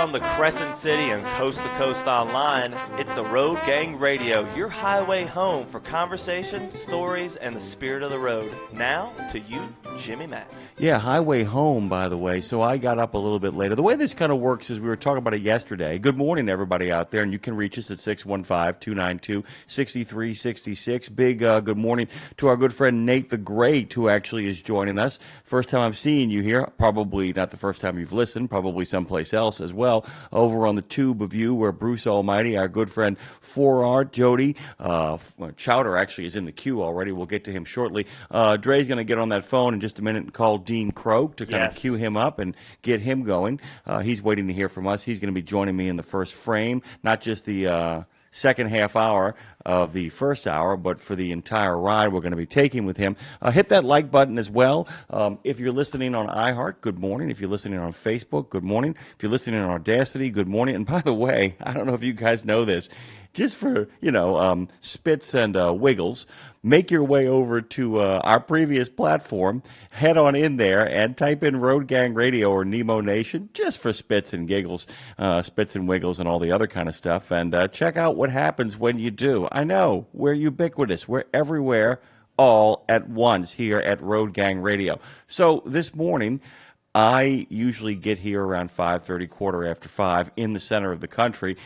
from the Crescent City and Coast to Coast Online, it's the Road Gang Radio, your highway home for conversation, stories, and the spirit of the road. Now, to you, Jimmy Mack. Yeah, highway home, by the way, so I got up a little bit later. The way this kind of works is we were talking about it yesterday. Good morning to everybody out there, and you can reach us at 615-292-6366. Big good morning to our good friend Nate the Great, who actually is joining us. First time I'm seeing you here, probably not the first time you've listened, probably someplace else as well, over on the tube of you where Bruce Almighty, our good friend Forard, Jody, Chowder actually is in the queue already. We'll get to him shortly. Dre's going to get on that phone in just a minute and call Dean Croak to kind of cue him up and get him going. He's waiting to hear from us. He's going to be joining me in the first frame, not just the second half hour of the first hour, but for the entire ride we're going to be taking with him. Hit that like button as well. If you're listening on iHeart, good morning. If you're listening on Facebook, good morning. If you're listening on Audacity, good morning. And by the way, I don't know if you guys know this, just for, spits and wiggles, make your way over to our previous platform, head on in there and type in Road Gang Radio or Nemo Nation just for spits and giggles, spits and wiggles and all the other kind of stuff. And check out what happens when you do. I know, we're ubiquitous. We're everywhere all at once here at Road Gang Radio. So this morning, I usually get here around 5:30, quarter after 5 in the center of the country.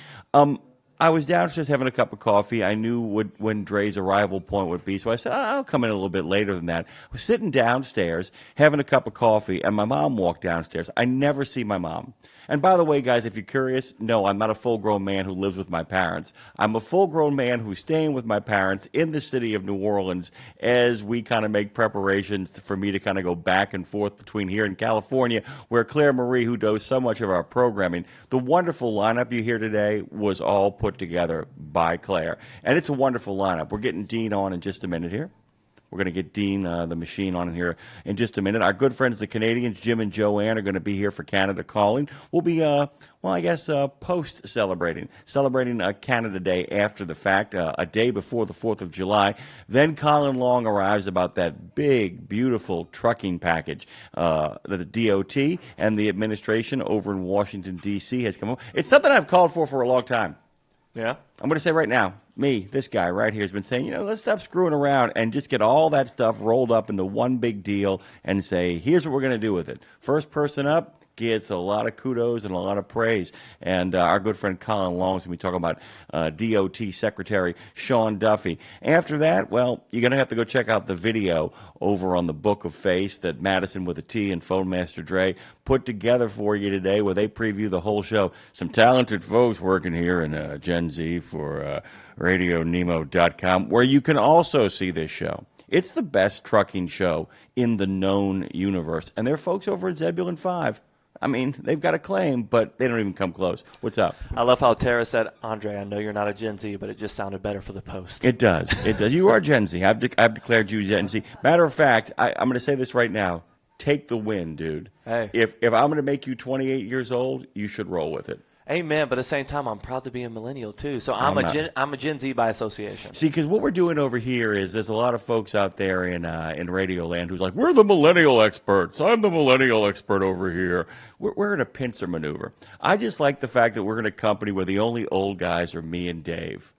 I was downstairs having a cup of coffee. I knew when Dre's arrival point would be, so I said, I'll come in a little bit later than that. I was sitting downstairs having a cup of coffee, and my mom walked downstairs. I never see my mom. And by the way, guys, if you're curious, no, I'm not a full-grown man who lives with my parents. I'm a full-grown man who's staying with my parents in the city of New Orleans as we kind of make preparations for me to kind of go back and forth between here and California, where Claire Marie, who does so much of our programming, the wonderful lineup you hear today was all put together by Claire. And it's a wonderful lineup. We're getting Dean on in just a minute here. We're going to get Dean, the machine, on here in just a minute. Our good friends, the Canadians, Jim and Joanne, are going to be here for Canada Calling. We'll be, post-celebrating Canada Day after the fact, a day before the 4th of July. Then Colin Long arrives about that big, beautiful trucking package that the DOT and the administration over in Washington, D.C. has come up. It's something I've called for a long time. Yeah? I'm going to say right now, this guy right here has been saying, let's stop screwing around and just get all that stuff rolled up into one big deal and say, here's what we're going to do with it. First person up gets a lot of kudos and a lot of praise. And our good friend Colin Long is going to be talking about DOT Secretary Sean Duffy. After that, well, you're going to have to go check out the video over on the Book of Face that Madison with a T and Phone Master Dre put together for you today, where they preview the whole show. Some talented folks working here in Gen Z for RadioNemo.com, where you can also see this show. It's the best trucking show in the known universe. And they're folks over at Zebulon 5. I mean, they've got a claim, but they don't even come close. What's up? I love how Tara said, Andre, I know you're not a Gen Z, but it just sounded better for the post. It does. It does. You are Gen Z. I've declared you Gen Z. Matter of fact, I'm going to say this right now. Take the win, dude. Hey. If I'm going to make you 28 years old, you should roll with it. Amen, but at the same time, I'm proud to be a millennial, too. So I'm a Gen Z by association. See, because what we're doing over here is there's a lot of folks out there in Radio Land who's like, we're the millennial experts. I'm the millennial expert over here. We're in a pincer maneuver. I just like the fact that we're in a company where the only old guys are me and Dave.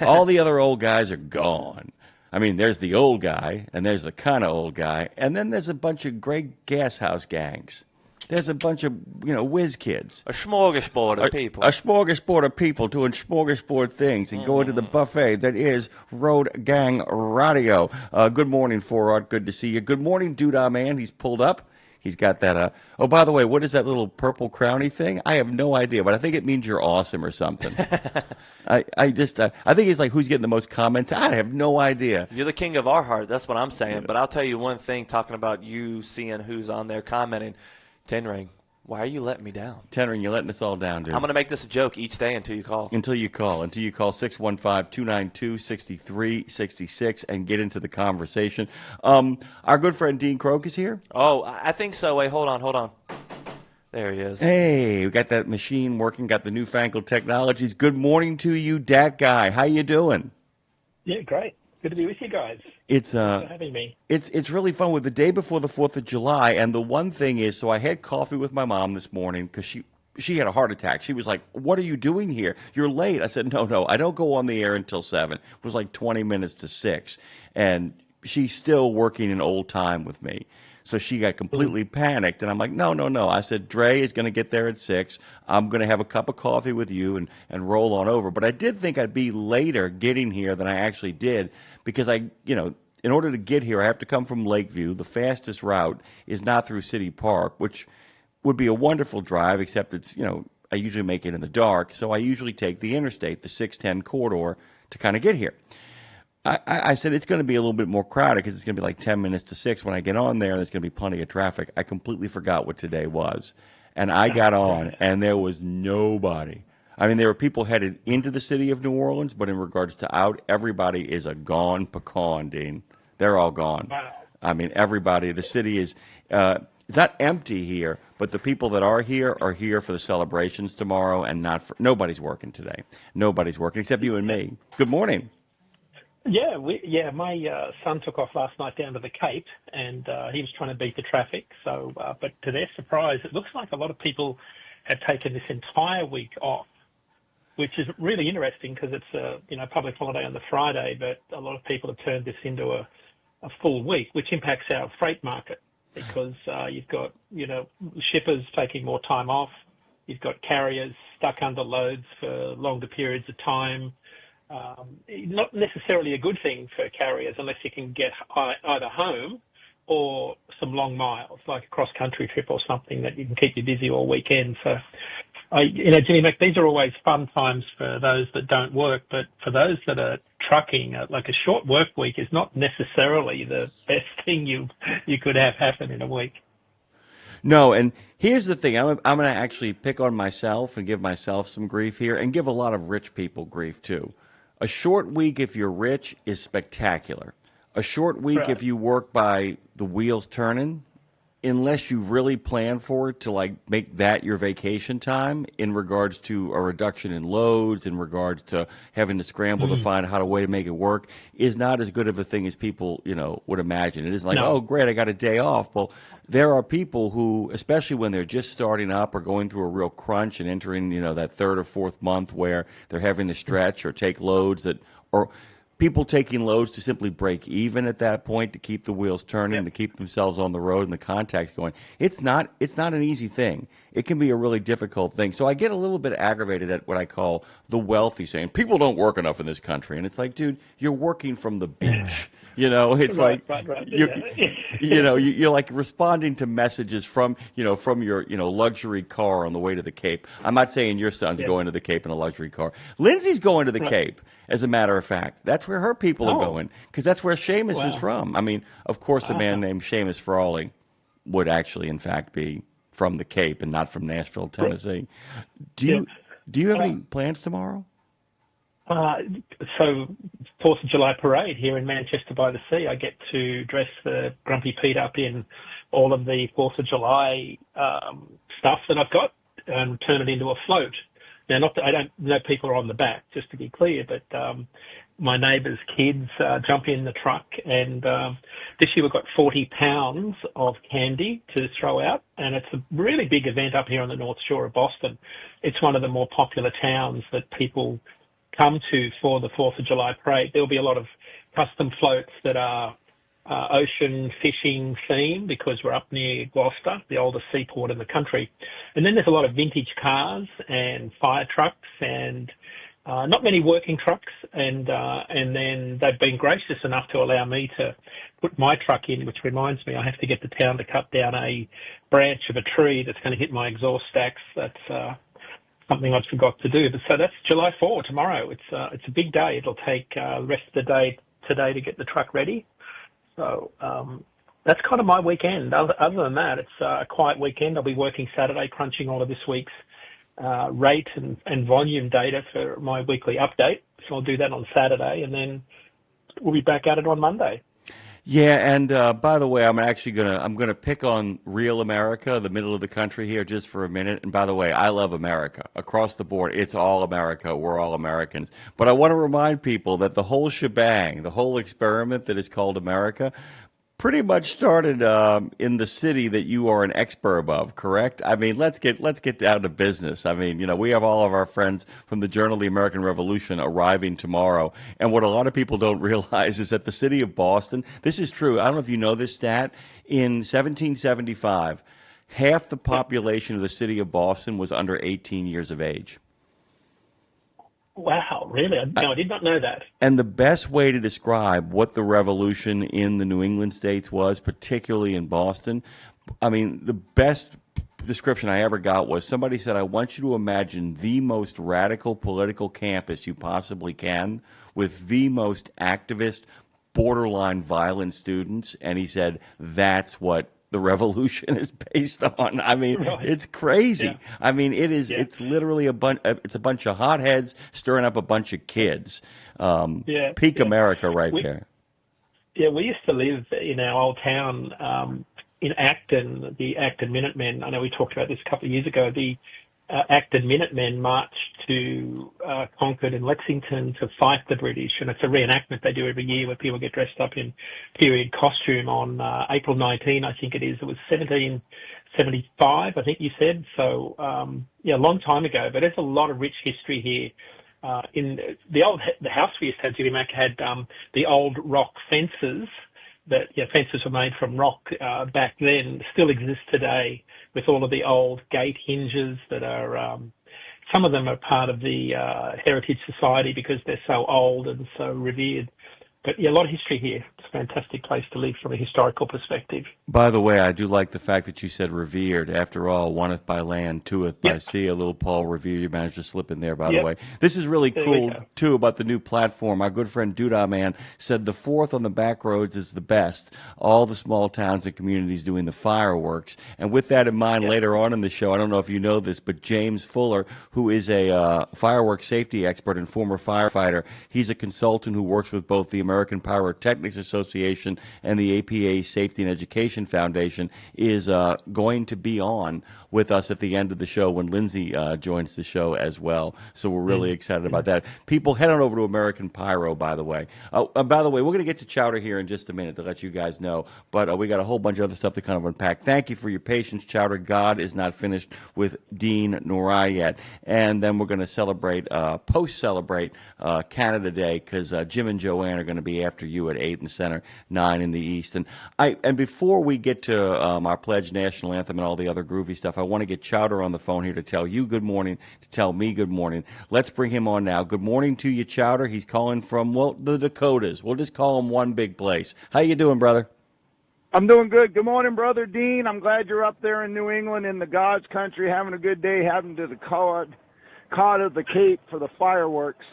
All the other old guys are gone. I mean, there's the old guy, and there's the kind of old guy, and then there's a bunch of great gas house gangs. There's a bunch of, whiz kids. A smorgasbord of people. A smorgasbord of people doing smorgasbord things and going to the buffet that is Road Gang Radio. Good morning, Forard. Good to see you. Good morning, Doodah Man. He's pulled up. He's got that. Oh, by the way, what is that little purple crowny thing? I have no idea, but I think it means you're awesome or something. I think it's like who's getting the most comments. I have no idea. You're the king of our heart. That's what I'm saying. But I'll tell you one thing, talking about you seeing who's on there commenting. Ten Ring, why are you letting me down? Ten Ring, you're letting us all down, dude. I'm going to make this a joke each day until you call. Until you call 615-292-6366 and get into the conversation. Our good friend Dean Croak is here. Oh, I think so. Wait, hold on. There he is. Hey, we got that machine working, got the newfangled technologies. Good morning to you, Dat Guy. How you doing? Yeah, great. Good to be with you guys. Thanks for having me. It's really fun. With the day before the 4th of July, and the one thing is, so I had coffee with my mom this morning because she she had a heart attack. She was like, "What are you doing here? You're late." I said, "No, I don't go on the air until 7." It was like 20 minutes to 6, and she's still working in old time with me. So she got completely panicked, and I'm like, no. I said, Dre is going to get there at 6. I'm going to have a cup of coffee with you and roll on over. But I did think I'd be later getting here than I actually did because in order to get here, I have to come from Lakeview. The fastest route is not through City Park, which would be a wonderful drive, except I usually make it in the dark. So I usually take the interstate, the 610 corridor, to kind of get here. I said it's going to be a little bit more crowded because it's going to be like 10 minutes to 6 when I get on there. There's going to be plenty of traffic. I completely forgot what today was. And I got on, and there was nobody. I mean, there were people headed into the city of New Orleans, but in regards to out, everybody is a gone pecan, Dean. They're all gone. Wow. I mean, everybody. The city is it's not empty here, but the people that are here for the celebrations tomorrow, and nobody's working today. Nobody's working except you and me. Good morning. Yeah, my son took off last night down to the Cape, and he was trying to beat the traffic. So, but to their surprise, it looks like a lot of people have taken this entire week off, which is really interesting because it's a public holiday on the Friday, but a lot of people have turned this into a full week, which impacts our freight market because you've got shippers taking more time off, you've got carriers stuck under loads for longer periods of time. Not necessarily a good thing for carriers unless you can get either home or some long miles, like a cross-country trip or something that you can keep you busy all weekend. So, Jimmy Mac, these are always fun times for those that don't work, but for those that are trucking, like a short work week is not necessarily the best thing you could have happen in a week. No, and here's the thing. I'm going to actually pick on myself and give myself some grief here and give a lot of rich people grief, too. A short week, if you're rich, is spectacular. A short week, if you work by the wheels turning, unless you've really planned for it to make that your vacation time in regards to a reduction in loads, in regards to having to scramble to find how to way to make it work, is not as good of a thing as people, would imagine. It isn't like, oh, great, I got a day off. Well, there are people who, especially when they're just starting up or going through a real crunch and entering, that third or fourth month where they're having to stretch or take loads or people taking loads to simply break even at that point to keep the wheels turning, to keep themselves on the road and the contacts going. It's not an easy thing. It can be a really difficult thing. So I get a little bit aggravated at what I call the wealthy saying, people don't work enough in this country. And it's like, dude, you're working from the beach. It's right. You're like responding to messages from your, luxury car on the way to the Cape. I'm not saying your son's going to the Cape in a luxury car. Lindsay's going to the Cape, as a matter of fact. That's where her people are going because that's where Seamus is from. I mean, of course, a man named Seamus Frawley would actually, in fact, be from the Cape and not from Nashville, Tennessee. Do you have any plans tomorrow? So 4th of July parade here in Manchester by the Sea. I get to dress the Grumpy Pete up in all of the 4th of July stuff that I've got and turn it into a float. Now, not that I don't know people are on the back, just to be clear, but my neighbour's kids jump in the truck, and this year we've got 40 pounds of candy to throw out, and it's a really big event up here on the North Shore of Boston. It's one of the more popular towns that people come to for the 4th of July parade. There'll be a lot of custom floats that are ocean fishing themed because we're up near Gloucester, the oldest seaport in the country. And then there's a lot of vintage cars and fire trucks and not many working trucks. And then they've been gracious enough to allow me to put my truck in, which reminds me I have to get the town to cut down a branch of a tree that's going to hit my exhaust stacks. That's something I forgot to do. But so that's July 4 tomorrow. It's a big day. It'll take the rest of the day today to get the truck ready. So that's kind of my weekend. Other than that, it's a quiet weekend. I'll be working Saturday, crunching all of this week's rate and volume data for my weekly update. So I'll do that on Saturday, and then we'll be back at it on Monday. Yeah, and by the way, I'm gonna pick on real America, the middle of the country here, just for a minute. And by the way, I love America across the board. It's all America. We're all Americans. But I want to remind people that the whole shebang, the whole experiment that is called America, pretty much started in the city that you are an expert of, correct? I mean, let's get down to business. I mean, we have all of our friends from the Journal of the American Revolution arriving tomorrow, and what a lot of people don't realize is that the city of Boston. This is true. I don't know if you know this stat. In 1775, half the population of the city of Boston was under 18 years of age. Wow, really? No, I did not know that. And the best way to describe what the revolution in the New England states was, particularly in Boston, I mean, the best description I ever got was somebody said, I want you to imagine the most radical political campus you possibly can with the most activist, borderline violent students. And he said, that's what the revolution is based on. I mean, right. It's crazy. Yeah. I mean, it is. Yeah. It's literally it's a bunch of hotheads stirring up a bunch of kids. Peak America right there. Yeah, we used to live in our old town in Acton, the Acton Minutemen. I know we talked about this a couple of years ago. The Acton Minutemen marched to Concord and Lexington to fight the British, and it's a reenactment they do every year where people get dressed up in period costume on April 19, I think it is. It was 1775, I think you said. So, a long time ago, but there's a lot of rich history here. In the house we used to have, Jimmy Mac, had the old rock fences that fences were made from rock back then, still exist today, with all of the old gate hinges that are, some of them are part of the Heritage Society because they're so old and so revered. But a lot of history here. It's a fantastic place to live from a historical perspective. By the way, I do like the fact that you said revered. After all, oneth by land, twoeth by sea. A little Paul Revere, you managed to slip in there, by the way. This is really cool, too, about the new platform. Our good friend Doodah Man said the fourth on the back roads is the best. All the small towns and communities doing the fireworks. And with that in mind, later on in the show, I don't know if you know this, but James Fuller, who is a fireworks safety expert and former firefighter, he's a consultant who works with both the American Pyrotechnics Association and the APA Safety and Education Foundation, is going to be on with us at the end of the show when Lindsay joins the show as well. So we're really excited about that. People, head on over to American Pyro, by the way. By the way, we're going to get to Chowder here in just a minute to let you guys know, but we got a whole bunch of other stuff to kind of unpack. Thank you for your patience, Chowder. God is not finished with Dean nor I yet. And then we're going to celebrate, post-celebrate Canada Day, because Jim and Joanne are going to be after you at 8 in the center, 9 in the east. And before we get to our pledge, national anthem, and all the other groovy stuff, I want to get Chowder on the phone here to tell you good morning, to tell me good morning. Let's bring him on now. Good morning to you, Chowder. He's calling from, the Dakotas. We'll just call him one big place. How you doing, brother? I'm doing good. Good morning, Brother Dean. I'm glad you're up there in New England in the God's country having a good day, having to the cod of the Cape for the fireworks.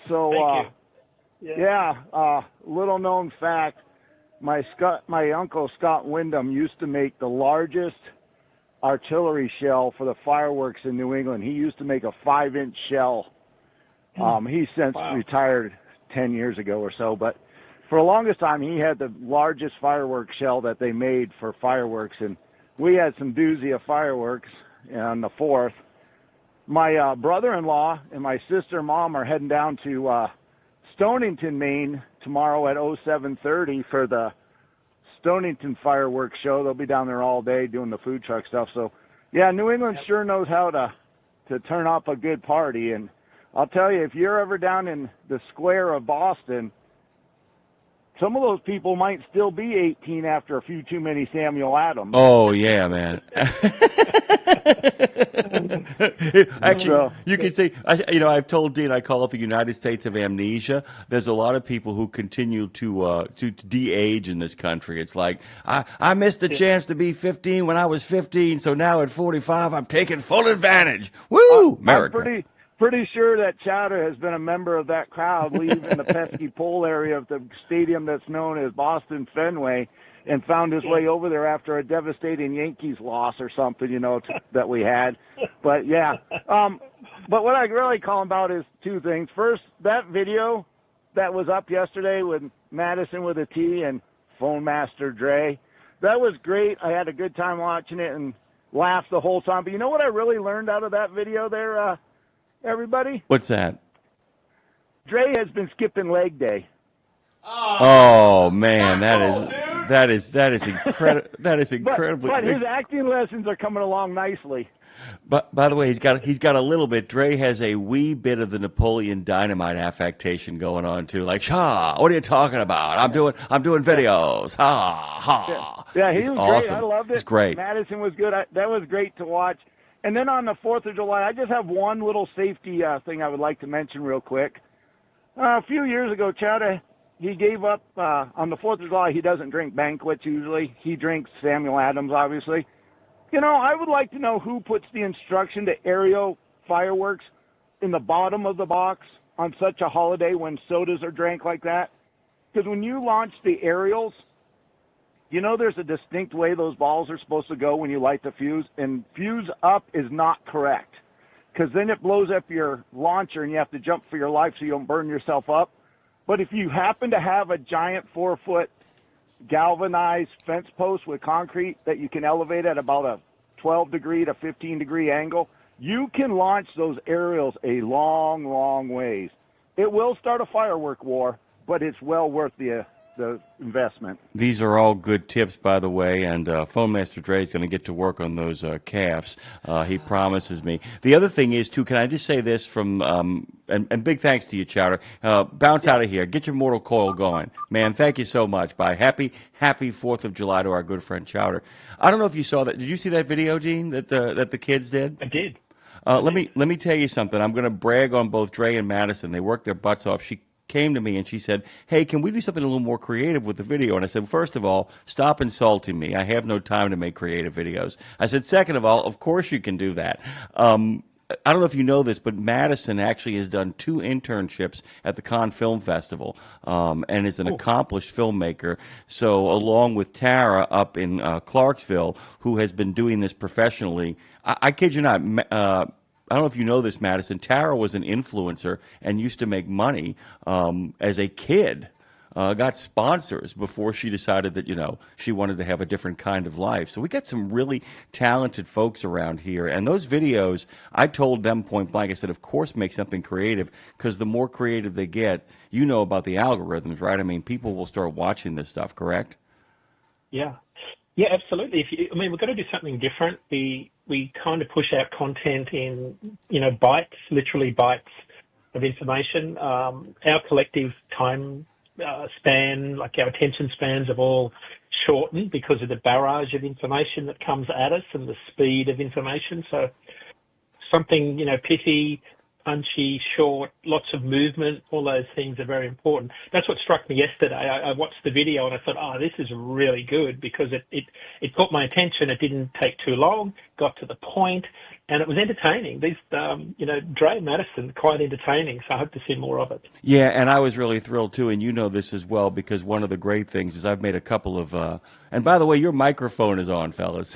So, little known fact, my uncle Scott Wyndham used to make the largest artillery shell for the fireworks in New England. He used to make a 5-inch shell. He's since retired 10 years ago or so, but for the longest time he had the largest fireworks shell that they made for fireworks, and we had some doozy of fireworks on the 4th. My brother-in-law and my sister and mom are heading down to Stonington, Maine tomorrow at 07:30 for the Stonington fireworks show. They'll be down there all day doing the food truck stuff. So, New England sure knows how to turn up a good party. And I'll tell you, if you're ever down in the square of Boston, some of those people might still be 18 after a few too many Samuel Adams. Oh, yeah, man. Actually, you can say, I've told Dean, I call it the United States of amnesia. There's a lot of people who continue to de-age in this country. It's like, I missed the chance to be 15 when I was 15, so now at 45, I'm taking full advantage. Woo! America. I'm pretty sure that Chowder has been a member of that crowd leaving the pesky pole area of the stadium that's known as Boston Fenway and found his way over there after a devastating Yankees loss or something, that we had. But, but what I really call about is two things. First, that video that was up yesterday with Madison with a T and Phone Master Dre, that was great. I had a good time watching it and laughed the whole time. But you know what I really learned out of that video there, everybody? What's that? Dre has been skipping leg day. Oh man, that is incredible. That is incredibly. But his acting lessons are coming along nicely. But by the way, he's got a little bit. Dre has a wee bit of the Napoleon Dynamite affectation going on too. Like, what are you talking about? I'm doing videos. Yeah, he was awesome. great. I loved it. It's great. Madison was good. That was great to watch. And then on the 4th of July, I just have one little safety thing I would like to mention real quick. A few years ago, Chowder, he gave up on the 4th of July. He doesn't drink banquets usually. He drinks Samuel Adams, obviously. I would like to know who puts the instruction to aerial fireworks in the bottom of the box on such a holiday when sodas are drank like that. Because when you launch the aerials, there's a distinct way those balls are supposed to go when you light the fuse, and fuse up is not correct. Because then it blows up your launcher and you have to jump for your life so you don't burn yourself up. But if you happen to have a giant 4-foot galvanized fence post with concrete that you can elevate at about a 12-degree to 15-degree angle, you can launch those aerials a long, long ways. It will start a firework war, but it's well worth the investment. These are all good tips, by the way, and Phone Master Dre is going to get to work on those calves. He promises me. The other thing is, too, can I just say this from, and big thanks to you, Chowder. Bounce out of here. Get your mortal coil going. Man, thank you so much. Bye. Happy 4th of July to our good friend Chowder. I don't know if you saw that. Did you see that video, Dean, that the kids did? I did. Let me tell you something. I'm going to brag on both Dre and Madison. They worked their butts off. She came to me and she said, "Hey, can we do something a little more creative with the video?" And I said, "First of all, stop insulting me. I have no time to make creative videos." I said, "Second of all, of course you can do that." I don't know if you know this, but Madison actually has done 2 internships at the Cannes Film Festival and is an accomplished filmmaker. So along with Tara up in Clarksville, who has been doing this professionally, I kid you not, I don't know if you know this, Madison. Tara was an influencer and used to make money as a kid. Got sponsors before she decided that, she wanted to have a different kind of life. So we got some really talented folks around here. And those videos, I told them point blank, I said, of course, make something creative, because the more creative they get, about the algorithms, right? I mean, people will start watching this stuff, correct? Yeah. Yeah, absolutely. We've got to do something different. We kind of push out content in, bytes, literally bytes of information. Our collective time span, like our attention spans, have all shortened because of the barrage of information that comes at us and the speed of information. So something, pithy, punchy, short, lots of movement, all those things are very important. That's what struck me yesterday. I watched the video and I thought, this is really good, because it caught my attention. It didn't take too long, got to the point, and it was entertaining. These, Dre and Madison, quite entertaining, so I hope to see more of it. Yeah, and I was really thrilled too, and you know this as well, because one of the great things is I've made a couple of, and by the way, your microphone is on, fellas.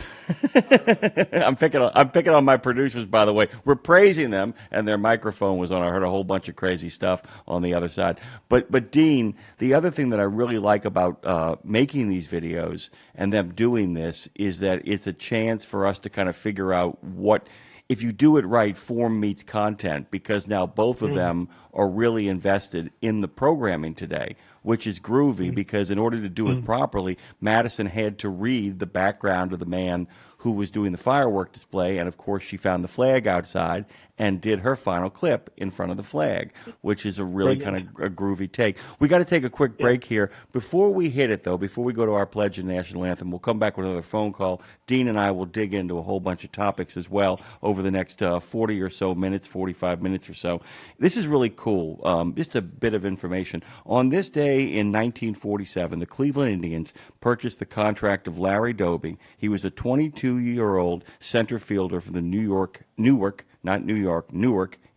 I'm picking on my producers, by the way. We're praising them, and their microphone was on. I heard a whole bunch of crazy stuff on the other side. But Dean, the other thing that I really like about making these videos and them doing this is that it's a chance for us to kind of figure out what, if you do it right, form meets content, because now both of them are really invested in the programming today, which is groovy, because in order to do it properly, Madison had to read the background of the man who was doing the firework display, and of course she found the flag outside and did her final clip in front of the flag, which is a really kind of a groovy take. We got to take a quick break here. Before we hit it, though, before we go to our pledge and national anthem, we'll come back with another phone call. Dean and I will dig into a whole bunch of topics as well over the next 40 or so minutes, 45 minutes or so. This is really cool. Just a bit of information. On this day in 1947, the Cleveland Indians purchased the contract of Larry Doby. He was a 22-year-old center fielder for the Newark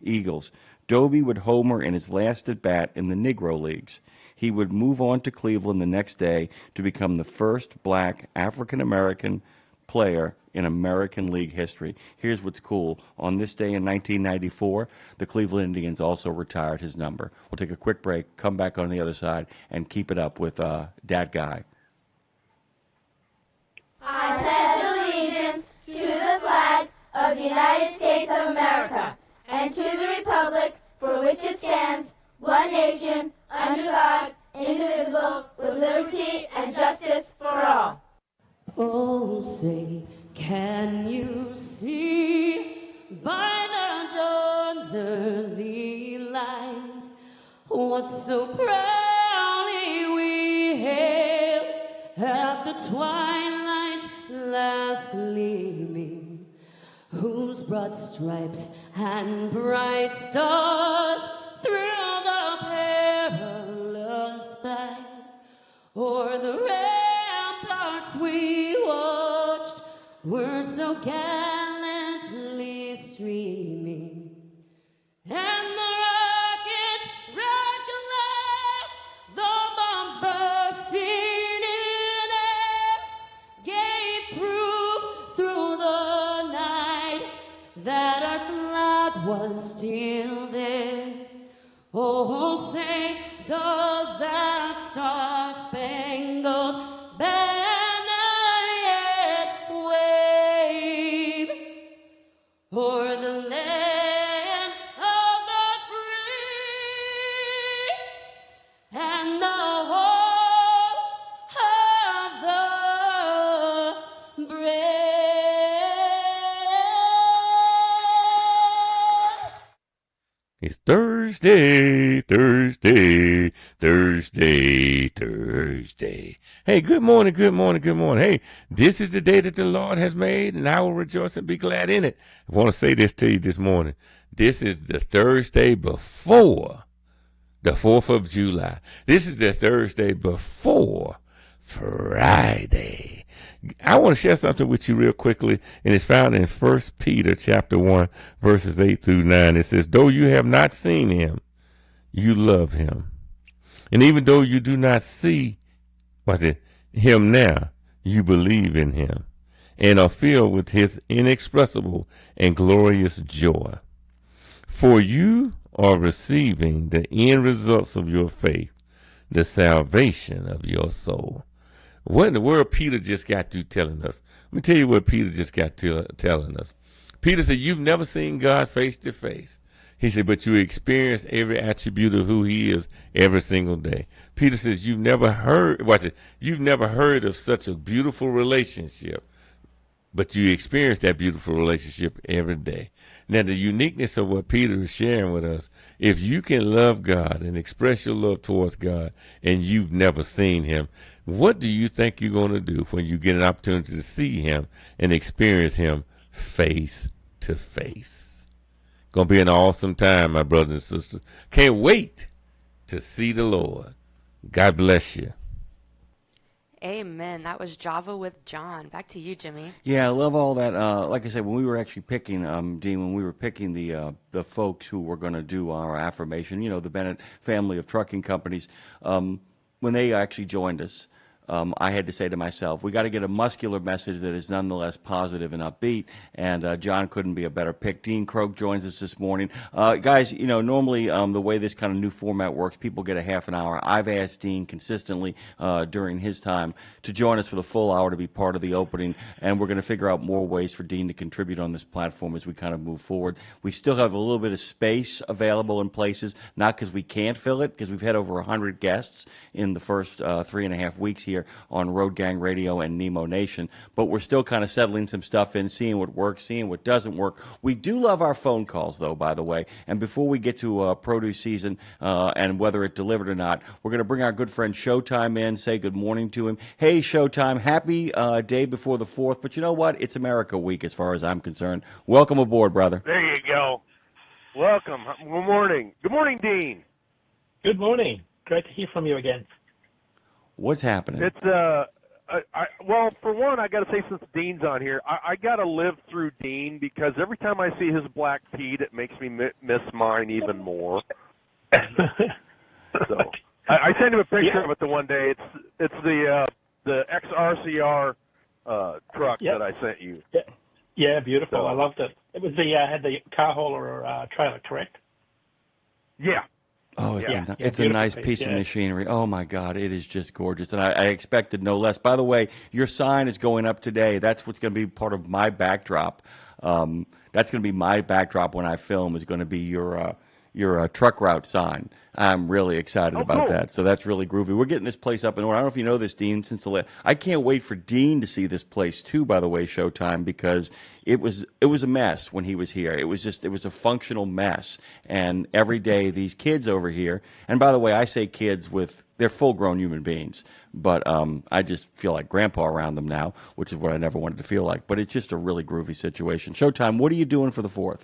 Eagles. Doby would homer in his last at-bat in the Negro Leagues. He would move on to Cleveland the next day to become the first black African-American player in American League history. Here's what's cool. On this day in 1994, the Cleveland Indians also retired his number. We'll take a quick break, come back on the other side, and keep it up with Dat Guy. I pledge allegiance to the flag of the United States of America and to the republic for which it stands, one nation, under God, indivisible, with liberty and justice for Oh, say, can you see by the dawn's early light what so proudly we hailed at the twilight's last gleaming, whose broad stripes and bright stars through the perilous fight o'er the ramparts we watched were so gallantly streaming, and the rockets rock the bombs bursting in air gave proof through the night that our flag was still there. Oh, say, does that star-spangled banner yet wave o'er the land of the free and the home of the brave? It's Thursday, Thursday, Thursday, Thursday. Hey, good morning, good morning, good morning. Hey, this is the day that the Lord has made, and I will rejoice and be glad in it. I want to say this to you this morning. This is the Thursday before the 4th of July. This is the Thursday before Friday. I want to share something with you real quickly, and it's found in 1 Peter chapter 1, verses 8 through 9. It says, though you have not seen him, you love him. And even though you do not see him now, you believe in him and are filled with his inexpressible and glorious joy. For you are receiving the end results of your faith, the salvation of your soul. What in the world Peter just got to telling us? Let me tell you what Peter just got to telling us. Peter said, you've never seen God face to face. He said, but you experience every attribute of who he is every single day. Peter says, you've never heard of such a beautiful relationship, but you experience that beautiful relationship every day. Now, the uniqueness of what Peter is sharing with us, if you can love God and express your love towards God and you've never seen him, what do you think you're going to do when you get an opportunity to see him and experience him face to face? Going to be an awesome time, my brothers and sisters. Can't wait to see the Lord. God bless you. Amen. That was Java with John. Back to you, Jimmy. Yeah, I love all that. Like I said, when we were actually picking, Dean, when we were picking the folks who were going to do our affirmation, the Bennett family of trucking companies, when they actually joined us, I had to say to myself, we got to get a muscular message that is nonetheless positive and upbeat, and John couldn't be a better pick. Dean Croak joins us this morning. Guys, normally the way this kind of new format works, people get a half an hour. I've asked Dean consistently during his time to join us for the full hour to be part of the opening, and we're going to figure out more ways for Dean to contribute on this platform as we kind of move forward. We still have a little bit of space available in places, not because we can't fill it, because we've had over 100 guests in the first 3.5 weeks here on Road Gang Radio and Nemo Nation, but we're still kind of settling some stuff in, seeing what works, seeing what doesn't work. We do love our phone calls, though, by the way, and before we get to produce season and whether it delivered or not, we're going to bring our good friend Showtime in, say good morning to him. Hey, Showtime, happy day before the 4th, but you know what? It's America Week as far as I'm concerned. Welcome aboard, brother. There you go. Welcome. Good morning. Good morning, Dean. Good morning. Great to hear from you again. What's happening? It's well, for one, I got to say, since Dean's on here, I got to live through Dean because every time I see his black Pete, it makes me miss mine even more. So I sent him a picture of it the one day. It's the XRCR truck that I sent you. Yeah, beautiful. So, I loved it. It was had the car hauler trailer, correct? Yeah. Oh, it's a nice piece of machinery. Oh, my God, it is just gorgeous. And I expected no less. By the way, your sign is going up today. That's what's going to be part of my backdrop. That's going to be my backdrop when I film, is going to be your your truck route sign. I'm really excited about that. So that's really groovy. We're getting this place up in order. I don't know if you know this, Dean. I can't wait for Dean to see this place too. By the way, Showtime, because it was a mess when he was here. It was a functional mess. And every day these kids over here. And by the way, I say kids they're full-grown human beings. But I just feel like grandpa around them now, which is what I never wanted to feel like. But it's just a really groovy situation. Showtime, what are you doing for the 4th?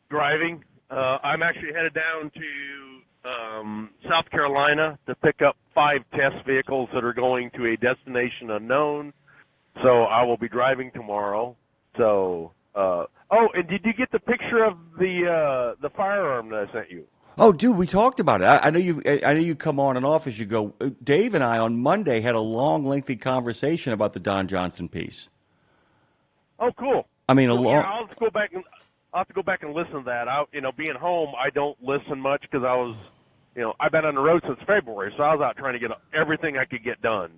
Driving. I'm actually headed down to South Carolina to pick up 5 test vehicles that are going to a destination unknown. So I will be driving tomorrow. So, and did you get the picture of the firearm that I sent you? Oh, dude, we talked about it. I know you come on and off as you go. Dave and I on Monday had a long, lengthy conversation about the Don Johnson piece. Oh, cool. I mean, yeah, I'll have to go back and listen to that. Being home, I don't listen much because I was, I've been on the road since February, so I was out trying to get everything I could get done.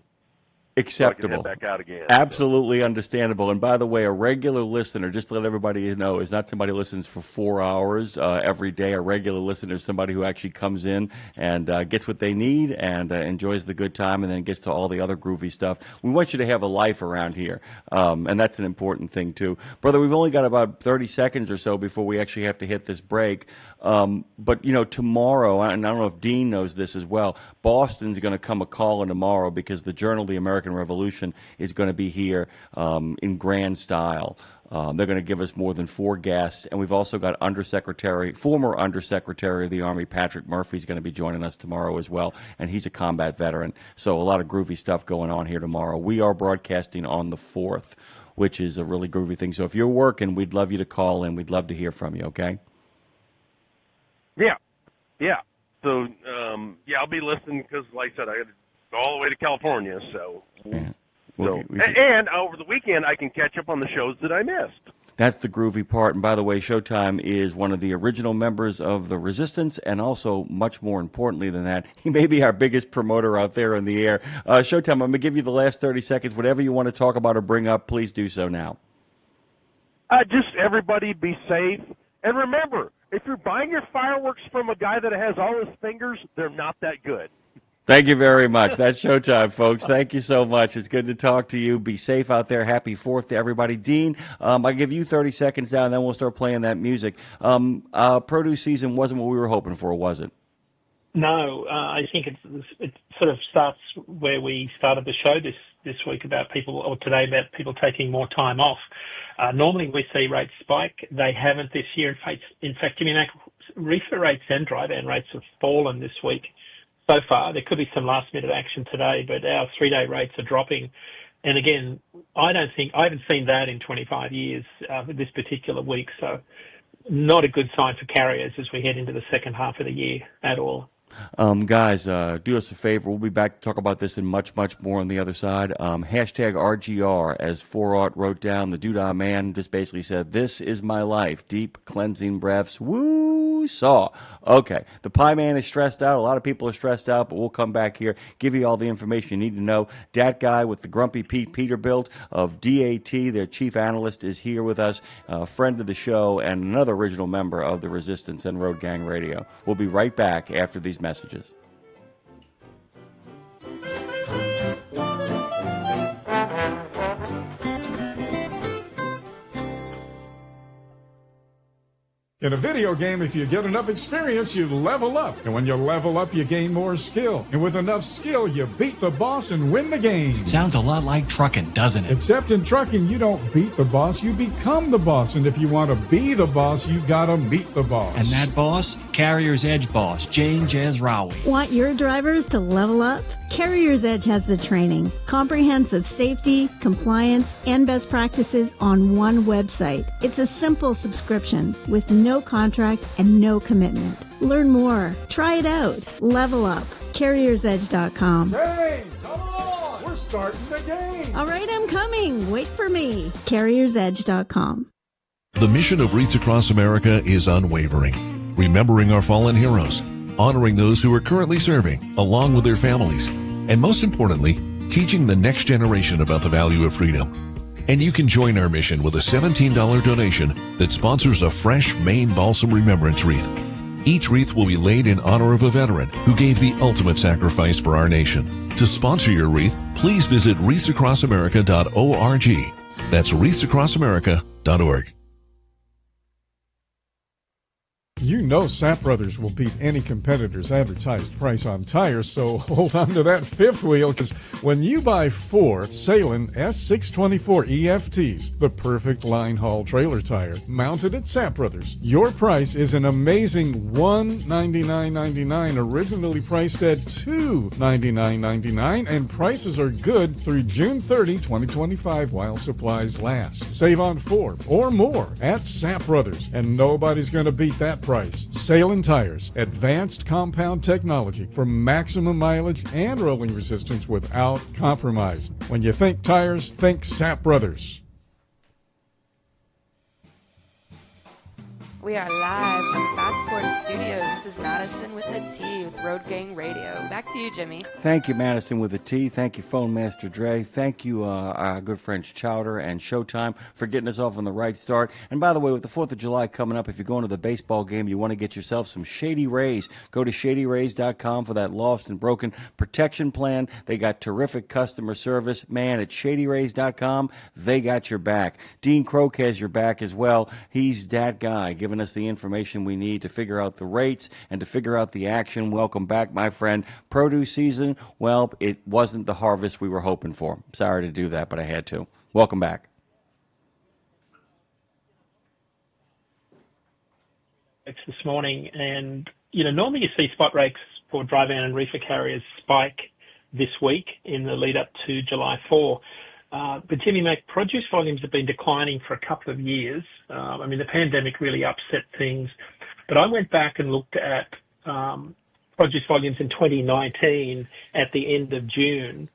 Acceptable. So I can head back out again. Absolutely understandable. And by the way, a regular listener, just to let everybody know, is not somebody who listens for 4 hours every day. A regular listener is somebody who actually comes in and gets what they need and enjoys the good time and then gets to all the other groovy stuff. We want you to have a life around here, and that's an important thing, too. Brother, we've only got about 30 seconds or so before we actually have to hit this break. But, tomorrow, and I don't know if Dean knows this as well, Boston's going to come a-calling tomorrow because the Journal of the American Revolution is going to be here in grand style. They're going to give us more than 4 guests, and we've also got former Undersecretary of the Army Patrick Murphy is going to be joining us tomorrow as well, and he's a combat veteran. So a lot of groovy stuff going on here tomorrow. We are broadcasting on the 4th, which is a really groovy thing. So if you're working, we'd love you to call in. We'd love to hear from you, okay? Yeah. So, I'll be listening because, like I said, I got to go all the way to California. So, yeah. And over the weekend, I can catch up on the shows that I missed. That's the groovy part. And by the way, Showtime is one of the original members of the Resistance, and also, much more importantly than that, he may be our biggest promoter out there in the air. Showtime, I'm going to give you the last 30 seconds. Whatever you want to talk about or bring up, please do so now. Just everybody be safe. And remember, if you're buying your fireworks from a guy that has all his fingers, they're not that good. Thank you very much. That's Showtime, folks. Thank you so much. It's good to talk to you. Be safe out there. Happy 4th to everybody. Dean, I'll give you 30 seconds now, and then we'll start playing that music. Produce season wasn't what we were hoping for, was it? No, I think it sort of starts where we started the show this week today about people taking more time off. Normally we see rates spike. They haven't this year. In fact, reefer rates and dry van rates have fallen this week so far. There could be some last-minute action today, but our 3-day rates are dropping. And again, I haven't seen that in 25 years this particular week. So not a good sign for carriers as we head into the second half of the year at all. Guys, do us a favor. We'll be back to talk about this and much, much more on the other side. Hashtag RGR, as 4-Art wrote down. The Doodah Man just basically said, "This is my life. Deep cleansing breaths. Woo saw." Okay, the Pie Man is stressed out. A lot of people are stressed out, but we'll come back here, give you all the information you need to know. Dat guy with the Grumpy Pete Peterbilt of DAT, their chief analyst, is here with us, a friend of the show and another original member of the Resistance and Road Gang Radio. We'll be right back after these messages. In a video game, if you get enough experience, you level up. And when you level up, you gain more skill. And with enough skill, you beat the boss and win the game. Sounds a lot like trucking, doesn't it? Except in trucking, you don't beat the boss, you become the boss. And if you want to be the boss, you gotta meet the boss. And that boss? Carrier's Edge boss, Jane Jazrawi. Want your drivers to level up? Carrier's Edge has the training, comprehensive safety, compliance, and best practices on one website. It's a simple subscription with no contract and no commitment. Learn more. Try it out. Level up. CarriersEdge.com. Hey, come on! We're starting the game! All right, I'm coming. Wait for me. CarriersEdge.com. The mission of Wreaths Across America is unwavering, remembering our fallen heroes, honoring those who are currently serving, along with their families, and most importantly, teaching the next generation about the value of freedom. And you can join our mission with a $17 donation that sponsors a fresh Maine Balsam Remembrance Wreath. Each wreath will be laid in honor of a veteran who gave the ultimate sacrifice for our nation. To sponsor your wreath, please visit wreathsacrossamerica.org. That's wreathsacrossamerica.org. You know Sap Brothers will beat any competitor's advertised price on tires, so hold on to that fifth wheel, because when you buy 4 Salem S624 EFTs, the perfect line haul trailer tire, mounted at Sap Brothers, your price is an amazing $199.99, originally priced at $299.99, and prices are good through June 30, 2025, while supplies last. Save on 4 or more at Sap Brothers, and nobody's going to beat that price. Salem Tires, advanced compound technology for maximum mileage and rolling resistance without compromise. When you think tires, think Sap Brothers. We are live from Passport Studios. This is Madison with a T with Road Gang Radio. Back to you, Jimmy. Thank you, Madison with a T. Thank you, Phone Master Dre. Thank you, our good friends Chowder and Showtime for getting us off on the right start. And by the way, with the 4th of July coming up, if you're going to the baseball game, you want to get yourself some Shady Rays. Go to ShadyRays.com for that lost and broken protection plan. They got terrific customer service. Man, at ShadyRays.com, they got your back. Dean Croak has your back as well. He's that guy, giving us the information we need to figure out the rates and to figure out the action. Welcome back, my friend. Produce season, well, it wasn't the harvest we were hoping for. Sorry to do that, but I had to. Welcome back. This morning, and normally you see spot rates for dry van and reefer carriers spike this week in the lead up to July 4. But Jimmy Mac, produce volumes have been declining for a couple of years. The pandemic really upset things. But I went back and looked at produce volumes in 2019 at the end of June,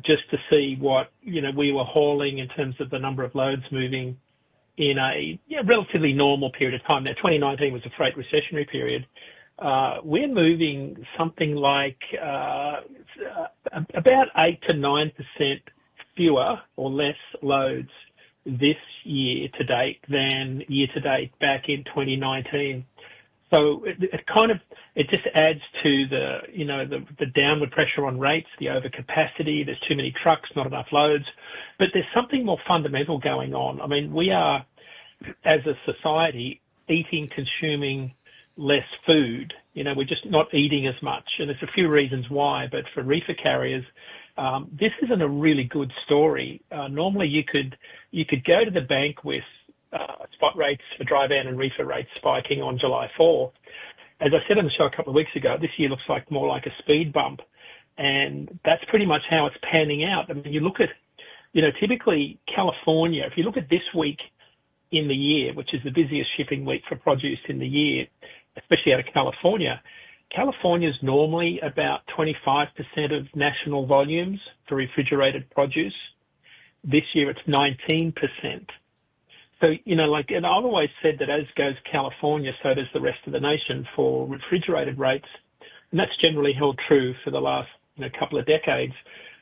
just to see what we were hauling in terms of the number of loads moving in a relatively normal period of time. Now, 2019 was a freight recessionary period. We're moving something like about 8 to 9% fewer or less loads this year to date than year to date back in 2019. So it just adds to the downward pressure on rates, the overcapacity. There's too many trucks, not enough loads. But there's something more fundamental going on. We are, as a society, consuming less food. We're just not eating as much. And there's a few reasons why, but for reefer carriers, this isn't a really good story. Normally you could go to the bank with spot rates for dry van and reefer rates spiking on July 4. As I said on the show a couple of weeks ago, this year looks like more like a speed bump. And that's pretty much how it's panning out. You look at, typically California, if you look at this week in the year, which is the busiest shipping week for produce in the year, especially out of California, California's normally about 25% of national volumes for refrigerated produce. This year it's 19%. So, and I've always said that as goes California, so does the rest of the nation for refrigerated rates. And that's generally held true for the last couple of decades.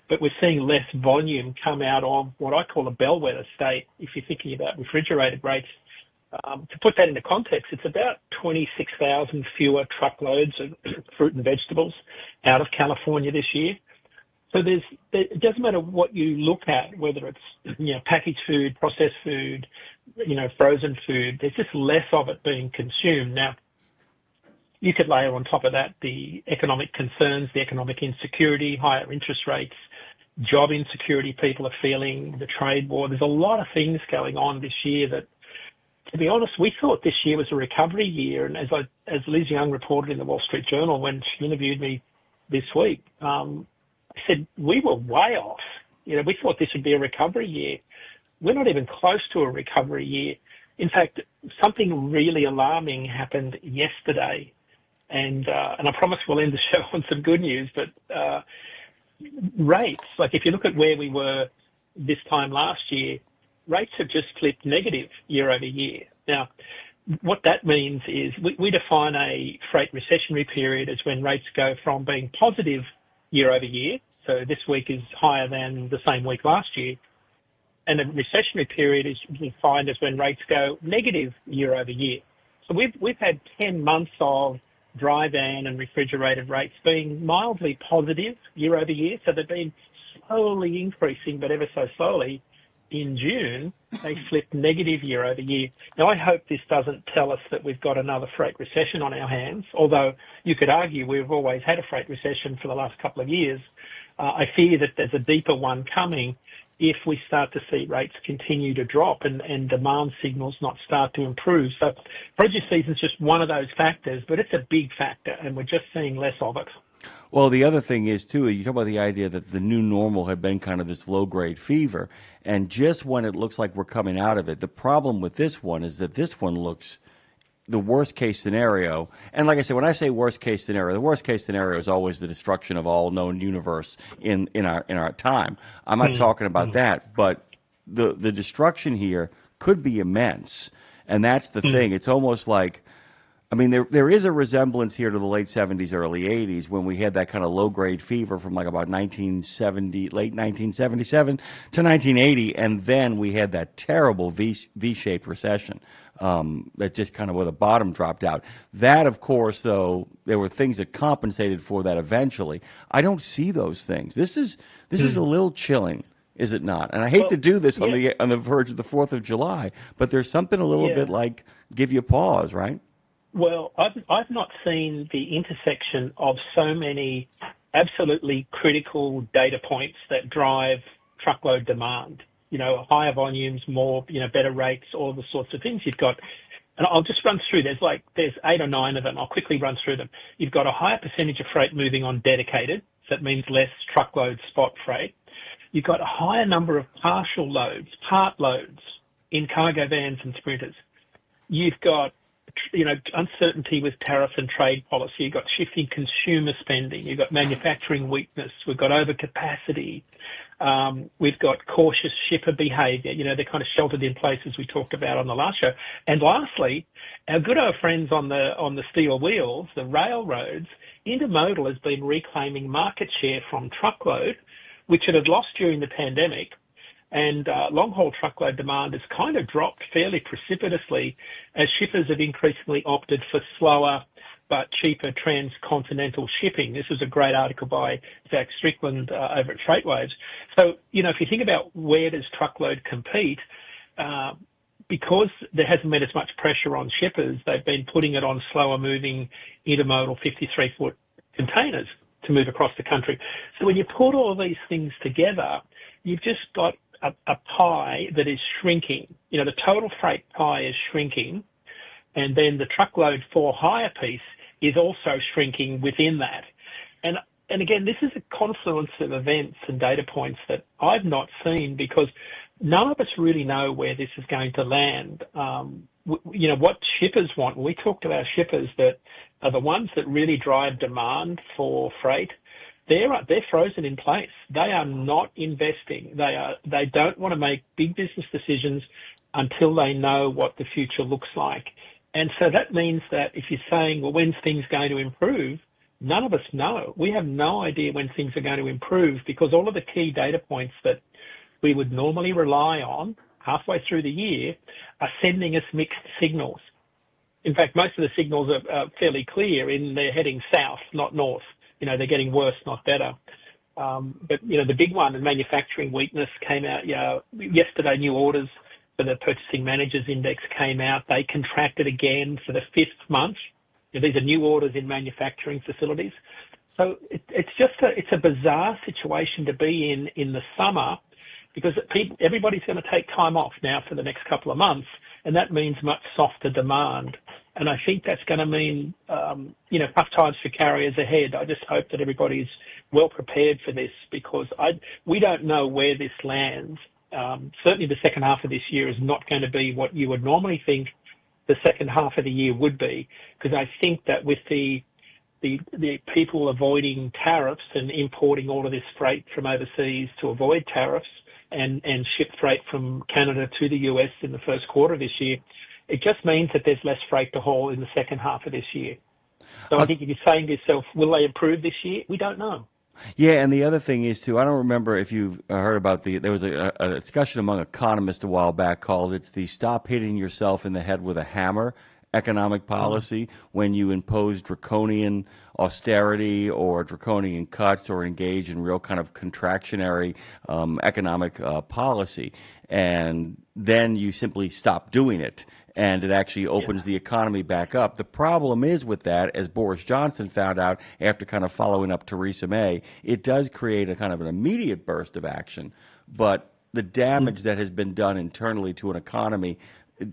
But we're seeing less volume come out of what I call a bellwether state, if you're thinking about refrigerated rates. To put that into context, it's about 26,000 fewer truckloads of fruit and vegetables out of California this year. So it doesn't matter what you look at, whether it's packaged food, processed food, frozen food. There's just less of it being consumed. Now, you could layer on top of that the economic concerns, the economic insecurity, higher interest rates, job insecurity people are feeling, the trade war. There's a lot of things going on this year that, to be honest, we thought this year was a recovery year. And as Liz Young reported in the Wall Street Journal when she interviewed me this week, I said we were way off. We thought this would be a recovery year. We're not even close to a recovery year. In fact, something really alarming happened yesterday. And I promise we'll end the show on some good news, but rates, like if you look at where we were this time last year, rates have just flipped negative year over year. Now, what that means is we define a freight recessionary period as when rates go from being positive year over year, so this week is higher than the same week last year, And a recessionary period is defined as when rates go negative year over year. So we've had 10 months of dry van and refrigerated rates being mildly positive year over year. So they've been slowly increasing, but ever so slowly. In June, they flipped negative year over year. Now, I hope this doesn't tell us that we've got another freight recession on our hands, although you could argue we've always had a freight recession for the last couple of years. I fear that there's a deeper one coming if we start to see rates continue to drop and demand signals not start to improve. So produce season is just one of those factors, but it's a big factor, and we're just seeing less of it. Well, the other thing is, too, you talk about the idea that the new normal had been kind of this low-grade fever, and just when it looks like we're coming out of it, the problem with this one is that this one looks the worst-case scenario. And like I said, when I say worst-case scenario, the worst-case scenario is always the destruction of all known universe in our time. I'm not talking about that, but the destruction here could be immense, and that's the thing. It's almost like, I mean, there is a resemblance here to the late 70s, early 80s when we had that kind of low-grade fever from like about 1970, late 1977 to 1980, and then we had that terrible V-shaped recession that just kind of where the bottom dropped out. That, of course, though, there were things that compensated for that eventually. I don't see those things. This is a little chilling, is it not? And I hate to do this on the verge of the 4th of July, but there's something a little bit like give you pause, right? Well, I've not seen the intersection of so many absolutely critical data points that drive truckload demand. You know, higher volumes, more, better rates, all the sorts of things you've got. And I'll just run through. There's 8 or 9 of them. I'll quickly run through them. You've got a higher percentage of freight moving on dedicated. So that means less truckload spot freight. You've got a higher number of partial loads, part loads in cargo vans and sprinters. You've got uncertainty with tariff and trade policy. You've got shifting consumer spending. You've got manufacturing weakness. We've got overcapacity. We've got cautious shipper behaviour. They're kind of sheltered in place, as we talked about on the last show. And lastly, our good old friends on the steel wheels, the railroads, intermodal has been reclaiming market share from truckload, which it had lost during the pandemic. And long-haul truckload demand has kind of dropped fairly precipitously as shippers have increasingly opted for slower but cheaper transcontinental shipping. This was a great article by Zach Strickland over at FreightWaves. So, if you think about where does truckload compete, because there hasn't been as much pressure on shippers, they've been putting it on slower-moving intermodal 53-foot containers to move across the country. So when you put all of these things together, you've just got a pie that is shrinking. The total freight pie is shrinking, and then the truckload for hire piece is also shrinking within that. And again, this is a confluence of events and data points that I've not seen because none of us really know where this is going to land. What shippers want. We talk to our shippers that are the ones that really drive demand for freight. They're frozen in place. They are not investing. They don't want to make big business decisions until they know what the future looks like. And so that means that if you're saying, well, when's things going to improve? None of us know. We have no idea when things are going to improve because all of the key data points that we would normally rely on halfway through the year are sending us mixed signals. In fact, most of the signals are fairly clear in they're heading south, not north. They're getting worse, not better. But the big one, the manufacturing weakness came out. Yesterday, new orders for the Purchasing Managers Index came out. They contracted again for the 5th month. These are new orders in manufacturing facilities. So it's a bizarre situation to be in the summer because everybody's going to take time off now for the next couple of months, and that means much softer demand. And I think that's going to mean, tough times for carriers ahead. I just hope that everybody's well prepared for this because we don't know where this lands. Certainly the second half of this year is not going to be what you would normally think the second half of the year would be, because I think that with the people avoiding tariffs and importing all of this freight from overseas to avoid tariffs and ship freight from Canada to the US in the first quarter of this year, it just means that there's less freight to haul in the second half of this year. So I think if you're saying to yourself, will they improve this year? We don't know. Yeah, and the other thing is too. I don't remember if you've heard about there was a discussion among economists a while back called it's the stop hitting yourself in the head with a hammer economic policy when you impose draconian austerity or draconian cuts or engage in real kind of contractionary economic policy, and then you simply stop doing it. And it actually opens the economy back up. The problem is with that, as Boris Johnson found out after kind of following up Theresa May, it does create a kind of an immediate burst of action. But the damage that has been done internally to an economy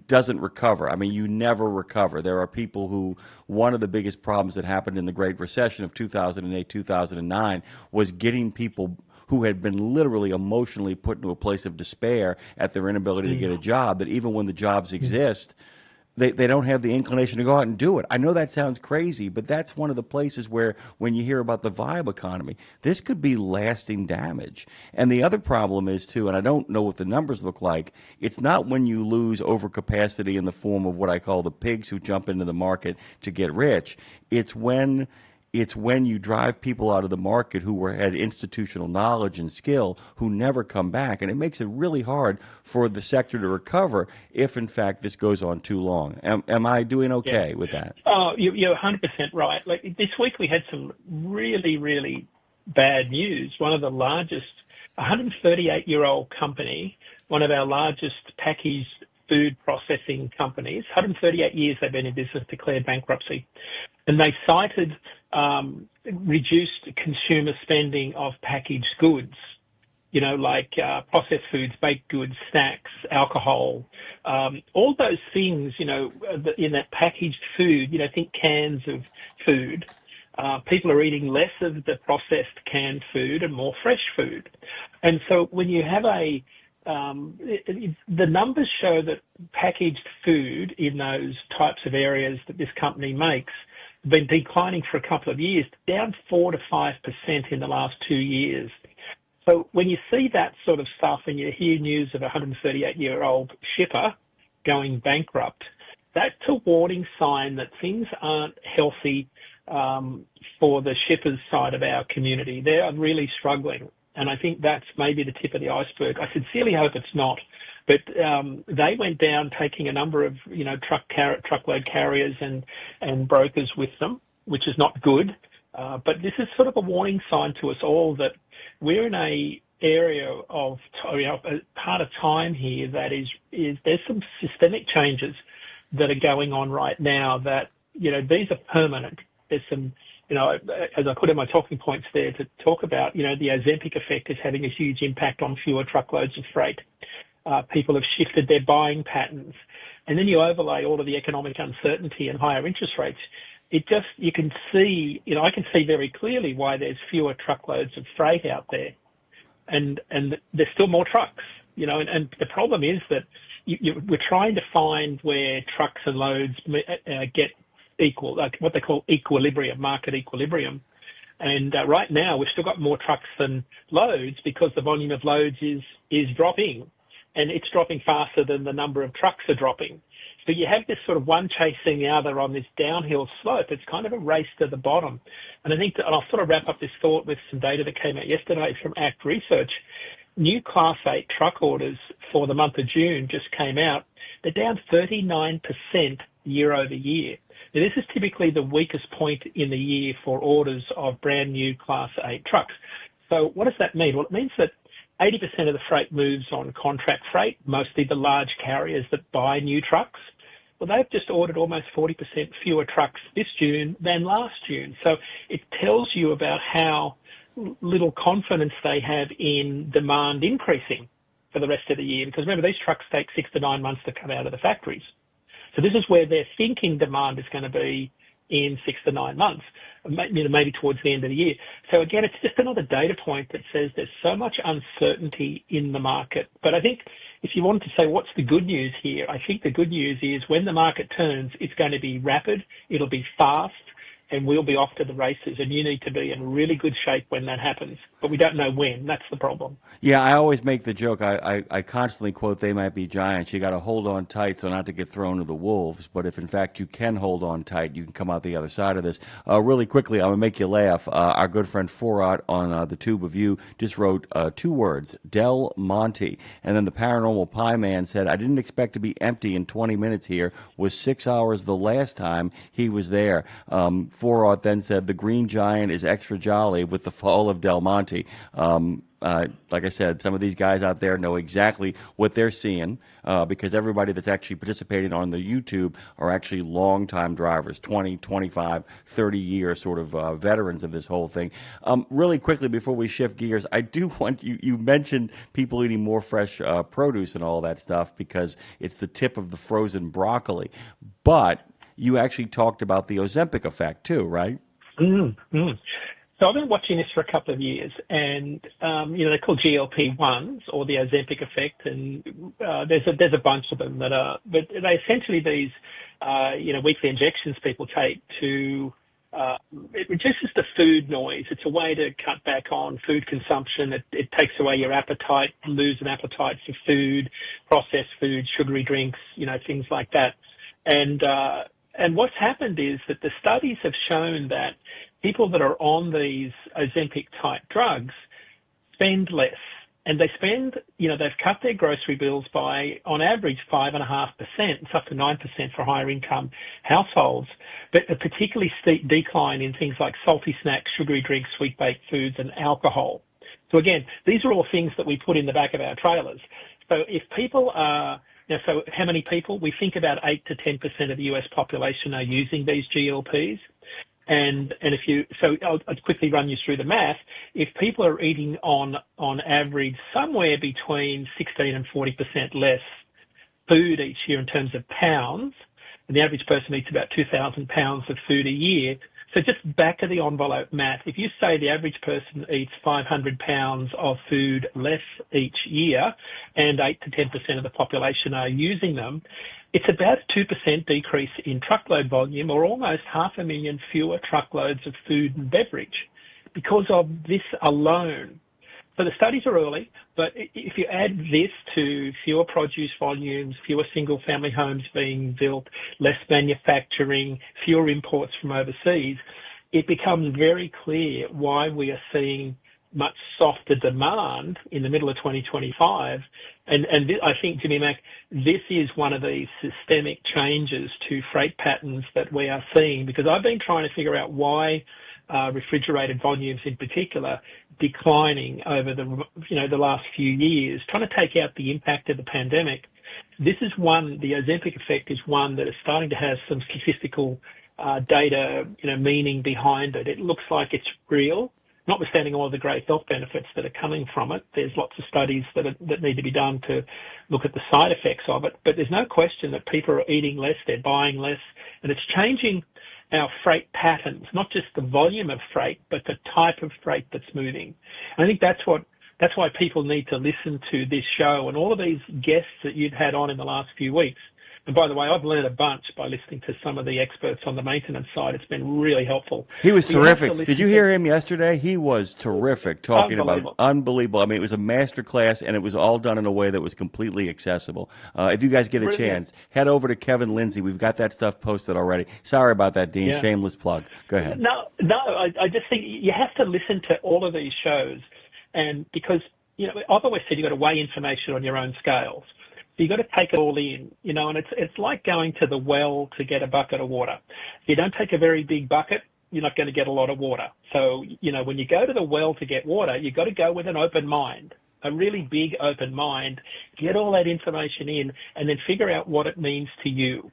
doesn't recover. I mean, you never recover. There are people who, one of the biggest problems that happened in the Great Recession of 2008, 2009 was getting people who had been literally emotionally put into a place of despair at their inability to get a job, that even when the jobs exist, they don't have the inclination to go out and do it. I know that sounds crazy, but that's one of the places where when you hear about the vibe economy, this could be lasting damage. And the other problem is, too, and I don't know what the numbers look like, it's not when you lose overcapacity in the form of what I call the pigs who jump into the market to get rich. It's when you drive people out of the market who had institutional knowledge and skill who never come back. And it makes it really hard for the sector to recover if, in fact, this goes on too long. Am I doing okay with that? Oh, you're 100% right. Like this week we had some really, really bad news. One of the largest, 138-year-old company, one of our largest packaged food processing companies, 138 years they've been in business, declared bankruptcy. And they cited reduced consumer spending of packaged goods, like processed foods, baked goods, snacks, alcohol, all those things, in that packaged food, think cans of food. People are eating less of the processed canned food and more fresh food. And so when you have the numbers show that packaged food in those types of areas that this company makes been declining for a couple of years, down 4 to 5% in the last 2 years. So when you see that sort of stuff and you hear news of a 138-year-old shipper going bankrupt, that's a warning sign that things aren't healthy for the shippers side of our community. They are really struggling. And I think that's maybe the tip of the iceberg. I sincerely hope it's not. But they went down taking a number of, truckload carriers and brokers with them, which is not good. But this is sort of a warning sign to us all that we're in a area of, a part of time here that is there's some systemic changes that are going on right now that, these are permanent. There's some, as I put in my talking points there to talk about, the Ozempic effect is having a huge impact on fewer truckloads of freight. People have shifted their buying patterns. And then you overlay all of the economic uncertainty and higher interest rates. You can see, I can see very clearly why there's fewer truckloads of freight out there. And there's still more trucks, and the problem is that we're trying to find where trucks and loads get equal, like what they call equilibrium, market equilibrium. And right now we've still got more trucks than loads because the volume of loads is dropping. And it's dropping faster than the number of trucks are dropping. So you have this sort of one chasing the other on this downhill slope. It's kind of a race to the bottom. And I think and I'll sort of wrap up this thought with some data that came out yesterday from ACT Research. New Class 8 truck orders for the month of June just came out. They're down 39% year over year. Now, this is typically the weakest point in the year for orders of brand new Class 8 trucks. So what does that mean? Well, it means that 80% of the freight moves on contract freight, mostly the large carriers that buy new trucks. Well, they've just ordered almost 40% fewer trucks this June than last June. So it tells you about how little confidence they have in demand increasing for the rest of the year. Because remember, these trucks take 6 to 9 months to come out of the factories. So this is where they're thinking demand is going to be in 6 to 9 months, maybe towards the end of the year. So again, it's just another data point that says there's so much uncertainty in the market. But I think if you wanted to say what's the good news here, I think the good news is when the market turns, it's going to be rapid, it'll be fast, and we'll be off to the races, and you need to be in really good shape when that happens. But we don't know when. That's the problem. Yeah, I always make the joke. I constantly quote, "They might be giants." You got to hold on tight so not to get thrown to the wolves. But if in fact you can hold on tight, you can come out the other side of this. Really quickly, I'm gonna make you laugh. Our good friend Forat on the Tube of You just wrote 2 words: Del Monte. And then the Paranormal Pie Man said, "I didn't expect to be empty in 20 minutes here. Was 6 hours the last time he was there." Forat then said, "The Green Giant is extra jolly with the fall of Del Monte." Like I said, some of these guys out there know exactly what they're seeing because everybody that's actually participating on the YouTube are actually long-time drivers, 20, 25, 30-year sort of veterans of this whole thing. Really quickly, before we shift gears, I do want you mentioned people eating more fresh produce and all that stuff because it's the tip of the frozen broccoli. But you actually talked about the Ozempic effect too, right? Mm-hmm. So I've been watching this for a couple of years, and they're called GLP-1s or the Ozempic effect, and there's a bunch of them that are, but they essentially these weekly injections people take to it reduces the food noise. It's a way to cut back on food consumption. It takes away your appetite, lose an appetite for food, processed food, sugary drinks, things like that, and what's happened is that the studies have shown that people that are on these Ozempic-type drugs spend less. And they spend, they've cut their grocery bills by, on average, 5.5%. It's up to 9% for higher income households, but a particularly steep decline in things like salty snacks, sugary drinks, sweet baked foods, and alcohol. So again, these are all things that we put in the back of our trailers. So if people are, so how many people? We think about 8 to 10% of the US population are using these GLPs. And I'll quickly run you through the math. If people are eating on average somewhere between 16 and 40% less food each year in terms of pounds, and the average person eats about 2,000 pounds of food a year. So just back of the envelope math, if you say the average person eats 500 pounds of food less each year and 8 to 10% of the population are using them, it's about a 2% decrease in truckload volume or almost 500,000 fewer truckloads of food and beverage because of this alone. So the studies are early, but if you add this to fewer produce volumes, fewer single-family homes being built, less manufacturing, fewer imports from overseas, it becomes very clear why we are seeing much softer demand in the middle of 2025. And I think, Jimmy Mack, this is one of these systemic changes to freight patterns that we are seeing, because I've been trying to figure out why refrigerated volumes in particular declining over the last few years, trying to take out the impact of the pandemic. This is one, the Ozempic effect is one that is starting to have some statistical data, meaning behind it. It looks like it's real, notwithstanding all of the great health benefits that are coming from it. There's lots of studies that need to be done to look at the side effects of it, but there's no question that people are eating less, they're buying less, and it's changing our freight patterns, not just the volume of freight, but the type of freight that's moving. And I think that's why people need to listen to this show and all of these guests that you've had on in the last few weeks. And by the way, I've learned a bunch by listening to some of the experts on the maintenance side. It's been really helpful. He was terrific. Did you hear him yesterday? He was terrific, talking about unbelievable. I mean, it was a master class, and it was all done in a way that was completely accessible. If you guys get a chance, head over to Kevin Lindsay. We've got that stuff posted already. Sorry about that, Dean. Yeah. Shameless plug. Go ahead. No, I just think you have to listen to all of these shows, and because I've always said you've got to weigh information on your own scales. So you've got to take it all in, and it's like going to the well to get a bucket of water. If you don't take a very big bucket, you're not going to get a lot of water. So, when you go to the well to get water, you've got to go with an open mind, a really big open mind, get all that information in, and then figure out what it means to you.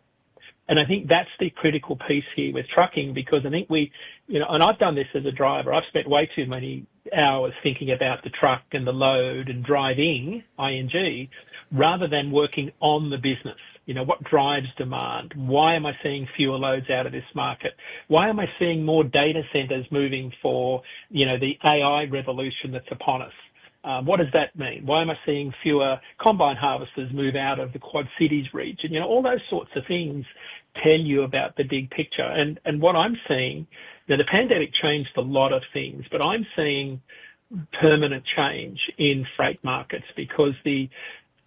And I think that's the critical piece here with trucking, because I think and I've done this as a driver. I've spent way too many hours thinking about the truck and the load and driving, ING, rather than working on the business. What drives demand? Why am I seeing fewer loads out of this market? Why am I seeing more data centers moving for, the AI revolution that's upon us? What does that mean? Why am I seeing fewer combine harvesters move out of the Quad Cities region? All those sorts of things tell you about the big picture. And what I'm seeing, now the pandemic changed a lot of things, but I'm seeing permanent change in freight markets because the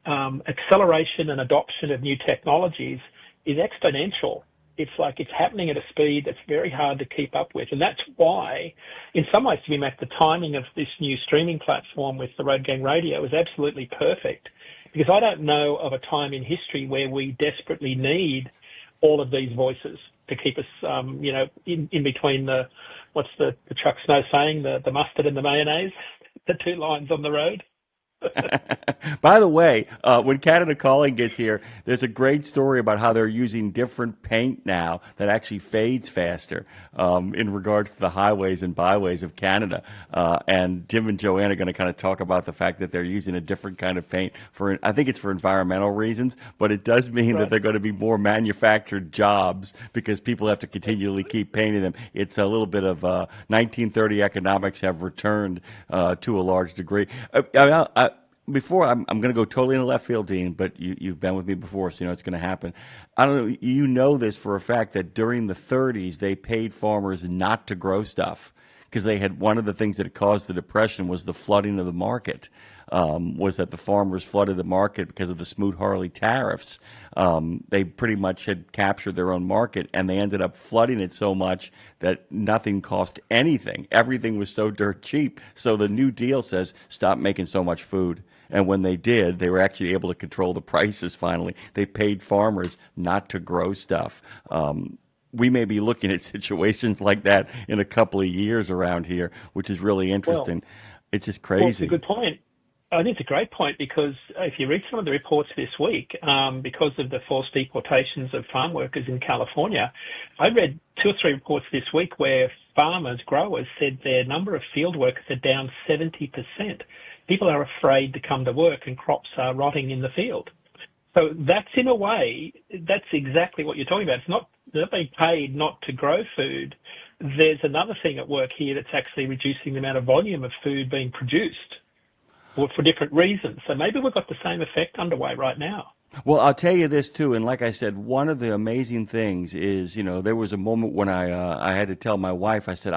acceleration and adoption of new technologies is exponential. It's like it's happening at a speed that's very hard to keep up with. And that's why, in some ways, to be the timing of this new streaming platform with the Road Gang Radio is absolutely perfect, because I don't know of a time in history where we desperately need all of these voices to keep us, in between what's the Chuck Snow saying, the mustard and the mayonnaise, the two lines on the road. By the way, when Canada Calling gets here, there's a great story about how they're using different paint now that actually fades faster in regards to the highways and byways of Canada. And Jim and Joanne are going to kind of talk about the fact that they're using a different kind of paint for, I think it's for environmental reasons, but it does mean that they're going to be more manufactured jobs because people have to continually keep painting them. It's a little bit of 1930 economics have returned to a large degree. Before I'm going to go totally in the left field, Dean, but you've been with me before, so you know it's going to happen. I don't know. You know this for a fact that during the 30s they paid farmers not to grow stuff because they had one of the things that caused the depression was the flooding of the market. Was that the farmers flooded the market because of the Smoot-Hawley tariffs. They pretty much had captured their own market, and they ended up flooding it so much that nothing cost anything. Everything was so dirt cheap. So the New Deal says, stop making so much food. And when they did, they were actually able to control the prices finally. They paid farmers not to grow stuff. We may be looking at situations like that in a couple of years around here, which is really interesting. It's just crazy. Well, it's a good point. I think it's a great point because if you read some of the reports this week, because of the forced deportations of farm workers in California, I read 2 or 3 reports this week where farmers, growers said their number of field workers are down 70%. People are afraid to come to work and crops are rotting in the field. So that's, in a way, that's exactly what you're talking about. It's not they're being paid not to grow food. There's another thing at work here that's actually reducing the amount of volume of food being produced for different reasons. So maybe we've got the same effect underway right now. Well, I'll tell you this, too, and like I said, one of the amazing things is, there was a moment when I had to tell my wife, I said,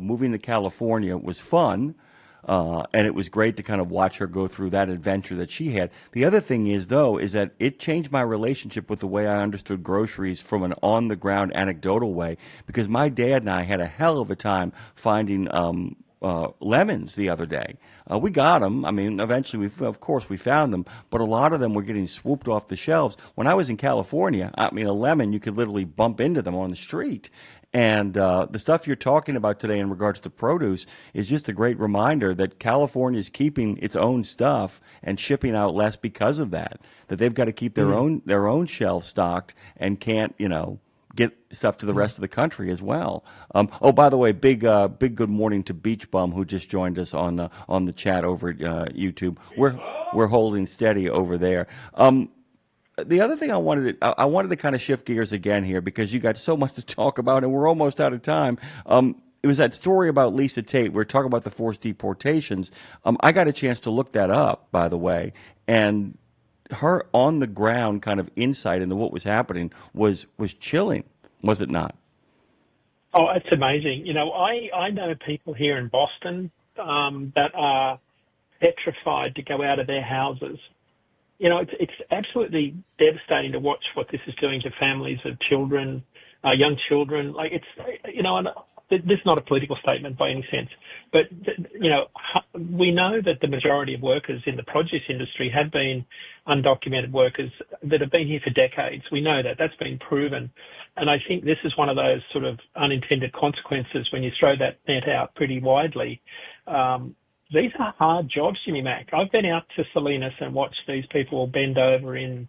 moving to California was fun, and it was great to kind of watch her go through that adventure that she had. The other thing is, though, is that it changed my relationship with the way I understood groceries from an on-the-ground anecdotal way, because my dad and I had a hell of a time finding lemons the other day. We got them. I mean, eventually, of course, we found them, but a lot of them were getting swooped off the shelves. When I was in California, a lemon, you could literally bump into them on the street. And the stuff you're talking about today in regards to produce is just a great reminder that California is keeping its own stuff and shipping out less because of that. That they've got to keep their own shelves stocked and can't, get stuff to the rest of the country as well. By the way, big good morning to Beach Bum who just joined us on the chat over at YouTube. We're holding steady over there. The other thing I wanted to kind of shift gears again here because you got so much to talk about and we're almost out of time. It was that story about Lisa Tate. We're talking about the forced deportations. I got a chance to look that up, by the way, and her on the ground kind of insight into what was happening was chilling, was it not? Oh, it's amazing. I know people here in Boston that are petrified to go out of their houses. It's absolutely devastating to watch what this is doing to families of children, young children. Like and this is not a political statement by any sense, but we know that the majority of workers in the produce industry have been undocumented workers that have been here for decades. We know that. That's been proven. And I think this is one of those sort of unintended consequences when you throw that net out pretty widely. These are hard jobs, Jimmy Mack. I've been out to Salinas and watched these people bend over in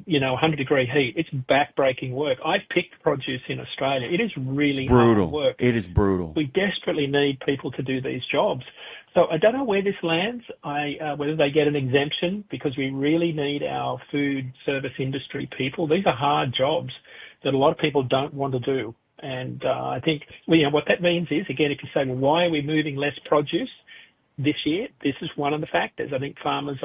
100-degree heat. It's back-breaking work. I've picked produce in Australia. It is really brutal. hard work. It is brutal. We desperately need people to do these jobs. So I don't know where this lands, whether they get an exemption, because we really need our food service industry people. These are hard jobs that a lot of people don't want to do. And I think what that means is, again, if you say, well, why are we moving less produce? this year. This is one of the factors. I think farmers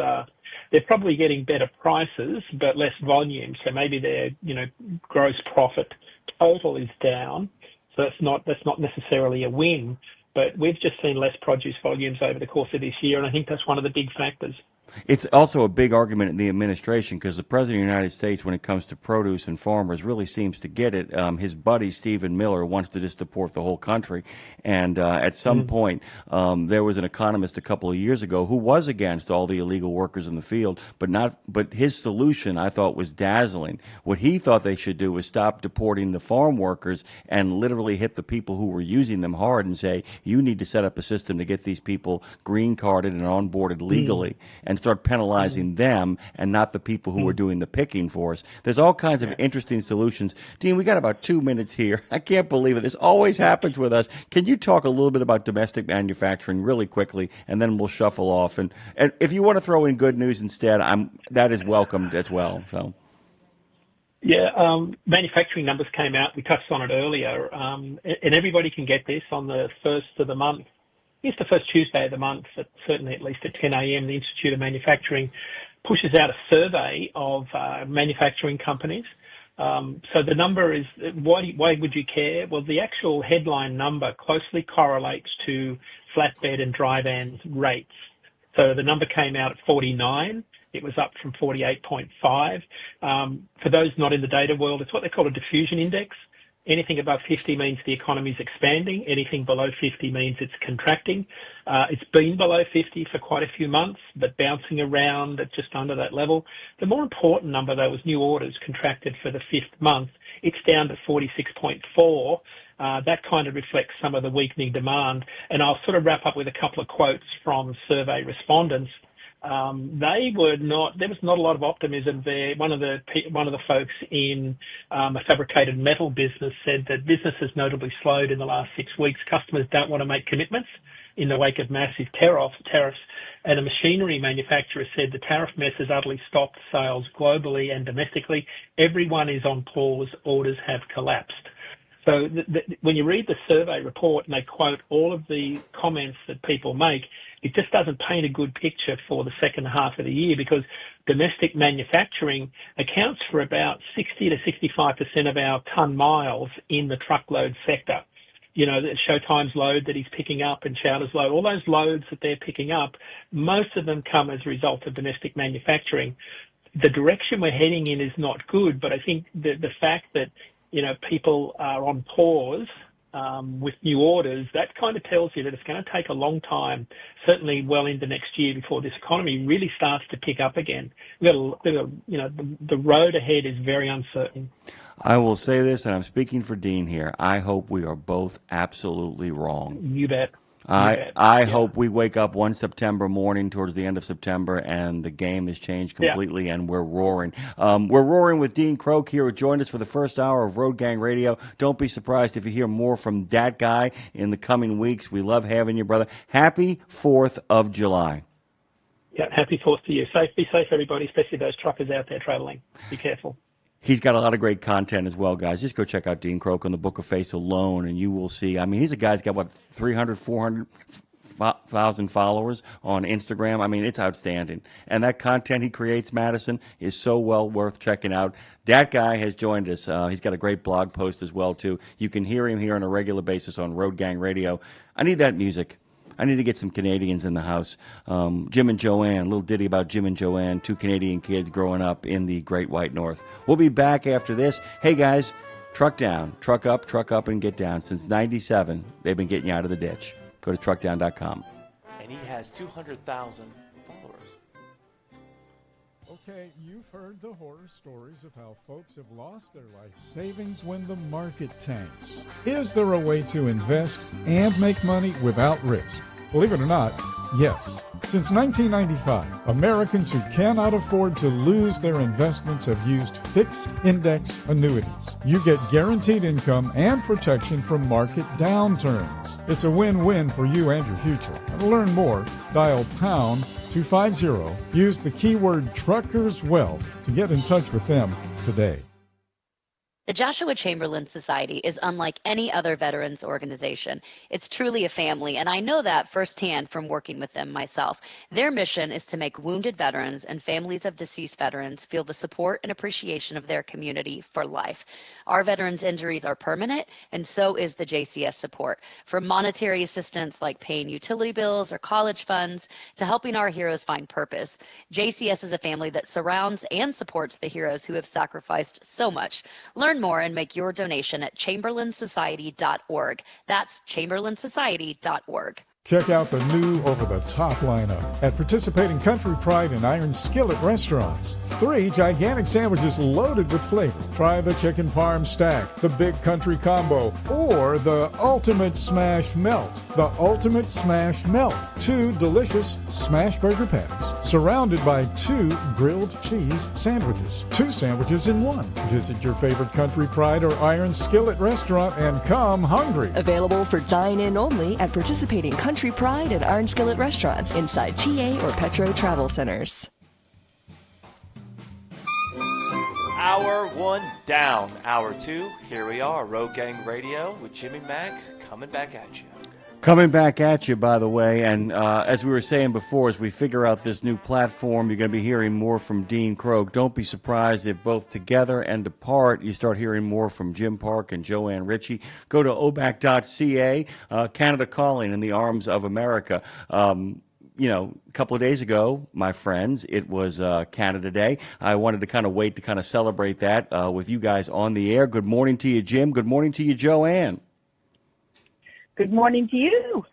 they're probably getting better prices, but less volume. So maybe their, gross profit total is down. So that's not necessarily a win. But we've just seen less produce volumes over the course of this year, and I think that's one of the big factors. It's also a big argument in the administration because the President of the United States, when it comes to produce and farmers, really seems to get it. His buddy, Stephen Miller, wants to just deport the whole country. And at some point, there was an economist a couple of years ago who was against all the illegal workers in the field, but his solution, I thought, was dazzling. What he thought they should do was stop deporting the farm workers and literally hit the people who were using them hard and say, you need to set up a system to get these people green carded and onboarded legally and start penalizing them and not the people who are doing the picking for us. There's all kinds of interesting solutions. Dean, we got about 2 minutes here. I can't believe it. This always happens with us. Can you talk a little bit about domestic manufacturing really quickly, and then we'll shuffle off? And if you want to throw in good news instead, that is welcomed as well. So. Yeah, manufacturing numbers came out. We touched on it earlier, and everybody can get this on the first of the month. It's the first Tuesday of the month, certainly at least at 10 a.m., the Institute of Manufacturing pushes out a survey of manufacturing companies. So the number is, why would you care? Well, the actual headline number closely correlates to flatbed and dry vans rates. So the number came out at 49. It was up from 48.5. For those not in the data world, it's what they call a diffusion index. Anything above 50 means the economy is expanding. Anything below 50 means it's contracting. It's been below 50 for quite a few months, but bouncing around at just under that level. The more important number, though, was new orders contracted for the fifth month. It's down to 46.4. That kind of reflects some of the weakening demand. And I'll sort of wrap up with a couple of quotes from survey respondents. There was not a lot of optimism there. One of the folks in a fabricated metal business said that business has notably slowed in the last 6 weeks. Customers don't want to make commitments in the wake of massive tariffs. And a machinery manufacturer said the tariff mess has utterly stopped sales globally and domestically. Everyone is on pause. Orders have collapsed. So when you read the survey report and they quote all of the comments that people make, it just doesn't paint a good picture for the second half of the year, because domestic manufacturing accounts for about 60 to 65% of our ton miles in the truckload sector. The Showtime's load that he's picking up and Chowder's load, all those loads that they're picking up, most of them come as a result of domestic manufacturing. The direction we're heading in is not good, but I think the fact that people are on pause with new orders, that kind of tells you that it's going to take a long time, certainly well into next year, before this economy really starts to pick up again. The road ahead is very uncertain. I will say this, and I'm speaking for Dean here. I hope we are both absolutely wrong. You bet. I hope we wake up one September morning towards the end of September and the game has changed completely and we're roaring. We're roaring with Dean Croak here, who joined us for the first hour of Road Gang Radio. Don't be surprised if you hear more from that guy in the coming weeks. We love having you, brother. Happy 4th of July. Yeah, happy 4th to you. Be safe, everybody, especially those truckers out there traveling. Be careful. He's got a lot of great content as well, guys. Just go check out Dean Croak on the Book of Face alone, and you will see. I mean, he's a guy who's got, 400,000 followers on Instagram. I mean, it's outstanding. And that content he creates, Madison, is so well worth checking out. That guy has joined us. He's got a great blog post as well, too. You can hear him here on a regular basis on Road Gang Radio. I need that music. I need to get some Canadians in the house. Jim and Joanne, a little ditty about Jim and Joanne, 2 Canadian kids growing up in the Great White North. We'll be back after this. Hey, guys, truck down, truck up, and get down. Since 97, they've been getting you out of the ditch. Go to truckdown.com. And he has 200,000 followers. Okay, you've heard the horror stories of how folks have lost their life savings when the market tanks. Is there a way to invest and make money without risk? Believe it or not, yes. Since 1995, Americans who cannot afford to lose their investments have used fixed index annuities. You get guaranteed income and protection from market downturns. It's a win-win for you and your future. And to learn more, dial pound 250. Use the keyword Truckers Wealth to get in touch with them today. The Joshua Chamberlain Society is unlike any other veterans organization. It's truly a family, and I know that firsthand from working with them myself. Their mission is to make wounded veterans and families of deceased veterans feel the support and appreciation of their community for life. Our veterans' injuries are permanent, and so is the JCS support. From monetary assistance like paying utility bills or college funds to helping our heroes find purpose, JCS is a family that surrounds and supports the heroes who have sacrificed so much. Learn more and make your donation at chamberlainsociety.org. That's chamberlainsociety.org. Check out the new over-the-top lineup at participating Country Pride and Iron Skillet restaurants. 3 gigantic sandwiches loaded with flavor. Try the Chicken Parm Stack, the Big Country Combo, or the Ultimate Smash Melt. The Ultimate Smash Melt. 2 delicious smash burger patties, surrounded by 2 grilled cheese sandwiches. 2 sandwiches in 1. Visit your favorite Country Pride or Iron Skillet restaurant and come hungry. Available for dine-in only at participating Country Pride and Iron Skillet restaurants inside TA or Petro Travel Centers. Hour 1 down. Hour 2, here we are, Road Gang Radio with Jimmy Mack coming back at you. Coming back at you, by the way, and as we were saying before, as we figure out this new platform, you're going to be hearing more from Dean Krogh. Don't be surprised if both together and apart you start hearing more from Jim Park and Joanne Ritchie. Go to obac.ca, Canada Calling in the Arms of America. You know, a couple of days ago, my friends, it was Canada Day. I wanted to kind of wait to kind of celebrate that with you guys on the air. Good morning to you, Jim. Good morning to you, Joanne. Good morning to you.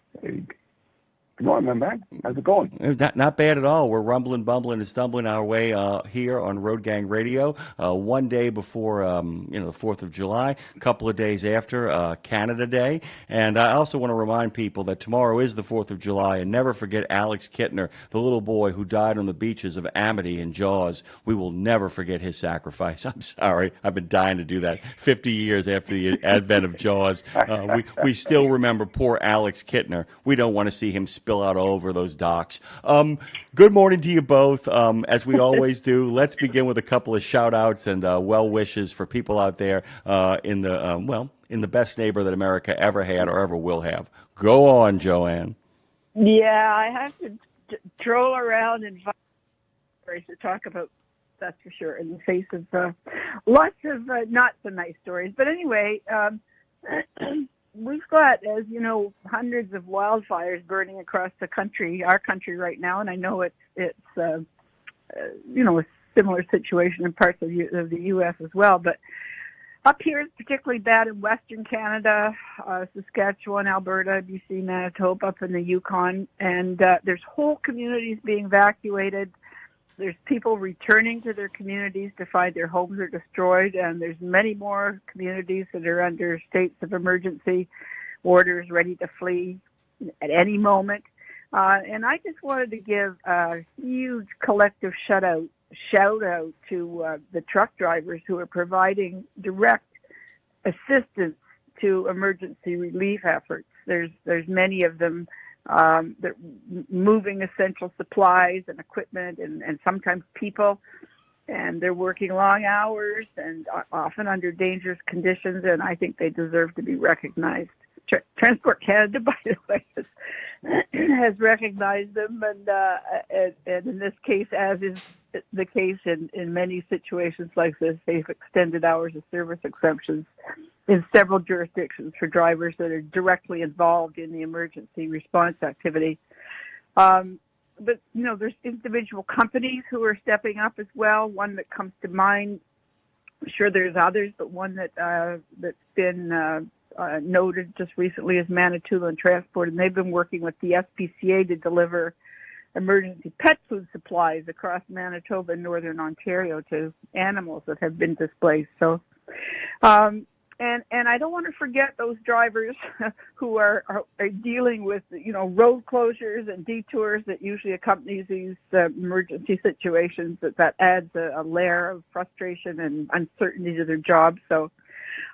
Good morning, man. How's it going? Not bad at all. We're rumbling, bumbling, and stumbling our way here on Road Gang Radio. One day before, the 4th of July, a couple of days after Canada Day. And I also want to remind people that tomorrow is the 4th of July, and never forget Alex Kittner, the little boy who died on the beaches of Amity in Jaws. We will never forget his sacrifice. I'm sorry. I've been dying to do that. 50 years after the advent of Jaws, we still remember poor Alex Kittner. We don't want to see him spill out over those docks. Good morning to you both. As we always do, let's begin with a couple of shout outs and well wishes for people out there in the best neighbor that America ever had or ever will have. Go on, Joanne. Yeah, I have to troll around and find stories to talk about, that's for sure, in the face of lots of not so nice stories. But anyway, we've got, as you know, hundreds of wildfires burning across the country, our country right now, and I know it's a similar situation in parts of the U.S. as well. But up here, it's particularly bad in Western Canada, Saskatchewan, Alberta, BC, Manitoba, up in the Yukon, and there's whole communities being evacuated. There's people returning to their communities to find their homes are destroyed, and there's many more communities that are under states of emergency orders, ready to flee at any moment. And I just wanted to give a huge collective shout out to the truck drivers who are providing direct assistance to emergency relief efforts. There's many of them. They're moving essential supplies and equipment and sometimes people, and they're working long hours and often under dangerous conditions, and I think they deserve to be recognized. Transport Canada, by the way, has recognized them, and in this case, as is the case in many situations like this, they've extended hours of service exemptions in several jurisdictions for drivers that are directly involved in the emergency response activity. But, there's individual companies who are stepping up as well. One that comes to mind, I'm sure there's others, but one that's been noted just recently is Manitoulin Transport, and they've been working with the SPCA to deliver emergency pet food supplies across Manitoba and Northern Ontario to animals that have been displaced. So, and I don't want to forget those drivers who are dealing with, road closures and detours that usually accompanies these emergency situations. That adds a layer of frustration and uncertainty to their jobs. So,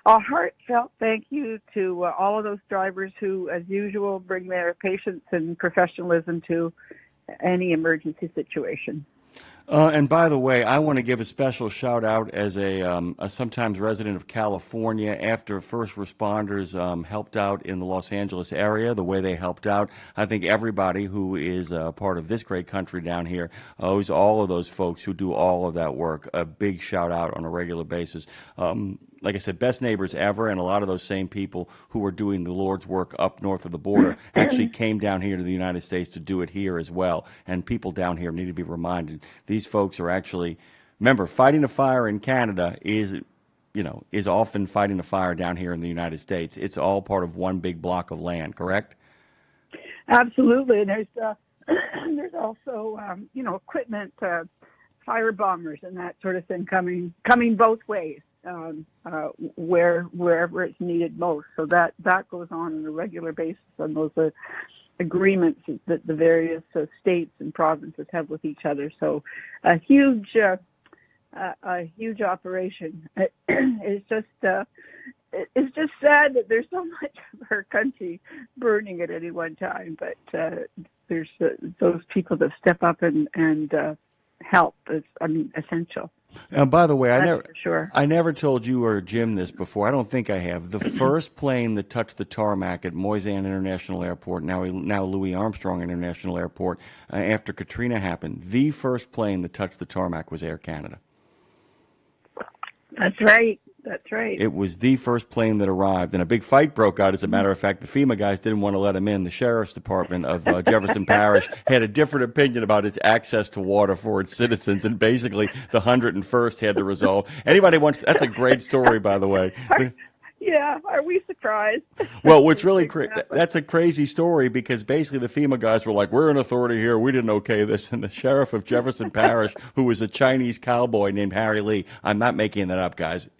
a heartfelt thank you to all of those drivers who, as usual, bring their patience and professionalism to any emergency situation. And by the way, I want to give a special shout out as a sometimes resident of California. After first responders helped out in the Los Angeles area, the way they helped out, I think everybody who is part of this great country down here owes all of those folks who do all of that work a big shout out on a regular basis. Like I said, best neighbors ever, and a lot of those same people who were doing the Lord's work up north of the border actually came down here to the United States to do it here as well. And people down here need to be reminded these folks are actually, remember, fighting a fire in Canada is often fighting a fire down here in the United States. It's all part of one big block of land, correct? Absolutely. And there's also equipment, fire bombers and that sort of thing coming both ways. Wherever it's needed most. So that goes on a regular basis on those agreements that the various states and provinces have with each other. So a huge operation. It's just sad that there's so much of our country burning at any one time, but there's those people that step up and help is, essential. By the way, sure. I never told you or Jim this before. I don't think I have. The first plane that touched the tarmac at Moynihan International Airport, now Louis Armstrong International Airport, after Katrina happened, the first plane that touched the tarmac was Air Canada. That's right. That's right. It was the first plane that arrived, and a big fight broke out. As a matter of fact, the FEMA guys didn't want to let him in. The sheriff's department of Jefferson Parish had a different opinion about its access to water for its citizens, and basically the 101st had to resolve. That's a great story, by the way. Yeah, are we surprised? Well, what's really that's a crazy story because basically the FEMA guys were like, we're an authority here, we didn't okay this, and the sheriff of Jefferson Parish, who was a Chinese cowboy named Harry Lee, I'm not making that up, guys,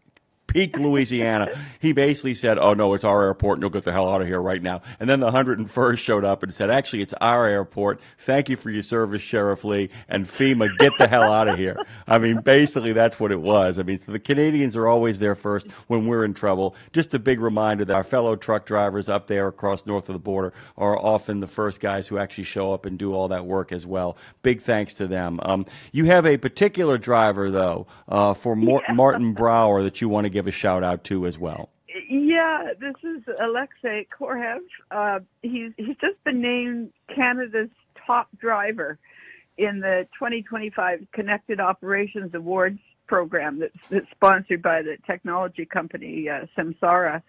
Peak, Louisiana, he basically said, oh, no, it's our airport, and you'll get the hell out of here right now. And then the 101st showed up and said, actually, it's our airport. Thank you for your service, Sheriff Lee. And FEMA, get the hell out of here. I mean, basically, that's what it was. I mean, so the Canadians are always there first when we're in trouble. Just a big reminder that our fellow truck drivers up there across north of the border are often the first guys who actually show up and do all that work as well. Big thanks to them. You have a particular driver, though, for Martin Brower that you want to give a shout out to as well. Yeah, this is Alexei Korhev. He's just been named Canada's top driver in the 2025 Connected Operations Awards program that's sponsored by the technology company Samsara.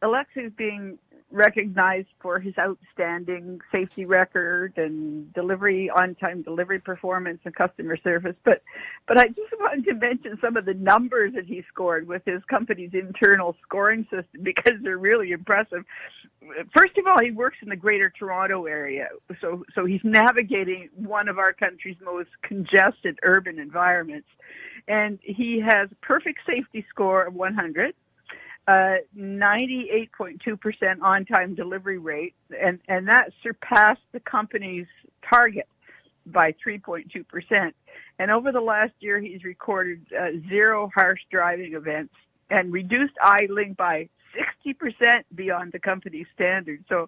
Alexei is being recognized for his outstanding safety record and on-time delivery performance and customer service. But I just wanted to mention some of the numbers that he scored with his company's internal scoring system because they're really impressive. First of all, he works in the Greater Toronto area, so he's navigating one of our country's most congested urban environments, and he has a perfect safety score of 100. 98.2% on-time delivery rate, and that surpassed the company's target by 3.2%. And over the last year, he's recorded 0 harsh driving events and reduced idling by 60% beyond the company's standard. So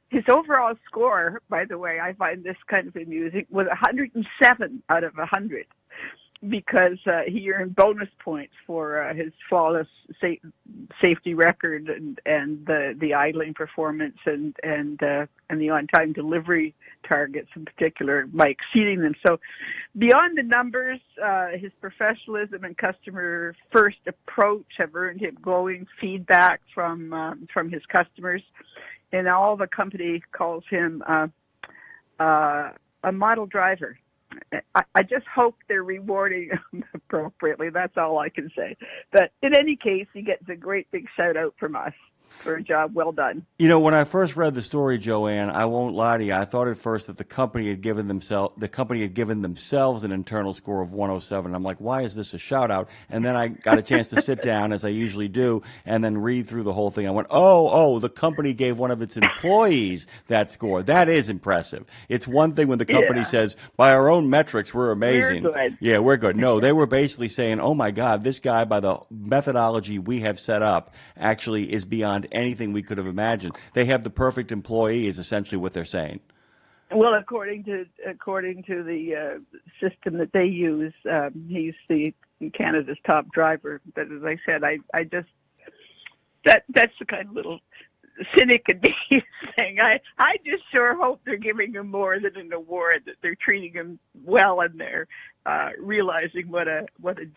his overall score, by the way, I find this kind of amusing, was 107 out of 100. Because he earned bonus points for his flawless safety record and the idling performance and the on-time delivery targets in particular by exceeding them. So beyond the numbers, his professionalism and customer-first approach have earned him glowing feedback from his customers, and all the company calls him a model driver. I just hope they're rewarding him appropriately. That's all I can say. But in any case, he gets a great big shout out from us for a job well done. You know, when I first read the story, Joanne, I won't lie to you, I thought at first that the company had given themselves an internal score of 107. I'm like, why is this a shout out? And then I got a chance to sit down, as I usually do, and then read through the whole thing. I went, oh, the company gave one of its employees that score. That is impressive. It's one thing when the company says, by our own metrics, we're amazing. We're good. Yeah, we're good. No, they were basically saying, oh my God, this guy, by the methodology we have set up, actually is beyond anything we could have imagined. They have the perfect employee is essentially what they're saying. Well, according to the system that they use, he's Canada's top driver. But as I said, I just that's the kind of little cynic in me saying I just sure hope they're giving him more than an award, that they're treating him well, and they're realizing what a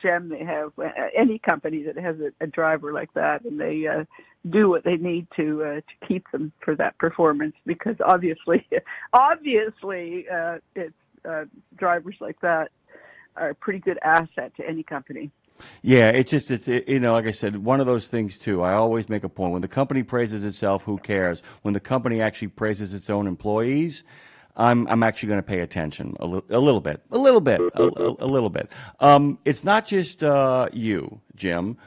gem they have. Any company that has a driver like that, and they do what they need to keep them for that performance, because obviously it's drivers like that are a pretty good asset to any company. Yeah, like I said, one of those things too. I always make a point: when the company praises itself, who cares? When the company actually praises its own employees, I'm actually going to pay attention a little bit. It's not just you, Jim.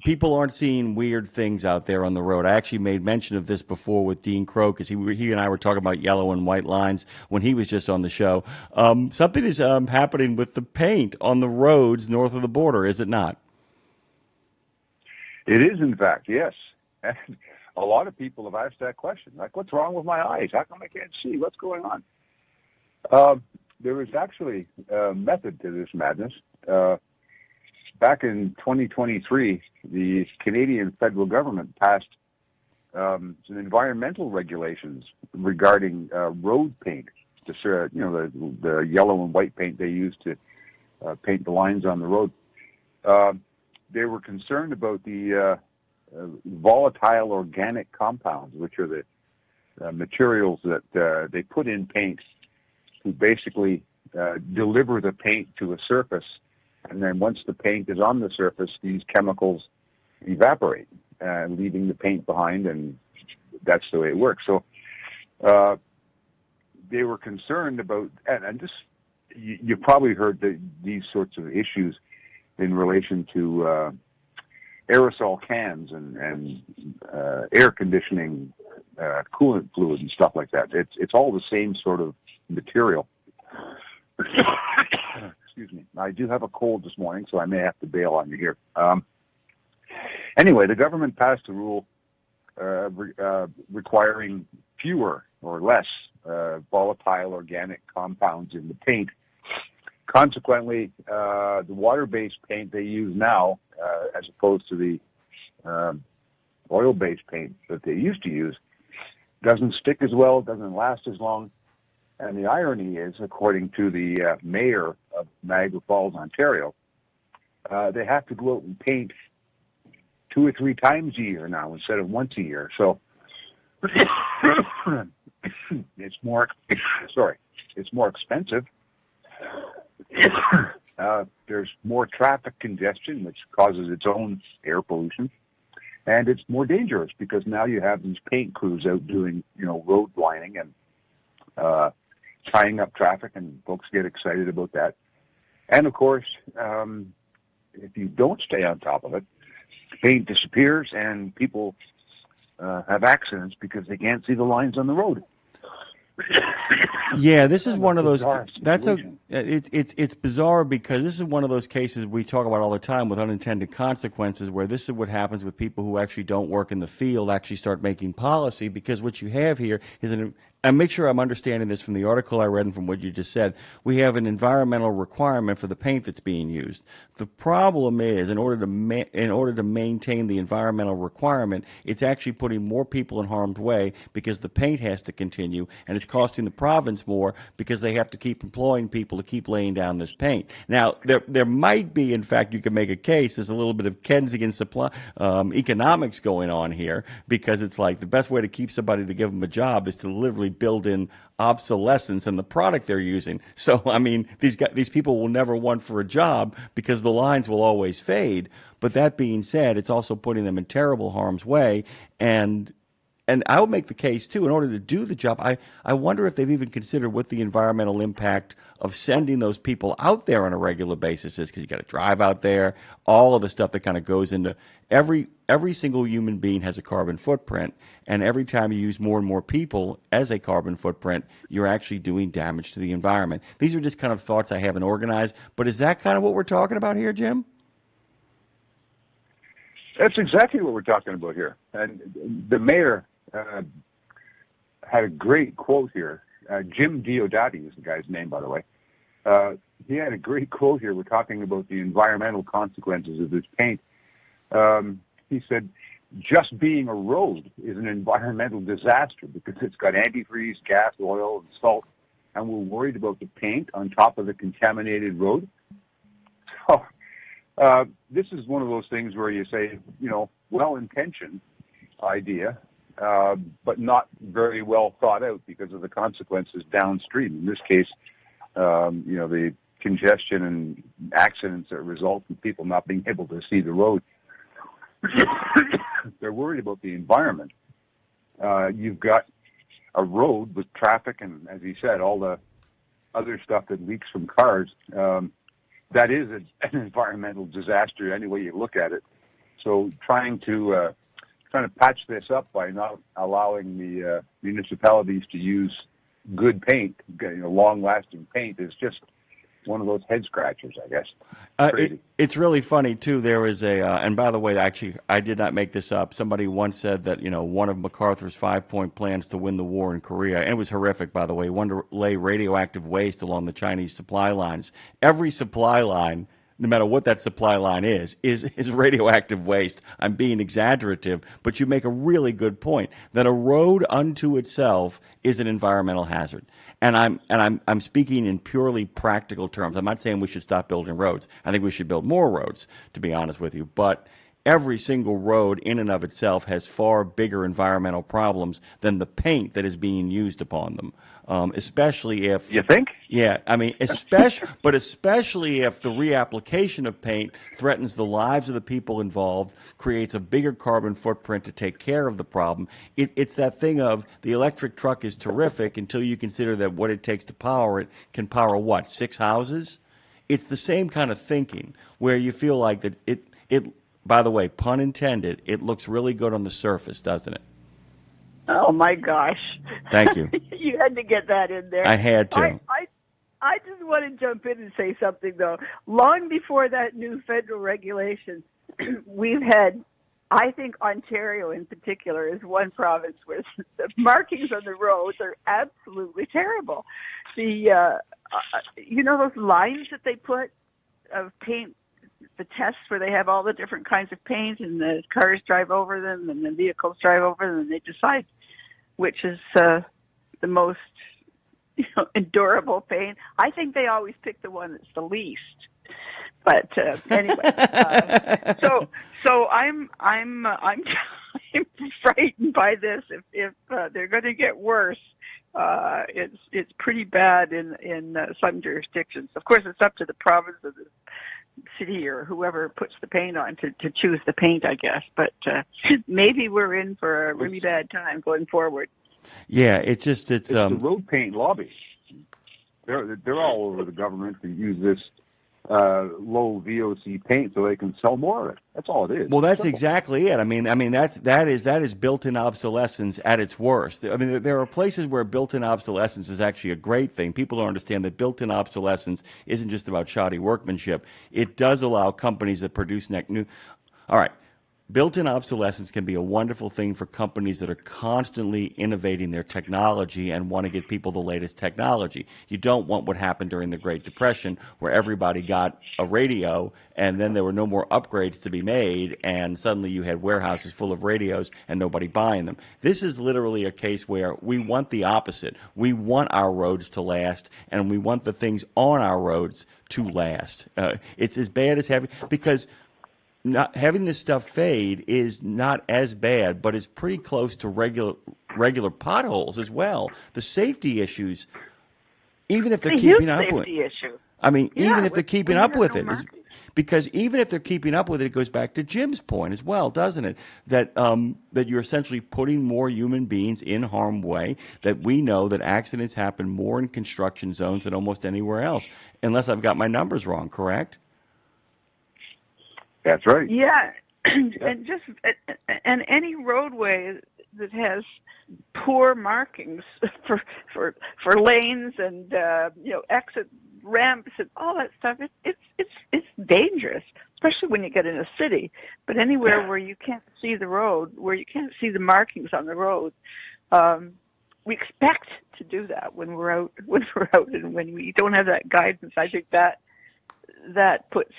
People aren't seeing weird things out there on the road. I actually made mention of this before with Dean Crow, because he and I were talking about yellow and white lines when he was just on the show. Something is happening with the paint on the roads north of the border, is it not? It is, in fact, yes. And a lot of people have asked that question, like, what's wrong with my eyes? How come I can't see? What's going on? There is actually a method to this madness. Back in 2023, the Canadian federal government passed some environmental regulations regarding road paint. The yellow and white paint they use to paint the lines on the road. They were concerned about the volatile organic compounds, which are the materials that they put in paint to basically deliver the paint to a surface. And then once the paint is on the surface, these chemicals evaporate, leaving the paint behind, and that's the way it works. So they were concerned about, and this, you probably heard these sorts of issues in relation to aerosol cans and air conditioning, coolant fluid and stuff like that. It's all the same sort of material. Excuse me. I do have a cold this morning, so I may have to bail on you here. Anyway, the government passed a rule requiring fewer or less volatile organic compounds in the paint. Consequently, the water-based paint they use now, as opposed to the oil-based paint that they used to use, doesn't stick as well, doesn't last as long. And the irony is, according to the mayor of Niagara Falls, Ontario, they have to go out and paint 2 or 3 times a year now instead of once a year. So it's more expensive. There's more traffic congestion, which causes its own air pollution, and it's more dangerous because now you have these paint crews out doing, road lining and tying up traffic, and folks get excited about that. And of course, if you don't stay on top of it, paint disappears and people have accidents because they can't see the lines on the road. Yeah, this is one of those. It's bizarre because this is one of those cases we talk about all the time with unintended consequences, where this is what happens with people who actually don't work in the field, actually start making policy. Because what you have here is and make sure I'm understanding this from the article I read and from what you just said. We have an environmental requirement for the paint that's being used. The problem is, in order to maintain the environmental requirement, it's actually putting more people in harm's way because the paint has to continue, and it's costing the province more because they have to keep employing people to keep laying down this paint. Now, there might be, in fact, you can make a case. There's a little bit of Keynesian supply economics going on here, because it's like the best way to keep somebody to give them a job is to literally build in obsolescence in the product they're using. So, I mean, these people will never want for a job because the lines will always fade. But that being said, it's also putting them in terrible harm's way. And I would make the case, too, in order to do the job, I wonder if they've even considered what the environmental impact of sending those people out there on a regular basis is, because you got to drive out there, all of the stuff that kind of goes into every single human being has a carbon footprint, and every time you use more and more people as a carbon footprint, you're actually doing damage to the environment. These are just kind of thoughts I haven't organized, but is that kind of what we're talking about here, Jim? That's exactly what we're talking about here. And the mayor had a great quote here Jim Diodati is the guy's name, by the way. He had a great quote here. We're talking about the environmental consequences of this paint. He said, just being a road is an environmental disaster because it's got antifreeze, gas, oil, and salt, and we're worried about the paint on top of the contaminated road. So this is one of those things where you say, well-intentioned idea, but not very well thought out because of the consequences downstream. In this case, the congestion and accidents that result from people not being able to see the road. They're worried about the environment. You've got a road with traffic and, as he said, all the other stuff that leaks from cars. That is an environmental disaster any way you look at it. So trying to patch this up by not allowing the municipalities to use good paint, long-lasting paint, is just one of those head scratchers, I guess. It's really funny too. There is and by the way, actually, I did not make this up. Somebody once said that one of MacArthur's 5-point plans to win the war in Korea, and it was horrific, by the way, wanted to lay radioactive waste along the Chinese supply lines. Every supply line, no matter what that supply line is radioactive waste. I'm being exaggerative, but you make a really good point that a road unto itself is an environmental hazard. And I'm speaking in purely practical terms. I'm not saying we should stop building roads. I think we should build more roads, to be honest with you. But every single road in and of itself has far bigger environmental problems than the paint that is being used upon them. Especially if you think, yeah, I mean, especially if the reapplication of paint threatens the lives of the people involved, creates a bigger carbon footprint to take care of the problem. It's that thing of the electric truck is terrific until you consider that what it takes to power it can power what, 6 houses? It's the same kind of thinking where you feel like that it. By the way, pun intended, it looks really good on the surface, doesn't it? Oh, my gosh. Thank you. You had to get that in there. I had to. I just want to jump in and say something, though. Long before that new federal regulation, we've had, I think Ontario in particular is one province where the markings on the roads are absolutely terrible. Those lines that they put of paint, the tests where they have all the different kinds of paint and the cars drive over them and the vehicles drive over them and they decide which is the most endurable paint. I think they always pick the one that's the least. But anyway, so I'm frightened by this. If they're going to get worse, it's pretty bad in some jurisdictions. Of course, it's up to the province or the city or whoever puts the paint on to choose the paint, I guess. But maybe we're in for a really bad time going forward. Yeah, it's the road paint lobby. They're all over the government to use this low VOC paint so they can sell more of it. That's all it is. Well, that's exactly it. I mean that is built-in obsolescence at its worst. I mean, there are places where built-in obsolescence is actually a great thing. People don't understand that built-in obsolescence isn't just about shoddy workmanship. It does allow companies that produce new. All right. Built-in obsolescence can be a wonderful thing for companies that are constantly innovating their technology and want to get people the latest technology. You don't want what happened during the Great Depression where everybody got a radio and then there were no more upgrades to be made and suddenly you had warehouses full of radios and nobody buying them. This is literally a case where we want the opposite. We want our roads to last and we want the things on our roads to last. It's as bad as having, because not having this stuff fade is not as bad, but it's pretty close to regular potholes as well. The safety issues, even if they're keeping up with it. I mean, even if they're keeping up with it, because even if they're keeping up with it, it goes back to Jim's point as well, doesn't it? That that you're essentially putting more human beings in harm's way. That we know that accidents happen more in construction zones than almost anywhere else, unless I've got my numbers wrong. Correct? That's right. Yeah, and any roadway that has poor markings for lanes and exit ramps and all that stuff, it's dangerous, especially when you get in a city. But anywhere where you can't see the road, where you can't see the markings on the road, we expect to do that when we're out, and when we don't have that guidance. I think that puts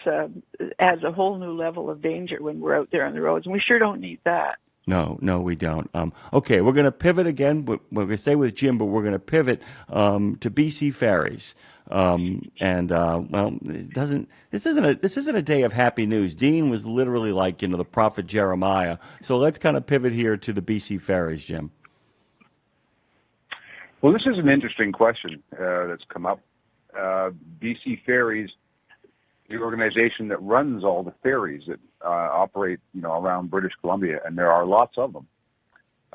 adds a whole new level of danger when we're out there on the roads, and we sure don't need that. No, we don't. Okay, we're going to pivot again. We're going to stay with Jim, but we're going to pivot to BC ferries. This isn't a day of happy news. Dean was literally like, the prophet Jeremiah. So let's kind of pivot here to the BC ferries, Jim. Well, this is an interesting question that's come up. BC Ferries, the organization that runs all the ferries that operate, around British Columbia, and there are lots of them,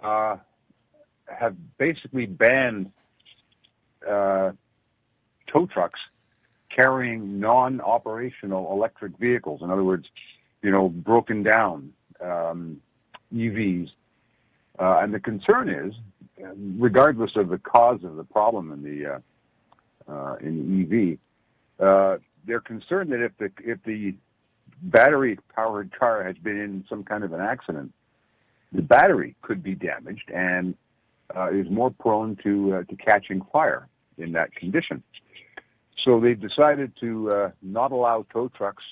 have basically banned tow trucks carrying non-operational electric vehicles. In other words, broken down EVs. And the concern is, regardless of the cause of the problem in the EV, they're concerned that if the battery-powered car has been in some kind of an accident, the battery could be damaged and is more prone to catching fire in that condition. So they've decided to not allow tow trucks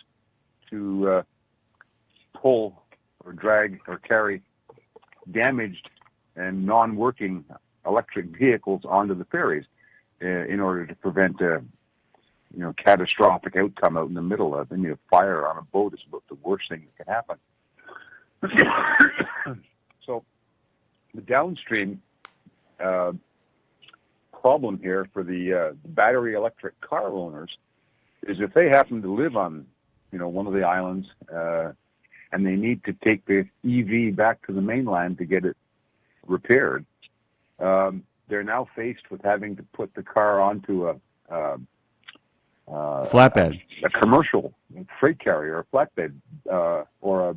to pull or drag or carry damaged and non-working electric vehicles onto the ferries in order to prevent a catastrophic outcome out in the middle of a fire on a boat is about the worst thing that can happen. So the downstream problem here for the battery electric car owners is if they happen to live on one of the islands and they need to take the EV back to the mainland to get it repaired, they're now faced with having to put the car onto a flatbed, a commercial freight carrier, a flatbed, or a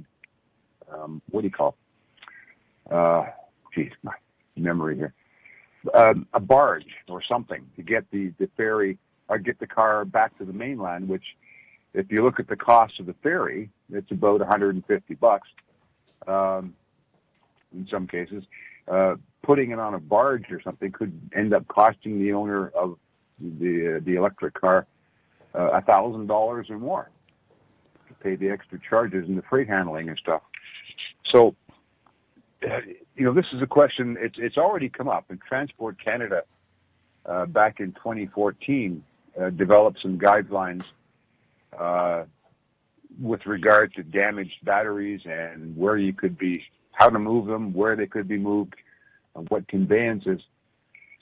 what do you call it? Geez, my memory here. A barge or something to get the ferry or get the car back to the mainland, which, if you look at the cost of the ferry, it's about $150 in some cases. Putting it on a barge or something could end up costing the owner of the electric car $1,000 or more to pay the extra charges and the freight handling and stuff. So, this is a question. It's already come up, and Transport Canada back in 2014 developed some guidelines with regard to damaged batteries and where you could be, how to move them, where they could be moved, what conveyances,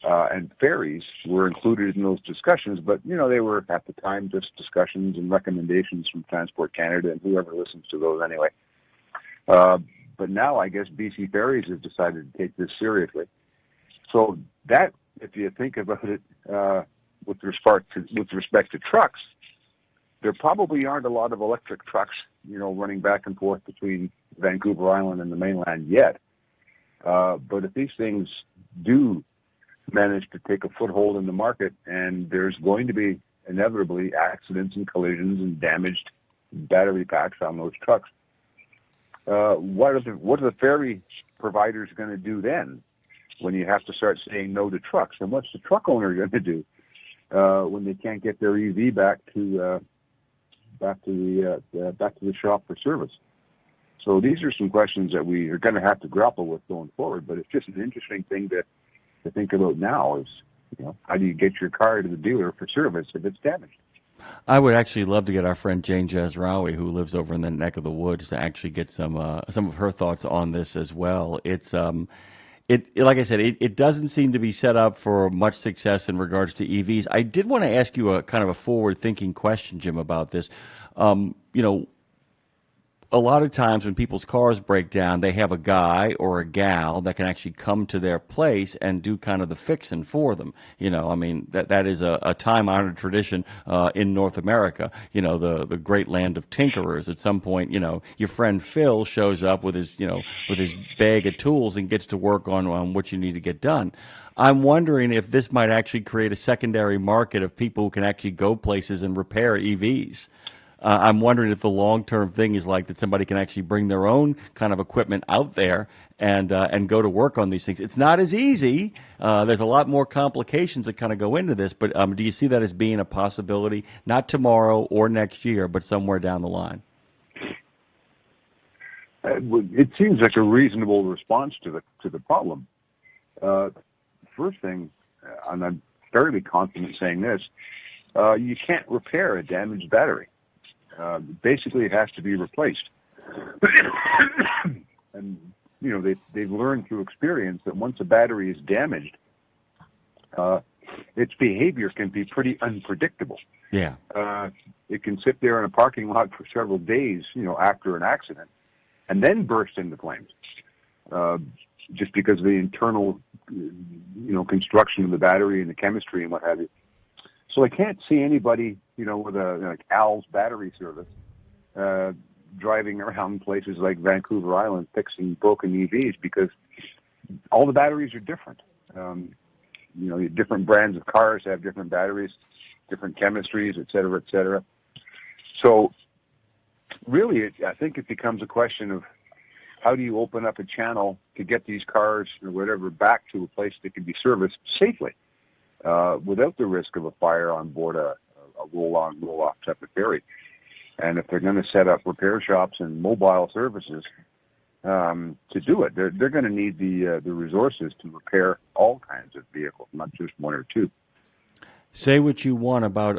and ferries were included in those discussions. But, they were at the time just discussions and recommendations from Transport Canada, and whoever listens to those anyway. But now I guess BC Ferries has decided to take this seriously. So that, if you think about it with respect to trucks, there probably aren't a lot of electric trucks, running back and forth between Vancouver Island and the mainland yet. But if these things do manage to take a foothold in the market, and there's going to be inevitably accidents and collisions and damaged battery packs on those trucks, what are the ferry providers going to do then when you have to start saying no to trucks? And what's the truck owner going to do when they can't get their EV back to the shop for service? So these are some questions that we are going to have to grapple with going forward. But it's just an interesting thing to think about now is, how do you get your car to the dealer for service if it's damaged? I would actually love to get our friend Jane Jazrawi, who lives over in the neck of the woods, to actually get some of her thoughts on this as well. It's like I said, it doesn't seem to be set up for much success in regards to EVs. I did want to ask you a kind of a forward-thinking question, Jim, about this. A lot of times when people's cars break down, they have a guy or a gal that can actually come to their place and do kind of the fixing for them. That is a time-honored tradition in North America. The great land of tinkerers. At some point, your friend Phil shows up with his bag of tools and gets to work on what you need to get done. I'm wondering if this might actually create a secondary market of people who can actually go places and repair EVs. I'm wondering if the long-term thing is like that somebody can actually bring their own kind of equipment out there and go to work on these things. It's not as easy. There's a lot more complications that kind of go into this. But do you see that as being a possibility, not tomorrow or next year, but somewhere down the line? It seems like a reasonable response to the problem. First thing, and I'm fairly confident saying this, you can't repair a damaged battery. Basically, it has to be replaced. And they've learned through experience that once a battery is damaged, its behavior can be pretty unpredictable. Yeah. It can sit there in a parking lot for several days, after an accident, and then burst into flames, just because of the internal, construction of the battery and the chemistry and what have you. So I can't see anybody, with like Al's battery service, driving around places like Vancouver Island fixing broken EVs, because all the batteries are different. Different brands of cars have different batteries, different chemistries, et cetera, et cetera. So really, I think it becomes a question of how do you open up a channel to get these cars or whatever back to a place that can be serviced safely without the risk of a fire on board a roll-on, roll-off type of ferry. And if they're going to set up repair shops and mobile services to do it, they're going to need the resources to repair all kinds of vehicles, not just one or two. Say what you want about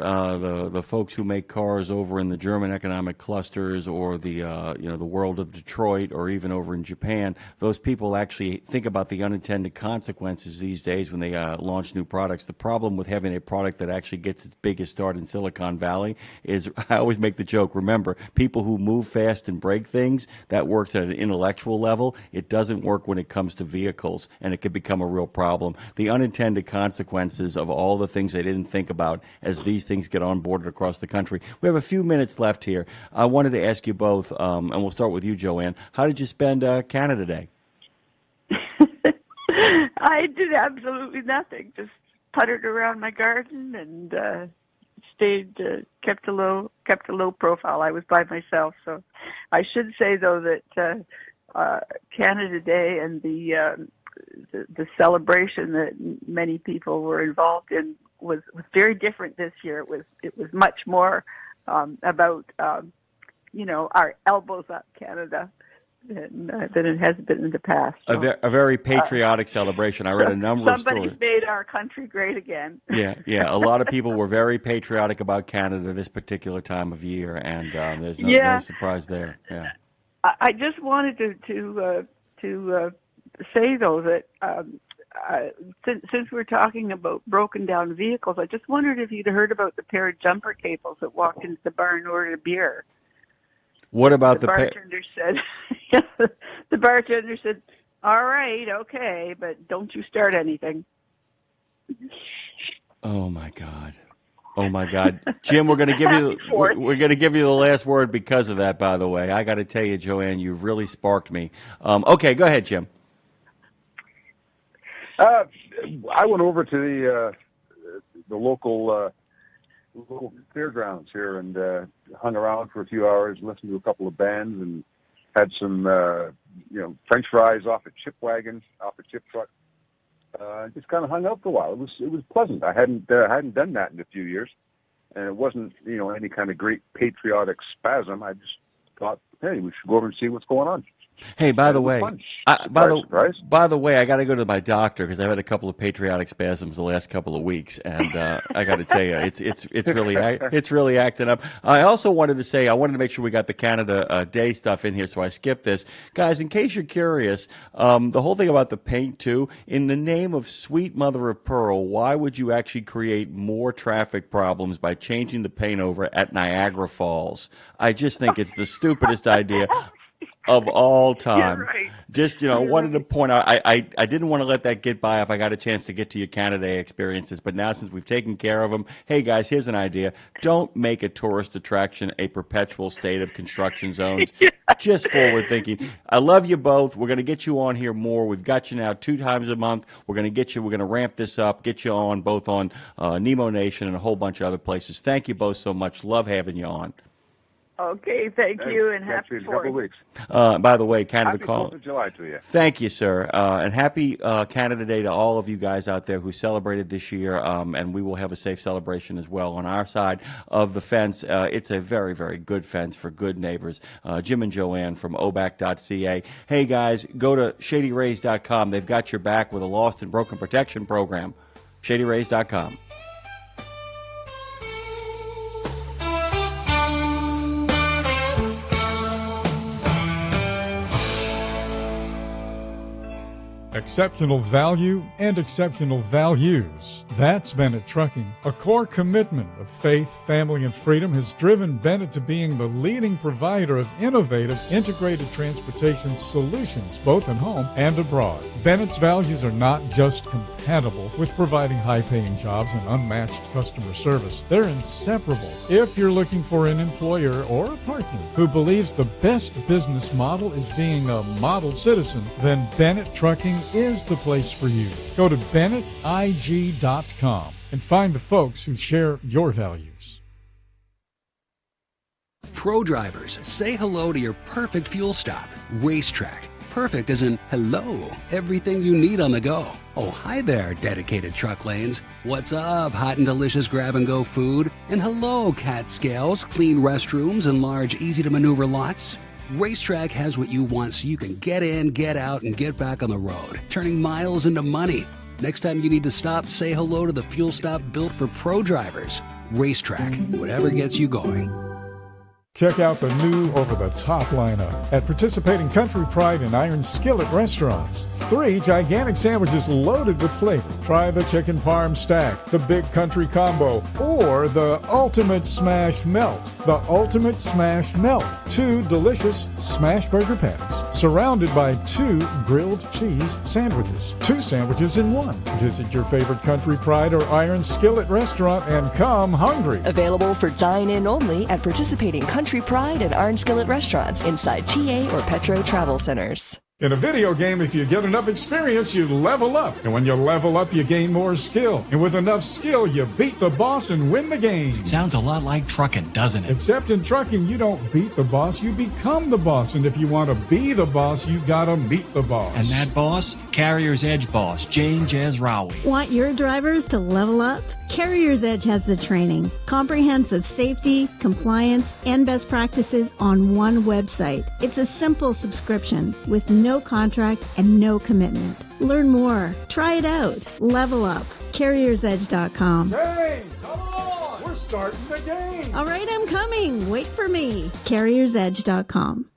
the folks who make cars over in the German economic clusters or the the world of Detroit or even over in Japan. Those people actually think about the unintended consequences these days when they launch new products. The problem with having a product that actually gets its biggest start in Silicon Valley is, I always make the joke, remember, people who move fast and break things, that works at an intellectual level. It doesn't work when it comes to vehicles, and it could become a real problem. The unintended consequences of all the things they didn't think about as these things get onboarded across the country. We have a few minutes left here. I wanted to ask you both, and we'll start with you, Joanne. How did you spend Canada Day? I did absolutely nothing. Just puttered around my garden and kept a low profile. I was by myself, so I should say though that Canada Day and the celebration that many people were involved in was very different this year. It was much more about our elbows up Canada than it has been in the past. So, a very patriotic celebration. I read a number of stories. Somebody made our country great again. Yeah. A lot of people were very patriotic about Canada this particular time of year, and there's no surprise there. Yeah. I just wanted to say though that since we're talking about broken down vehicles, I just wondered if you'd heard about the pair of jumper cables that walked into the bar and ordered a beer. What about the bartender said? The bartender said, "All right, okay, but don't you start anything." Oh my God, Jim, we're going to give you the last word because of that. By the way, I got to tell you, Joanne, you've really sparked me. Okay, go ahead, Jim. I went over to the local fairgrounds here and hung around for a few hours, listened to a couple of bands, and had some French fries off a chip truck. Just kind of hung out for a while. It was pleasant. I hadn't done that in a few years, and it wasn't any kind of great patriotic spasm. I just thought, hey, we should go over and see what's going on. Hey, by the way, I got to go to my doctor because I've had a couple of patriotic spasms the last couple of weeks, and I got to tell you, it's really acting up. I also wanted to make sure we got the Canada Day stuff in here, so I skipped this, guys. In case you're curious, the whole thing about the paint too. In the name of sweet mother of pearl, why would you actually create more traffic problems by changing the paint over at Niagara Falls? I just think it's the stupidest idea of all time. Right. Just, wanted to point out, I didn't want to let that get by if I got a chance to get to your Canada Day experiences, but now since we've taken care of them, hey guys, here's an idea. Don't make a tourist attraction a perpetual state of construction zones. Just forward thinking. I love you both. We're going to get you on here more. We've got you now 2 times a month. We're going to ramp this up, get you on both on Nemo Nation and a whole bunch of other places. Thank you both so much. Love having you on. Okay, thank you, and Catch happy you in a couple of 4th. weeks. By the way, Canada Happy Call. 4th of July to you. Thank you, sir. And happy Canada Day to all of you guys out there who celebrated this year. And we will have a safe celebration as well on our side of the fence. It's a very, very good fence for good neighbors. Jim and Joanne from obac.ca. Hey, guys, go to shadyrays.com. They've got your back with a lost and broken protection program. shadyrays.com. Exceptional value and exceptional values. That's Bennett Trucking. A core commitment of faith, family, and freedom has driven Bennett to being the leading provider of innovative, integrated transportation solutions, both at home and abroad. Bennett's values are not just compatible with providing high-paying jobs and unmatched customer service. They're inseparable. If you're looking for an employer or a partner who believes the best business model is being a model citizen, then Bennett Trucking is the place for you. Go to BennettIG.com and find the folks who share your values. Pro drivers, say hello to your perfect fuel stop, Racetrack. Perfect as in hello, everything you need on the go. Oh, hi there, dedicated truck lanes. What's up, hot and delicious grab-and-go food? And hello, cat scales, clean restrooms, and large, easy-to-maneuver lots. Racetrack has what you want so you can get in, get out, and get back on the road, turning miles into money. Next time you need to stop, say hello to the fuel stop built for pro drivers. Racetrack, whatever gets you going. Check out the new over-the-top lineup at participating Country Pride and Iron Skillet restaurants. 3 gigantic sandwiches loaded with flavor. Try the chicken parm stack, the big country combo, or the ultimate smash melt. The ultimate smash melt. 2 delicious smash burger patties, surrounded by 2 grilled cheese sandwiches. 2 sandwiches in 1. Visit your favorite Country Pride or Iron Skillet restaurant and come hungry. Available for dine-in only at participating Country Pride and Orange Skillet restaurants inside TA or Petro Travel Centers. In a video game, if you get enough experience, you level up. And when you level up, you gain more skill. And with enough skill, you beat the boss and win the game. Sounds a lot like trucking, doesn't it? Except in trucking, you don't beat the boss, you become the boss. And if you want to be the boss, you gotta meet the boss. And that boss? Carrier's Edge boss, Jane Jezraoui. Want your drivers to level up? Carrier's Edge has the training, comprehensive safety, compliance, and best practices on one website. It's a simple subscription with no contract and no commitment. Learn more. Try it out. Level up. CarriersEdge.com. Hey, come on! We're starting the game! All right, I'm coming. Wait for me. CarriersEdge.com.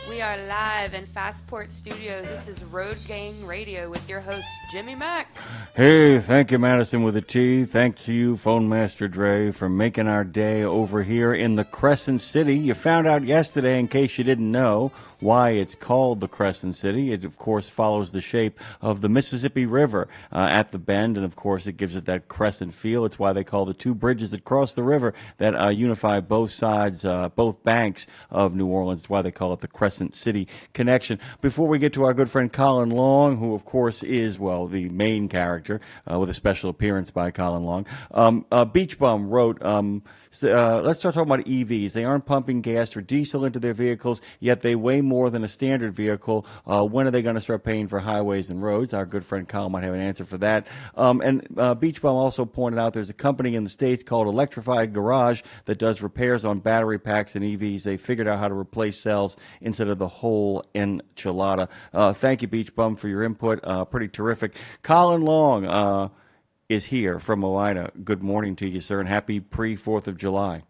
We are live in Fastport Studios. This is Road Gang Radio with your host, Jimmy Mack. Hey, thank you, Madison with a T. Thanks to you, Phone Master Dre, for making our day over here in the Crescent City. You found out yesterday, in case you didn't know, why it's called the Crescent City. It, of course, follows the shape of the Mississippi River at the bend, and, of course, it gives it that crescent feel. It's why they call the 2 bridges that cross the river that unify both sides, both banks of New Orleans. It's why they call it the Crescent City Connection. Before we get to our good friend Colin Long, who, of course, is, well, the main character with a special appearance by Colin Long, Beach Bum wrote, let's start talking about EVs. They aren't pumping gas or diesel into their vehicles, yet they weigh more than a standard vehicle. When are they going to start paying for highways and roads? Our good friend Kyle might have an answer for that. And Beach Bum also pointed out there's a company in the States called Electrified Garage that does repairs on battery packs and EVs. They figured out how to replace cells instead of the whole enchilada. Thank you, Beach Bum, for your input. Pretty terrific. Colin Long is here from Oida. Good morning to you, sir, and happy pre-4th of July.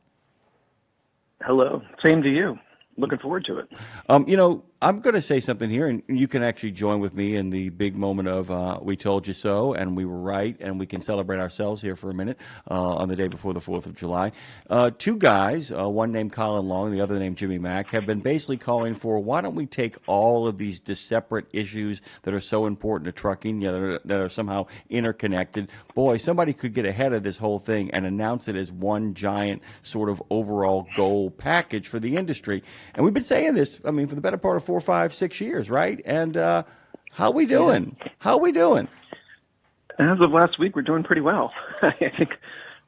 Hello. Same to you. Looking forward to it. You know, I'm going to say something here, and you can actually join with me in the big moment of we told you so, and we were right, and we can celebrate ourselves here for a minute on the day before the 4th of July. 2 guys, one named Colin Long, the other named Jimmy Mack, have been basically calling for, why don't we take all of these separate issues that are so important to trucking, that are somehow interconnected. Boy, somebody could get ahead of this whole thing and announce it as one giant sort of overall goal package for the industry. And we've been saying this, I mean, for the better part of 4, 5, 6 years, right? And how we doing? How we doing? As of last week, we're doing pretty well. I think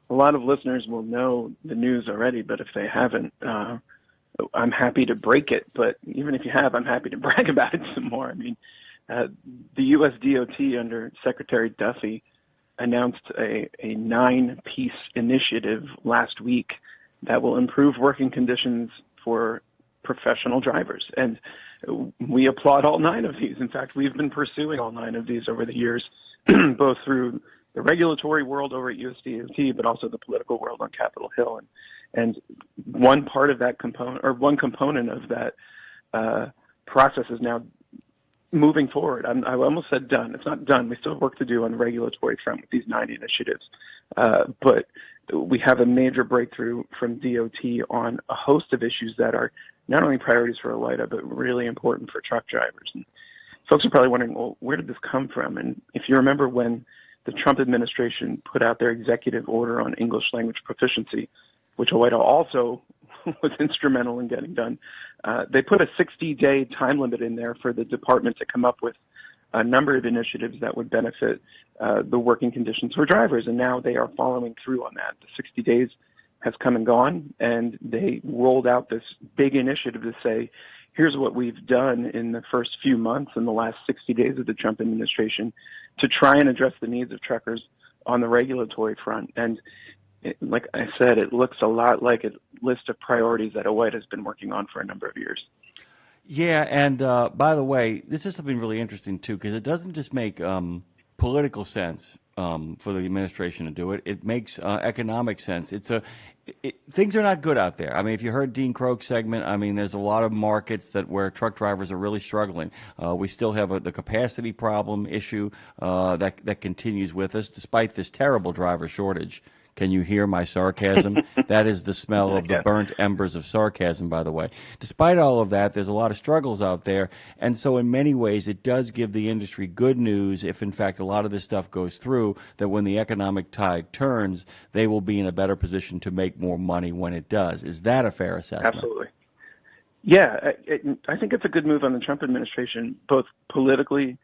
a lot of listeners will know the news already, but if they haven't, I'm happy to break it. But even if you have, I'm happy to brag about it some more. I mean, the U.S. DOT under Secretary Duffy announced a 9-piece initiative last week that will improve working conditions for professional drivers. And we applaud all 9 of these. In fact, we've been pursuing all 9 of these over the years, both through the regulatory world over at USDOT, but also the political world on Capitol Hill. And one part of that component, or one component of that process is now moving forward. I almost said done. It's not done. We still have work to do on the regulatory front with these 9 initiatives. But we have a major breakthrough from DOT on a host of issues that are not only priorities for OOIDA, but really important for truck drivers. And folks are probably wondering, well, where did this come from? And if you remember when the Trump administration put out their executive order on English language proficiency, which OOIDA also was instrumental in getting done, they put a 60-day time limit in there for the department to come up with a number of initiatives that would benefit the working conditions for drivers, and now they are following through on that. The 60 days has come and gone, and they rolled out this big initiative to say, here's what we've done in the first few months in the last 60 days of the Trump administration to try and address the needs of truckers on the regulatory front. And like I said, it looks a lot like a list of priorities that OOIDA has been working on for a number of years. Yeah, and by the way, this is something really interesting, too, because it doesn't just make political sense for the administration to do it. It makes economic sense. Things are not good out there. I mean, if you heard Dean Croke's segment, I mean, there's a lot of markets where truck drivers are really struggling. We still have the capacity problem issue that continues with us, despite this terrible driver shortage. Can you hear my sarcasm? That is the smell of the burnt embers of sarcasm, by the way. Despite all of that, there's a lot of struggles out there. And so in many ways, it does give the industry good news if, in fact, a lot of this stuff goes through, that when the economic tide turns, they will be in a better position to make more money when it does. Is that a fair assessment? Absolutely. Yeah, I think it's a good move on the Trump administration, both politically,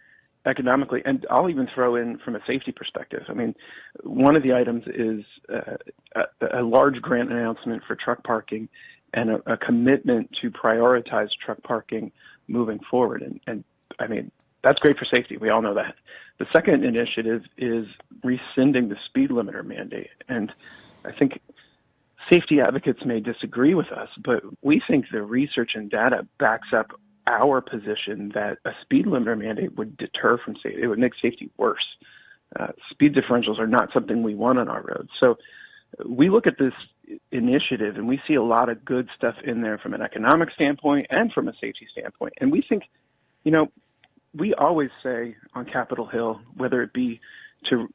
economically, and I'll even throw in from a safety perspective. I mean, one of the items is a large grant announcement for truck parking and a commitment to prioritize truck parking moving forward. And I mean, that's great for safety. We all know that. The second initiative is rescinding the speed limiter mandate. And I think safety advocates may disagree with us, but we think the research and data backs up our position that a speed limiter mandate would deter from safety. It would make safety worse. Speed differentials are not something we want on our roads. So we look at this initiative and we see a lot of good stuff in there from an economic standpoint and from a safety standpoint. And we think, you know, we always say on Capitol Hill, whether it be to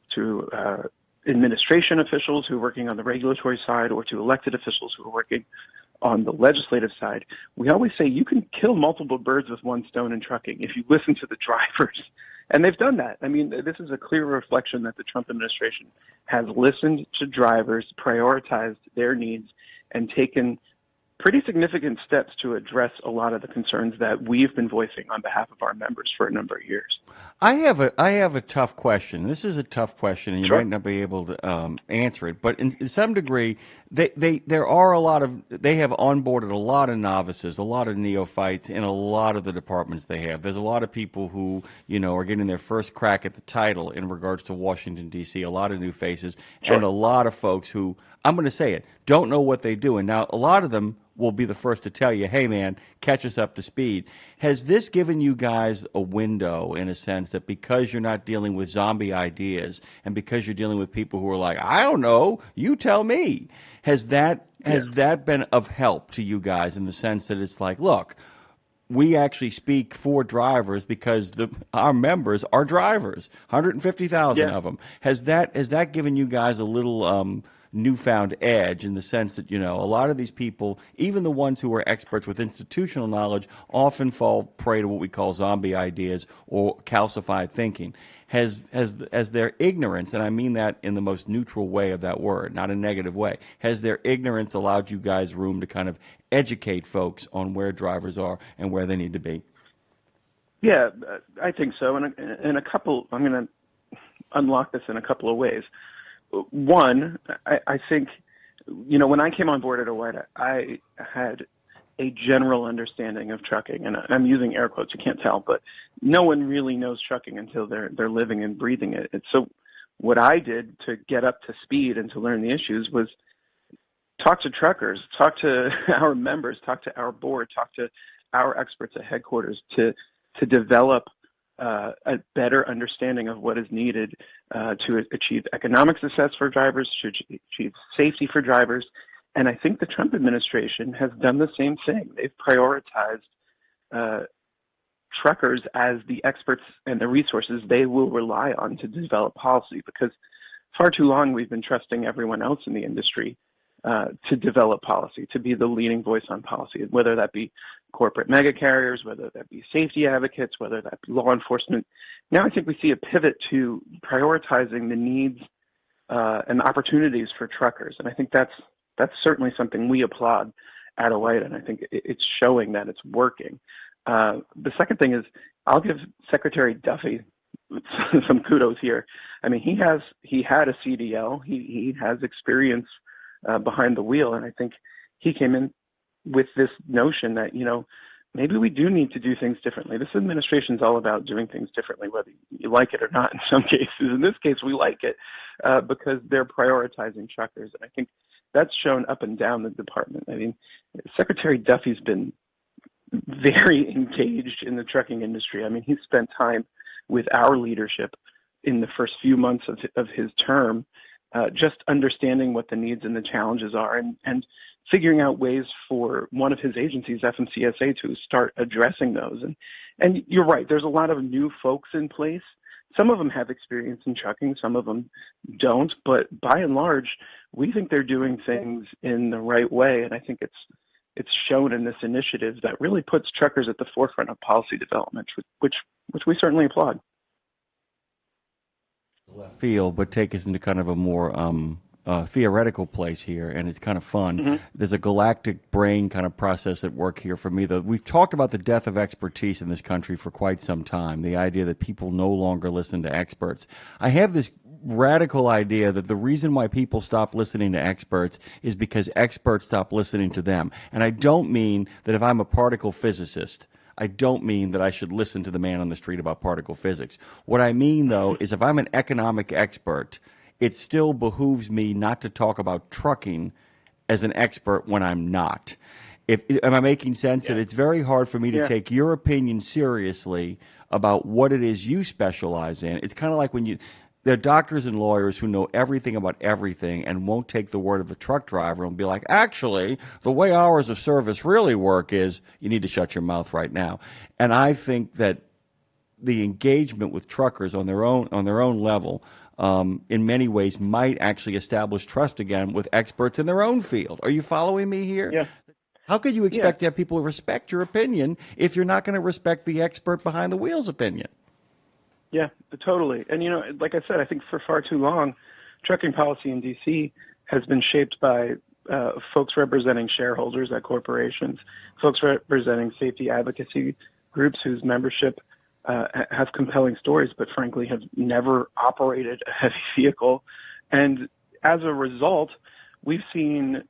administration officials who are working on the regulatory side or to elected officials who are working on the legislative side, we always say you can kill multiple birds with one stone in trucking if you listen to the drivers. And they've done that. I mean, this is a clear reflection that the Trump administration has listened to drivers, prioritized their needs, and taken pretty significant steps to address a lot of the concerns that we've been voicing on behalf of our members for a number of years. I have a tough question. This is a tough question, and you Sure. might not be able to answer it. But in some degree, they have onboarded a lot of novices, a lot of neophytes in a lot of the departments they have. There's a lot of people who, you know, are getting their first crack at the title in regards to Washington, D.C., a lot of new faces, and a lot of folks who, I'm going to say it, don't know what they do. And now a lot of them will be the first to tell you, hey, man, catch us up to speed. Has this given you guys a window, in a sense, that because you're not dealing with zombie ideas and because you're dealing with people who are like, I don't know, you tell me, has that been of help to you guys in the sense that it's like, look, we actually speak for drivers because our members are drivers, 150,000 of them. Has that given you guys a little newfound edge in the sense that, you know, a lot of these people, even the ones who are experts with institutional knowledge, often fall prey to what we call zombie ideas or calcified thinking. Has their ignorance, and I mean that in the most neutral way of that word, not a negative way, has their ignorance allowed you guys room to kind of educate folks on where drivers are and where they need to be? Yeah, I think so. And a couple, I'm going to unlock this in a couple of ways. one, I think, when I came on board at OOIDA, I had a general understanding of trucking, and I'm using air quotes, you can't tell, but no one really knows trucking until they're living and breathing it. And so what I did to get up to speed and to learn the issues was talk to truckers, talk to our members, talk to our board, talk to our experts at headquarters to develop a better understanding of what is needed to achieve economic success for drivers, to achieve safety for drivers. And I think the Trump administration has done the same thing. They've prioritized truckers as the experts and the resources they will rely on to develop policy, because far too long we've been trusting everyone else in the industry to develop policy, to be the leading voice on policy, whether that be corporate mega carriers, whether that be safety advocates, whether that be law enforcement. Now I think we see a pivot to prioritizing the needs and opportunities for truckers. And I think that's certainly something we applaud at OOIDA, and I think it's showing that it's working. The second thing is, I'll give Secretary Duffy some kudos here. I mean, he had a CDL, he has experience behind the wheel, and I think he came in with this notion that, maybe we do need to do things differently. This administration is all about doing things differently, whether you like it or not in some cases. In this case, we like it because they're prioritizing truckers, and I think that's shown up and down the department. I mean, Secretary Duffy's been very engaged in the trucking industry. I mean, he's spent time with our leadership in the first few months of his term, just understanding what the needs and the challenges are, and figuring out ways for one of his agencies, FMCSA, to start addressing those. And you're right, there's a lot of new folks in place. Some of them have experience in trucking, some of them don't, but by and large, we think they're doing things in the right way, and I think it's shown in this initiative that really puts truckers at the forefront of policy development, which we certainly applaud. Field, but take us into kind of a more theoretical place here, and it's kind of fun. Mm-hmm. There's a galactic brain kind of process at work here for me. We've talked about the death of expertise in this country for quite some time, the idea that people no longer listen to experts. I have this radical idea that the reason why people stop listening to experts is because experts stop listening to them. And I don't mean that if I'm a particle physicist, I don't mean that I should listen to the man on the street about particle physics. What I mean, though, is if I'm an economic expert, it still behooves me not to talk about trucking as an expert when I'm not. Am I making sense? Yeah. That it's very hard for me to take your opinion seriously about what it is you specialize in. It's kind of like when there are doctors and lawyers who know everything about everything and won't take the word of a truck driver and be like, actually, the way hours of service really work is you need to shut your mouth right now. And I think that the engagement with truckers on their own level, in many ways, might actually establish trust again with experts in their own field. Are you following me here? Yeah. How could you expect to have people respect your opinion if you're not going to respect the expert behind the wheel's opinion? Yeah, totally. And, like I said, I think for far too long, trucking policy in D.C. has been shaped by folks representing shareholders at corporations, folks representing safety advocacy groups whose membership have compelling stories, but frankly have never operated a heavy vehicle. And as a result, we've seen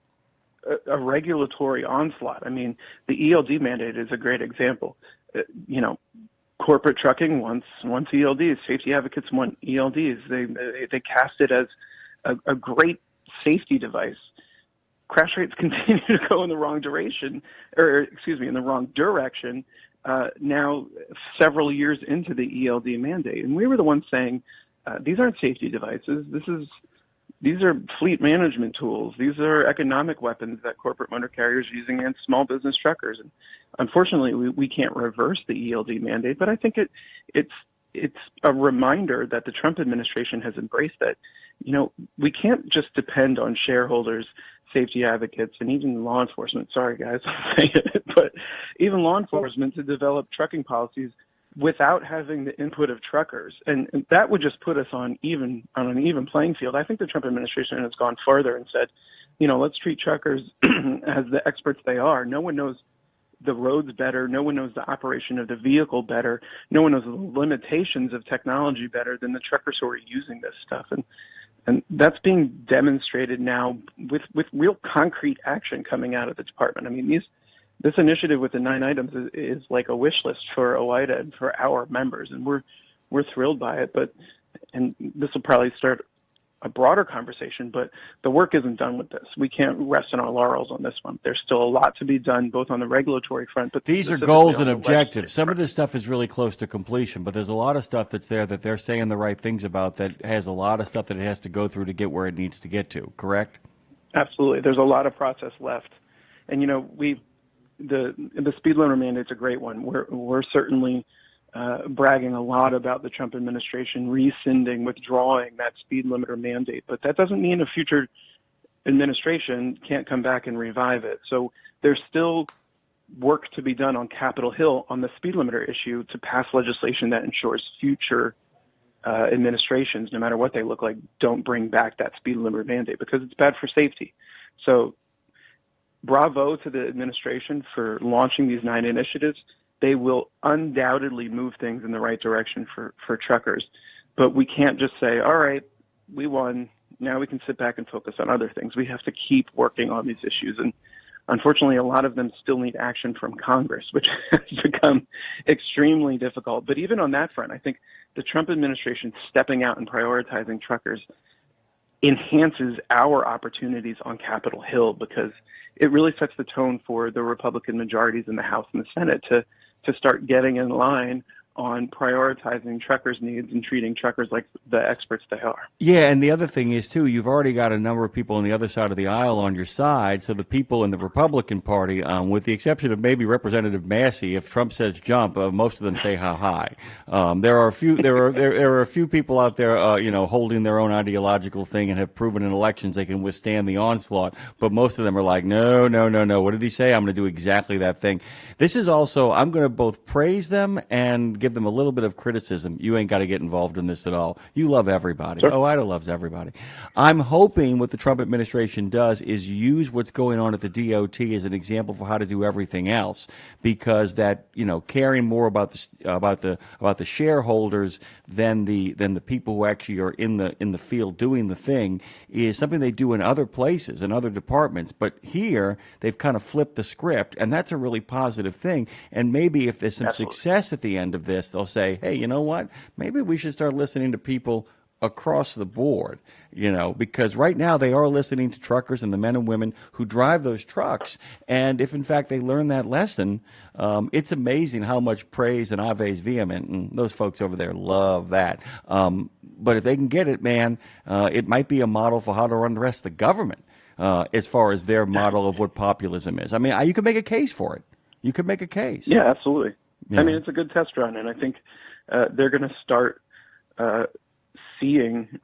a regulatory onslaught. I mean, the ELD mandate is a great example. Corporate trucking wants ELDs. Safety advocates want ELDs. They cast it as a great safety device. Crash rates continue to go in the wrong direction, in the wrong direction. Now, several years into the ELD mandate, and we were the ones saying these aren't safety devices. These are fleet management tools. These are economic weapons that corporate motor carriers are using against small business truckers. And unfortunately, we can't reverse the ELD mandate, but I think it's a reminder that the Trump administration has embraced that, we can't just depend on shareholders, safety advocates, and even law enforcement. Sorry, guys, I'm saying it, but even law enforcement to develop trucking policies without having the input of truckers. And that would just put us on an even playing field. I think the Trump administration has gone further and said, let's treat truckers as the experts they are. No one knows the roads better. No one knows the operation of the vehicle better. No one knows the limitations of technology better than the truckers who are using this stuff. And And that's being demonstrated now with real concrete action coming out of the department. I mean, this initiative with the 9 items is like a wish list for OIDA and for our members, and we're thrilled by it. And this will probably start a broader conversation, but the work isn't done with this. We can't rest on our laurels on this one. There's still a lot to be done, both on the regulatory front, but these are goals and objectives. Some of this stuff is really close to completion, but there's a lot of stuff that's there that they're saying the right things about that has a lot of stuff that it has to go through to get where it needs to get to, correct? Absolutely. There's a lot of process left. And, the speed limiter mandate's a great one. We're certainly bragging a lot about the Trump administration withdrawing that speed limiter mandate, but that doesn't mean a future administration can't come back and revive it. So there's still work to be done on Capitol Hill on the speed limiter issue to pass legislation that ensures future administrations, no matter what they look like, don't bring back that speed limiter mandate because it's bad for safety. So bravo to the administration for launching these 9 initiatives. They will undoubtedly move things in the right direction for truckers. But we can't just say, all right, we won. Now we can sit back and focus on other things. We have to keep working on these issues. And unfortunately, a lot of them still need action from Congress, which has become extremely difficult. But even on that front, I think the Trump administration stepping out and prioritizing truckers enhances our opportunities on Capitol Hill because it really sets the tone for the Republican majorities in the House and the Senate to start getting in line on prioritizing truckers' needs and treating truckers like the experts they are. Yeah, and the other thing is, too, you've already got a number of people on the other side of the aisle on your side, so the people in the Republican Party, with the exception of maybe Representative Massey, if Trump says jump, most of them say how high. There are a few there are a few people out there, holding their own ideological thing and have proven in elections they can withstand the onslaught, but most of them are like, no, what did he say? I'm going to do exactly that thing. This is also, I'm going to both praise them and give them a little bit of criticism. You ain't got to get involved in this at all. You love everybody. Sure. OIDA loves everybody. I'm hoping what the Trump administration does is use what's going on at the DOT as an example for how to do everything else, because that, caring more about the shareholders than the people who actually are in the field doing the thing is something they do in other places, in other departments. But here they've kind of flipped the script, and that's a really positive thing. And maybe if there's some success at the end of this, they'll say, hey, you know what? Maybe we should start listening to people across the board, because right now they are listening to truckers and the men and women who drive those trucks. And if, in fact, they learn that lesson, it's amazing how much praise and Ave is vehement. And those folks over there love that. But if they can get it, man, it might be a model for how to run the rest of the government as far as their model of what populism is. I mean, you could make a case for it. You could make a case. Yeah, absolutely. Yeah. I mean, it's a good test run, and I think they're going to start seeing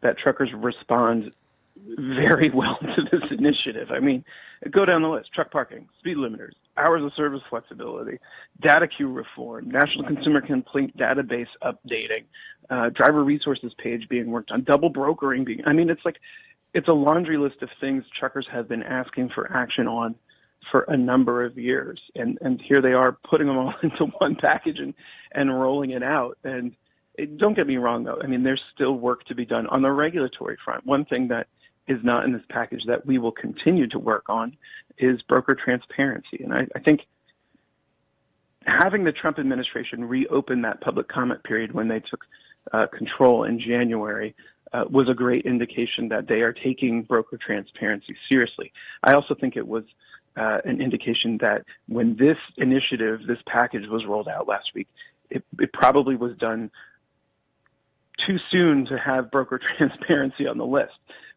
that truckers respond very well to this initiative. I mean, go down the list: truck parking, speed limiters, hours of service flexibility, data queue reform, National Consumer Complaint Database updating, driver resources page being worked on, double brokering being. I mean, it's a laundry list of things truckers have been asking for action on for a number of years, and here they are putting them all into one package and rolling it out. And don't get me wrong, though. I mean, there's still work to be done on the regulatory front. One thing that is not in this package that we will continue to work on is broker transparency. And I think having the Trump administration reopen that public comment period when they took control in January was a great indication that they are taking broker transparency seriously. I also think it was an indication that when this initiative, this package was rolled out last week, it probably was done too soon to have broker transparency on the list.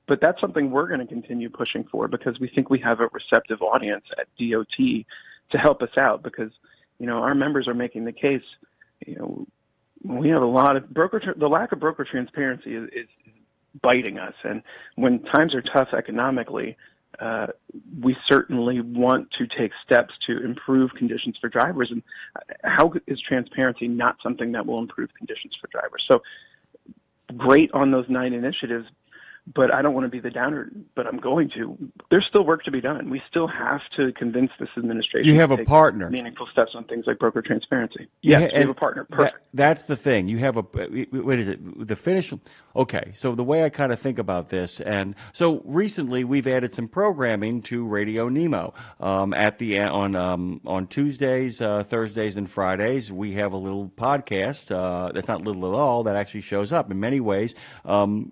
But that's something we're going to continue pushing for because we think we have a receptive audience at DOT to help us out because, our members are making the case, we have a lot of the lack of broker transparency is biting us. And when times are tough economically, we certainly want to take steps to improve conditions for drivers. And how is transparency not something that will improve conditions for drivers? So great on those 9 initiatives, but I don't want to be the downer, but I'm going to. There's still work to be done. We still have to convince this administration you have to a take partner. Meaningful steps on things like broker transparency. Yeah, Yes, we have a partner. Perfect. That's the thing. You have what is it? The finish. Okay, so the way I kind of think about this, and so recently we've added some programming to RadioNemo. On Tuesdays, Thursdays, and Fridays, we have a little podcast that's not little at all, that actually shows up. In many ways,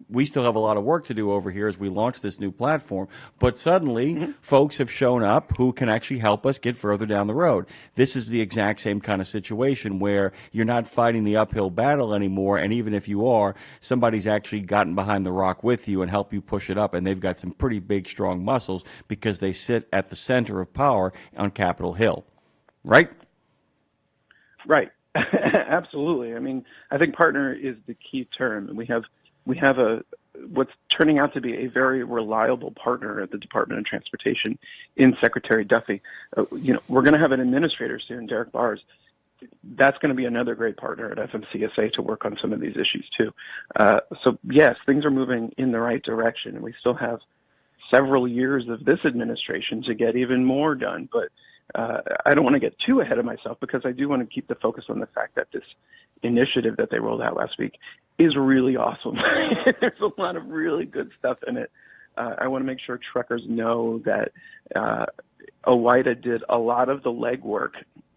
we still have a lot of work to do over here as we launch this new platform, but suddenly folks have shown up who can actually help us get further down the road. This is the exact same kind of situation where you're not fighting the uphill battle anymore, and even if you are, somebody's actually gotten behind the rock with you and help you push it up, and they've got some pretty big, strong muscles because they sit at the center of power on Capitol Hill, right? Right. Absolutely. I mean, I think partner is the key term. We have what's turning out to be a very reliable partner at the Department of Transportation in Secretary Duffy. We're going to have an administrator soon, Derek Bars. That's going to be another great partner at FMCSA to work on some of these issues too. So yes, things are moving in the right direction, and we still have several years of this administration to get even more done. But I don't want to get too ahead of myself, because I do want to keep the focus on the fact that this initiative that they rolled out last week is really awesome. There's a lot of really good stuff in it. I want to make sure truckers know that OOIDA did a lot of the legwork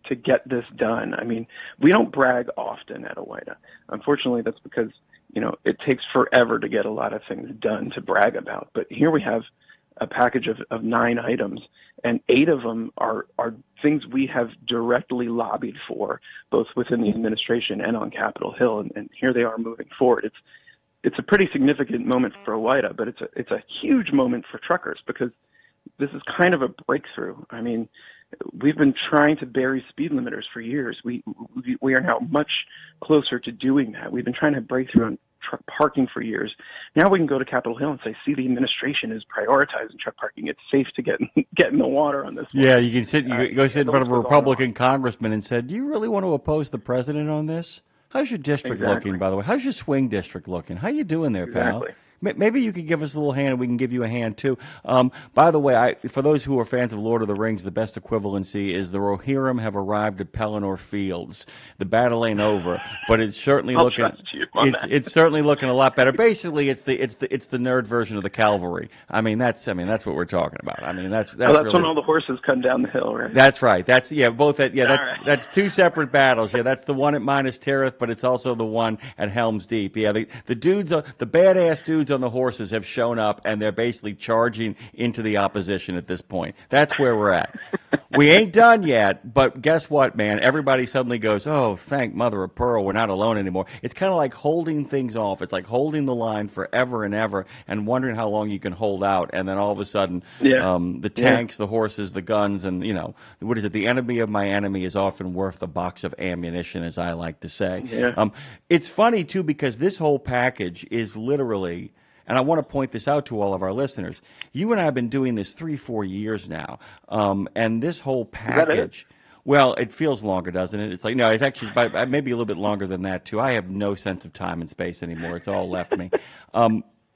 to get this done. I mean, we don't brag often at OOIDA. Unfortunately, that's because, it takes forever to get a lot of things done to brag about. But here we have a package of 9 items, and 8 of them are things we have directly lobbied for, both within the administration and on Capitol Hill, and here they are moving forward. It's a pretty significant moment for OOIDA, but it's a huge moment for truckers, because this is kind of a breakthrough. I mean, we've been trying to bury speed limiters for years. We are now much closer to doing that. We've been trying to break through on truck parking for years. Now we can go to Capitol Hill and say, see, the administration is prioritizing truck parking. It's safe to get in the water on this one. Yeah, you can sit. You go sit in front of a Republican congressman and say, "Do you really want to oppose the president on this? How's your district looking, by the way? How's your swing district looking? How you doing there, pal?" Maybe you could give us a little hand, and we can give you a hand too. By the way, for those who are fans of Lord of the Rings, the best equivalency is the Rohirrim have arrived at Pelennor Fields. The battle ain't over, but it's certainly it's certainly looking a lot better. Basically, it's the nerd version of the cavalry. I mean that's what we're talking about. I mean that's really, when all the horses come down the hill, right? That's right. That's that's 2 separate battles. Yeah, that's the one at Minas Tirith, but it's also the one at Helm's Deep. Yeah, the dudes, the badass dudes on the horses have shown up, and they're basically charging into the opposition at this point. That's where we're at. We ain't done yet, but guess what, man? Everybody suddenly goes, "Oh, thank mother of pearl, we're not alone anymore." It's kind of like holding things off. It's like holding the line forever and ever and wondering how long you can hold out, and then all of a sudden the tanks, the horses, the guns, and what is it? The enemy of my enemy is often worth a box of ammunition, as I like to say. It's funny too, because this whole package is literally, and I want to point this out to all of our listeners, you and I have been doing this 3-4 years now, and this whole package, well, it feels longer, doesn't it? It's like, no, it's actually maybe a little bit longer than that too. I have no sense of time and space anymore. It's all left me.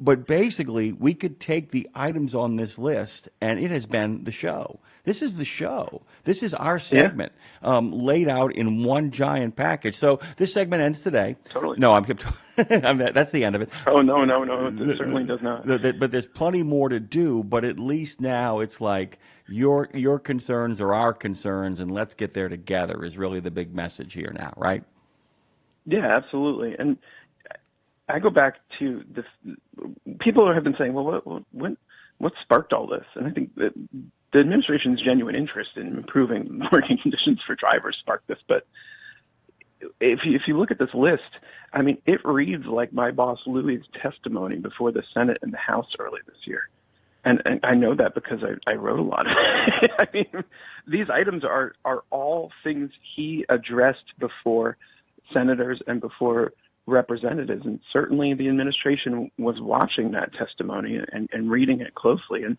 But basically, we could take the items on this list, and it has been the show. This is the show. This is our segment laid out in one giant package. So this segment ends today. Totally. No, that's the end of it. Oh, no. It certainly does not. But there's plenty more to do. But at least now it's like your concerns are our concerns, and let's get there together is really the big message here now, right? Yeah, absolutely. And I go back to the people have been saying, well, what sparked all this? And I think that the administration's genuine interest in improving working conditions for drivers sparked this. But if you look at this list, I mean, it reads like my boss Louie's testimony before the Senate and the House early this year. And I know that because I wrote a lot of it. I mean, these items are all things he addressed before senators and before representatives, and certainly the administration was watching that testimony and reading it closely, and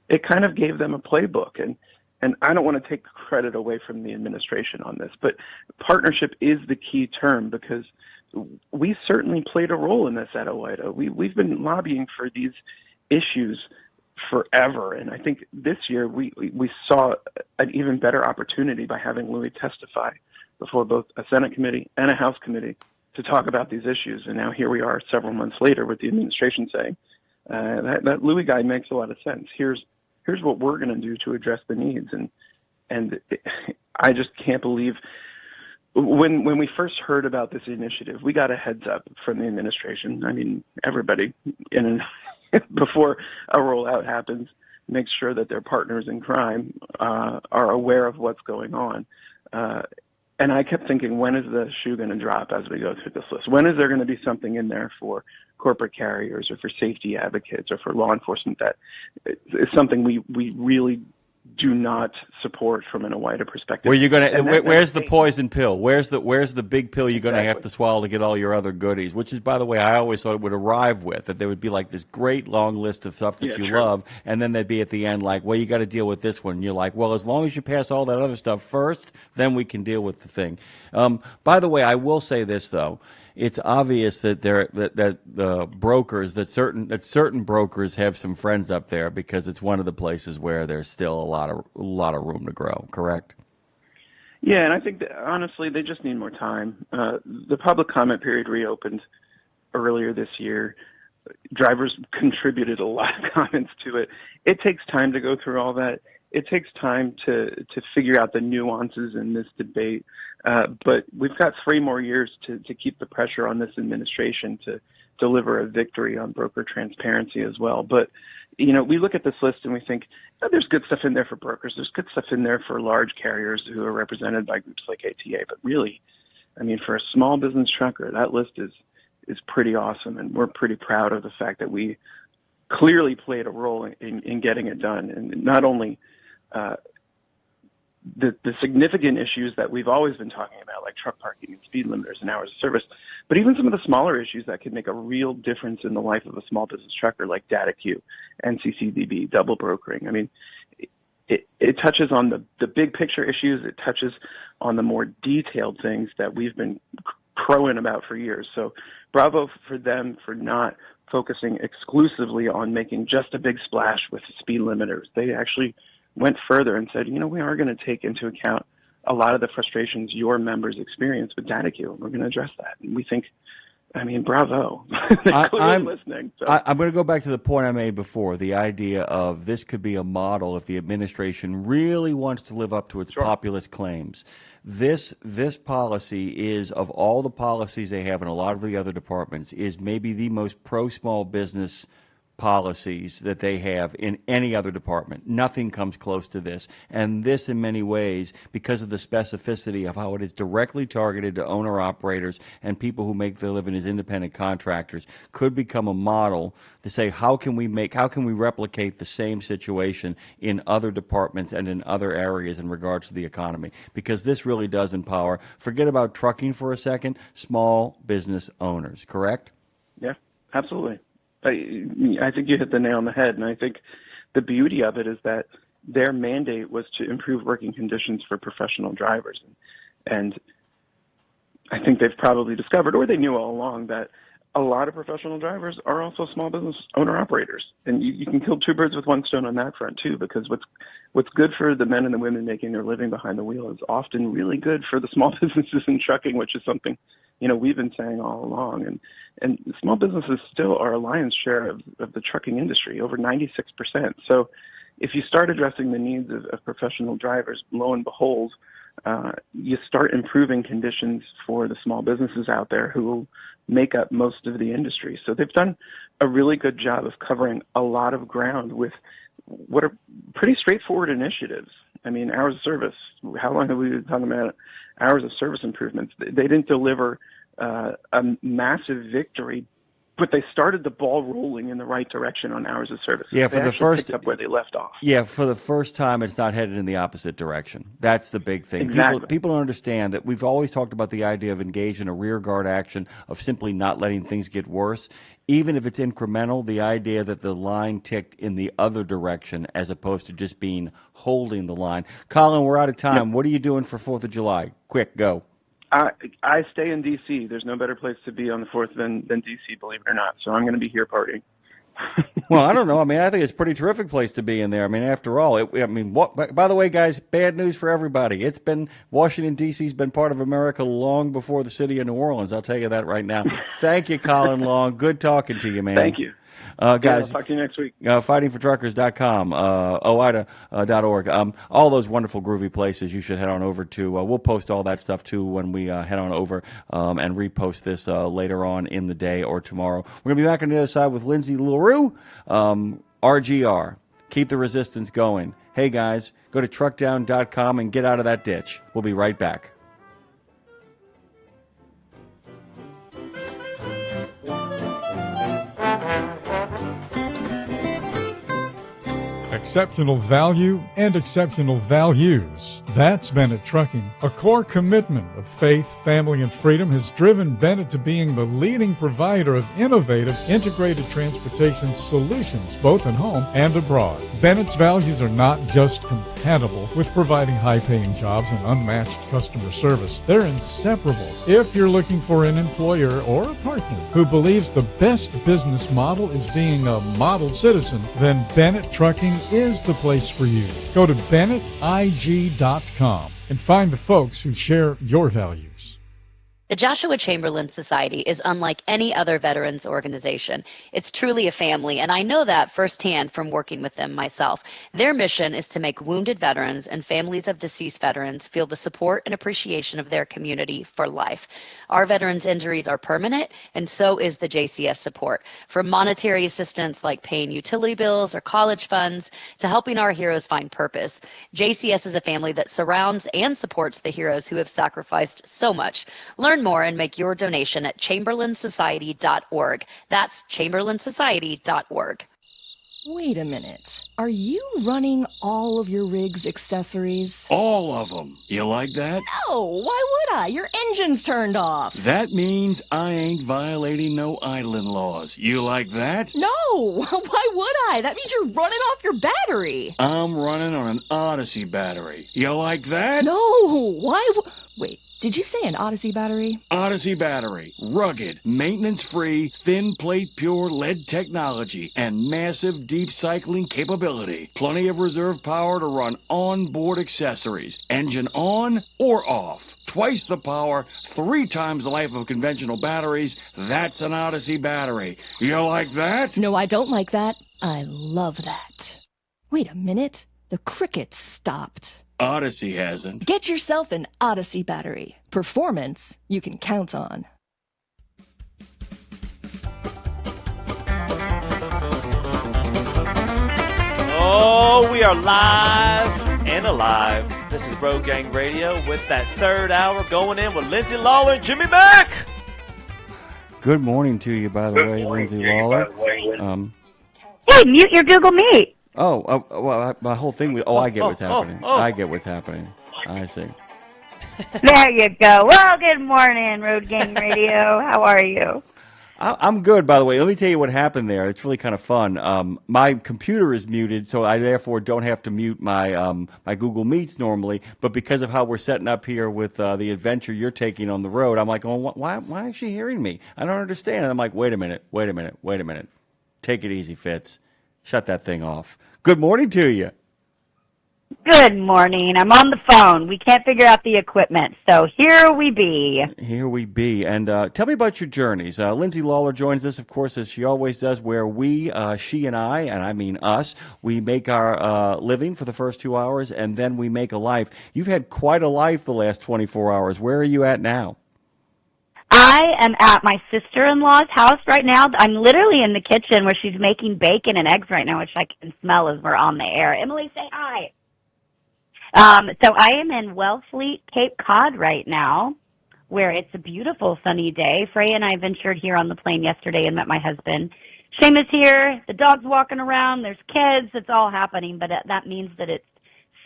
it kind of gave them a playbook. And I don't want to take credit away from the administration on this, but partnership is the key term, because we certainly played a role in this at OOIDA. We've been lobbying for these issues forever, and I think this year we saw an even better opportunity by having Louis testify before both a Senate committee and a House committee to talk about these issues. And now here we are several months later with the administration saying that Louis guy makes a lot of sense. Here's what we're going to do to address the needs. And I just can't believe when we first heard about this initiative, we got a heads up from the administration. I mean, everybody before a rollout happens makes sure that their partners in crime are aware of what's going on. And I kept thinking, when is the shoe going to drop as we go through this list? When is there going to be something in there for corporate carriers or for safety advocates or for law enforcement that is something we really do not support from a wider perspective? Where you're gonna? Where's the poison pill? Where's the big pill you're gonna have to swallow to get all your other goodies? Which is, by the way, I always thought it would arrive with that there would be like this great long list of stuff that you love, and then there'd be at the end like, well, you got to deal with this one. And you're like, well, as long as you pass all that other stuff first, then we can deal with the thing. By the way, I will say this though. It's obvious that the brokers that certain brokers have some friends up there because it's one of the places where there's still a lot of room to grow. Correct? Yeah, and I think that, honestly, they just need more time. The public comment period reopened earlier this year. Drivers contributed a lot of comments to it. It takes time to go through all that. It takes time to figure out the nuances in this debate. But we've got 3 more years to keep the pressure on this administration to deliver a victory on broker transparency as well. But, we look at this list and we think, there's good stuff in there for brokers. There's good stuff in there for large carriers who are represented by groups like ATA. But really, I mean, for a small business trucker, that list is pretty awesome. And we're pretty proud of the fact that we clearly played a role in getting it done. And not only the significant issues that we've always been talking about, like truck parking and speed limiters and hours of service, but even some of the smaller issues that could make a real difference in the life of a small business trucker, like data queue, NCCDB, double brokering. I mean, it touches on the big picture issues. It touches on the more detailed things that we've been crowing about for years. So bravo for them for not focusing exclusively on making just a big splash with speed limiters. They actually went further and said, we are going to take into account a lot of the frustrations your members experience with data queue. We're going to address that. And we think, bravo. I'm listening. So. I'm going to go back to the point I made before, the idea of this could be a model if the administration really wants to live up to its populist claims. This policy is, of all the policies they have in a lot of the other departments, is maybe the most pro-small business policies that they have in any other department. Nothing comes close to this. And this, in many ways, because of the specificity of how it is directly targeted to owner-operators and people who make their living as independent contractors, could become a model to say, how can we replicate the same situation in other departments and in other areas in regards to the economy? Because this really does empower, forget about trucking for a second, small business owners, correct? Yeah, absolutely. I think you hit the nail on the head, and I think the beauty of it is that their mandate was to improve working conditions for professional drivers. And I think they've probably discovered, or they knew all along, that a lot of professional drivers are also small business owner-operators. And you can kill 2 birds with 1 stone on that front, too, because what's good for the men and the women making their living behind the wheel is often really good for the small businesses in trucking, which is something we've been saying all along. And small businesses still are a lion's share of the trucking industry, over 96%. So if you start addressing the needs of professional drivers, lo and behold, you start improving conditions for the small businesses out there who will make up most of the industry. So they've done a really good job of covering a lot of ground with what are pretty straightforward initiatives. I mean, hours of service, how long have we been talking about hours of service improvements? They didn't deliver a massive victory, but they started the ball rolling in the right direction on hours of service. Yeah, for the first picked up where they left off. Yeah, for the first time, it's not headed in the opposite direction. That's the big thing. Exactly. People don't understand that we've always talked about the idea of engaging in a rear guard action of simply not letting things get worse. Even if it's incremental, the idea that the line ticked in the other direction as opposed to just holding the line. Colin, we're out of time. Yep. What are you doing for 4th of July? Quick, go. I stay in D.C. There's no better place to be on the 4th than D.C., believe it or not. So I'm going to be here partying. Well, I don't know. I mean, I think it's a pretty terrific place to be in there. I mean, after all, by the way, guys, bad news for everybody. It's been Washington, D.C.'s been part of America long before the city of New Orleans. I'll tell you that right now. Thank you, Colin Long. Good talking to you, man. Thank you. Guys, I'll talk to you next week. fightingfortruckers.com, OIDA.org, all those wonderful groovy places you should head on over to. We'll post all that stuff, too, when we head on over and repost this later on in the day or tomorrow. We're going to be back on the other side with Lindsay LaRue, RGR. Keep the resistance going. Hey, guys, go to truckdown.com and get out of that ditch. We'll be right back. Exceptional value and exceptional values. That's Bennett Trucking. A core commitment of faith, family, and freedom has driven Bennett to being the leading provider of innovative, integrated transportation solutions, both at home and abroad. Bennett's values are not just compatible with providing high-paying jobs and unmatched customer service. They're inseparable. If you're looking for an employer or a partner who believes the best business model is being a model citizen, then Bennett Trucking is the place for you. Go to BennettIG.com and find the folks who share your values. The Joshua Chamberlain Society is unlike any other veterans organization. It's truly a family, and I know that firsthand from working with them myself. Their mission is to make wounded veterans and families of deceased veterans feel the support and appreciation of their community for life. Our veterans' injuries are permanent, and so is the JCS support. From monetary assistance like paying utility bills or college funds to helping our heroes find purpose, JCS is a family that surrounds and supports the heroes who have sacrificed so much. Learn more and make your donation at chamberlainsociety.org. That's chamberlainsociety.org. Wait a minute. Are you running all of your rig's accessories? All of them. You like that? No, why would I? Your engine's turned off. That means I ain't violating no idling laws. You like that? No, why would I? That means you're running off your battery. I'm running on an Odyssey battery. You like that? No, why wait. Did you say an Odyssey battery? Odyssey battery. Rugged, maintenance-free, thin plate pure lead technology, and massive deep cycling capability. Plenty of reserve power to run onboard accessories. Engine on or off. Twice the power, 3 times the life of conventional batteries. That's an Odyssey battery. You like that? No, I don't like that. I love that. Wait a minute. The crickets stopped. Odyssey hasn't. Get yourself an Odyssey battery. Performance you can count on. Oh, we are live and alive. This is Road Gang Radio with that third hour going in with Lindsay, Lawler, and Jimmy Mack. Good morning to you, by the way, Lindsay Lawler. Hey, mute your Google Meet. Well, my whole thing was, I get what's happening. I get what's happening. I see. There you go. Well, good morning, Road Gang Radio. How are you? I'm good, by the way. Let me tell you what happened there. It's really kind of fun. My computer is muted, so I therefore don't have to mute my my Google Meets normally. But because of how we're setting up here with the adventure you're taking on the road, I'm like, why is she hearing me? I don't understand. And I'm like, wait a minute. Take it easy, Fitz. Shut that thing off. Good morning to you. Good morning. I'm on the phone. We can't figure out the equipment, so here we be. Here we be. And tell me about your journeys. Lindsay Lawler joins us, of course, as she always does, where we, she and I mean us, we make our living for the first 2 hours, and then we make a life. You've had quite a life the last 24 hours. Where are you at now? I am at my sister-in-law's house right now. I'm literally in the kitchen where she's making bacon and eggs right now, which I can smell as we're on the air. Emily, say hi. So I am in Wellfleet, Cape Cod right now, where it's a beautiful sunny day. Freya and I ventured here on the plane yesterday and met my husband. Seamus here. The dog's walking around. There's kids. It's all happening, but that means that it's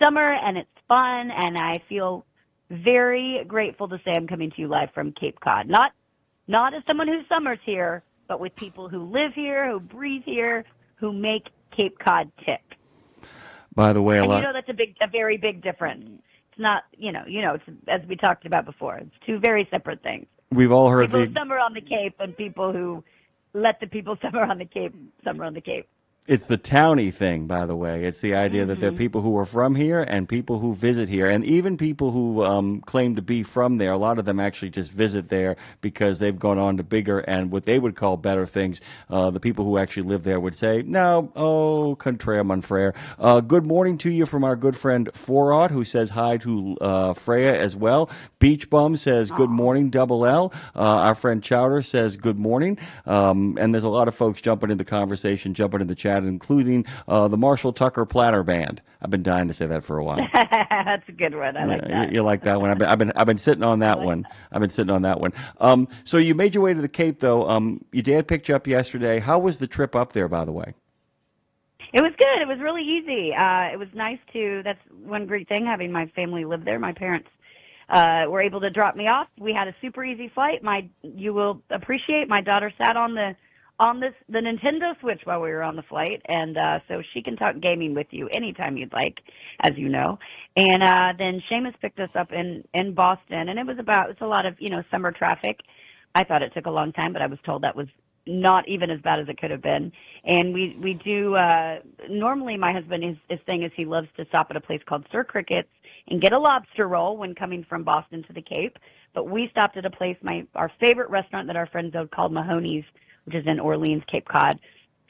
summer and it's fun, and I feel very grateful to say I'm coming to you live from Cape Cod. Not as someone who summers here, but with people who live here, who breathe here, who make Cape Cod tick. By the way, and you know that's a very big difference. It's not, it's, as we talked about before, it's two very separate things. We've all heard people who summer on the Cape and people who let the people, some are on the Cape, some are on the Cape. It's the townie thing, by the way. It's the idea that there are people who are from here and people who visit here, and even people who claim to be from there. A lot of them actually just visit there because they've gone on to bigger and what they would call better things. The people who actually live there would say, no, oh, contraire, mon frere. Good morning to you from our good friend Forod, who says hi to Freya as well. Beach Bum says good morning, Double L. Our friend Chowder says good morning. And there's a lot of folks jumping in the conversation, jumping in the chat, including the Marshall Tucker Platter Band. I've been dying to say that for a while. That's a good one. I like that. You like that one? I've been sitting on that one. I've been sitting on that one. So you made your way to the Cape, though. Your dad picked you up yesterday. How was the trip up there, by the way? It was good. It was really easy. It was nice to. That's one great thing, having my family live there. My parents were able to drop me off. We had a super easy flight. You will appreciate my daughter sat on the Nintendo Switch while we were on the flight, and so she can talk gaming with you anytime you'd like, as you know. And then Seamus picked us up in Boston, and it was a lot of summer traffic. I thought it took a long time, but I was told that was not even as bad as it could have been. And we do normally my husband his thing is he loves to stop at a place called Sir Cricket's and get a lobster roll when coming from Boston to the Cape. But we stopped at a place, our favorite restaurant that our friends owned called Mahoney's, which is in Orleans, Cape Cod.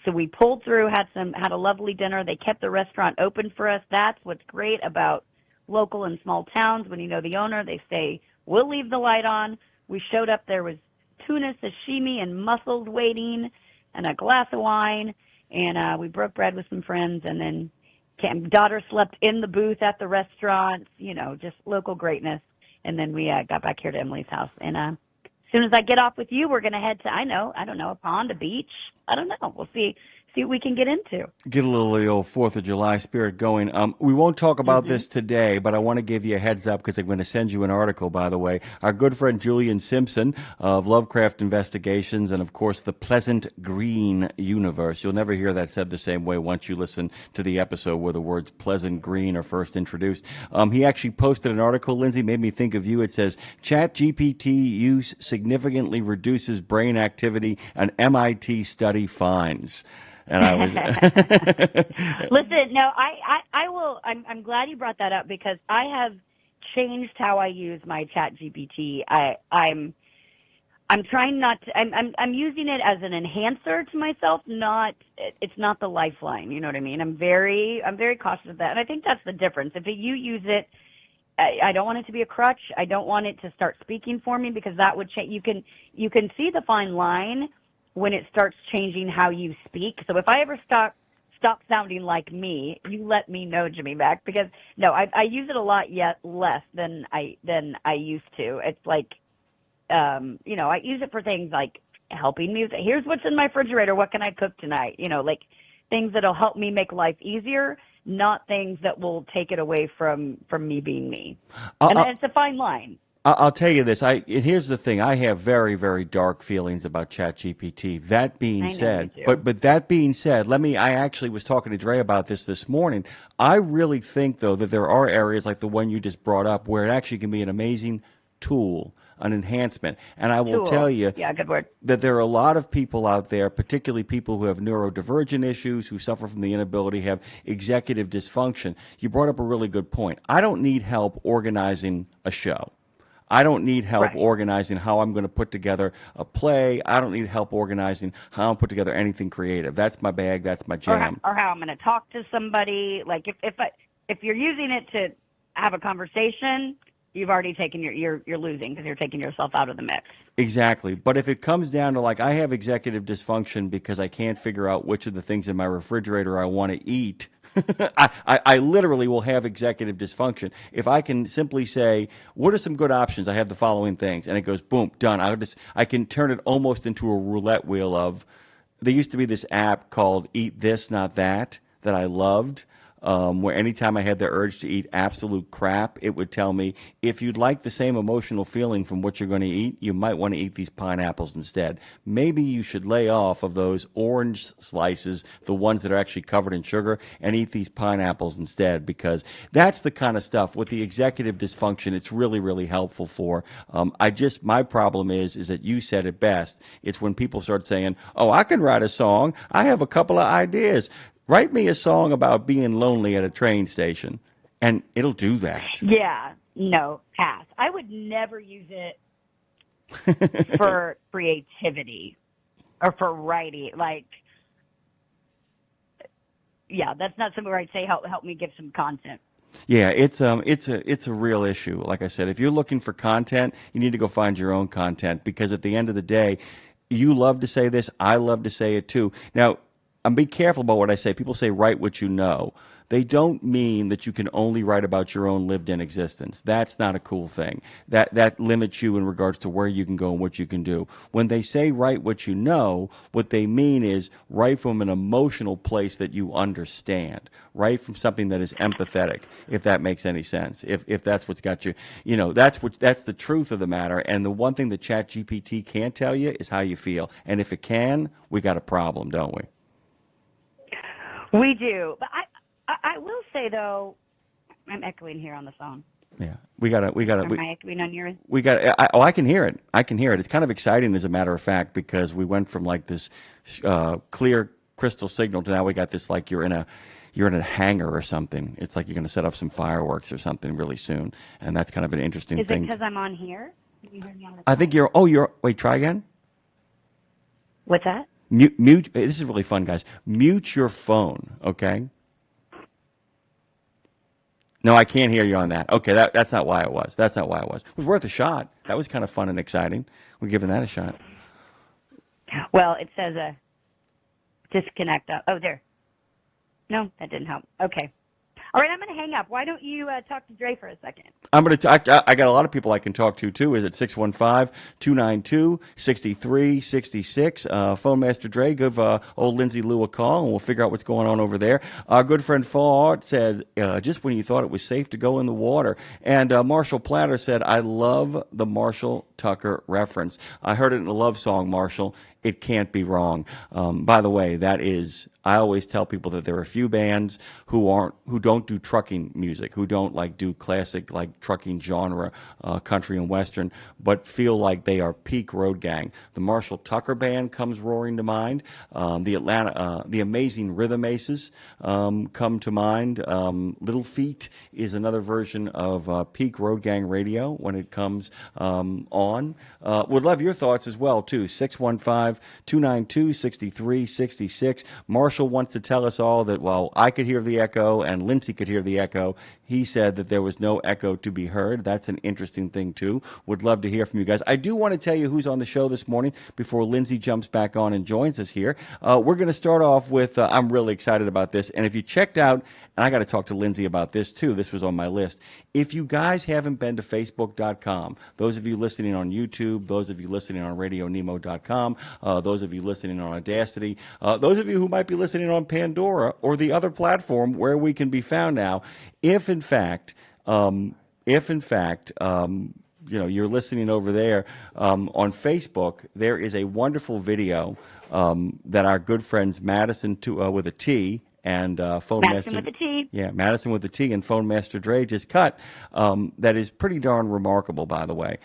So we pulled through, had a lovely dinner. They kept the restaurant open for us. That's what's great about local and small towns. When you know the owner, they say, we'll leave the light on. We showed up, there was tuna, sashimi, and mussels waiting, and a glass of wine. And we broke bread with some friends, and then daughter slept in the booth at the restaurant, just local greatness. And then we got back here to Emily's house. And as soon as I get off with you, we're going to head to, I don't know, a pond, a beach. I don't know. We'll see what we can get into. Get a little of the old 4th of July spirit going. We won't talk about this today, but I want to give you a heads up because I'm going to send you an article, by the way. Our good friend Julian Simpson of Lovecraft Investigations and, of course, the Pleasant Green Universe. You'll never hear that said the same way once you listen to the episode where the words Pleasant Green are first introduced. He actually posted an article, Lindsay, made me think of you. It says, ChatGPT use significantly reduces brain activity, an MIT study finds. And I was listen. No, I will. I'm glad you brought that up because I have changed how I use my ChatGPT. I'm trying not to. I'm using it as an enhancer to myself. It's not the lifeline. You know what I mean? I'm very cautious of that, and I think that's the difference. If you use it, I don't want it to be a crutch. I don't want it to start speaking for me because that would change. You can see the fine line when it starts changing how you speak. So if I ever stop sounding like me, you let me know, Jimmy Mac, because no, I use it a lot yet less than I used to. It's like, I use it for things like helping me. Here's what's in my refrigerator. What can I cook tonight? Like things that'll help me make life easier, not things that will take it away from me being me. And it's a fine line. I'll tell you this. Here's the thing. I have very, very dark feelings about ChatGPT. That being said, but that being said, I actually was talking to Dre about this morning. I really think, though, that there are areas like the one you just brought up where it actually can be an amazing tool, an enhancement. And I will tell you good word, that there are a lot of people out there, particularly people who have neurodivergent issues, who suffer from the inability to have executive dysfunction. You brought up a really good point. I don't need help organizing a show. I don't need help organizing how I'm going to put together a play. I don't need help organizing how I'm put together anything creative. That's my bag. That's my jam. Or how I'm going to talk to somebody. Like if you're using it to have a conversation, you've already taken you're losing because you're taking yourself out of the mix. Exactly. But if it comes down to I have executive dysfunction because I can't figure out which of the things in my refrigerator I want to eat, I literally will have executive dysfunction. If I can simply say, what are some good options? I have the following things. And it goes, boom, done. I can turn it almost into a roulette wheel of, there used to be this app called Eat This, Not That I loved. where anytime I had the urge to eat absolute crap, it would tell me, if you'd like the same emotional feeling from what you're going to eat, you might want to eat these pineapples instead. Maybe you should lay off of those orange slices, the ones that are actually covered in sugar, and eat these pineapples instead, because that's the kind of stuff with the executive dysfunction it's really, really helpful for. My problem is that you said it best. It's when people start saying, oh, I can write a song. I have a couple of ideas. Write me a song about being lonely at a train station, and it'll do that. Yeah, no, pass. I would never use it for creativity or for writing. Like, yeah, that's not something where I'd say help me give some content. Yeah, it's a real issue. Like I said, if you're looking for content, you need to go find your own content, because at the end of the day, you love to say this, I love to say it too. Now, be careful about what I say. People say write what you know. They don't mean that you can only write about your own lived-in existence. That's not a cool thing. That limits you in regards to where you can go and what you can do. When they say write what you know, what they mean is write from an emotional place that you understand. Write from something that is empathetic, if that makes any sense. If that's what's got you, that's the truth of the matter. And the one thing that ChatGPT can't tell you is how you feel. And if it can, we got a problem, don't we? We do, but I will say though, I'm echoing here on the phone. Yeah, we got. Am I echoing on yours? I can hear it. I can hear it. It's kind of exciting, as a matter of fact, because we went from like this clear crystal signal to now we got this like you're in a hangar or something. It's like you're going to set off some fireworks or something really soon, and that's kind of an interesting thing. Is it because I'm on here? Can you hear me on the phone? I think you're. Wait, try again. What's that? Mute. This is really fun, guys. Mute your phone, okay? No, I can't hear you on that. Okay, that's not why it was. That's not why it was. It was worth a shot. That was kind of fun and exciting. We're giving that a shot. Well, it says disconnect. Oh, there. No, that didn't help. Okay. All right, I'm going to hang up. Why don't you talk to Dre for a second? I got a lot of people I can talk to, too. Is it 615-292-6366? Phone Master Dre, give old Lindsay Lou a call, and we'll figure out what's going on over there. Our good friend Fall Art said, just when you thought it was safe to go in the water. And Marshall Platter said, I love the Marshall Tucker reference. I heard it in a love song, Marshall. It can't be wrong. By the way, I always tell people that there are a few bands who don't do trucking music, who don't do classic trucking genre, country and western, but feel like they are peak road gang. The Marshall Tucker Band comes roaring to mind. The Amazing Rhythm Aces come to mind. Little Feat is another version of peak road gang radio when it comes on. Would love your thoughts as well too. 615-292-6366. Marshall wants to tell us all that while I could hear the echo and Lindsay could hear the echo, he said that there was no echo to be heard. That's an interesting thing, too. Would love to hear from you guys. I do want to tell you who's on the show this morning before Lindsay jumps back on and joins us here. We're going to start off with, I'm really excited about this. And if you checked out, and I got to talk to Lindsay about this, too. This was on my list. If you guys haven't been to Facebook.com, those of you listening on YouTube, those of you listening on RadioNemo.com, those of you listening on Audacity, those of you who might be listening on Pandora or the other platform where we can be found now, if in fact, you're listening over there on Facebook, there is a wonderful video that our good friends Madison with a T and Phone Madison Master with a T. Yeah, Madison with a T and Phone Master Dre just cut. That is pretty darn remarkable, by the way.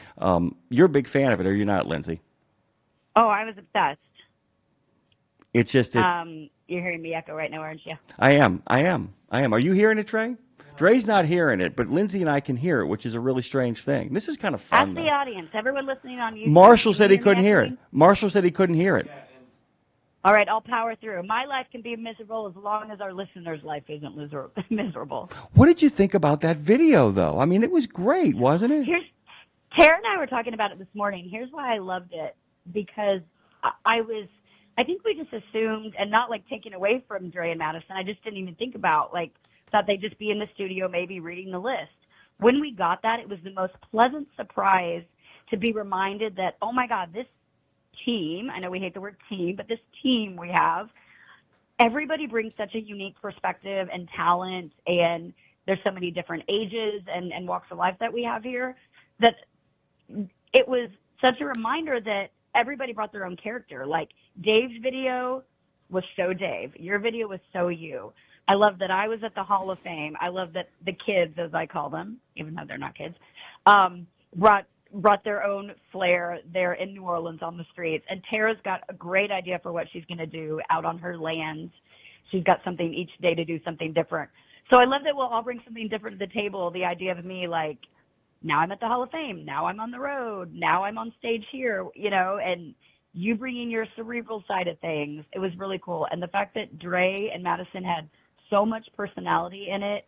You're a big fan of it, are you not, Lindsay? Oh, I was obsessed. It's You're hearing me echo right now, aren't you? I am. Are you hearing it, Trey? Dre's not hearing it, but Lindsay and I can hear it, which is a really strange thing. This is kind of fun. Ask the audience, everyone listening on YouTube. Marshall said he couldn't hear it. Marshall said he couldn't hear it. All right, I'll power through. My life can be miserable as long as our listeners' life isn't miserable. What did you think about that video, though? I mean, it was great, wasn't it? Tara and I were talking about it this morning. Here's why I loved it, because I think we just assumed, and not taking away from Dre and Madison, I just didn't even think about, thought they'd just be in the studio maybe reading the list. When we got that, it was the most pleasant surprise to be reminded that, oh my God, this team, I know we hate the word team, but this team we have, everybody brings such a unique perspective and talent, and there's so many different ages and walks of life that we have here, that it was such a reminder that everybody brought their own character. Like, Dave's video was so Dave. Your video was so you. I love that I was at the Hall of Fame. I love that the kids, as I call them, even though they're not kids, brought their own flair there in New Orleans on the streets. And Tara's got a great idea for what she's going to do out on her lands. She's got something each day to do something different. So I love that we'll all bring something different to the table. The idea of me, like, now I'm at the Hall of Fame. Now I'm on the road. Now I'm on stage here, you know, and you bringing your cerebral side of things. It was really cool. And the fact that Dre and Madison had so much personality in it,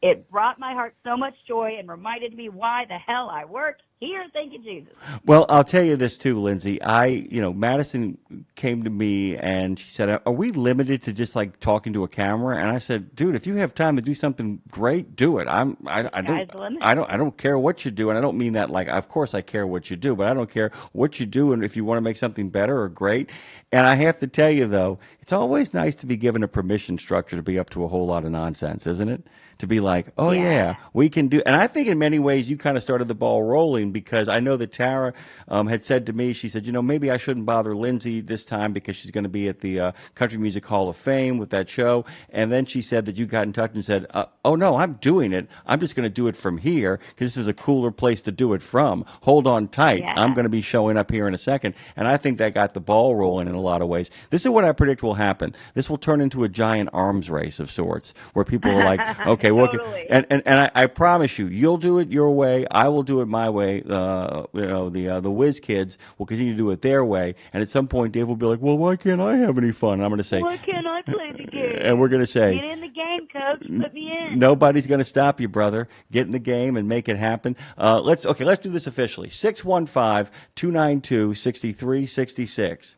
it brought my heart so much joy and reminded me why the hell I work here. Thank you, Jesus. Well, I'll tell you this too, Lindsay. Madison came to me and she said, "Are we limited to just like talking to a camera?" And I said, "Dude, if you have time to do something great, do it. I don't care what you do, and I don't mean that like. Of course, I care what you do, but I don't care what you do, and if you want to make something better or great." And I have to tell you though, it's always nice to be given a permission structure to be up to a whole lot of nonsense, isn't it? To be like, oh yeah, we can do. And I think in many ways you kind of started the ball rolling, because I know that Tara had said to me, she said, maybe I shouldn't bother Lindsay this time because she's going to be at the Country Music Hall of Fame with that show. And then she said that you got in touch and said, oh no, I'm doing it. I'm just going to do it from here because this is a cooler place to do it from. Hold on tight. Yeah. I'm going to be showing up here in a second. And I think that got the ball rolling in a lot of ways. This is what I predict will happen. This will turn into a giant arms race of sorts where people are like, okay, totally. And I promise you, you'll do it your way. I will do it my way. The Whiz kids will continue to do it their way. And at some point, Dave will be like, well, why can't I have any fun? And I'm going to say, why can't I play the game? And we're going to say, get in the game, coach. Put me in. Nobody's going to stop you, brother. Get in the game and make it happen. Let's do this officially. 615-292-6366.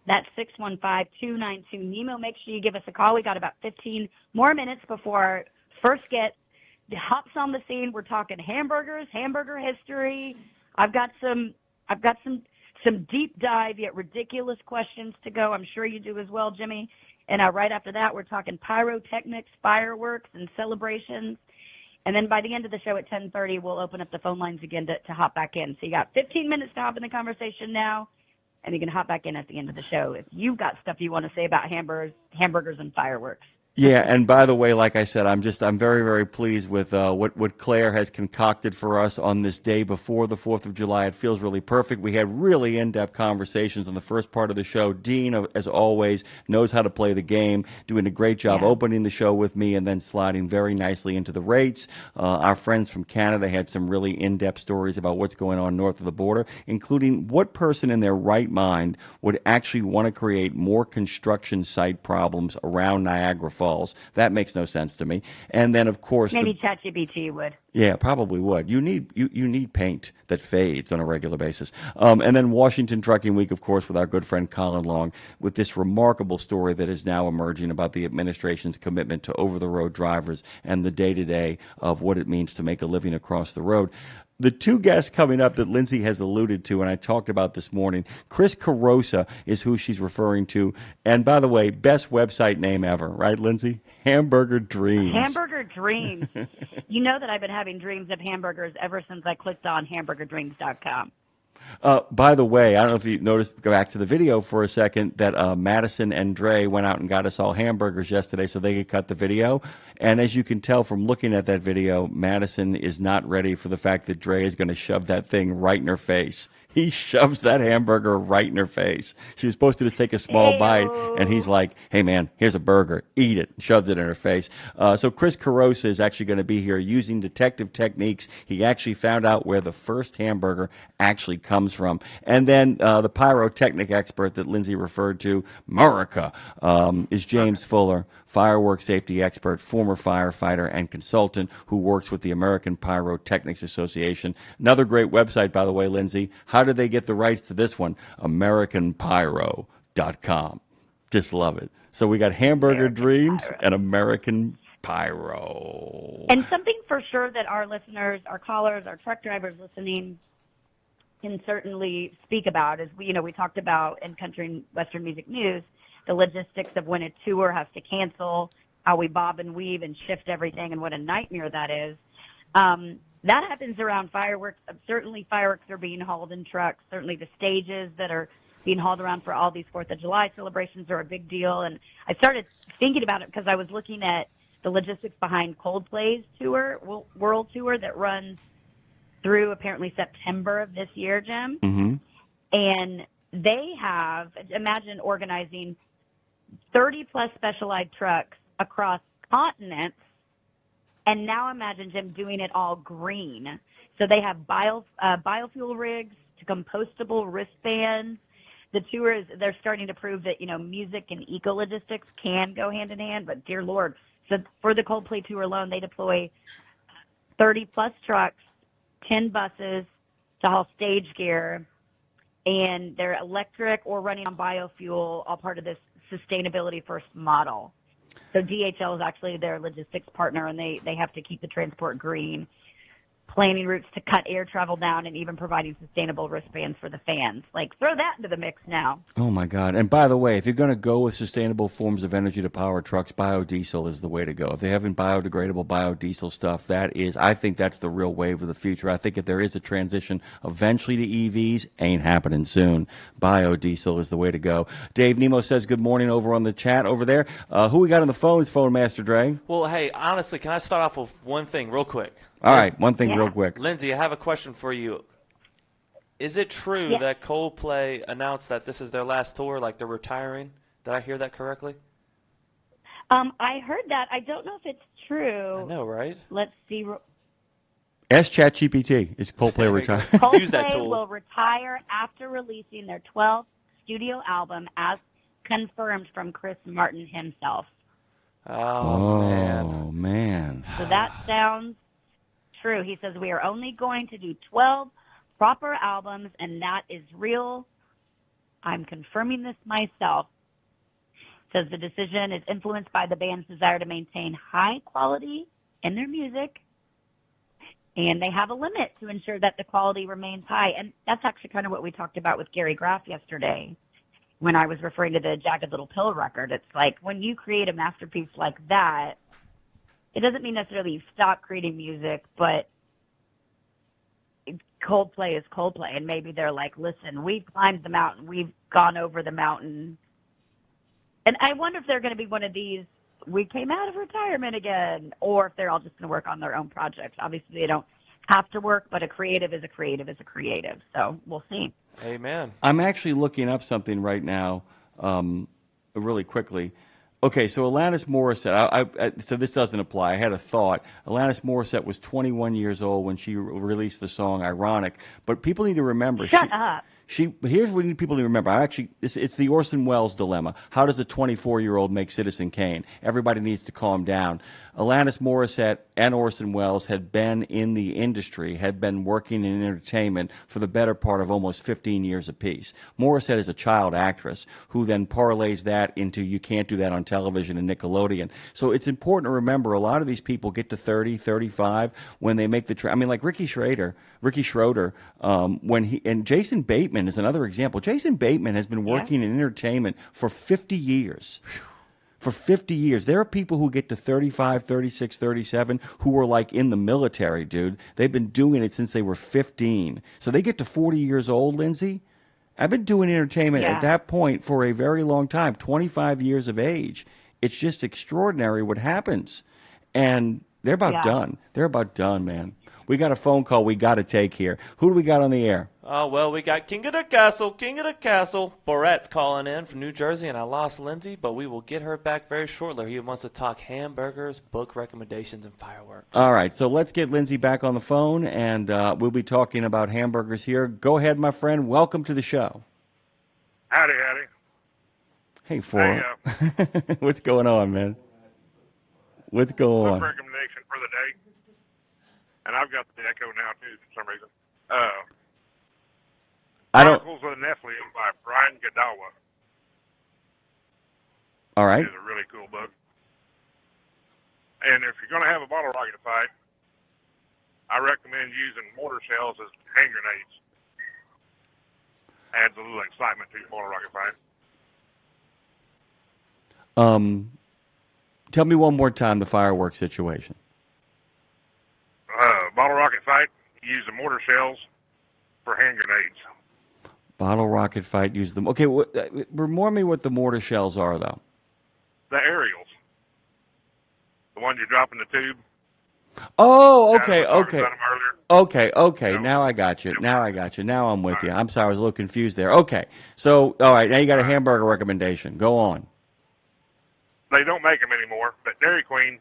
That's 615-292-NEMO. Make sure you give us a call. We got about 15 more minutes before our first get hops on the scene. We're talking hamburgers, hamburger history. I've got some deep dive yet ridiculous questions to go. I'm sure you do as well, Jimmy. And right after that, we're talking pyrotechnics, fireworks, and celebrations. And then by the end of the show at 10:30, we'll open up the phone lines again to hop back in. So you got 15 minutes to hop in the conversation now, and you can hop back in at the end of the show if you've got stuff you want to say about hamburgers and fireworks. Yeah, and by the way, like I said, I'm very, very pleased with what Claire has concocted for us on this day before the 4th of July. It feels really perfect. We had really in-depth conversations on the first part of the show. Dean, as always, knows how to play the game, doing a great job opening the show with me and then sliding very nicely into the rates. Our friends from Canada had some really in-depth stories about what's going on north of the border, including what person in their right mind would actually want to create more construction site problems around Niagara Falls. That makes no sense to me. And then, of course, maybe ChatGPT would. Yeah, probably would. You need paint that fades on a regular basis. And then Washington Trucking Week, of course, with our good friend Colin Long, with this remarkable story that is now emerging about the administration's commitment to over-the-road drivers and the day-to-day of what it means to make a living across the road. The two guests coming up that Lindsay has alluded to and I talked about this morning, Chris Carosa is who she's referring to. And by the way, best website name ever, right, Lindsay? Hamburger Dreams. Hamburger Dreams. You know that I've been having dreams of hamburgers ever since I clicked on hamburgerdreams.com. By the way, I don't know if you noticed, go back to the video for a second, that Madison and Dre went out and got us all hamburgers yesterday so they could cut the video. And as you can tell from looking at that video, Madison is not ready for the fact that Dre is going to shove that thing right in her face. He shoves that hamburger right in her face. She was supposed to just take a small bite, and he's like, hey, man, here's a burger. Eat it. Shoves it in her face. So Chris Carosa is actually going to be here using detective techniques. He actually found out where the first hamburger actually comes from. And then the pyrotechnic expert that Lindsay referred to, Murica, is James Fuller, fireworks safety expert, former firefighter and consultant who works with the American Pyrotechnics Association. Another great website, by the way, Lindsay. How did they get the rights to this one? AmericanPyro.com. Just love it. So we got Hamburger Dreams and American Pyro. And something for sure that our listeners, our callers, our truck drivers listening can certainly speak about is, we talked about in Country and Western Music News the logistics of when a tour has to cancel, how we bob and weave and shift everything, and what a nightmare that is. That happens around fireworks. Certainly fireworks are being hauled in trucks. Certainly the stages that are being hauled around for all these 4th of July celebrations are a big deal. And I started thinking about it because I was looking at the logistics behind Coldplay's tour, world tour, that runs through apparently September of this year, Jim. Mm-hmm. And they have, imagine organizing 30-plus specialized trucks across continents. And now imagine, Jim, doing it all green. So they have biofuel rigs to compostable wristbands. The tours, they're starting to prove that, music and eco-logistics can go hand in hand. But, dear Lord, so for the Coldplay tour alone, they deploy 30-plus trucks, 10 buses to haul stage gear. And they're electric or running on biofuel, all part of this sustainability first model. So DHL is actually their logistics partner, and they have to keep the transport green, planning routes to cut air travel down, and even providing sustainable wristbands for the fans. Like, throw that into the mix now. Oh, my God. And by the way, if you're going to go with sustainable forms of energy to power trucks, biodiesel is the way to go. If they haven't biodegradable biodiesel stuff, I think that's the real wave of the future. I think if there is a transition eventually to EVs, ain't happening soon. Biodiesel is the way to go. Dave Nemo says good morning over on the chat over there. Who we got on the phone is Phone Master Dre. Well, hey, honestly, can I start off with one thing real quick? All right, one thing real quick. Lindsay, I have a question for you. Is it true that Coldplay announced that this is their last tour, like they're retiring? Did I hear that correctly? I heard that. I don't know if it's true. I know, right? Let's see. Ask ChatGPT. Is Coldplay retired? Coldplay will retire after releasing their 12th studio album, as confirmed from Chris Martin himself. Oh, man. So that sounds true. He says, we are only going to do 12 proper albums, and that is real. I'm confirming this myself. Says the decision is influenced by the band's desire to maintain high quality in their music, and they have a limit to ensure that the quality remains high. And that's actually kind of what we talked about with Gary Graff yesterday when I was referring to the Jagged Little Pill record. It's like, when you create a masterpiece like that, it doesn't mean necessarily you stop creating music, but Coldplay is Coldplay, and maybe they're like, listen, we've climbed the mountain, we've gone over the mountain. And I wonder if they're going to be one of these, we came out of retirement again, or if they're all just going to work on their own projects. Obviously, they don't have to work, but a creative is a creative is a creative. So we'll see. Amen. I'm actually looking up something right now, really quickly. Okay, so Alanis Morissette, so this doesn't apply. I had a thought. Alanis Morissette was 21 years old when she released the song Ironic, but people need to remember. Shut up. Here's what people need to remember. It's the Orson Welles dilemma. How does a 24-year-old make Citizen Kane? Everybody needs to calm down. Alanis Morissette and Orson Welles had been in the industry, had been working in entertainment for the better part of almost 15 years apiece. Morissette is a child actress who then parlays that into you can't do that on television and Nickelodeon. So it's important to remember a lot of these people get to 30, 35 when they make the like Ricky Schroeder, and Jason Bateman is another example. Jason Bateman has been working in entertainment for 50 years. For 50 years. There are people who get to 35, 36, 37 who are like in the military, dude. They've been doing it since they were 15. So they get to 40 years old, Lindsay. I've been doing entertainment at that point for a very long time, 25 years of age. It's just extraordinary what happens. And they're about done. They're about done, man. We got a phone call we got to take here. Who do we got on the air? Oh, well, we got King of the Castle. Boret's calling in from New Jersey, and I lost Lindsay, but we will get her back very shortly. He wants to talk hamburgers, book recommendations, and fireworks. All right, so let's get Lindsay back on the phone, and we'll be talking about hamburgers here. Go ahead, my friend. Welcome to the show. Howdy. Hey, what's going on, man? What's going on? Book recommendation for the day. And I've got the echo now, too, for some reason. Chronicles of the Nephilim by Brian Godawa. All right. It's a really cool book. And if you're going to have a bottle rocket fight, I recommend using mortar shells as hand grenades. Adds a little excitement to your bottle rocket fight. Tell me one more time the fireworks situation. Bottle rocket fight, use the mortar shells for hand grenades. Bottle rocket fight, use them. Okay, remind me what the mortar shells are, though. The aerials. The ones you drop in the tube. Oh, okay. You know, Now I got you. Now I'm with you. I'm sorry, I was a little confused there. Okay. So, all right, now you got a hamburger recommendation. Go on. They don't make them anymore, but Dairy Queen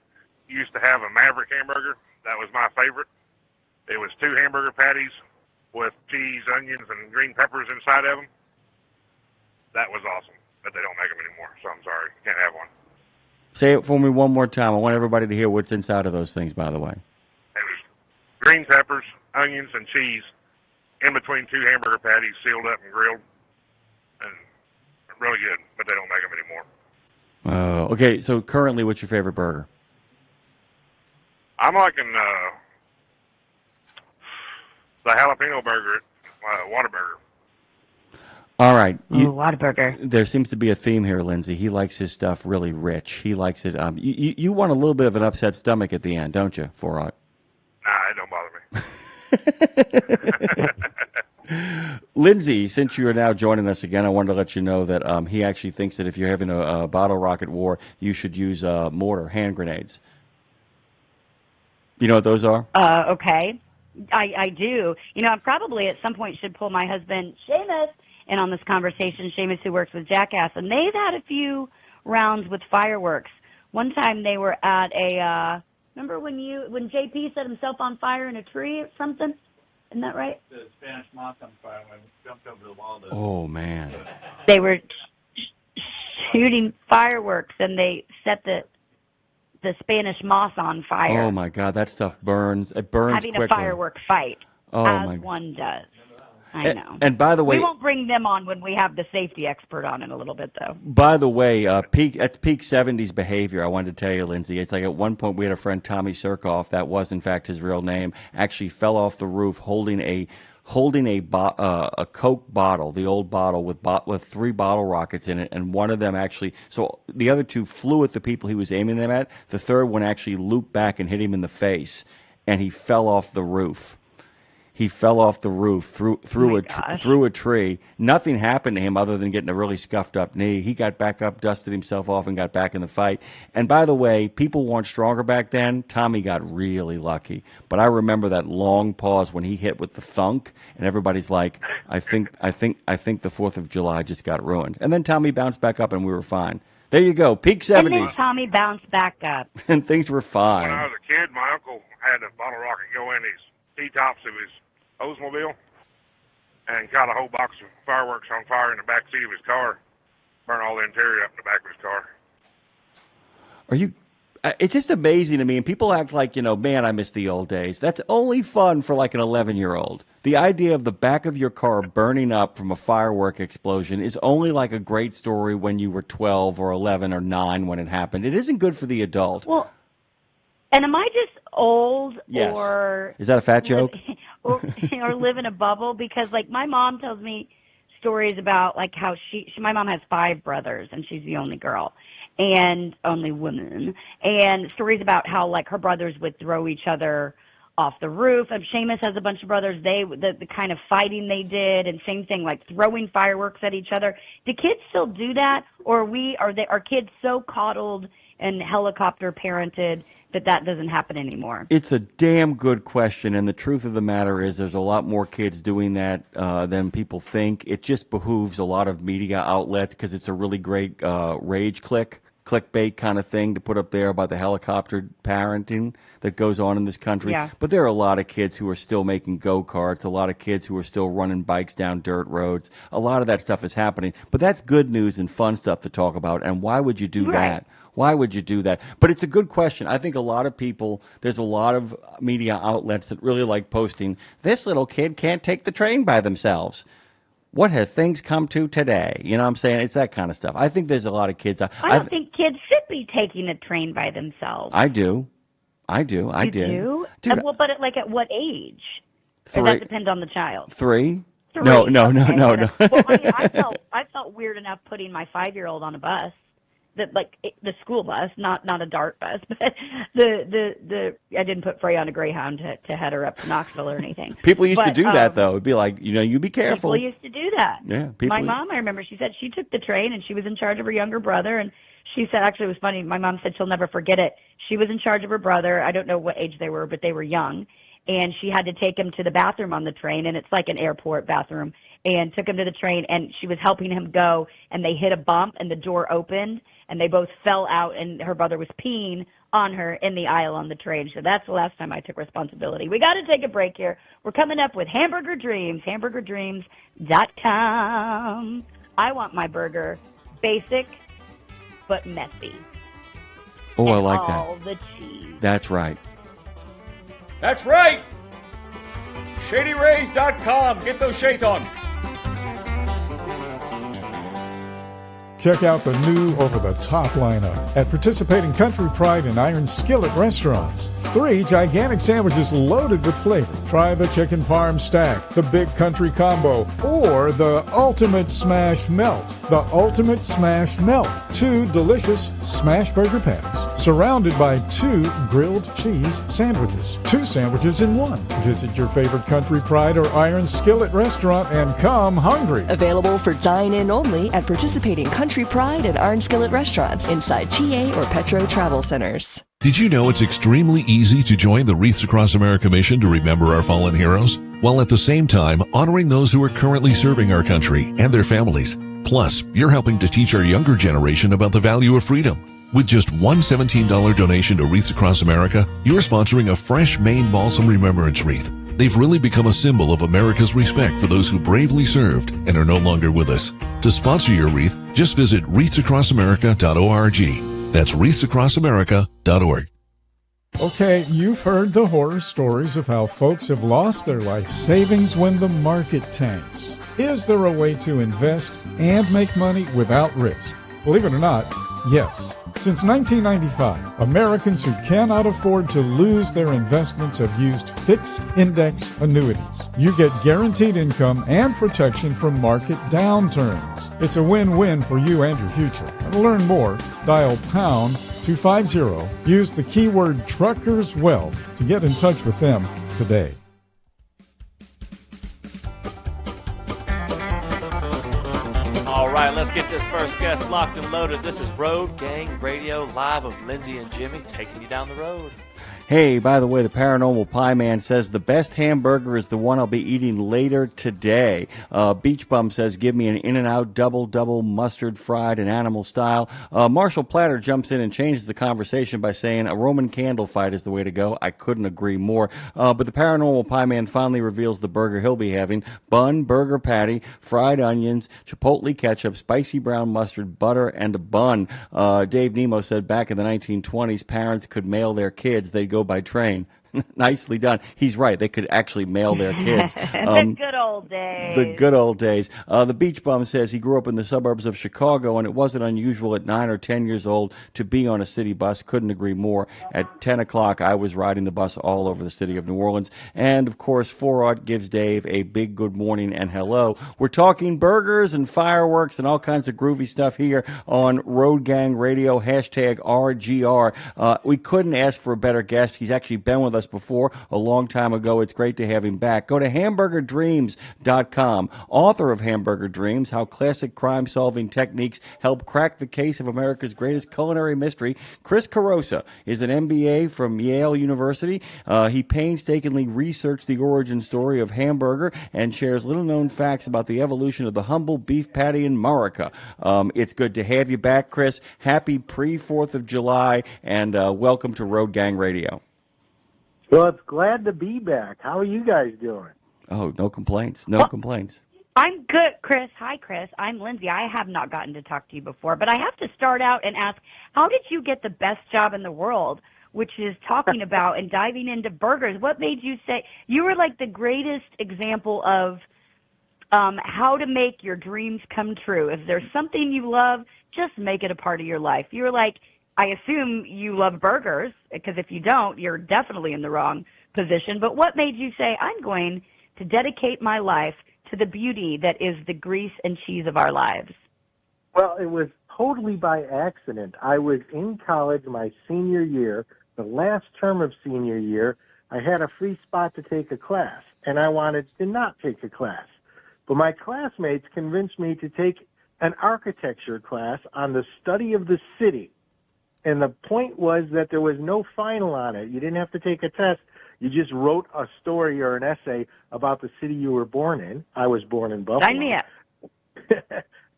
used to have a Maverick hamburger. That was my favorite. It was 2 hamburger patties with cheese, onions, and green peppers inside of them. That was awesome, but they don't make them anymore, so I'm sorry. Can't have one. Say it for me one more time. I want everybody to hear what's inside of those things, by the way. It was green peppers, onions, and cheese in between 2 hamburger patties, sealed up and grilled, and really good, but they don't make them anymore. Okay, so currently, what's your favorite burger? I'm liking the jalapeno burger at Whataburger. All right. Whataburger. There seems to be a theme here, Lindsay. He likes his stuff really rich. He likes it. You want a little bit of an upset stomach at the end, don't you, For Nah, it don't bother me. Lindsay, since you are now joining us again, I wanted to let you know that he actually thinks that if you're having a bottle rocket war, you should use mortar hand grenades. You know what those are? Okay. I do. You know, I probably at some point should pull my husband, Seamus, in on this conversation. Seamus, who works with Jackass, and they've had a few rounds with fireworks. One time they were at a, remember when JP set himself on fire in a tree or something? Isn't that right? The Spanish moss on fire when we jumped over the wall. Oh, man. They were shooting fireworks, and they set the Spanish moss on fire. Oh, my God. That stuff burns. It burns Having quickly. a firework fight, one does. I know. And by the way, we won't bring them on when we have the safety expert on in a little bit, though. by the way, that's peak 70s behavior. I wanted to tell you, Lindsay. It's like at one point we had a friend, Tommy Surkoff, that was in fact his real name, actually fell off the roof holding a Coke bottle, the old bottle with 3 bottle rockets in it, and one of them actually. So the other 2 flew at the people he was aiming them at. The third one actually looped back and hit him in the face, and he fell off the roof. He fell off the roof through a tree. Nothing happened to him other than getting a really scuffed up knee. He got back up, dusted himself off, and got back in the fight. And by the way, people weren't stronger back then. Tommy got really lucky. But I remember that long pause when he hit with the thunk, and everybody's like, I think the 4th of July just got ruined. And then Tommy bounced back up, and we were fine. There you go, peak 70s. And then Tommy bounced back up. And things were fine. When I was a kid, my uncle had a bottle rocket go in his T-tops of his Oldsmobile and caught a whole box of fireworks on fire in the back seat of his car, burn all the interior up in the back of his car. Are you? It's just amazing to me, and people act like, man, I miss the old days. That's only fun for like an 11-year-old. The idea of the back of your car burning up from a firework explosion is only like a great story when you were 12 or 11 or 9 when it happened. It isn't good for the adult. Well, and am I just old? Yes. Or is that a fat joke? or live in a bubble? Because like my mom tells me stories about like how my mom has 5 brothers and she's the only girl and only woman, and stories about how like her brothers would throw each other off the roof. And Seamus has a bunch of brothers. The kind of fighting they did, and same thing, like throwing fireworks at each other. Do kids still do that, or are kids so coddled and helicopter parented that doesn't happen anymore? It's a damn good question, and the truth of the matter is there's a lot more kids doing that than people think. It just behooves a lot of media outlets because it's a really great rage clickbait kind of thing to put up there about the helicopter parenting that goes on in this country. Yeah. But there are a lot of kids who are still making go-karts, a lot of kids who are still running bikes down dirt roads. A lot of that stuff is happening. But that's good news and fun stuff to talk about, and why would you do that? Why would you do that? But it's a good question. I think a lot of people, there's a lot of media outlets that really like posting, this little kid can't take the train by themselves. What have things come to today? You know what I'm saying? It's that kind of stuff. I think there's a lot of kids. I don't think kids should be taking a train by themselves. I do. I did. You do? Dude, Well, but at what age? 3. Or that depends on the child. 3? 3. No. Well, I mean, I felt weird enough putting my 5-year-old on a bus. the school bus, not a dart bus, but the I didn't put Frey on a Greyhound to head her up to Knoxville or anything. People used to do that, though. It'd be like, you be careful. People used to do that. Yeah, My mom, I remember, she said she took the train and she was in charge of her younger brother. And she said, actually, it was funny. My mom said she'll never forget it. She was in charge of her brother. I don't know what age they were, but they were young. And she had to take him to the bathroom on the train, and it's like an airport bathroom, and took him to the train, and she was helping him go, and they hit a bump, and the door opened, and they both fell out, and her brother was peeing on her in the aisle on the train. So that's the last time I took responsibility. We got to take a break here. We're coming up with Hamburger Dreams, hamburgerdreams.com. I want my burger basic but messy. Oh, and I like all that. The cheese. That's right. That's right. ShadyRays.com. Get those shades on. Check out the new over-the-top lineup at participating Country Pride and Iron Skillet restaurants. 3 gigantic sandwiches loaded with flavor. Try the chicken parm stack, the big country combo, or the ultimate smash melt. The ultimate smash melt. 2 delicious smash burger patties, surrounded by 2 grilled cheese sandwiches. 2 sandwiches in 1. Visit your favorite Country Pride or Iron Skillet restaurant and come hungry. Available for dine-in only at participating Country Pride and Orange Skillet restaurants inside TA or Petro Travel Centers. Did you know it's extremely easy to join the Wreaths Across America mission to remember our fallen heroes, while at the same time honoring those who are currently serving our country and their families? Plus, you're helping to teach our younger generation about the value of freedom. With just one $17 donation to Wreaths Across America, you're sponsoring a fresh Maine Balsam Remembrance Wreath. They've really become a symbol of America's respect for those who bravely served and are no longer with us. To sponsor your wreath, just visit wreathsacrossamerica.org. That's wreathsacrossamerica.org. Okay, you've heard the horror stories of how folks have lost their life savings when the market tanks. Is there a way to invest and make money without risk? Believe it or not, yes. Since 1995, Americans who cannot afford to lose their investments have used fixed index annuities. You get guaranteed income and protection from market downturns. It's a win-win for you and your future. And to learn more, dial pound 250. Use the keyword Truckers Wealth to get in touch with them today. All right, let's get this first guest locked and loaded. This is Road Gang Radio, live with Lindsay and Jimmy, taking you down the road. Hey, by the way, the Paranormal Pie Man says the best hamburger is the one I'll be eating later today. Beach Bum says, give me an In-N-Out double mustard fried and animal style. Marshall Platter jumps in and changes the conversation by saying a Roman candle fight is the way to go. I couldn't agree more. But the Paranormal Pie Man finally reveals the burger he'll be having. Bun, burger patty, fried onions, chipotle ketchup, spicy brown mustard, butter, and a bun. Dave Nemo said back in the 1920s, parents could mail their kids. They'd go by train. Nicely done. He's right. They could actually mail their kids. The good old days. The good old days. The Beach Bum says he grew up in the suburbs of Chicago, and it wasn't unusual at 9 or 10 years old to be on a city bus. Couldn't agree more. At 10 o'clock, I was riding the bus all over the city of New Orleans. And, of course, 4-Art gives Dave a big good morning and hello. We're talking burgers and fireworks and all kinds of groovy stuff here on Road Gang Radio, hashtag RGR. We couldn't ask for a better guest. He's actually been with us before a long time ago. It's great to have him back. Go to hamburgerdreams.com. Author of Hamburger Dreams, How Classic Crime-Solving Techniques Help Crack the Case of America's Greatest Culinary Mystery. Chris Carosa is an MBA from Yale University. He painstakingly researched the origin story of hamburger and shares little-known facts about the evolution of the humble beef patty in America. It's good to have you back, Chris. Happy pre-4th of July, and welcome to Road Gang Radio. Well, it's glad to be back. How are you guys doing? Oh, no complaints. No complaints. I'm good, Chris. Hi, Chris. I'm Lindsay. I have not gotten to talk to you before, but I have to start out and ask, how did you get the best job in the world, which is talking about and diving into burgers? What made you say you were like the greatest example of how to make your dreams come true? If there's something you love, just make it a part of your life. You were like, I assume you love burgers, because if you don't, you're definitely in the wrong position. But what made you say, I'm going to dedicate my life to the beauty that is the grease and cheese of our lives? Well, it was totally by accident. I was in college my senior year, the last term of senior year. I had a free spot to take a class, and I wanted to not take a class. But my classmates convinced me to take an architecture class on the study of the city. And the point was that there was no final on it. You didn't have to take a test. You just wrote a story or an essay about the city you were born in. I was born in Buffalo. Sign me up.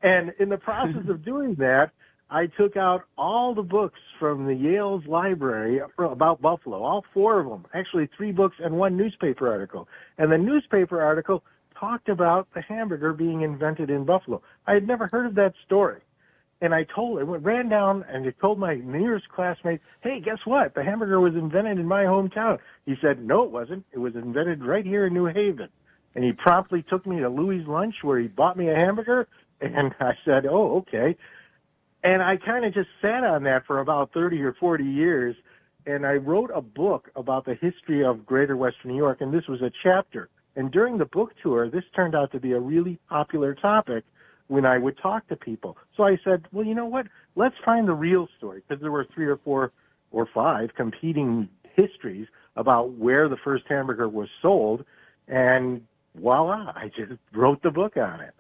And in the process of doing that, I took out all the books from the Yale's library about Buffalo, all 4 of them, actually 3 books and 1 newspaper article. And the newspaper article talked about the hamburger being invented in Buffalo. I had never heard of that story. And I ran down and I told my nearest classmate, hey, guess what? The hamburger was invented in my hometown. He said, no, it wasn't. It was invented right here in New Haven. And he promptly took me to Louis' Lunch where he bought me a hamburger. And I said, oh, okay. And I kind of just sat on that for about 30 or 40 years. And I wrote a book about the history of Greater Western New York. And this was a chapter. And during the book tour, this turned out to be a really popular topic when I would talk to people. So I said, well, you know what? Let's find the real story, because there were 3 or 4 or 5 competing histories about where the first hamburger was sold. And voila, I just wrote the book on it.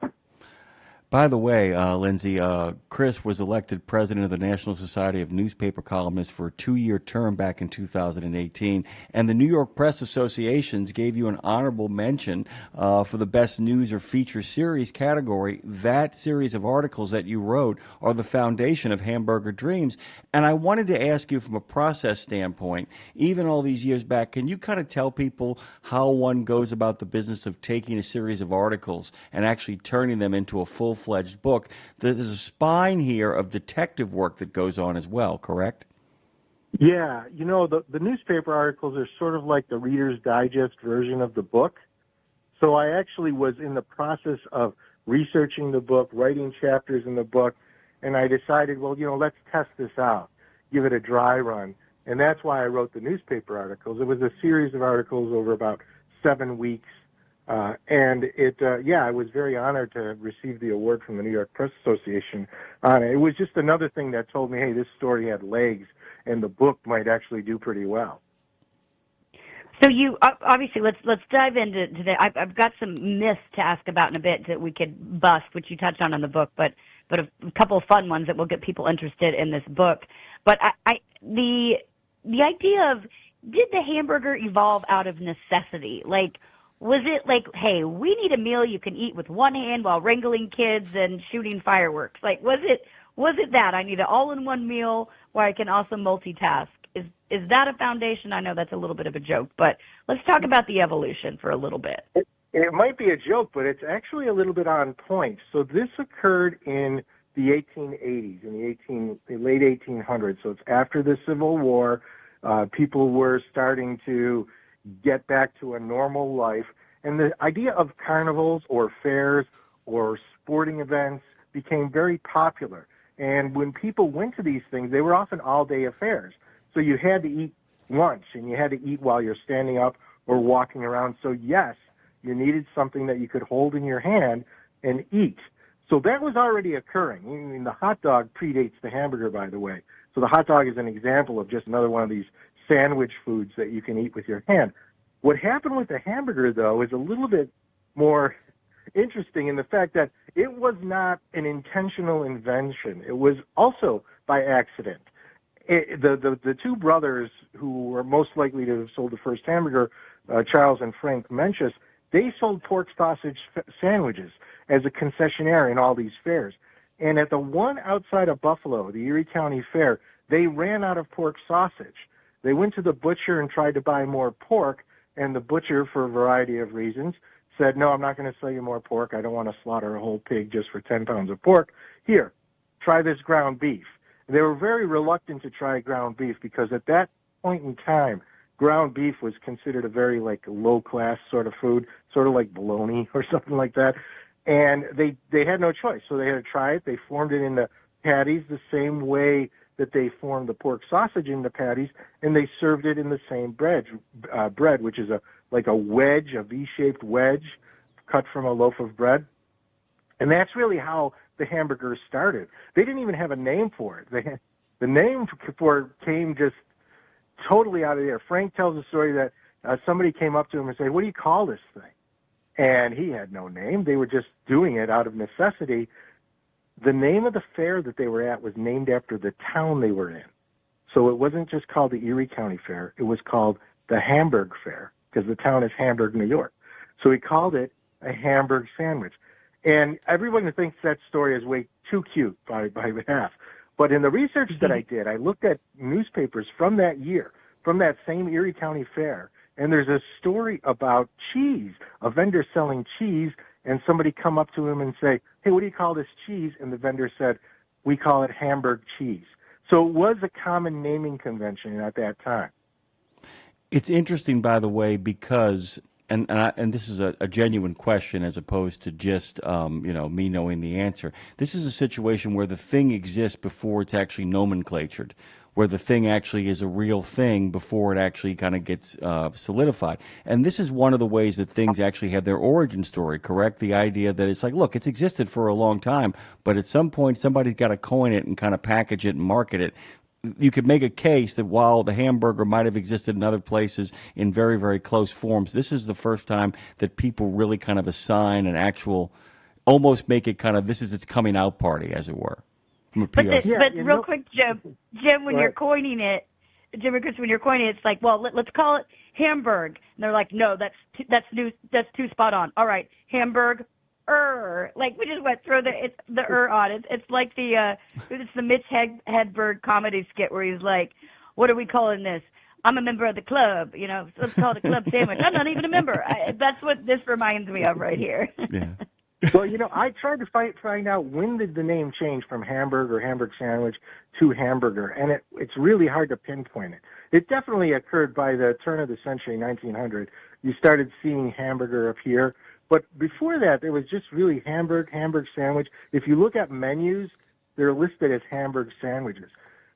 By the way, Lindsay, Chris was elected president of the National Society of Newspaper Columnists for a 2-year term back in 2018, and the New York Press Associations gave you an honorable mention for the best news or feature series category. That series of articles that you wrote are the foundation of Hamburger Dreams, and I wanted to ask you from a process standpoint, even all these years back, can you kind of tell people how one goes about the business of taking a series of articles and actually turning them into a full-fledged book? There's a spine here of detective work that goes on as well, correct? Yeah, you know, the newspaper articles are sort of like the Reader's Digest version of the book. So I actually was in the process of researching the book, writing chapters in the book, and I decided, well, you know, let's test this out, give it a dry run. And that's why I wrote the newspaper articles. It was a series of articles over about 7 weeks. I was very honored to receive the award from the New York Press Association on it. It was just another thing that told me, hey, this story had legs, and the book might actually do pretty well. So you obviously let's dive into today. I've got some myths to ask about in a bit that we could bust, which you touched on in the book, but a couple of fun ones that will get people interested in this book. But the idea of, did the hamburger evolve out of necessity? Like, was it like, hey, we need a meal you can eat with one hand while wrangling kids and shooting fireworks? Like, was it that I need an all-in-one meal where I can also multitask? Is that a foundation? I know that's a little bit of a joke, but let's talk about the evolution for a little bit. It might be a joke, but it's actually a little bit on point. So this occurred in the 1880s, in the late 1800s. So it's after the Civil War. People were starting to get back to a normal life. And the idea of carnivals or fairs or sporting events became very popular. And when people went to these things, they were often all-day affairs. So you had to eat lunch, and you had to eat while you're standing up or walking around. So yes, you needed something that you could hold in your hand and eat. So that was already occurring. I mean, the hot dog predates the hamburger, by the way. So the hot dog is an example of just another one of these sandwich foods that you can eat with your hand. What happened with the hamburger, though, is a little bit more interesting in the fact that it was not an intentional invention. It was also by accident. The 2 brothers who were most likely to have sold the first hamburger, Charles and Frank Mencius, they sold pork sausage sandwiches as a concessionaire in all these fairs. And at the one outside of Buffalo, the Erie County Fair, they ran out of pork sausage. They went to the butcher and tried to buy more pork, and the butcher, for a variety of reasons, said, no, I'm not going to sell you more pork. I don't want to slaughter a whole pig just for 10 pounds of pork. Here, try this ground beef. They were very reluctant to try ground beef because at that point in time, ground beef was considered a very low-class sort of food, sort of like bologna or something like that. And they had no choice, so they had to try it. They formed it into patties the same way that they formed the pork sausage into patties, and they served it in the same bread, which is like a wedge, a V-shaped wedge cut from a loaf of bread. And that's really how the hamburger started. They didn't even have a name for it. The name for it came just totally out of the air. Frank tells a story that somebody came up to him and said, "What do you call this thing?" And he had no name. They were just doing it out of necessity. The name of the fair that they were at was named after the town they were in. So it wasn't just called the Erie County Fair. It was called the Hamburg Fair because the town is Hamburg, New York. So he called it a Hamburg sandwich. And everyone thinks that story is way too cute by half. But in the research that I did, I looked at newspapers from that year, from that same Erie County Fair, and there's a story about cheese, a vendor selling cheese, and somebody come up to him and say, "Hey, what do you call this cheese?" And the vendor said, "We call it Hamburg cheese." So it was a common naming convention at that time. It's interesting, by the way, because and this is a genuine question as opposed to just me knowing the answer. This is a situation where the thing exists before it's actually nomenclatured, where the thing actually is a real thing before it actually kind of gets solidified. And this is one of the ways that things actually have their origin story, correct? The idea that it's like, look, it's existed for a long time, but at some point somebody's got to coin it and kind of package it and market it. You could make a case that while the hamburger might have existed in other places in very, very close forms, this is the first time that people really kind of assign an actual, almost make it kind of, this is its coming out party, as it were. But real quick, Jim, when you're coining it, Jim and Chris, when you're coining it, it's like, well, let's call it Hamburg. And they're like, no, that's too spot on. All right, Hamburg. Like we just went through the on. It's like it's the Mitch Hedberg comedy skit where he's like, "What are we calling this? I'm a member of the club, so let's call it a club sandwich. I'm not even a member." That's what this reminds me of right here. Yeah. Well, I tried to find out when did the name change from Hamburg or Hamburg sandwich to hamburger, and it's really hard to pinpoint it. It definitely occurred by the turn of the century, 1900. You started seeing hamburger appear. But before that, there was just really Hamburg sandwich. If you look at menus, they're listed as Hamburg sandwiches.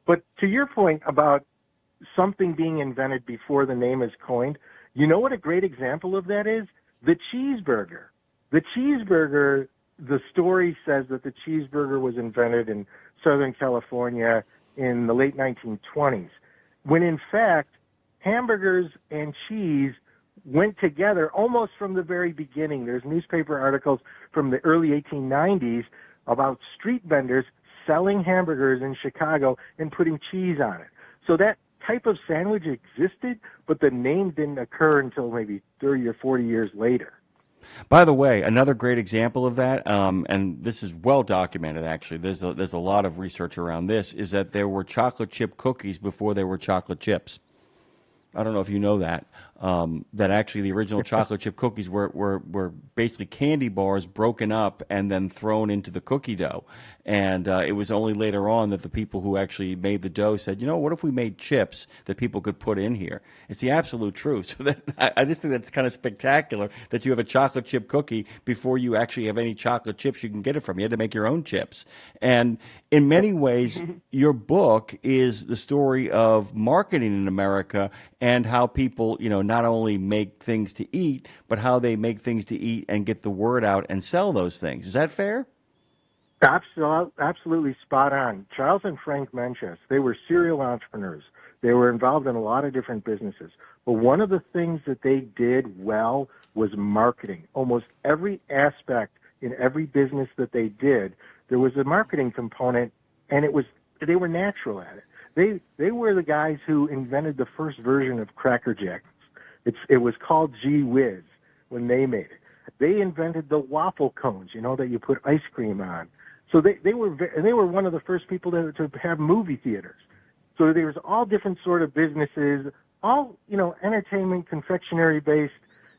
But to your point about something being invented before the name is coined, you know what a great example of that is? The cheeseburger. The cheeseburger, the story says that the cheeseburger was invented in Southern California in the late 1920s, when in fact, hamburgers and cheese went together almost from the very beginning. There's newspaper articles from the early 1890s about street vendors selling hamburgers in Chicago and putting cheese on it. So that type of sandwich existed, but the name didn't occur until maybe 30 or 40 years later. By the way, another great example of that, and this is well documented actually, there's a lot of research around this, is that there were chocolate chip cookies before there were chocolate chips. I don't know if you know that, that actually the original chocolate chip cookies were basically candy bars broken up and then thrown into the cookie dough. And it was only later on that the people who actually made the dough said, what if we made chips that people could put in here? It's the absolute truth. So that I just think that's kind of spectacular that you have a chocolate chip cookie before you actually have any chocolate chips you can get it from. You had to make your own chips. And in many ways, your book is the story of marketing in America and how people, not only make things to eat, but how they make things to eat and get the word out and sell those things. Is that fair? Absolutely spot on. Charles and Frank Menches, they were serial entrepreneurs. They were involved in a lot of different businesses. But one of the things that they did well was marketing. Almost every aspect in every business that they did, there was a marketing component, and they were natural at it. They were the guys who invented the first version of Cracker Jacks. It was called Gee Whiz when they made it. They invented the waffle cones, that you put ice cream on. So they were one of the first people to have movie theaters. So there was all different sort of businesses, all entertainment, confectionery-based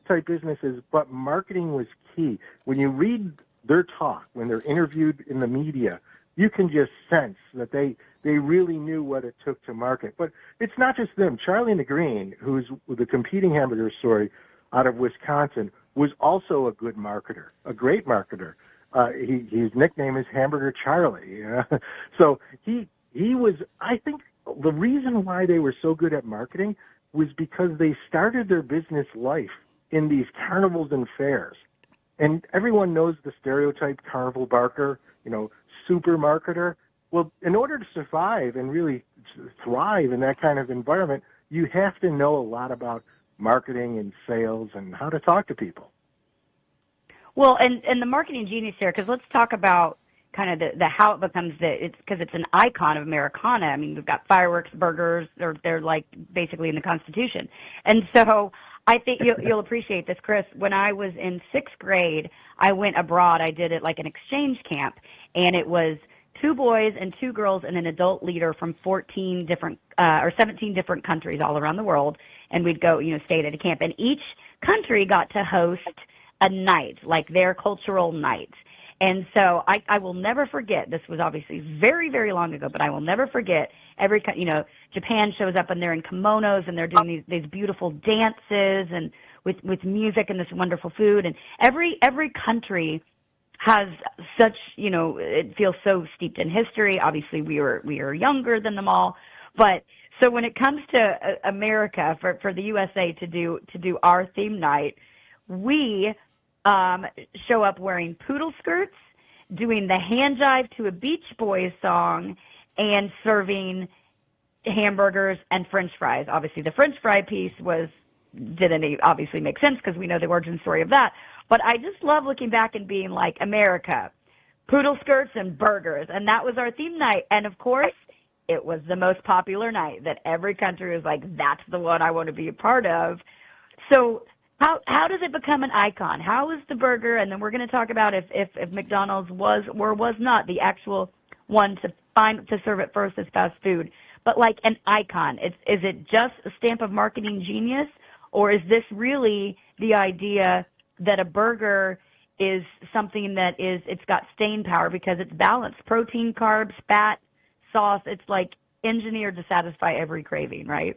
type businesses. But marketing was key. When you read their talk, when they're interviewed in the media, you can just sense that they really knew what it took to market. But it's not just them. Charlie and the Green, who's the competing hamburger story out of Wisconsin, was also a good marketer, a great marketer. His nickname is Hamburger Charlie. So he was, I think, the reason why they were so good at marketing was because they started their business life in these carnivals and fairs. And everyone knows the stereotype carnival barker, super marketer. Well, in order to survive and really thrive in that kind of environment, you have to know a lot about marketing and sales and how to talk to people. Well, and the marketing genius here, because let's talk about kind of the how it becomes because it's an icon of Americana. I mean, we've got fireworks, burgers, they're like basically in the Constitution. And so I think you'll appreciate this, Chris. When I was in 6th grade, I went abroad. I did it like an exchange camp, and it was 2 boys and 2 girls and an adult leader from 14 different or 17 different countries all around the world. And we'd go, stay at a camp, and each country got to host a night, like their cultural night. And so I will never forget, this was obviously very, very long ago, but I will never forget Japan shows up and they're in kimonos and they're doing these beautiful dances and with music and this wonderful food. And every country has such, it feels so steeped in history. Obviously we are younger than them all. But so when it comes to America, for the USA to do our theme night, we show up wearing poodle skirts, doing the hand jive to a Beach Boys song, and serving hamburgers and French fries. Obviously, the French fry piece didn't obviously make sense because we know the origin story of that. But I just love looking back and being like, America, poodle skirts and burgers. And that was our theme night. And, of course, it was the most popular night that every country was like, that's the one I want to be a part of. So how does it become an icon? How is the burger, and then we're going to talk about if McDonald's was or was not the actual one to serve it first as fast food, but like an icon. Is it just a stamp of marketing genius, or is this really the idea that a burger is something it's got staying power because it's balanced, protein, carbs, fat, sauce. It's like engineered to satisfy every craving, right?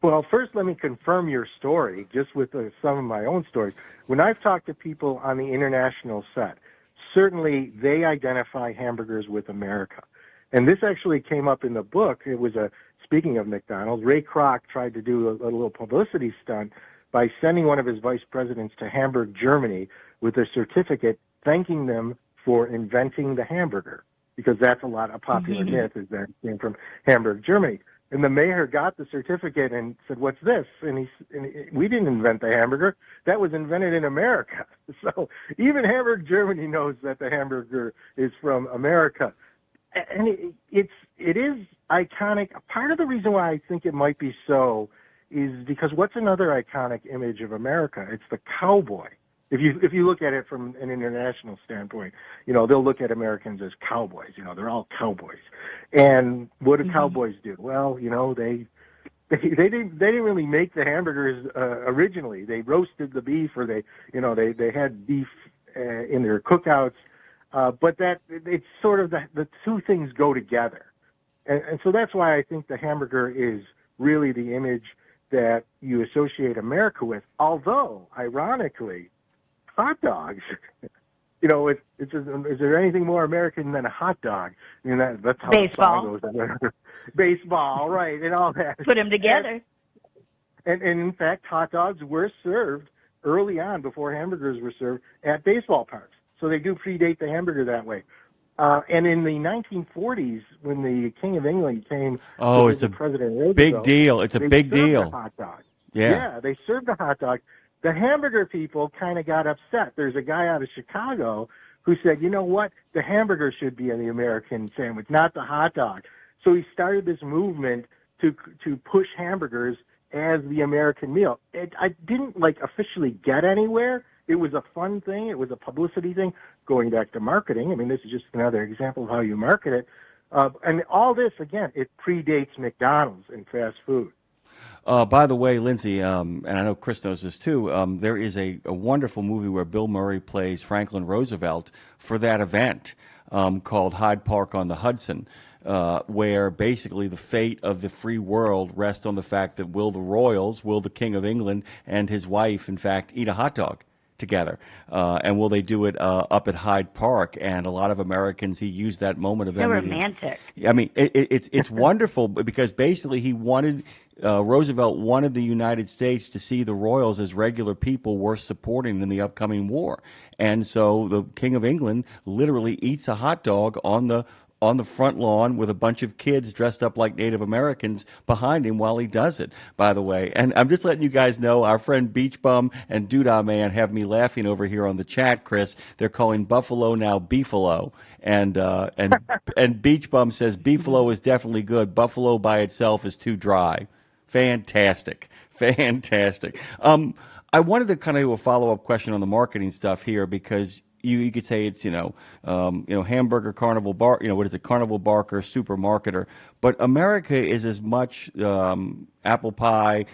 Well, first, let me confirm your story, just with some of my own stories. When I've talked to people on the international set, certainly they identify hamburgers with America. And this actually came up in the book. It was speaking of McDonald's, Ray Kroc tried to do a little publicity stunt by sending one of his vice presidents to Hamburg, Germany, with a certificate thanking them for inventing the hamburger, because that's a popular myth is that it came from Hamburg, Germany. And the mayor got the certificate and said, "What's this?" And we didn't invent the hamburger. That was invented in America. So even Hamburg, Germany knows that the hamburger is from America. And it is iconic. Part of the reason why I think it might be so is because what's another iconic image of America? It's the cowboy. If you look at it from an international standpoint, they'll look at Americans as cowboys. They're all cowboys. And what do cowboys do? Well, they didn't really make the hamburgers originally. They roasted the beef, or they had beef in their cookouts. But that it's sort of the two things go together, and so that's why I think the hamburger is really the image that you associate America with. Although, ironically, hot dogs, is there anything more American than a hot dog? I mean, that's how baseball goes. Baseball, right, and all that. Put them together. And in fact, hot dogs were served early on, before hamburgers were served, at baseball parks. So they do predate the hamburger that way. And in the 1940s, when the King of England came, it's a President Roosevelt, big deal. It's a big deal. The hot dog. Yeah, they served the hot dog. The hamburger people kind of got upset. There's a guy out of Chicago who said, you know what, the hamburger should be in the American sandwich, not the hot dog. So he started this movement to push hamburgers as the American meal. I didn't officially get anywhere. It was a fun thing. It was a publicity thing. Going back to marketing, I mean, this is just another example of how you market it. And all this, again, it predates McDonald's and fast food. By the way, Lindsay, and I know Chris knows this too, there is a wonderful movie where Bill Murray plays Franklin Roosevelt for that event called Hyde Park on the Hudson, where basically the fate of the free world rests on the fact that will the King of England and his wife, in fact, eat a hot dog together, and will they do it up at Hyde Park? And a lot of Americans, he used that moment of so romantic. I mean, it's wonderful because basically he wanted Roosevelt wanted the United States to see the royals as regular people worth supporting in the upcoming war. And so the King of England literally eats a hot dog on the front lawn with a bunch of kids dressed up like Native Americans behind him while he does it, by the way. And I'm just letting you guys know, our friend Beach Bum and Doodah Man have me laughing over here on the chat, Chris. They're calling Buffalo now Beefalo. And Beach Bum says Beefalo is definitely good. Buffalo by itself is too dry. Fantastic. I wanted to kind of do a follow-up question on the marketing stuff here, because you could say it's, hamburger carnival bar, what is it, carnival barker, supermarketer. But America is as much apple pie.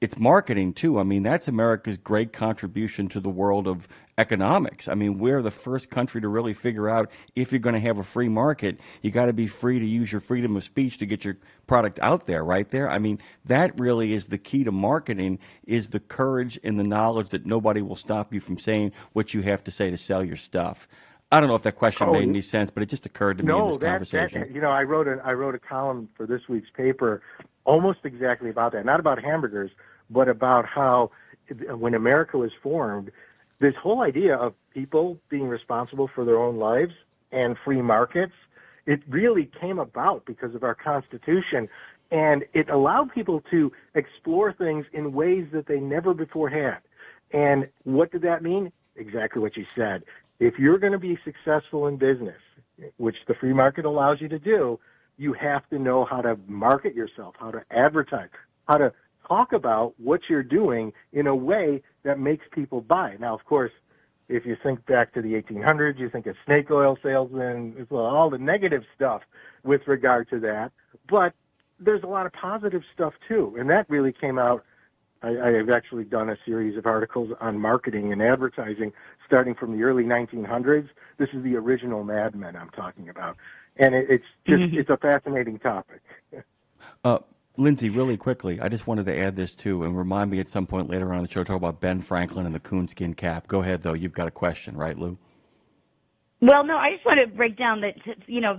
It's marketing too. I mean, that's America's great contribution to the world of economics. I mean, we're the first country to really figure out, if you're going to have a free market, you got to be free to use your freedom of speech to get your product out there, right there. I mean, that really is the key to marketing, is the courage and the knowledge that nobody will stop you from saying what you have to say to sell your stuff. I don't know if that question made any sense, but it just occurred to me in this conversation. I wrote a column for this week's paper almost exactly about that. Not about hamburgers, but about how when America was formed, this whole idea of people being responsible for their own lives and free markets, it really came about because of our Constitution, and it allowed people to explore things in ways that they never before had. And what did that mean? Exactly what you said. If you're going to be successful in business, which the free market allows you to do, you have to know how to market yourself, how to advertise, how to talk about what you're doing in a way that makes people buy. Now, of course, if you think back to the 1800s, you think of snake oil salesmen, well, all the negative stuff with regard to that. But there's a lot of positive stuff, too. And that really came out. I have actually done a series of articles on marketing and advertising starting from the early 1900s. This is the original Mad Men I'm talking about. And it's just, it's a fascinating topic. Lindsay, really quickly, I just wanted to add this too, and remind me at some point later on in the show, talk about Ben Franklin and the coonskin cap. Go ahead, though. You've got a question, right, Lou? Well, no, I just want to break down that,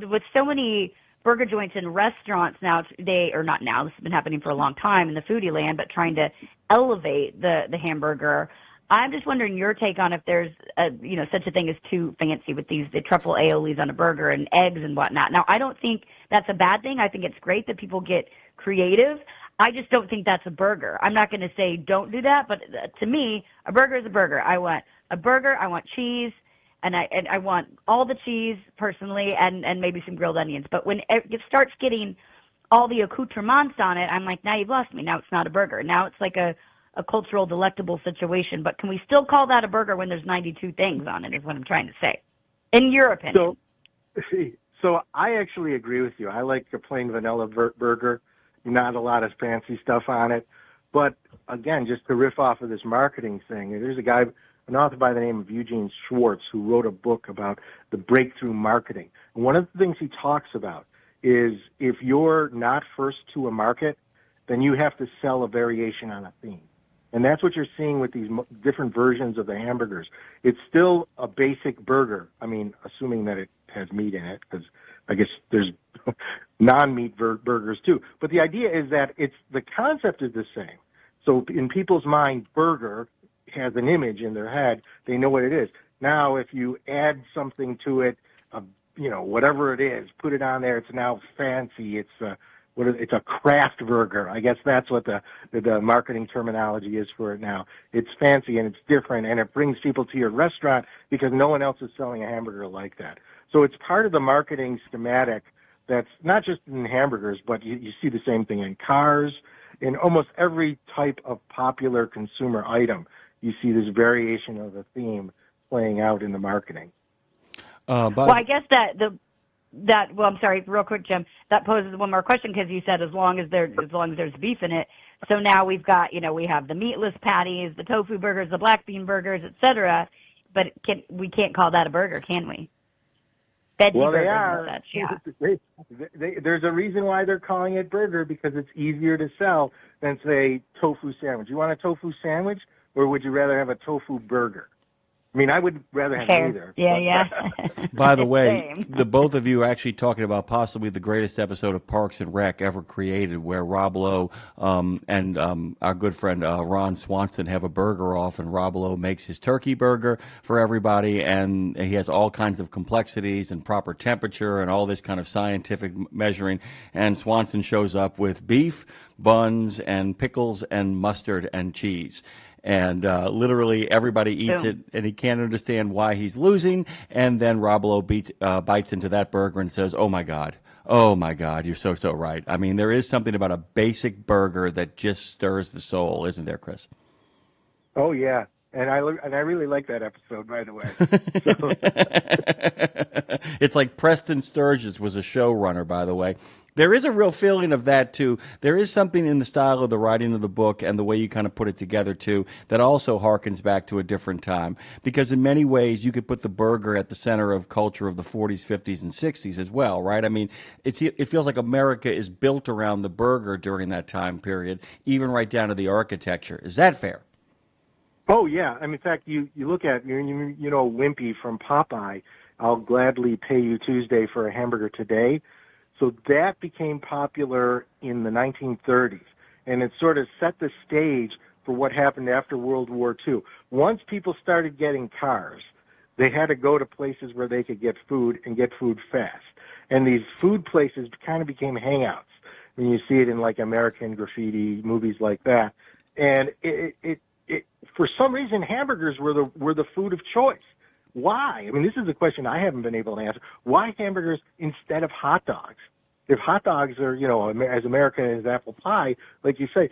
with so many burger joints and restaurants now, not now, this has been happening for a long time in the foodie land, but trying to elevate the hamburger. I'm just wondering your take on if there's such a thing as too fancy with the truffle aiolis on a burger and eggs and whatnot. Now, I don't think that's a bad thing. I think it's great that people get creative. I just don't think that's a burger. I'm not going to say don't do that, but to me, a burger is a burger. I want a burger, I want cheese, and I want all the cheese personally, and maybe some grilled onions. But when it starts getting all the accoutrements on it, I'm like, now you've lost me. Now it's not a burger. Now it's like a cultural delectable situation. But can we still call that a burger when there's 92 things on it, is what I'm trying to say, in your opinion. So I actually agree with you. I like a plain vanilla burger, not a lot of fancy stuff on it. But again, just to riff off of this marketing thing, there's an author by the name of Eugene Schwartz, who wrote a book about the breakthrough marketing. And one of the things he talks about is if you're not first to a market, then you have to sell a variation on a theme. And that's what you're seeing with these different versions of the hamburgers. It's still a basic burger. I mean, assuming that it has meat in it, because I guess there's non-meat burgers too. But the idea is that the concept is the same. So in people's mind, burger has an image in their head. They know what it is. Now, if you add something to it, whatever it is, put it on there, it's now fancy. It's a craft burger. I guess that's what the marketing terminology is for it now. It's fancy and it's different, and it brings people to your restaurant because no one else is selling a hamburger like that. So it's part of the marketing schematic that's not just in hamburgers, but you see the same thing in cars, in almost every type of popular consumer item. You see this variation of the theme playing out in the marketing. I guess I'm sorry, real quick, Jim. That poses one more question because you said as long as there's beef in it. So now we've got, we have the meatless patties, the tofu burgers, the black bean burgers, etc. But we can't call that a burger, can we? Veggie well, burgers they are. And such, yeah. There's a reason why they're calling it burger, because it's easier to sell than, say, tofu sandwich. You want a tofu sandwich, or would you rather have a tofu burger? I mean, I would rather have Fair. neither. Yeah. By the way, Same. the both of you are actually talking about possibly the greatest episode of Parks and Rec ever created, where Rob Lowe and our good friend Ron Swanson have a burger off, and Rob Lowe makes his turkey burger for everybody, and he has all kinds of complexities and proper temperature and all this kind of scientific measuring, and Swanson shows up with beef, buns, and pickles, and mustard, and cheese. And literally everybody eats it, and he can't understand why he's losing. And then Rob Lowe bites into that burger and says, oh, my God, you're so right. I mean, there is something about a basic burger that just stirs the soul, isn't there, Chris? Oh, yeah. And I really like that episode, by the way. It's like Preston Sturges was a showrunner, by the way. There is a real feeling of that, too. There is something in the style of the writing of the book and the way you kind of put it together, too, that also harkens back to a different time. Because in many ways, you could put the burger at the center of culture of the 40s, 50s, and 60s as well, right? I mean, it feels like America is built around the burger during that time period, even right down to the architecture. Is that fair? Oh, yeah. I mean, in fact, you look at, you know, Wimpy from Popeye, I'll gladly pay you Tuesday for a hamburger today. So that became popular in the 1930s, and it sort of set the stage for what happened after World War II. Once people started getting cars, they had to go to places where they could get food and get food fast. And these food places kind of became hangouts. I mean, you see it in like American Graffiti, movies like that. And it for some reason, hamburgers were the food of choice. Why? I mean, this is a question I haven't been able to answer. Why hamburgers instead of hot dogs? If hot dogs are, you know, as American as apple pie, like you say,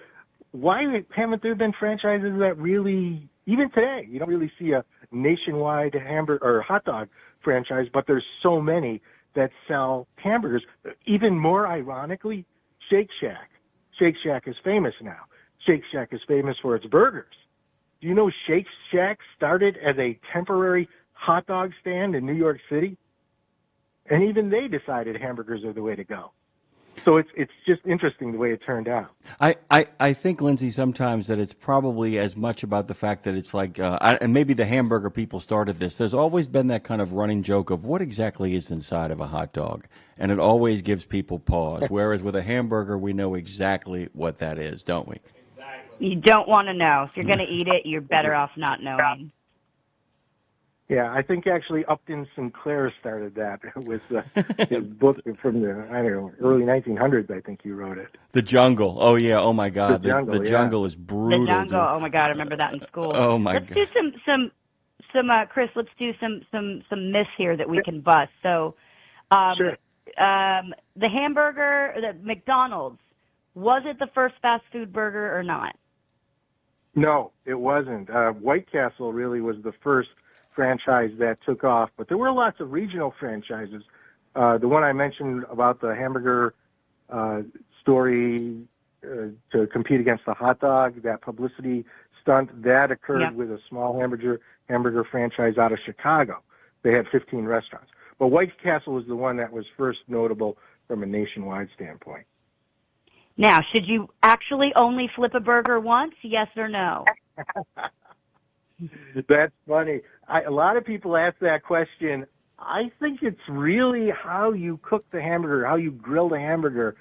why haven't there been franchises that really, even today, you don't really see a nationwide hamburger or hot dog franchise, but there's so many that sell hamburgers. Even more ironically, Shake Shack. Shake Shack is famous now. Shake Shack is famous for its burgers. Do you know Shake Shack started as a temporary hot dog stand in New York City? And even they decided hamburgers are the way to go. So it's just interesting the way it turned out. I think, Lindsay, sometimes that it's probably as much about the fact that it's like, and maybe the hamburger people started this, there's always been that kind of running joke of what exactly is inside of a hot dog. And it always gives people pause. Whereas with a hamburger, we know exactly what that is, don't we? You don't want to know. If you're going to eat it, you're better off not knowing. Yeah, I think actually Upton Sinclair started that with his book from the, I don't know, early 1900s, I think he wrote it. The Jungle. Oh, yeah. Oh, my God. The yeah. Jungle is brutal. The Jungle. Oh, my God. I remember that in school. Oh, my God. Let's do some Chris, let's do some myths here that we can bust. So, sure. The hamburger, the McDonald's, was it the first fast food burger or not? No, it wasn't. White Castle really was the first franchise that took off, but there were lots of regional franchises. The one I mentioned about the hamburger story to compete against the hot dog, that publicity stunt, that occurred with a small hamburger franchise out of Chicago. They had 15 restaurants. But White Castle was the one that was first notable from a nationwide standpoint. Now, should you actually only flip a burger once, yes or no? That's funny. A lot of people ask that question. I think it's really how you cook the hamburger, how you grill the hamburger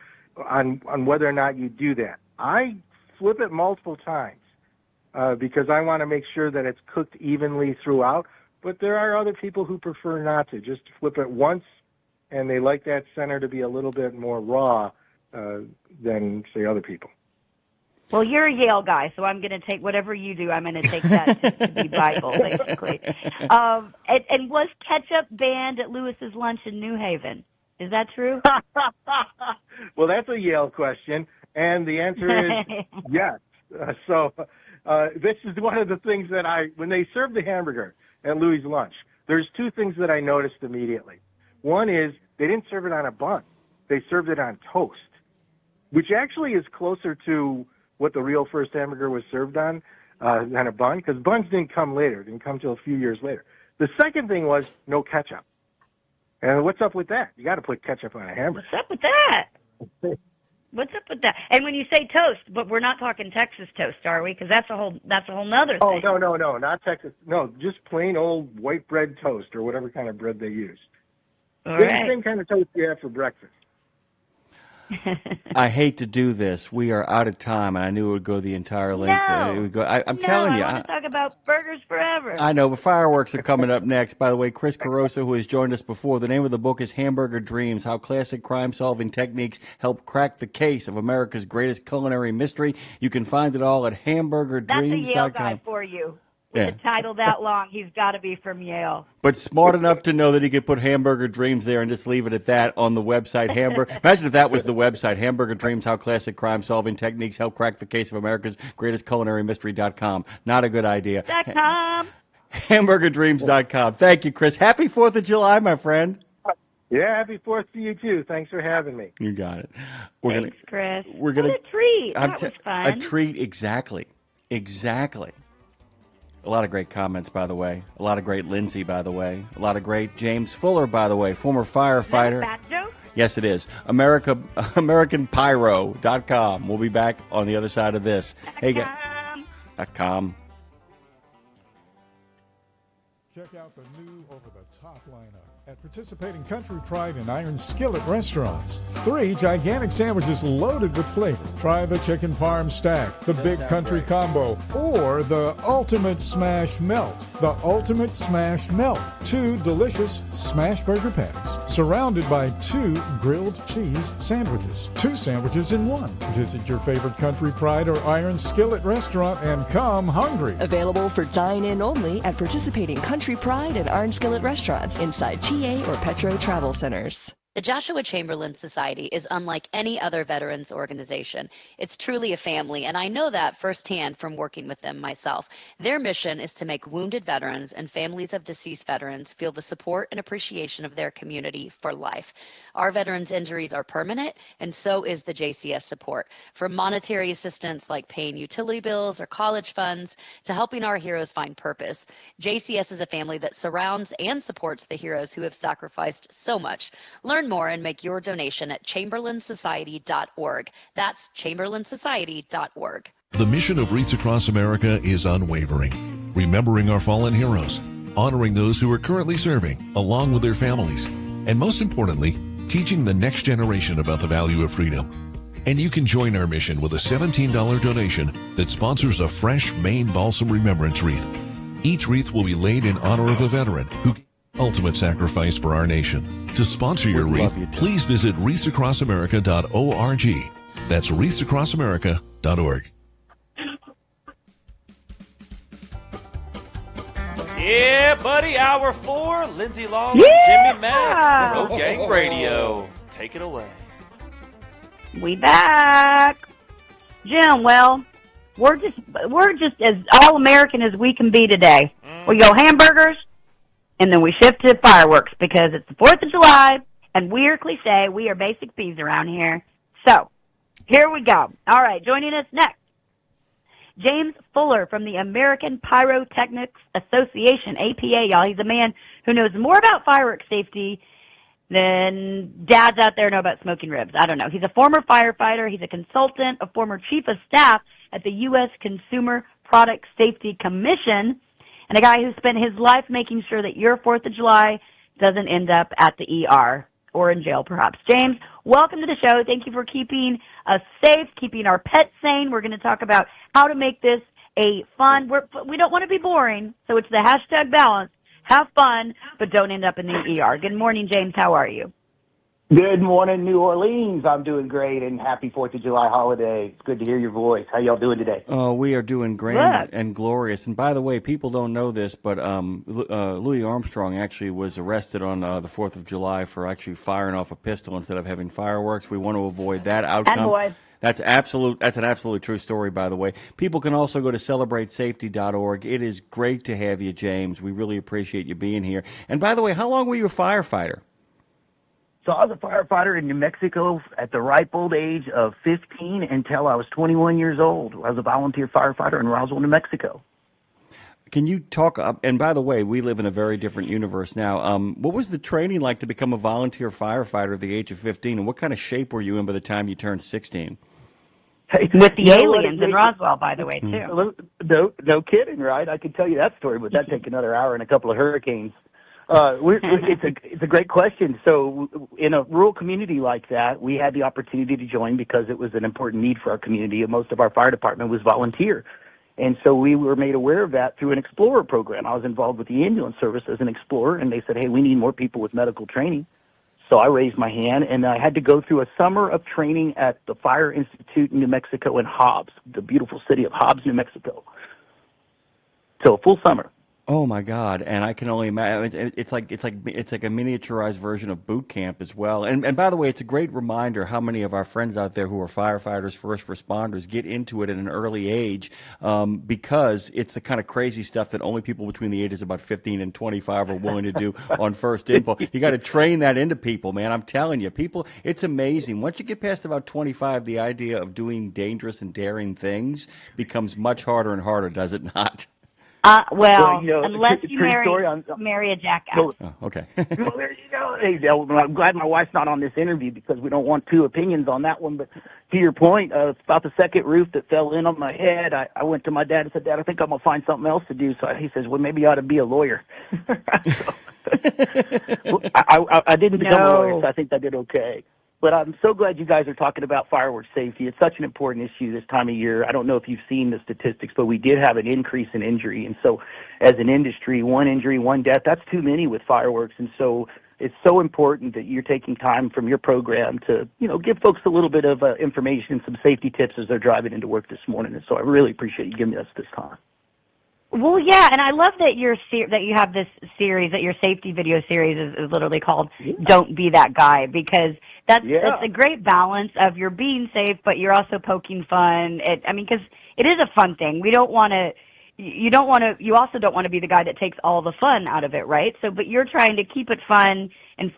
on whether or not you do that. I flip it multiple times because I want to make sure that it's cooked evenly throughout. But there are other people who prefer not to, just flip it once, and they like that center to be a little bit more raw than, say, other people. Well, you're a Yale guy, so I'm going to take whatever you do. I'm going to take that to be Bible, basically. And was ketchup banned at Lewis's Lunch in New Haven? Is that true? Well, that's a Yale question, and the answer is yes. So this is one of the things that when they served the hamburger at Louis' Lunch, there's two things that I noticed immediately. One is they didn't serve it on a bun. They served it on toast, which actually is closer to what the real first hamburger was served on than a bun, because buns didn't come later. It didn't come till a few years later. The second thing was no ketchup. And what's up with that? You got to put ketchup on a hamburger. What's up with that? What's up with that? And when you say toast, but we're not talking Texas toast, are we? Because that's a whole nother thing. Oh, no, not Texas. No, just plain old white bread toast or whatever kind of bread they use. Same kind of toast you have for breakfast. I hate to do this. We are out of time, and I knew it would go the entire length. No. It would go, I'm telling you. I want to talk about burgers forever. I know, but fireworks are coming up next. By the way, Chris Carosa, who has joined us before, the name of the book is Hamburger Dreams, How Classic Crime-Solving Techniques Help Crack the Case of America's Greatest Culinary Mystery. You can find it all at hamburgerdreams.com. That's a Yale guy for you. With a title that long, he's got to be from Yale. But smart enough to know that he could put Hamburger Dreams there and just leave it at that on the website. Imagine if that was the website, Hamburger Dreams, How Classic Crime-Solving Techniques Help Crack the Case of America's Greatest Culinary Mystery.com. Not a good idea. .com. HamburgerDreams.com. Thank you, Chris. Happy 4th of July, my friend. Yeah, happy 4th to you, too. Thanks for having me. You got it. Thanks, Chris. What a treat. That was fun. A treat, exactly. A lot of great comments, by the way. A lot of great Lindsay, by the way. A lot of great James Fuller, by the way, former firefighter. Is that a fat joke? Yes, it is. AmericanPyro.com. We'll be back on the other side of this. Hey, .com. Check out the new over-the-top lineup at participating Country Pride and Iron Skillet restaurants. 3 gigantic sandwiches loaded with flavor. Try the chicken parm stack, the big country combo, or the ultimate smash melt. The ultimate smash melt. 2 delicious smash burger patties, surrounded by 2 grilled cheese sandwiches. 2 sandwiches in 1. Visit your favorite Country Pride or Iron Skillet restaurant and come hungry. Available for dine-in only at participating Country Pride and Iron Skillet restaurants inside TA or Petro Travel Centers. The Joshua Chamberlain Society is unlike any other veterans organization. It's truly a family, and I know that firsthand from working with them myself. Their mission is to make wounded veterans and families of deceased veterans feel the support and appreciation of their community for life. Our veterans' injuries are permanent, and so is the JCS support. From monetary assistance like paying utility bills or college funds to helping our heroes find purpose, JCS is a family that surrounds and supports the heroes who have sacrificed so much. Learn more and make your donation at chamberlainsociety.org. That's chamberlainsociety.org. The mission of Wreaths Across America is unwavering, remembering our fallen heroes, honoring those who are currently serving, along with their families, and most importantly, teaching the next generation about the value of freedom. And you can join our mission with a $17 donation that sponsors a fresh Maine Balsam Remembrance Wreath. Each wreath will be laid in honor of a veteran who ultimate sacrifice for our nation. To sponsor your wreath, please visit wreathsacrossamerica.org. That's wreathsacrossamerica.org. Yeah, buddy, hour 4, Lindsay Lawler, Jimmy Mack, Road Gang Radio. Take it away. We back. Jim, well, we're just as all-American as we can be today. We go hamburgers, and then we shift to fireworks because it's the 4th of July, and we're cliche. We are basic bees around here. So, here we go. All right, joining us next, James Fuller from the American Pyrotechnics Association, APA, y'all. He's a man who knows more about fireworks safety than dads out there know about smoking ribs. I don't know. He's a former firefighter. He's a consultant, a former chief of staff at the U.S. Consumer Product Safety Commission, and a guy who spent his life making sure that your 4th of July doesn't end up at the ER or in jail, perhaps. James, welcome to the show. Thank you for keeping us safe, keeping our pets sane. We're going to talk about how to make this a fun, we don't want to be boring, so it's the hashtag balance. Have fun, but don't end up in the ER. Good morning, James. How are you? Good morning, New Orleans. I'm doing great, and happy 4th of July holiday. It's good to hear your voice. How y'all doing today? Oh, we are doing grand and glorious. And by the way, people don't know this, but Louis Armstrong actually was arrested on the 4th of July for actually firing off a pistol instead of having fireworks. We want to avoid that outcome. That's an absolutely true story, by the way. People can also go to celebratesafety.org. It is great to have you, James. We really appreciate you being here. And by the way, how long were you a firefighter? So I was a firefighter in New Mexico at the ripe old age of 15 until I was 21 years old. I was a volunteer firefighter in Roswell, New Mexico. Can you talk, and by the way, we live in a very different universe now. What was the training like to become a volunteer firefighter at the age of 15, and what kind of shape were you in by the time you turned 16? With the aliens in Roswell, by the way, too. No kidding, right? I could tell you that story, but that'd take another hour and a couple of hurricanes. It's a great question. So in a rural community like that, we had the opportunity to join because it was an important need for our community, and most of our fire department was volunteer. And so we were made aware of that through an Explorer program. I was involved with the ambulance service as an Explorer, and they said, hey, we need more people with medical training. So I raised my hand, and I had to go through a summer of training at the Fire Institute in New Mexico in Hobbs, the beautiful city of Hobbs, New Mexico. So a full summer. Oh my God! And I can only imagine it's like a miniaturized version of boot camp as well. And by the way, it's a great reminder how many of our friends out there who are firefighters, first responders, get into it at an early age because it's the kind of crazy stuff that only people between the ages of about 15 and 25 are willing to do on first impulse. You got to train that into people, man. I'm telling you, people. It's amazing. Once you get past about 25, the idea of doing dangerous and daring things becomes much harder and harder, does it not? Well, you know, unless you marry a jackass. Oh, okay. Well, there you go. Hey, I'm glad my wife's not on this interview because we don't want two opinions on that one. But to your point, about the second roof that fell in on my head, I went to my dad and said, Dad, I think I'm going to find something else to do. So he says, well, maybe you ought to be a lawyer. I didn't become a lawyer, so I think I did okay. But I'm so glad you guys are talking about fireworks safety. It's such an important issue this time of year. I don't know if you've seen the statistics, but we did have an increase in injury. And so as an industry, one injury, one death, that's too many with fireworks. And so it's so important that you're taking time from your program to, you know, give folks a little bit of information, some safety tips as they're driving into work this morning. And so I really appreciate you giving us this time. Well, yeah, and I love that that you have this series, that your safety video series is literally called "Don't Be That Guy," because that's a great balance of you're being safe, but you're also poking fun. Because it is a fun thing. We don't want to. You also don't want to be the guy that takes all the fun out of it, right? So, but you're trying to keep it fun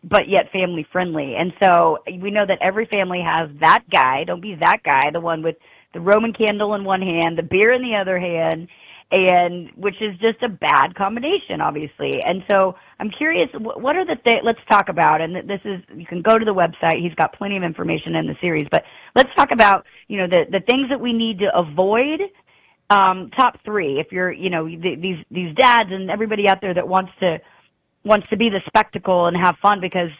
but yet family friendly. And so we know that every family has that guy. Don't be that guy, the one with the Roman candle in one hand, the beer in the other hand. And which is just a bad combination, obviously. And so I'm curious, what are the things, let's talk about, and this is, you can go to the website, he's got plenty of information in the series, but let's talk about, you know, the things that we need to avoid, top three, if you're, you know, these dads and everybody out there that wants to be the spectacle and have fun because,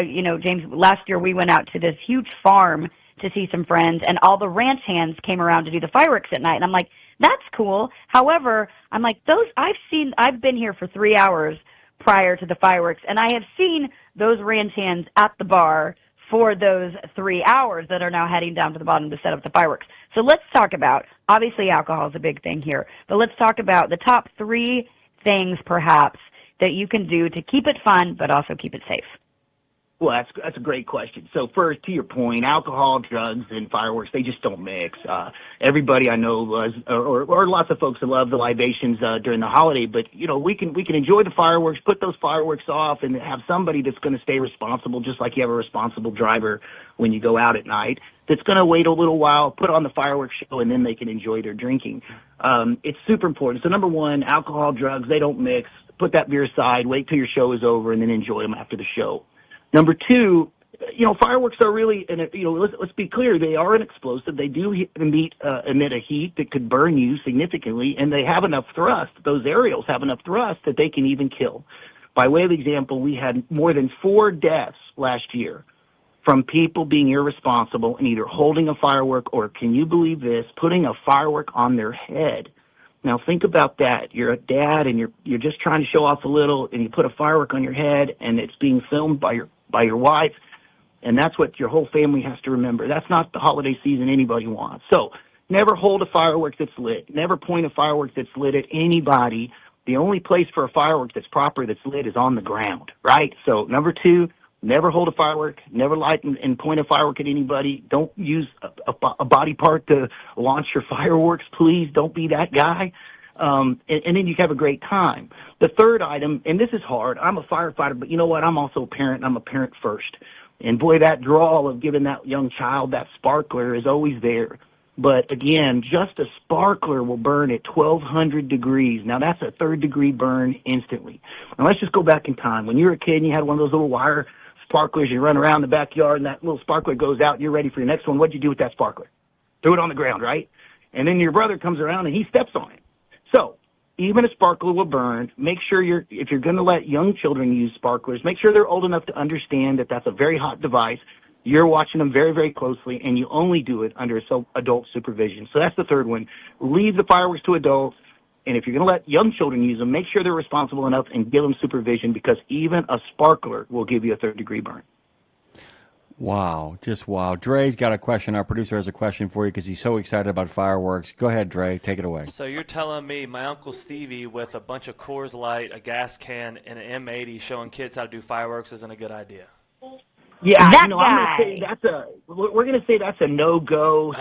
you know, James, last year we went out to this huge farm to see some friends, and all the ranch hands came around to do the fireworks at night, and I'm like, that's cool. However, I'm like, I've been here for 3 hours prior to the fireworks, and I have seen those ranch hands at the bar for those 3 hours that are now heading down to the bottom to set up the fireworks. So let's talk about, obviously alcohol is a big thing here, but let's talk about the top 3 things perhaps that you can do to keep it fun but also keep it safe. Well, that's a great question. So first, to your point, alcohol, drugs, and fireworks, they just don't mix. Everybody I know loves, or lots of folks that love the libations during the holiday, but, you know, we can enjoy the fireworks, put those fireworks off, and have somebody that's going to stay responsible, just like you have a responsible driver when you go out at night, that's going to wait a little while, put on the fireworks show, and then they can enjoy their drinking. It's super important. So number one, alcohol, drugs, they don't mix. Put that beer aside, wait till your show is over, and then enjoy them after the show. Number two, you know, fireworks are really, you know, let's be clear, they are an explosive. They do emit a heat that could burn you significantly, and they have enough thrust, those aerials have enough thrust that they can even kill. By way of example, we had more than 4 deaths last year from people being irresponsible and either holding a firework or, can you believe this, putting a firework on their head. Now think about that. You're a dad and you're just trying to show off a little, and you put a firework on your head, and it's being filmed by your wife, and that's what your whole family has to remember. That's not the holiday season anybody wants. So never hold a firework that's lit. Never point a firework that's lit at anybody. The only place for a firework that's proper, that's lit, is on the ground, right? So number 2, never hold a firework. Never light and point a firework at anybody. Don't use a body part to launch your fireworks. Please don't be that guy. And then you have a great time. The third item, and this is hard, I'm a firefighter, but you know what? I'm also a parent, and I'm a parent first. And boy, that drawl of giving that young child that sparkler is always there. But again, just a sparkler will burn at 1,200 degrees. Now, that's a third-degree burn instantly. Now, let's just go back in time. When you were a kid and you had one of those little wire sparklers, you run around the backyard and that little sparkler goes out and you're ready for your next one. What'd you do with that sparkler? Threw it on the ground, right? And then your brother comes around and he steps on it. So even a sparkler will burn. Make sure if you're going to let young children use sparklers, make sure they're old enough to understand that that's a very hot device. You're watching them very, very closely, and you only do it under adult supervision. So that's the third one. Leave the fireworks to adults, and if you're going to let young children use them, make sure they're responsible enough and give them supervision, because even a sparkler will give you a third-degree burn. Wow, just wow. Dre's got a question. Our producer has a question for you because he's so excited about fireworks. Go ahead, Dre. Take it away. So you're telling me my Uncle Stevie with a bunch of Coors Light, a gas can, and an M80 showing kids how to do fireworks isn't a good idea? Yeah, that I'm going to say we're going to say that's a no-go.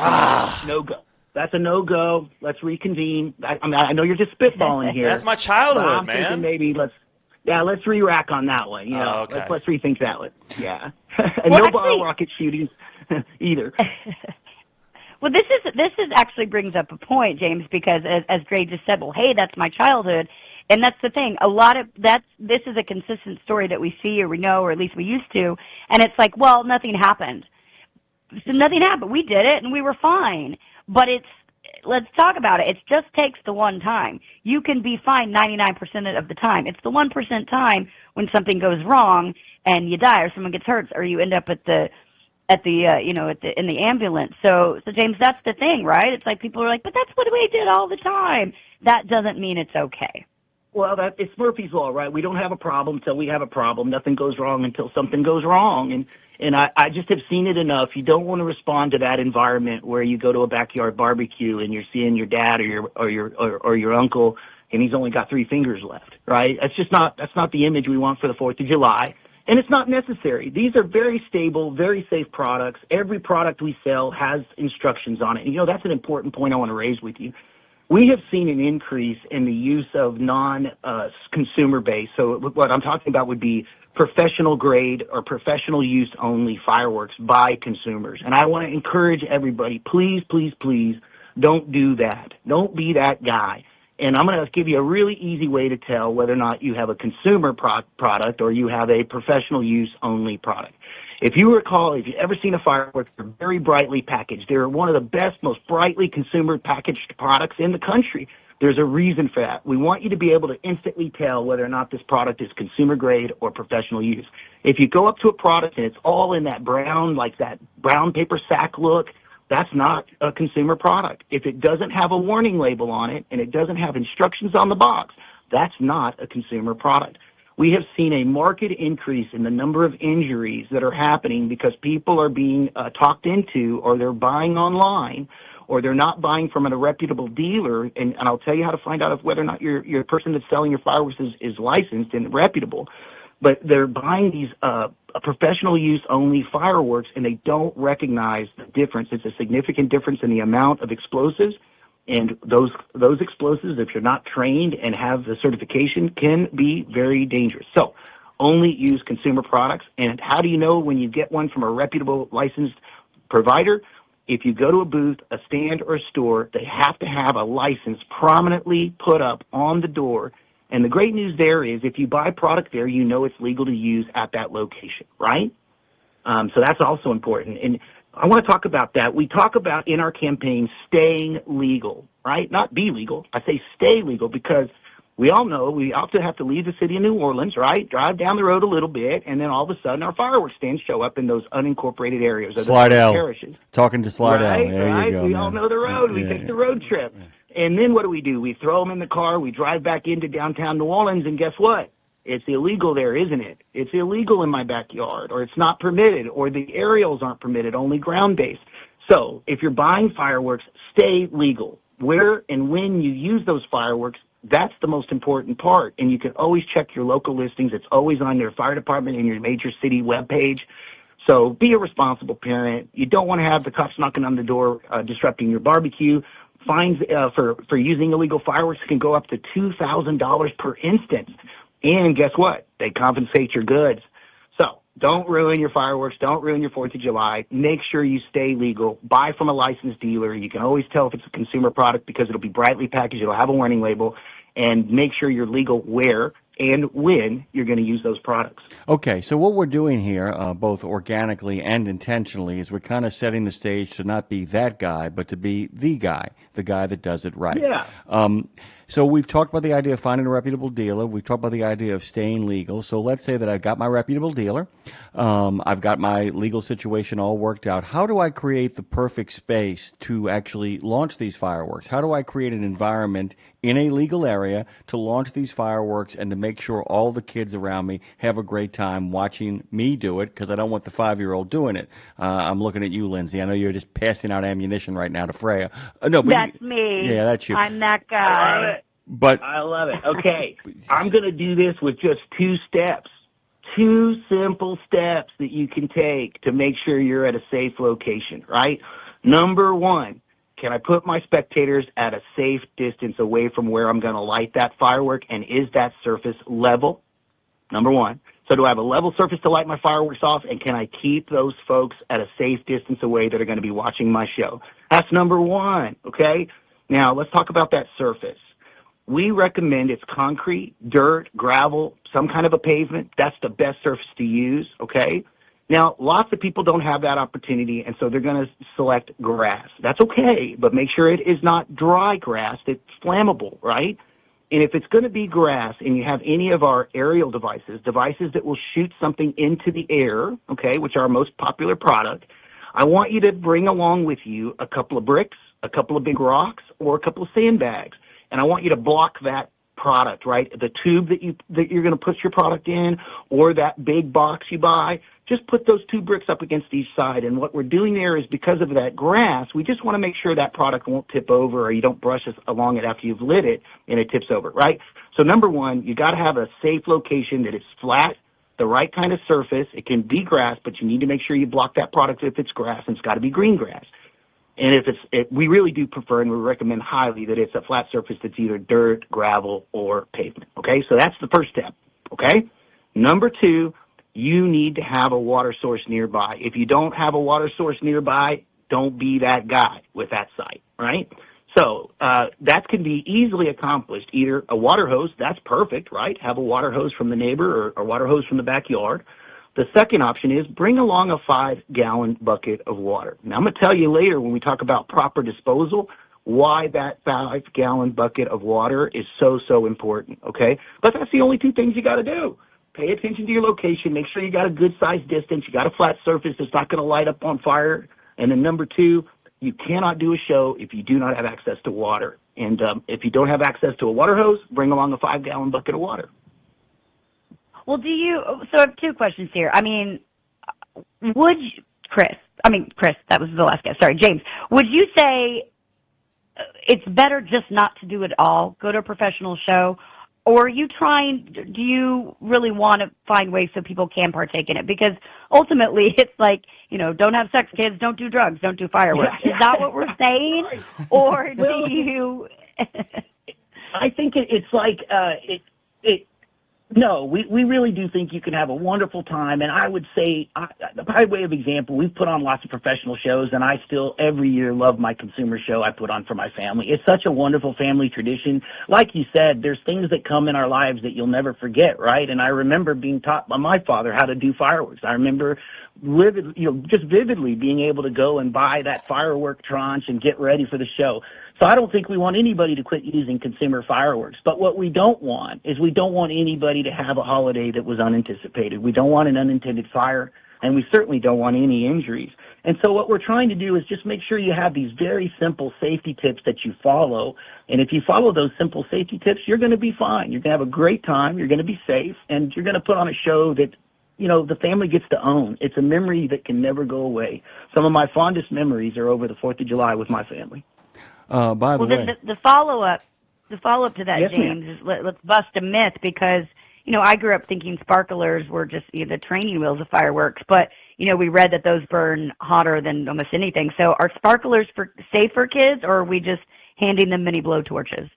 No-go. That's a no-go. Let's reconvene. I know you're just spitballing here. That's my childhood, I'm man. thinking maybe let's re-rack on that one. You know, okay. let's rethink that one. Yeah. And no bottle rocket shootings either. Well, this is actually brings up a point, James, because as Dre just said, well, hey, that's my childhood. And that's the thing. This is a consistent story that we see or we know, or at least we used to. And it's like, well, nothing happened. So nothing happened. We did it and we were fine. But let's talk about it. It just takes the one time. You can be fine 99% of the time. It's the 1% time when something goes wrong and you die or someone gets hurt or you end up in the ambulance. So James, that's the thing, right? It's like people are like, but that's what we did all the time. That doesn't mean it's okay. Well, it's Murphy's Law, right? We don't have a problem until we have a problem. Nothing goes wrong until something goes wrong. And I just have seen it enough. You don't want to respond to that environment where you go to a backyard barbecue and you're seeing your dad or your uncle and he's only got 3 fingers left, right? That's not the image we want for the 4th of July. And it's not necessary. These are very stable, very safe products. Every product we sell has instructions on it. And, that's an important point I want to raise with you. We have seen an increase in the use of non-consumer based. So what I'm talking about would be professional grade or professional use only fireworks by consumers. And I want to encourage everybody, please, please, please don't do that. Don't be that guy. And I'm going to give you a really easy way to tell whether or not you have a consumer product or you have a professional use only product. If you recall, if you've ever seen a firework, they're very brightly packaged. They're one of the best, most brightly consumer packaged products in the country. There's a reason for that. We want you to be able to instantly tell whether or not this product is consumer grade or professional use. If you go up to a product and it's all in that brown, like that brown paper sack look, that's not a consumer product. If it doesn't have a warning label on it and it doesn't have instructions on the box, that's not a consumer product. We have seen a marked increase in the number of injuries that are happening because people are being talked into, or they're buying online, or they're not buying from a reputable dealer. And I'll tell you how to find out whether or not your person that's selling your fireworks is licensed and reputable. But they're buying these professional use only fireworks, and they don't recognize the difference. It's a significant difference in the amount of explosives. And those explosives, if you're not trained and have the certification, can be very dangerous. So only use consumer products. And how do you know when you get one from a reputable licensed provider? If you go to a booth, a stand, or a store, they have to have a license prominently put up on the door. And the great news there is if you buy product there, you know it's legal to use at that location, right? So that's also important. And I want to talk about that. We talk about in our campaign staying legal, right? Not be legal. I say stay legal because we all know we often have to leave the city of New Orleans, right? Drive down the road a little bit, and then all of a sudden our fireworks stands show up in those unincorporated areas of the parishes. Talking to Slidell. Right, there right. You go, we man. all know the road. We take the road trip. And then what do? We throw them in the car. We drive back into downtown New Orleans, and guess what? It's illegal there, isn't it? It's illegal in my backyard, or it's not permitted, or the aerials aren't permitted, only ground-based. So if you're buying fireworks, stay legal. Where and when you use those fireworks, that's the most important part. And you can always check your local listings. It's always on your fire department and your major city webpage. So be a responsible parent. You don't want to have the cops knocking on the door, disrupting your barbecue. Fines for using illegal fireworks can go up to $2,000 per instance. And guess what? They compensate your goods. So Don't ruin your fireworks. Don't ruin your 4th of July. Make sure you stay legal. Buy from a licensed dealer. You can always tell if it's a consumer product because it'll be brightly packaged. It'll have a warning label. And make sure you're legal where and when you're going to use those products. Okay, so what we're doing here, both organically and intentionally, is we're kind of setting the stage to not be that guy, but to be the guy that does it right. Yeah. So we've talked about the idea of finding a reputable dealer. We've talked about the idea of staying legal. So let's say that I've got my reputable dealer. I've got my legal situation all worked out. How do I create the perfect space to actually launch these fireworks? How do I create an environment in a legal area to launch these fireworks and to make sure all the kids around me have a great time watching me do it, because I don't want the 5-year-old doing it. I'm looking at you, Lindsay. I know you're just passing out ammunition right now to Freya. No, but That's me. Yeah, that's you. I'm that guy. But I love it. Okay, I'm going to do this with just 2 steps. 2 simple steps that you can take to make sure you're at a safe location, right? Number 1, can I put my spectators at a safe distance away from where I'm going to light that firework, and is that surface level? Number 1. So do I have a level surface to light my fireworks off, and can I keep those folks at a safe distance away that are going to be watching my show? That's number 1, okay? Now, let's talk about that surface. We recommend it's concrete, dirt, gravel, some kind of a pavement. That's the best surface to use, okay? Now, lots of people don't have that opportunity, and so they're going to select grass. That's okay, but make sure it is not dry grass. It's flammable, right? And if it's going to be grass and you have any of our aerial devices that will shoot something into the air, okay, which are our most popular product, I want you to bring along with you a couple of bricks, a couple of big rocks, or a couple of sandbags. And I want you to block that product, right? The tube that you're going to put your product in, or that big box you buy, just put those 2 bricks up against each side. And what we're doing there is, because of that grass, we just want to make sure that product won't tip over, or you don't brush along it after you've lit it and it tips over, right? So number 1, you got to have a safe location that is flat, the right kind of surface. It can be grass, but you need to make sure you block that product if it's grass, and it's got to be green grass. And if we really do prefer, and we recommend highly, that it's a flat surface that's either dirt, gravel, or pavement. Okay, so that's the first step. Okay, number 2, you need to have a water source nearby. If you don't have a water source nearby, don't be that guy with that site. Right? So that can be easily accomplished. Either a water hose, that's perfect, right? Have a water hose from the neighbor, or a water hose from the backyard. The second option is bring along a 5-gallon bucket of water. Now, I'm going to tell you later, when we talk about proper disposal, why that 5-gallon bucket of water is so important, okay? But that's the only 2 things you got to do. Pay attention to your location. Make sure you got a good size distance. You got a flat surface that's not going to light up on fire. And then number 2, you cannot do a show if you do not have access to water. And if you don't have access to a water hose, bring along a 5-gallon bucket of water. Well, so I have 2 questions here. I mean, Chris, that was the last guy. Sorry, James. Would you say it's better just not to do it all, go to a professional show, or do you really want to find ways so people can partake in it? Because ultimately it's like, don't have sex, kids, don't do drugs, don't do fireworks. Is that what we're saying? Or do you... I think it's like, no, we really do think you can have a wonderful time. And I would say, by way of example, we've put on lots of professional shows, and I still every year love my consumer show I put on for my family. It's such a wonderful family tradition. Like you said, there's things that come in our lives that you'll never forget, right? And I remember being taught by my father how to do fireworks. I remember just vividly being able to go and buy that firework tranche and get ready for the show. So I don't think we want anybody to quit using consumer fireworks. But what we don't want is we don't want anybody to have a holiday that was unanticipated. We don't want an unintended fire, and we certainly don't want any injuries. And so what we're trying to do is just make sure you have these very simple safety tips that you follow. And if you follow those simple safety tips, you're going to be fine. You're going to have a great time. You're going to be safe, and you're going to put on a show that the family gets to own. It's a memory that can never go away. Some of my fondest memories are over the 4th of July with my family. By the way, the follow-up to that, Yes, James, is let's bust a myth, because I grew up thinking sparklers were just the training wheels of fireworks, but we read that those burn hotter than almost anything. So are sparklers safe for kids, or are we just handing them mini blowtorches?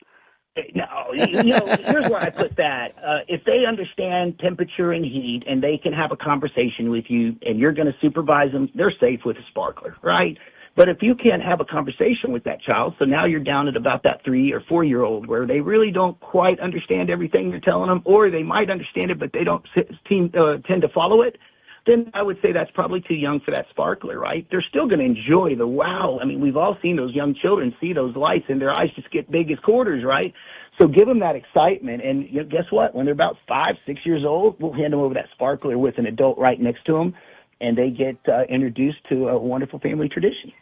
No, here's where I put that. If they understand temperature and heat and they can have a conversation with you and you're going to supervise them, they're safe with a sparkler, right? But if you can't have a conversation with that child, so now you're down at about that 3 or 4 year old where they really don't quite understand everything you're telling them, or they might understand it, but they don't tend to follow it, then I would say that's probably too young for that sparkler, right? They're still going to enjoy the wow. I mean, we've all seen those young children see those lights and their eyes just get big as quarters, right? So give them that excitement. And guess what? When they're about 5, 6 years old, we'll hand them over that sparkler with an adult right next to them, and they get introduced to a wonderful family tradition.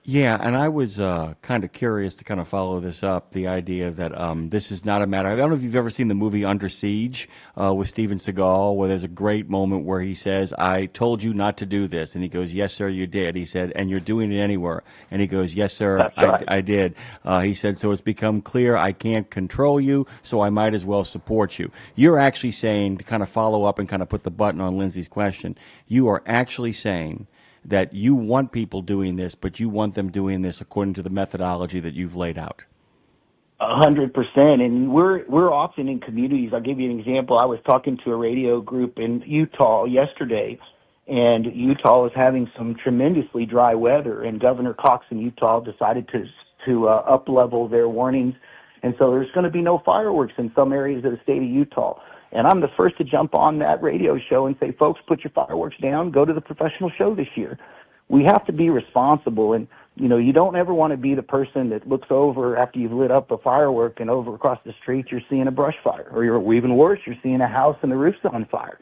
Yeah, and I was kind of curious to kind of follow this up, the idea that this is not a matter. I don't know if you've ever seen the movie Under Siege with Steven Seagal, where there's a great moment where he says, "I told you not to do this," and he goes, "Yes, sir, you did." He said, "And you're doing it anywhere," and he goes, "Yes, sir, That's right. I did." He said, "So it's become clear I can't control you, so I might as well support you." You're actually saying, to kind of follow up and kind of put the button on Lindsay's question, you are actually saying that you want people doing this, but you want them doing this according to the methodology that you've laid out. 100%. And we're often in communities. I'll give you an example. I was talking to a radio group in Utah yesterday, and Utah is having some tremendously dry weather, and Governor Cox in Utah decided to up-level their warnings. And so there's going to be no fireworks in some areas of the state of Utah. And I'm the first to jump on that radio show and say, folks, put your fireworks down, go to the professional show this year. We have to be responsible. And, you don't ever want to be the person that looks over after you've lit up a firework and over across the street you're seeing a brush fire. Or even worse, you're seeing a house and the roof's on fire.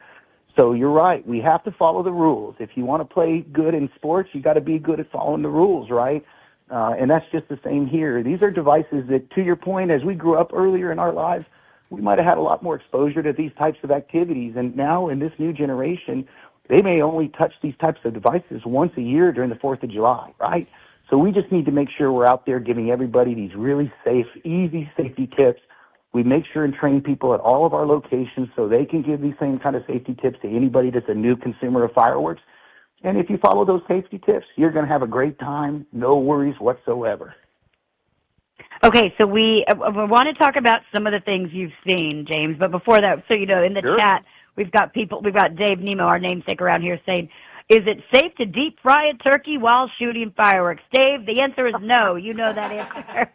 So you're right. We have to follow the rules. If you want to play good in sports, you got to be good at following the rules, right? And that's just the same here. These are devices that, to your point, as we grew up earlier in our lives, we might have had a lot more exposure to these types of activities. And now in this new generation, they may only touch these types of devices once a year during the 4th of July, right? So we just need to make sure we're out there giving everybody these really safe, easy safety tips. We make sure and train people at all of our locations so they can give these same kind of safety tips to anybody that's a new consumer of fireworks. And if you follow those safety tips, you're going to have a great time, no worries whatsoever. Okay, so we want to talk about some of the things you've seen, James. But before that, so in the chat, we've got Dave Nemo, our namesake around here, saying, "Is it safe to deep fry a turkey while shooting fireworks?" Dave, the answer is no. You know that answer.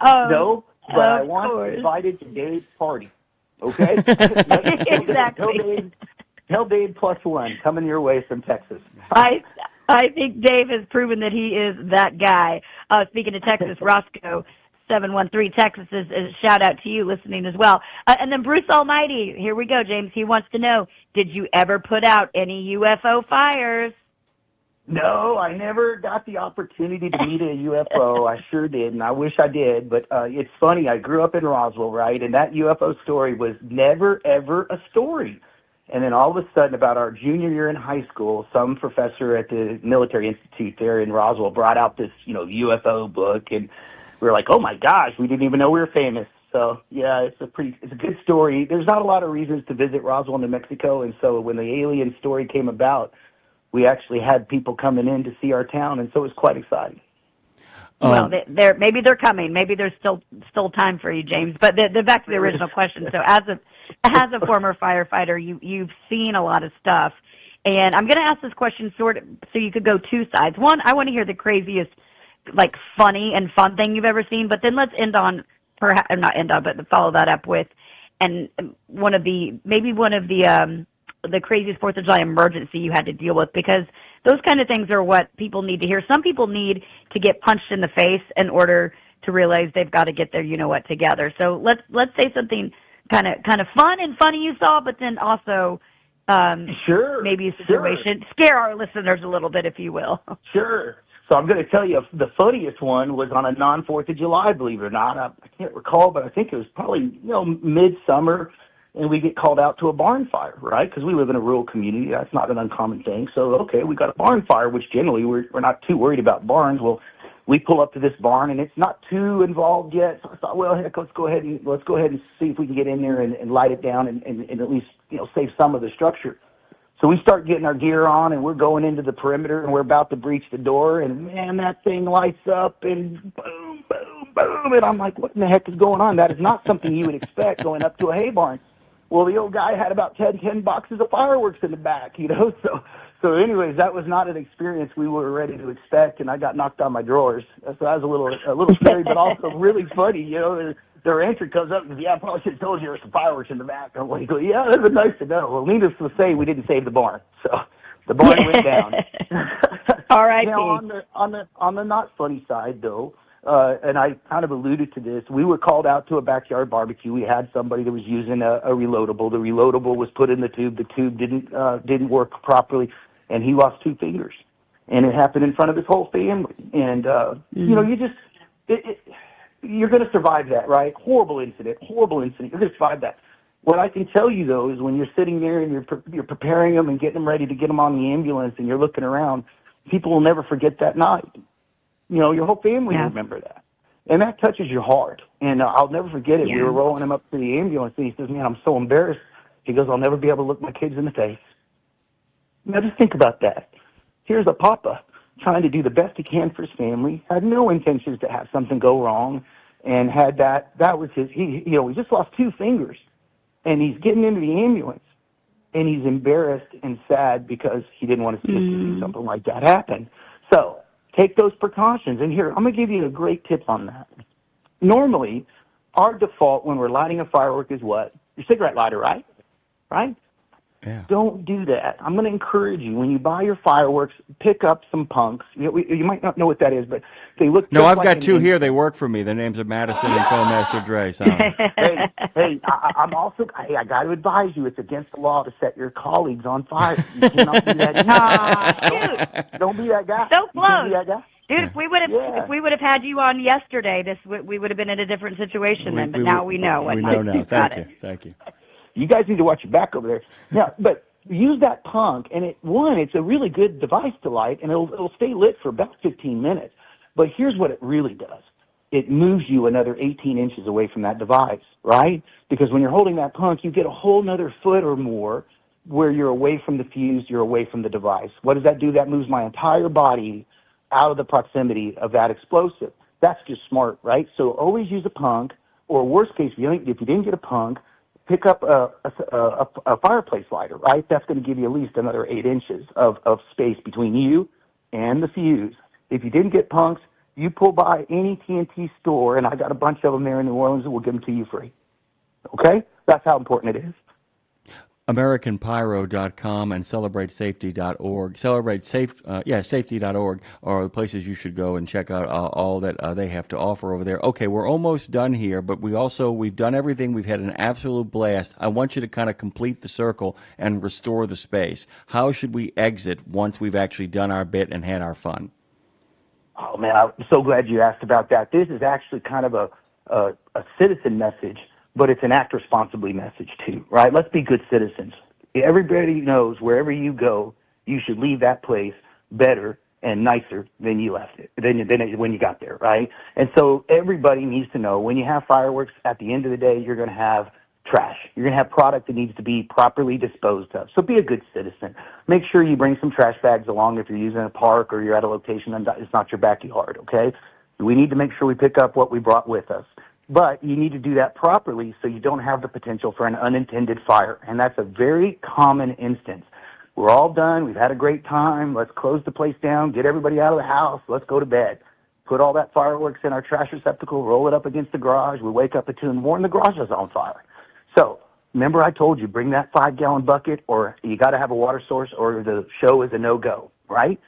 No, but I want invited to Dave's party. Okay, exactly. Tell Dave +1 coming your way from Texas. I think Dave has proven that he is that guy. Speaking of Texas, Roscoe, 713 Texas is a shout out to you listening as well. And then Bruce Almighty, here we go, James. He wants to know, did you ever put out any UFO fires? No, I never got the opportunity to meet a UFO. I sure did, and I wish I did. But it's funny, I grew up in Roswell, right? And that UFO story was never, ever a story. And then all of a sudden, about our junior year in high school, some professor at the Military Institute there in Roswell brought out this, UFO book, and we were like, "Oh my gosh, we didn't even know we were famous." So yeah, it's a good story. There's not a lot of reasons to visit Roswell, New Mexico, and so when the alien story came about, we actually had people coming in to see our town, and so it was quite exciting. Well, maybe they're coming. Maybe there's still time for you, James. But back to the original question. So as a former firefighter, you've seen a lot of stuff, and I'm going to ask this question sort of so you could go two sides. One, I want to hear the craziest, funny and fun thing you've ever seen. But then let's follow that up with, and one of the craziest 4th of July emergency you had to deal with, because those kind of things are what people need to hear. Some people need to get punched in the face in order to realize they've got to get their together. So let's say something kind of fun and funny you saw, but then also maybe a situation scare our listeners a little bit, if you will. Sure. So I'm going to tell you the funniest one was on a non-4th of July, believe it or not. I can't recall, but I think it was probably midsummer. And we get called out to a barn fire, right? Because we live in a rural community. That's not an uncommon thing. So, okay, we got a barn fire, which generally we're not too worried about barns. Well, we pull up to this barn, and it's not too involved yet. So I thought, well, heck, let's go ahead and see if we can get in there and light it down and at least save some of the structure. So we start getting our gear on, and we're going into the perimeter, and we're about to breach the door, and man, that thing lights up, and boom, boom, boom, and I'm like, what in the heck is going on? That is not something you would expect going up to a hay barn. Well, the old guy had about 10 boxes of fireworks in the back, So anyways, that was not an experience we were ready to expect, and I got knocked on my drawers. So that was a little scary, but also really funny, Their entry comes up and says, yeah, I probably should have told you there were some fireworks in the back. I'm like, yeah, that was nice to know. Well, needless to say, we didn't save the barn. So the barn went down. All right. Now, on the not funny side, though, and I kind of alluded to this, we were called out to a backyard barbecue. We had somebody that was using a reloadable. The reloadable was put in the tube. The tube didn't work properly, and he lost 2 fingers. And it happened in front of his whole family. And, you're going to survive that, right? Horrible incident. You're going to survive that. What I can tell you, though, is when you're sitting there and you're preparing them and getting them ready to get them on the ambulance and you're looking around, people will never forget that night. Your whole family will remember that. And that touches your heart. And I'll never forget it. Yeah. We were rolling him up to the ambulance, and he says, man, I'm so embarrassed. He goes, I'll never be able to look my kids in the face. Now, just think about that. Here's a papa trying to do the best he can for his family, had no intentions to have something go wrong, and had that was his, he just lost 2 fingers, and he's getting into the ambulance, and he's embarrassed and sad because he didn't want his kids to see something like that happen. So take those precautions. And here, I'm going to give you a great tip on that. Normally, our default when we're lighting a firework is what? Your cigarette lighter, right? Right? Yeah. Don't do that. I'm going to encourage you, when you buy your fireworks, pick up some punks. You might not know what that is, but they look No, just I've like got 2 here. They work for me. Their names are Madison and Philmaster Dre. So. Hey, I'm also, I got to advise you, it's against the law to set your colleagues on fire. You cannot do that. Don't be that guy. So close. Be that guy. Dude, if we would have had you on yesterday, we would have been in a different situation then. But now we know. We know now. Thank you. You guys need to watch your back over there. Now, but use that punk, and it's a really good device to light, and it'll stay lit for about 15 minutes. But here's what it really does. It moves you another 18 inches away from that device, right? Because when you're holding that punk, you get a whole nother foot or more where you're away from the fuse, you're away from the device. What does that do? That moves my entire body out of the proximity of that explosive. That's just smart, right? So always use a punk, or worst case, if you didn't get a punk, pick up a fireplace lighter, right? That's going to give you at least another 8 inches of space between you and the fuse. If you didn't get punks, you pull by any TNT store, and I got a bunch of them there in New Orleans, and we'll give them to you free. Okay? That's how important it is. AmericanPyro.com and CelebrateSafety.org. Safety.org are the places you should go and check out all that they have to offer over there. Okay, we're almost done here, but we've done everything. We've had an absolute blast. I want you to kind of complete the circle and restore the space. How should we exit once we've actually done our bit and had our fun? Oh, man, I'm so glad you asked about that. This is actually kind of a citizen message, but it's an act responsibly message too, right? Let's be good citizens. Everybody knows wherever you go, you should leave that place better and nicer than you left it, than when you got there, right? And so everybody needs to know when you have fireworks, at the end of the day, you're going to have trash. You're going to have product that needs to be properly disposed of. So be a good citizen. Make sure you bring some trash bags along if you're using a park or you're at a location and it's not your backyard, okay? We need to make sure we pick up what we brought with us. But you need to do that properly so you don't have the potential for an unintended fire. And that's a very common instance. We're all done. We've had a great time. Let's close the place down, get everybody out of the house. Let's go to bed. Put all that fireworks in our trash receptacle, roll it up against the garage. We wake up at 2 in the morning, the garage is on fire. So remember I told you, bring that 5-gallon bucket, or you got to have a water source, or the show is a no-go, right?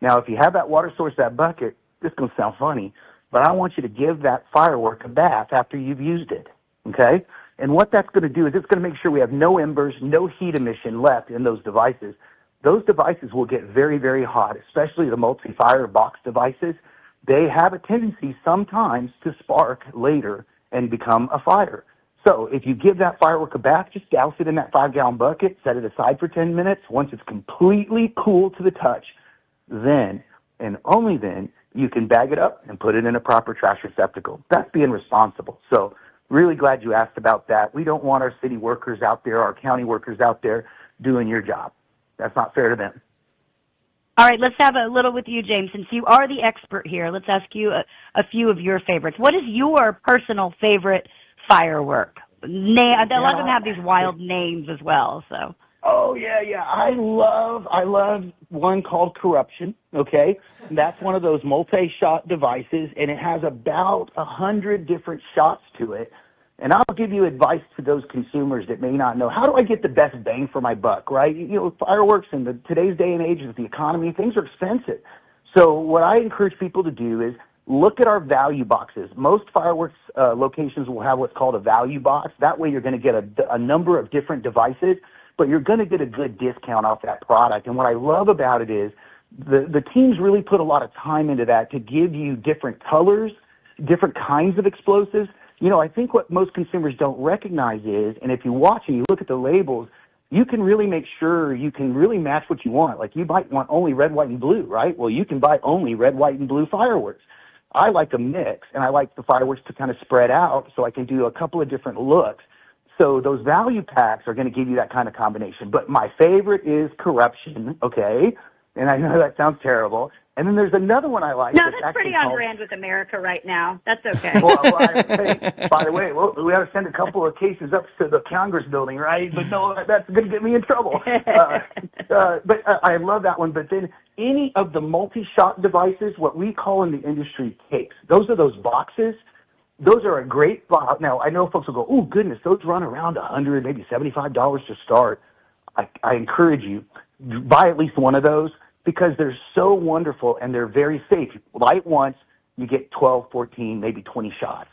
Now, if you have that water source, that bucket, this is going to sound funny, but I want you to give that firework a bath after you've used it, okay? And what that's going to do is it's going to make sure we have no embers, no heat emission left in those devices. Those devices will get very, very hot, especially the multi-fire box devices. They have a tendency sometimes to spark later and become a fire. So if you give that firework a bath, just douse it in that 5-gallon bucket, set it aside for 10 minutes. Once it's completely cool to the touch, then and only then you can bag it up and put it in a proper trash receptacle. That's being responsible. So really glad you asked about that. We don't want our city workers out there, our county workers out there doing your job. That's not fair to them. All right, let's have a little with you, James. Since you are the expert here, let's ask you a few of your favorites. What is your personal favorite firework? A lot of them have these wild names as well. So. Oh yeah. I love one called Corruption. Okay, that's one of those multi-shot devices, and it has about 100 different shots to it. And I'll give you advice to those consumers that may not know, how do I get the best bang for my buck, right? Fireworks in today's day and age with the economy, things are expensive. So what I encourage people to do is look at our value boxes. Most fireworks locations will have what's called a value box. That way you're going to get a number of different devices, but you're going to get a good discount off that product. And what I love about it is the teams really put a lot of time into that to give you different colors, different kinds of explosives. I think what most consumers don't recognize is, and if you watch and you look at the labels, you can really make sure you can really match what you want. Like you might want only red, white, and blue, right? Well, you can buy only red, white, and blue fireworks. I like a mix, and I like the fireworks to kind of spread out so I can do a couple of different looks. So those value packs are going to give you that kind of combination. But my favorite is Corruption, okay? And I know that sounds terrible. And then there's another one I like. No, that's pretty on brand with America right now. That's okay. By the way, we ought to send a couple of cases up to the Congress building, right? But no, that's going to get me in trouble. But I love that one. But then any of the multi-shot devices, what we call in the industry capes, those are those boxes. Those are a great box. Now, I know folks will go, oh, goodness, those run around $100, maybe $75 to start. I encourage you, buy at least one of those, because they're so wonderful and they're very safe. Light once, you get 12, 14, maybe 20 shots.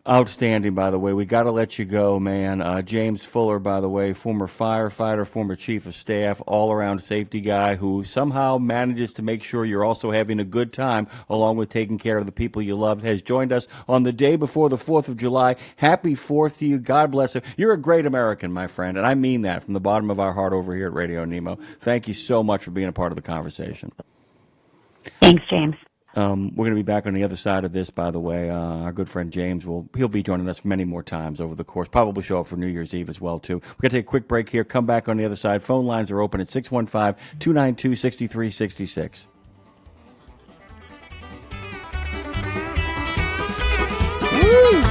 Outstanding, by the way. We got to let you go, man. James Fuller, by the way, former firefighter, former chief of staff, all-around safety guy who somehow manages to make sure you're also having a good time along with taking care of the people you loved, has joined us on the day before the 4th of July. Happy 4th to you. God bless you. You're a great American, my friend, and I mean that from the bottom of our heart over here at Radio Nemo. Thank you so much for being a part of the conversation. Thanks, James. We're going to be back on the other side of this, by the way. Our good friend James he'll be joining us many more times over the course. Probably show up for New Year's Eve as well, too. We're going to take a quick break here. Come back on the other side. Phone lines are open at 615-292-6366. Woo!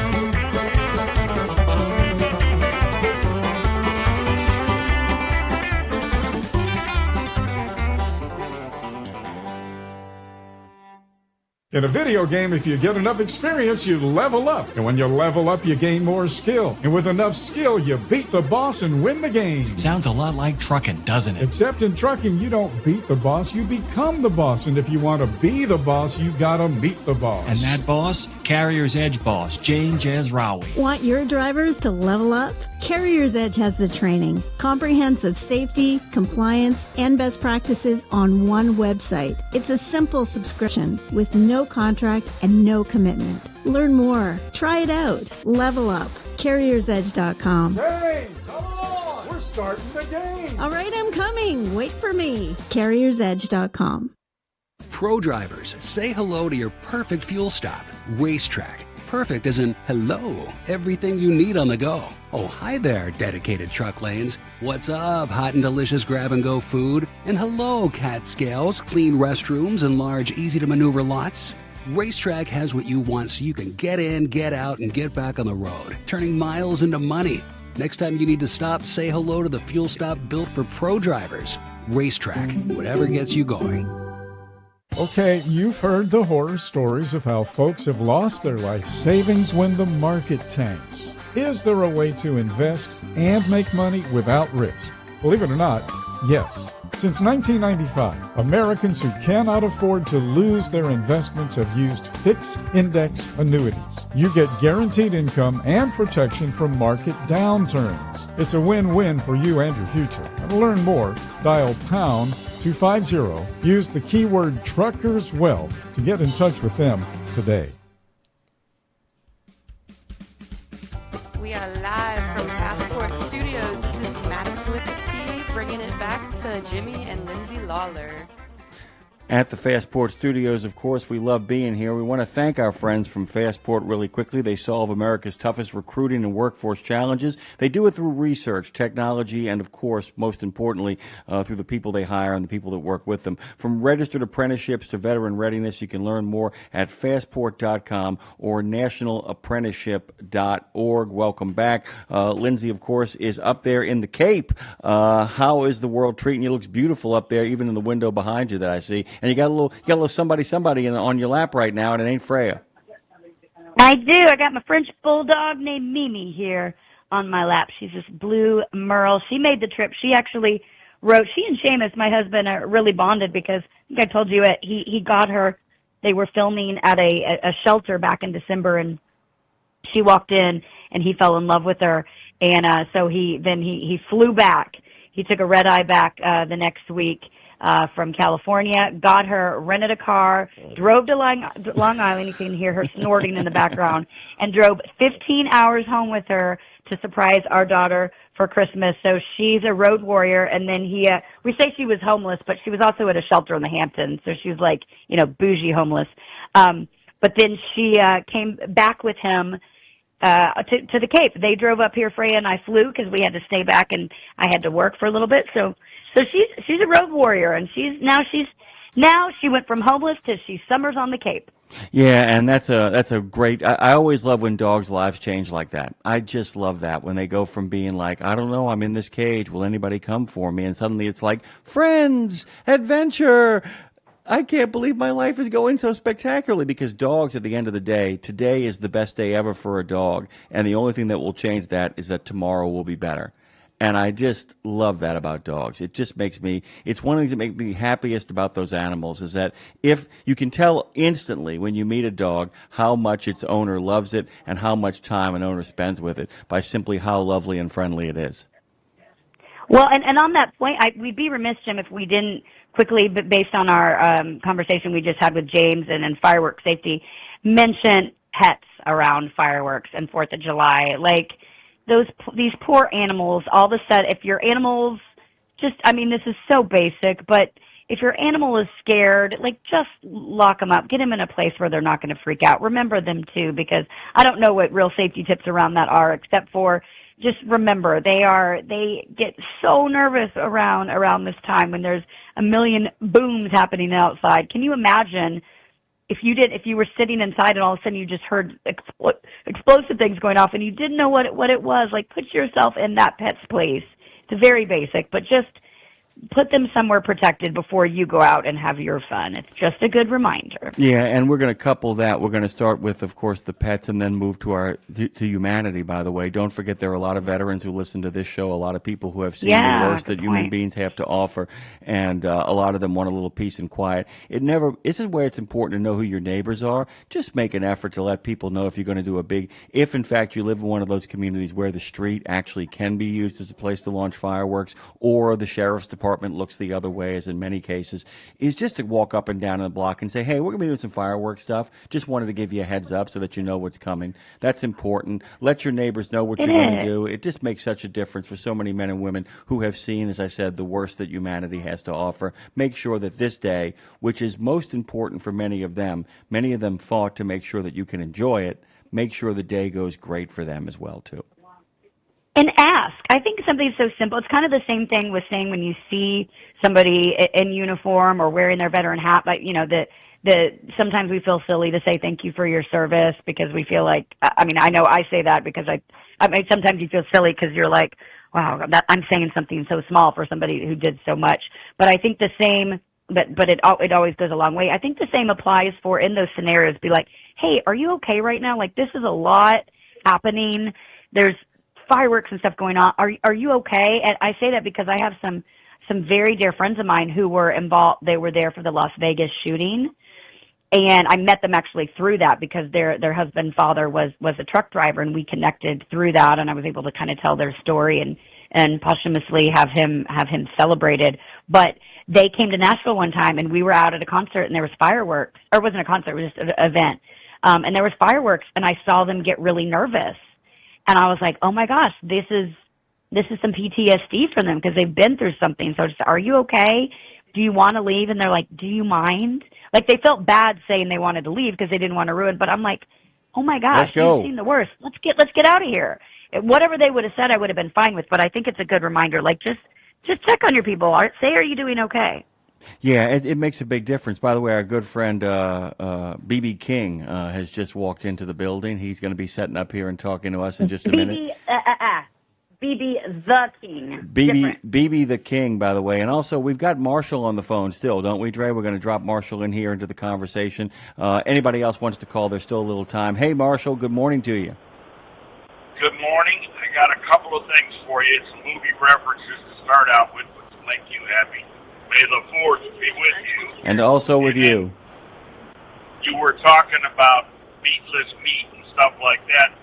In a video game, if you get enough experience, you level up. And when you level up, you gain more skill. And with enough skill, you beat the boss and win the game. Sounds a lot like trucking, doesn't it? Except in trucking, you don't beat the boss, you become the boss. And if you want to be the boss, you gotta meet the boss. And that boss? Carrier's Edge boss, Jane Jazrawi. Want your drivers to level up? Carrier's Edge has the training, comprehensive safety, compliance, and best practices on one website. It's a simple subscription with no contract and no commitment. Learn more. Try it out. Level up. CarriersEdge.com. Hey, come on! We're starting the game! All right, I'm coming. Wait for me. CarriersEdge.com. Pro drivers, say hello to your perfect fuel stop. Racetrack. Perfect as in hello, everything you need on the go. Oh, hi there, dedicated truck lanes. What's up, hot and delicious grab-and-go food? And hello, cat scales, clean restrooms, and large, easy-to-maneuver lots. Racetrack has what you want so you can get in, get out, and get back on the road, turning miles into money. Next time you need to stop, say hello to the fuel stop built for pro drivers. Racetrack, whatever gets you going. Okay, you've heard the horror stories of how folks have lost their life savings when the market tanks. Is there a way to invest and make money without risk? Believe it or not, yes. Since 1995, Americans who cannot afford to lose their investments have used fixed index annuities. You get guaranteed income and protection from market downturns. It's a win-win for you and your future. And to learn more, dial pound 250. Use the keyword Truckers Wealth to get in touch with them today. We are live from Passport Studios. This is Madison with the T, bringing it back to Jimmy and Lindsay Lawler. at the Fastport Studios. Of course, we love being here. We want to thank our friends from Fastport really quickly. They solve America's toughest recruiting and workforce challenges. They do it through research, technology, and, of course, most importantly, through the people they hire and the people that work with them. From registered apprenticeships to veteran readiness, you can learn more at fastport.com or nationalapprenticeship.org. Welcome back. Lindsay, of course, is up there in the Cape. How is the world treating you? Looks beautiful up there, even in the window behind you that I see. And you got a little somebody on your lap right now, and it ain't Freya. I do. I got my French bulldog named Mimi here on my lap. She's this blue merle. She made the trip. She actually wrote. She and Seamus, my husband, are really bonded because I think I told you it. He got her. They were filming at a shelter back in December, and she walked in, and he fell in love with her. And so he flew back. He took a red eye back the next week. From California, got her, rented a car, drove to Long Island, you can hear her snorting in the background, and drove 15 hours home with her to surprise our daughter for Christmas. So she's a road warrior, and then we say she was homeless, but she was also at a shelter in the Hamptons, so she was like, bougie homeless. But then she came back with him to the Cape. They drove up here, Freya and I flew because we had to stay back, and I had to work for a little bit, so she's a road warrior, and she went from homeless to she summers on the Cape. Yeah, and that's a great. I always love when dogs' lives change like that. I just love that when they go from being like, I don't know, I'm in this cage, will anybody come for me? And suddenly it's like, friends, adventure. I can't believe my life is going so spectacularly, because dogs, at the end of the day, today is the best day ever for a dog, and the only thing that will change that is that tomorrow will be better. And I just love that about dogs. It just makes me, it's one of the things that makes me happiest about those animals, is that if you can tell instantly when you meet a dog how much its owner loves it and how much time an owner spends with it by simply how lovely and friendly it is. Well, and on that point, we'd be remiss, Jim, if we didn't quickly, based on our conversation we just had with James and fireworks safety, mention pets around fireworks and 4th of July. Like, these poor animals, all of a sudden, if your animal's this is so basic, but if your animal is scared, just lock them up. Get them in a place where they're not going to freak out. Remember them, too, because I don't know what real safety tips around that are, except for just remember, they get so nervous around this time when there's a million booms happening outside. Can you imagine if you were sitting inside and all of a sudden you just heard explosive things going off and you didn't know what it was? Like, put yourself in that pet's place. It's very basic, but just put them somewhere protected before you go out and have your fun. It's just a good reminder. Yeah, and we're going to couple that. We're going to start with, of course, the pets, and then move to humanity, by the way. Don't forget there are a lot of veterans who listen to this show, a lot of people who have seen the worst that human beings have to offer, and a lot of them want a little peace and quiet. This is where it's important to know who your neighbors are. Just make an effort to let people know if you're going to do if in fact you live in one of those communities where the street actually can be used as a place to launch fireworks, or the sheriff's department looks the other way, as in many cases, is just to walk up and down the block and say, hey, we're going to be doing some fireworks stuff. Just wanted to give you a heads up so that you know what's coming. That's important. Let your neighbors know what you're going to do. It just makes such a difference for so many men and women who have seen, as I said, the worst that humanity has to offer. Make sure that this day, which is most important for many of them fought to make sure that you can enjoy it. Make sure the day goes great for them as well, too. And ask. I think something so simple. It's kind of the same thing with saying when you see somebody in uniform or wearing their veteran hat, but sometimes we feel silly to say thank you for your service because we feel like, I know I say that because sometimes you feel silly because you're like, wow, I'm saying something so small for somebody who did so much. But I think the same, but it always goes a long way. I think the same applies for in those scenarios. Be like, hey, are you okay right now? Like, this is a lot happening. There's fireworks and stuff going on. Are you okay? And I say that because I have some very dear friends of mine who were involved. They were there for the Las Vegas shooting, and I met them actually through that because their husband and father was a truck driver, and we connected through that, and I was able to kind of tell their story and posthumously have him celebrated. But they came to Nashville one time, and we were out at a concert, and there was fireworks, or it wasn't a concert, it was just an event, and there was fireworks, and I saw them get really nervous. And I was like, oh my gosh, this is some PTSD for them because they've been through something. So just, are you okay? do you want to leave? And they're like, do you mind? Like, they felt bad saying they wanted to leave because they didn't want to ruin, but I'm like, oh my gosh, Let's go. you've seen the worst. Let's get out of here. Whatever they would have said, I would have been fine with, but I think it's a good reminder. Like, just check on your people. Say, are you doing okay? Yeah, it makes a big difference. By the way, our good friend B.B. King has just walked into the building. He's going to be setting up here and talking to us in just a minute. BB the King. BB the King, by the way. And also, we've got Marshall on the phone still, don't we, Dre? We're going to drop Marshall in here into the conversation. Anybody else wants to call, there's still a little time. Hey, Marshall, good morning to you. Good morning. I got a couple of things for you. Some movie references to start out with to make you happy. May the 4th be with you. And also with you. You were talking about meatless meat and stuff like that.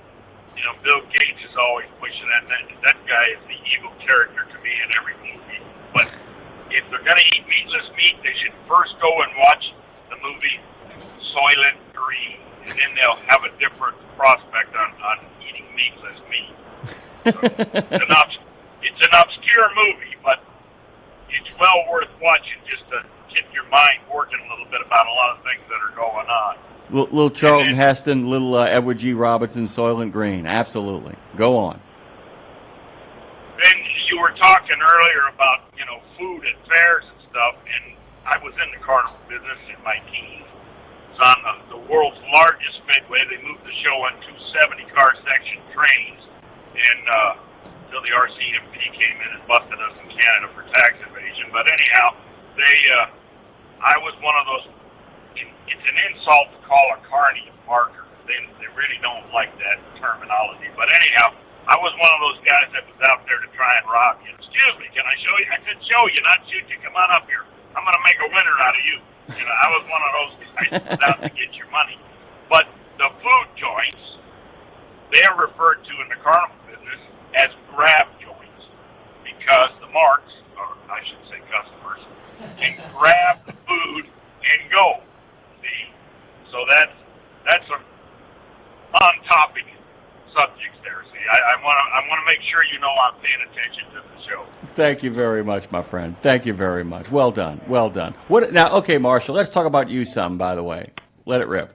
You know, Bill Gates is always pushing that. That guy is the evil character to me in every movie. But if they're going to eat meatless meat, they should first go and watch the movie Soylent Green, and then they'll have a different prospect on eating meatless meat. So it's an obscure movie, but it's well worth watching just to get your mind working a little bit about a lot of things that are going on. Little Charlton Heston, little Edward G. Robinson, Soylent Green. Absolutely. Go on. Then you were talking earlier about, you know, food at fairs and stuff, and I was in the carnival business in my teens. It's on the world's largest midway. They moved the show on two 70-car section trains, and until the RCMP came in and busted us in Canada for tax evasion. But anyhow, I was one of those. It's an insult to call a carny a marker. They really don't like that terminology. But anyhow, I was one of those guys that was out there to try and rob you. Excuse me, can I show you? I said, show you, not shoot you. Come on up here. I'm going to make a winner out of you. You know, I was one of those guys that was out to get your money. But the food joints, they are referred to in the carnival business as grab joints because the marks, or I should say customers, can grab the food and go. See? So that's some on-topic subjects there. See, I want to make sure you know I'm paying attention to the show. Thank you very much, my friend. Thank you very much. Well done. Well done. What now? Okay, Marshall. Let's talk about you some. By the way, let it rip.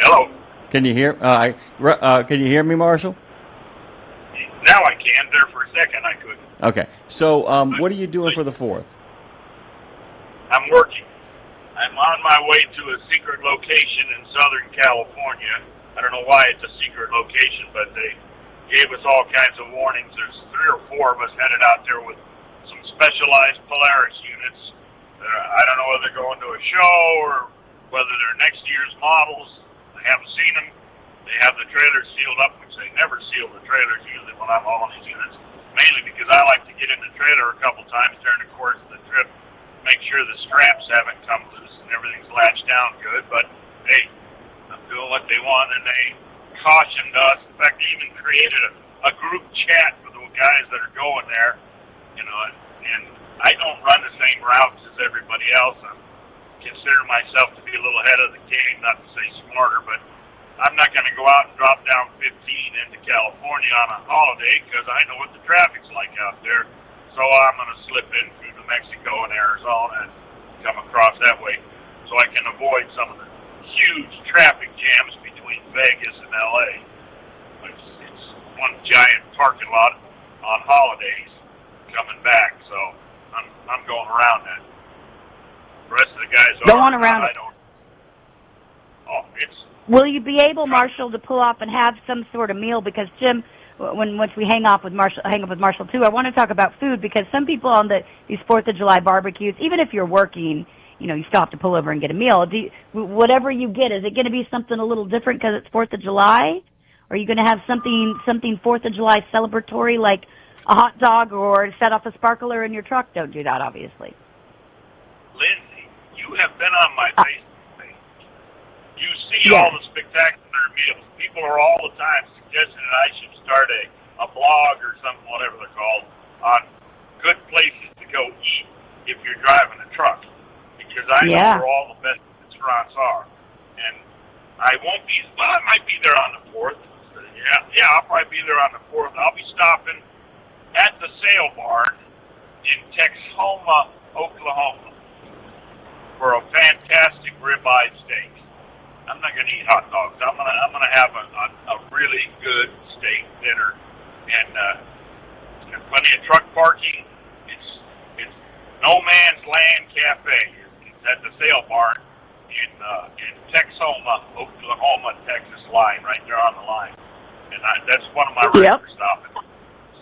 Hello. Can you hear? Can you hear me, Marshall? Now I can. There for a second I couldn't. Okay. So, what are you doing for the 4th? I'm working. I'm on my way to a secret location in Southern California. I don't know why it's a secret location, but they gave us all kinds of warnings. There's 3 or 4 of us headed out there with some specialized Polaris units. I don't know whether they're going to a show or whether they're next year's models. I haven't seen them. They have the trailers sealed up, which they never seal the trailers usually when I'm hauling these units, mainly because I like to get in the trailer a couple times during the course of the trip, make sure the straps haven't come loose and everything's latched down good. But hey, I'm doing what they want, and they cautioned us. In fact, they even created a group chat for the guys that are going there. You know, and I don't run the same routes as everybody else. I consider myself to be a little ahead of the game, not to say smarter, but I'm not going to go out and drop down 15 into California on a holiday because I know what the traffic's like out there. So I'm going to slip in through New Mexico and Arizona and come across that way so I can avoid some of the huge traffic jams between Vegas and LA. It's one giant parking lot on holidays coming back, so I'm going around that. The rest of the guys going around. I don't. Oh, it's. Will you be able, Marshall, to pull off and have some sort of meal? Because Jim, once we hang up with Marshall too, I want to talk about food because some people on these 4th of July barbecues, even if you're working, you know, you still have to pull over and get a meal. Whatever you get, is it going to be something a little different because it's 4th of July? Or are you going to have something 4th of July celebratory like a hot dog or set off a sparkler in your truck? Don't do that, obviously. Lindsay, you have been on my Facebook. You see all the spectacular meals. People are all the time suggesting that I should start a blog or something, whatever they're called, on good places to go eat if you're driving a truck. Because I know where all the best restaurants are. And I won't be, well, I might be there on the 4th. Yeah, I'll probably be there on the 4th. I'll be stopping at the sale barn in Texoma, Oklahoma, for a fantastic ribeye steak. I'm not going to eat hot dogs. I'm gonna have a really good steak dinner, and plenty of truck parking. It's No Man's Land Cafe. It's at the Sale Barn in Texoma, Oklahoma, Texas line, right there on the line, and that's one of my regular stopping.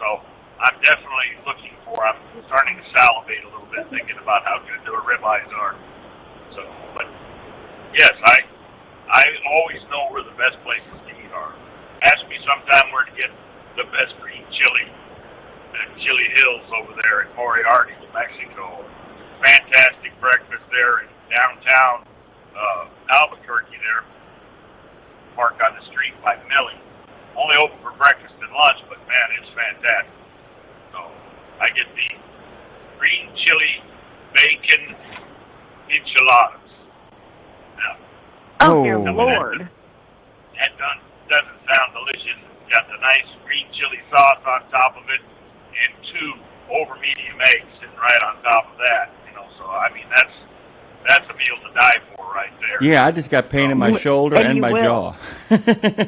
So I'm definitely looking for. I'm starting to salivate a little bit, thinking about how good their ribeyes are. So, but yes, I always know where the best places to eat are. Ask me sometime where to get the best green chili at Chili Hills over there in Moriarty, New Mexico. Fantastic breakfast there in downtown Albuquerque there. Park on the street by Millie. Only open for breakfast and lunch, but man, it's fantastic. So I get the green chili bacon enchiladas. Now, dear Lord. That doesn't sound delicious. Got the nice green chili sauce on top of it, and 2 over medium eggs sitting right on top of that. So I mean that's a meal to die for right there. Yeah, I just got pain in my shoulder and my jaw.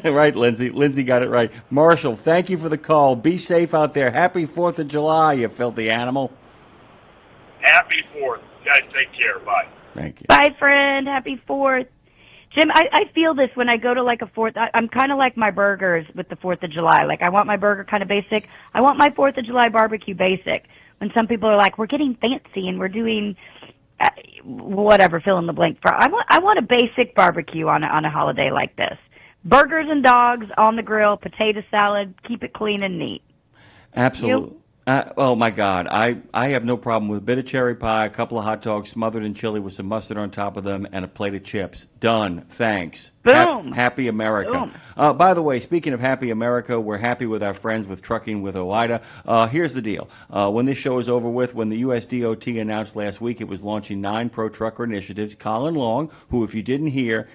Right, Lindsay. Lindsay got it right. Marshall, thank you for the call. Be safe out there. Happy 4th of July, you filthy animal. Happy 4th. Guys, take care. Bye. Thank you. Bye, friend. Happy 4th. Jim, I feel this when I go to like a 4th. I'm kind of like my burgers with the 4th of July. Like I want my burger kind of basic. I want my 4th of July barbecue basic. When some people are like, we're getting fancy and we're doing whatever, fill in the blank. I want a basic barbecue on a holiday like this. Burgers and dogs on the grill, potato salad, keep it clean and neat. Absolutely. Oh, my God. I have no problem with a bit of cherry pie, a couple of hot dogs smothered in chili with some mustard on top of them, and a plate of chips. Done. Thanks. Boom. Happy America. Boom. By the way, speaking of Happy America, we're happy with our friends with Trucking with OOIDA. Here's the deal. When this show is over with, when the U.S. DOT announced last week it was launching 9 pro-trucker initiatives, Colin Long, who, if you didn't hear,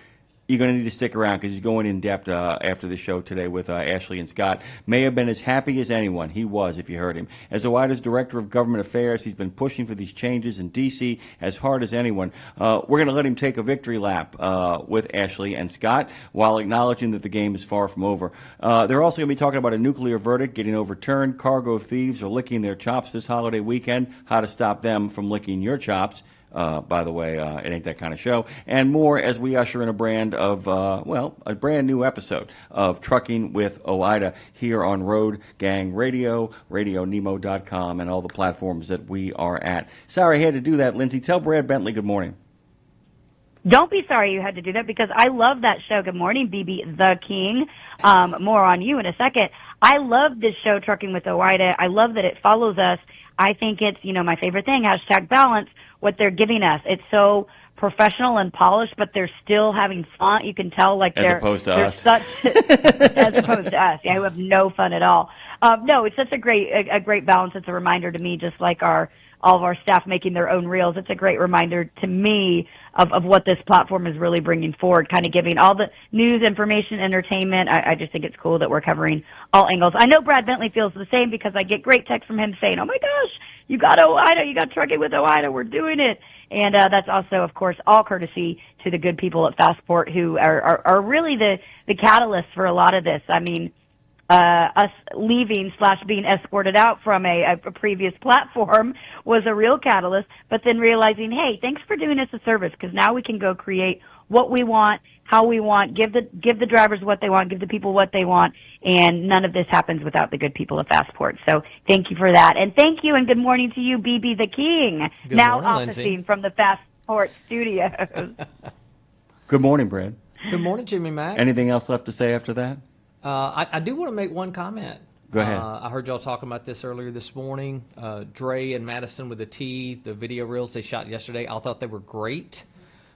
you're going to need to stick around because he's going in depth after the show today with Ashley and Scott. May have been as happy as anyone. He was, if you heard him. As OOIDA's Director of Government Affairs, he's been pushing for these changes in D.C. as hard as anyone. We're going to let him take a victory lap with Ashley and Scott while acknowledging that the game is far from over. They're also going to be talking about a nuclear verdict getting overturned. Cargo thieves are licking their chops this holiday weekend. How to stop them from licking your chops. By the way, it ain't that kind of show. And more as we usher in a brand new episode of Trucking with OOIDA here on Road Gang Radio, RadioNemo.com, and all the platforms that we are at. Sorry I had to do that, Lindsay. Tell Brad Bentley good morning. Don't be sorry you had to do that because I love that show. Good morning, BB the King. More on you in a second. I love this show, Trucking with OOIDA. I love that it follows us. I think it's, my favorite thing, #balance, what they're giving us. It's so professional and polished, but they're still having fun. You can tell, like, as opposed to us. As opposed to us, who have no fun at all. No, it's such a great balance. It's a reminder to me, just like all of our staff making their own reels. It's a great reminder to me of what this platform is really bringing forward, kind of giving all the news, information, entertainment. I just think it's cool that we're covering all angles. I know Brad Bentley feels the same because I get great texts from him saying, oh my gosh, you got OOIDA, you got Trucking with OOIDA, we're doing it. And that's also, of course, all courtesy to the good people at Fastport who are really the catalyst for a lot of this. I mean, us leaving / being escorted out from a previous platform was a real catalyst, but then realizing, hey, thanks for doing us a service because now we can go create what we want, how we want, give the drivers what they want, give the people what they want, and none of this happens without the good people of Fastport. So thank you for that. And thank you and good morning to you, BB the King, good now morning, officing Lindsay. from the Fastport studios. Good morning, Brad. Good morning, Jimmy Mack. Anything else left to say after that? I do want to make one comment. Go ahead. I heard y'all talking about this earlier this morning. Dre and Madison with the T, the video reels they shot yesterday, I thought they were great.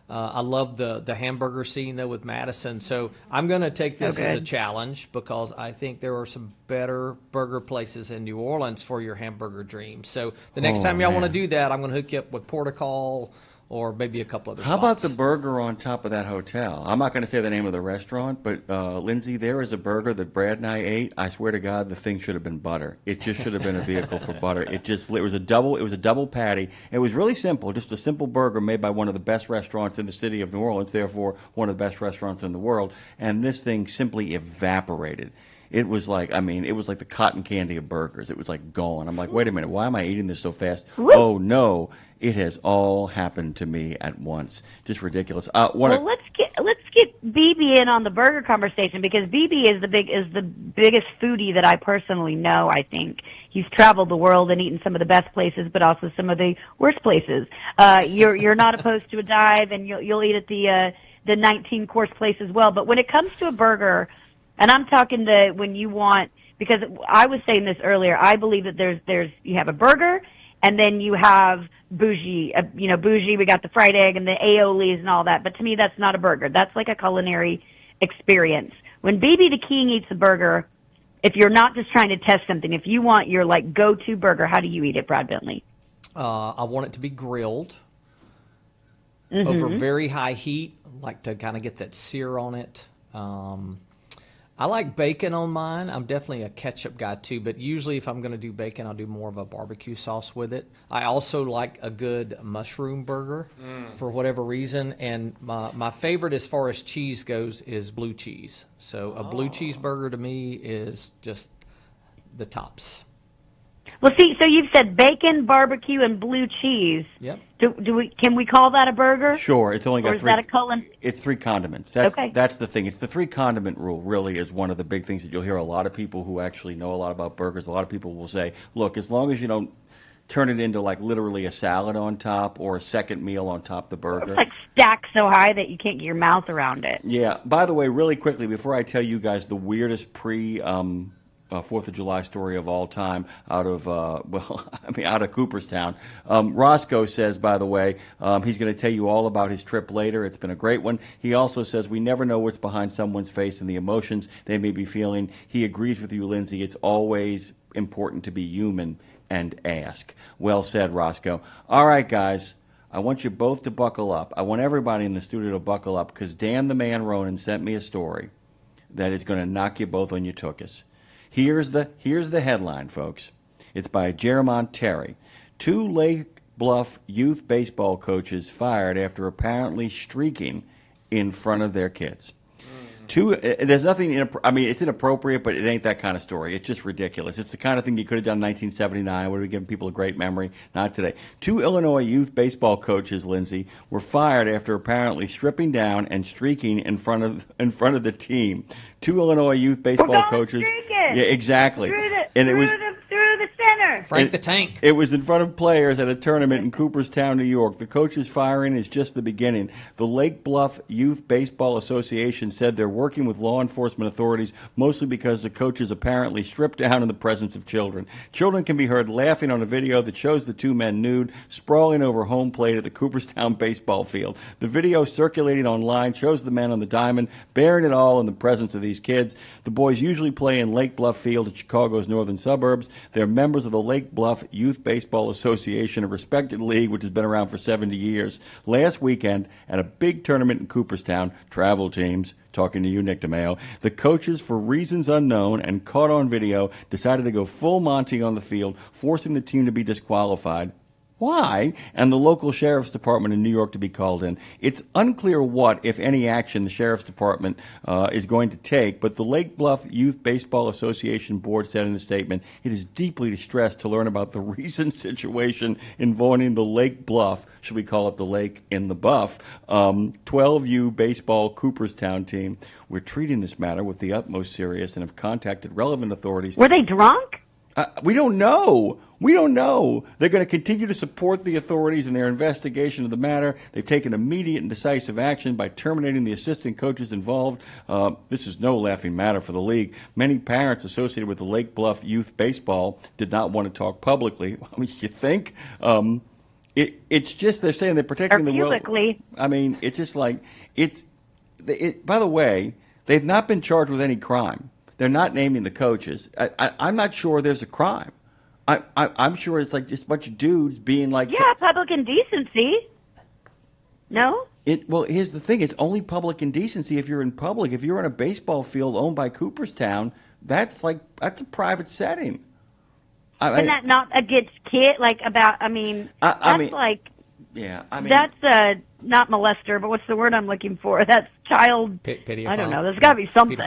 I love the hamburger scene, though, with Madison. So I'm going to take this as a challenge because I think there are some better burger places in New Orleans for your hamburger dreams. So the next time y'all want to do that, I'm going to hook you up with Portical or maybe a couple other How spots. about the burger on top of that hotel? I'm not going to say the name of the restaurant, but Lindsay, there is a burger that Brad and I ate. I swear to God, the thing should have been butter. It just should have been a vehicle for butter. It was a double patty. It was really simple, just a simple burger made by one of the best restaurants in the city of New Orleans, therefore one of the best restaurants in the world. And this thing simply evaporated. It was like, it was like the cotton candy of burgers. It was like gone. I'm like, wait a minute, why am I eating this so fast? Oh no, it has all happened to me at once. Just ridiculous. Well, let's get BB in on the burger conversation, because BB is the biggest foodie that I personally know. I think he's traveled the world and eaten some of the best places, but also some of the worst places. You're not opposed to a dive, and you'll eat at the 19-course place as well. But when it comes to a burger, and I'm talking when you want, because I was saying this earlier, I believe that there's you have a burger, and then you have bougie, bougie, we got the fried egg and the aiolis and all that. But to me, that's not a burger. That's like a culinary experience. When BB the King eats a burger, if you're not just trying to test something, if you want your like go-to burger, how do you eat it, Brad Bentley? I want it to be grilled over very high heat, like to kind of get that sear on it. I like bacon on mine. I'm definitely a ketchup guy too, but usually if I'm going to do bacon, I'll do more of a barbecue sauce with it. I also like a good mushroom burger for whatever reason, and my favorite as far as cheese goes is blue cheese. So a blue cheese burger to me is just the tops. Well, see, so you've said bacon, barbecue, and blue cheese. Yep. Can we call that a burger? Sure, it's only got or is that a colon? It's 3 condiments. That's the thing. It's the 3 condiment rule. Really, is one of the big things that you'll hear a lot of people who actually know a lot about burgers. A lot of people will say, "Look, as long as you don't turn it into like literally a salad on top or a second meal on top of the burger." It's like stacked so high that you can't get your mouth around it. Yeah. By the way, really quickly before I tell you guys the weirdest 4th of July story of all time out of Cooperstown. Roscoe says, by the way, he's going to tell you all about his trip later. It's been a great one. He also says we never know what's behind someone's face and the emotions they may be feeling. He agrees with you, Lindsay. It's always important to be human and ask. Well said, Roscoe. All right, guys. I want you both to buckle up. I want everybody in the studio to buckle up because Dan the Man Ronan sent me a story that is going to knock you both on your tuchus. Here's the headline, folks. It's by Jeremiah Terry. 2 Lake Bluff youth baseball coaches fired after apparently streaking in front of their kids. There's nothing, it's inappropriate, but it ain't that kind of story. It's just ridiculous. It's the kind of thing you could have done in 1979. Would have given people a great memory. Not today. 2 Illinois youth baseball coaches, Lindsay, were fired after apparently stripping down and streaking in front of the team. 2 Illinois youth baseball coaches. Yeah, exactly. Through the center. Frank the Tank. It was in front of players at a tournament in Cooperstown, New York. The coaches' firing is just the beginning. The Lake Bluff Youth Baseball Association said they're working with law enforcement authorities mostly because the coaches apparently stripped down in the presence of children. Children can be heard laughing on a video that shows the 2 men nude, sprawling over home plate at the Cooperstown baseball field. The video circulating online shows the men on the diamond bearing it all in the presence of these kids. The boys usually play in Lake Bluff Field in Chicago's northern suburbs. They're members of the Lake Bluff Youth Baseball Association, a respected league which has been around for 70 years. Last weekend, at a big tournament in Cooperstown, travel teams, talking to you, Nick DeMeo, the coaches, for reasons unknown and caught on video, decided to go full Monty on the field, forcing the team to be disqualified. Why? And the local sheriff's department in New York to be called in. It's unclear what, if any, action the sheriff's department is going to take, but the Lake Bluff Youth Baseball Association board said in a statement, it is deeply distressed to learn about the recent situation involving the Lake Bluff, should we call it the Lake in the Buff, 12U baseball Cooperstown team. We're treating this matter with the utmost seriousness and have contacted relevant authorities. Were they drunk? We don't know. We don't know. They're going to continue to support the authorities in their investigation of the matter. They've taken immediate and decisive action by terminating the assistant coaches involved. This is no laughing matter for the league. Many parents associated with the Lake Bluff Youth Baseball did not want to talk publicly. I mean, you think? It's just they're saying they're protecting the will. I mean, it's just like by the way, they've not been charged with any crime. They're not naming the coaches. I'm not sure there's a crime. I'm sure it's like just a bunch of dudes being like... Yeah, public indecency. No? Well, here's the thing. It's only public indecency if you're in public. If you're in a baseball field owned by Cooperstown, that's a private setting. Isn't that not against kid? Like about, I mean, yeah, I mean, that's not molester, but what's the word I'm looking for? That's child. I don't know. There's got to be something.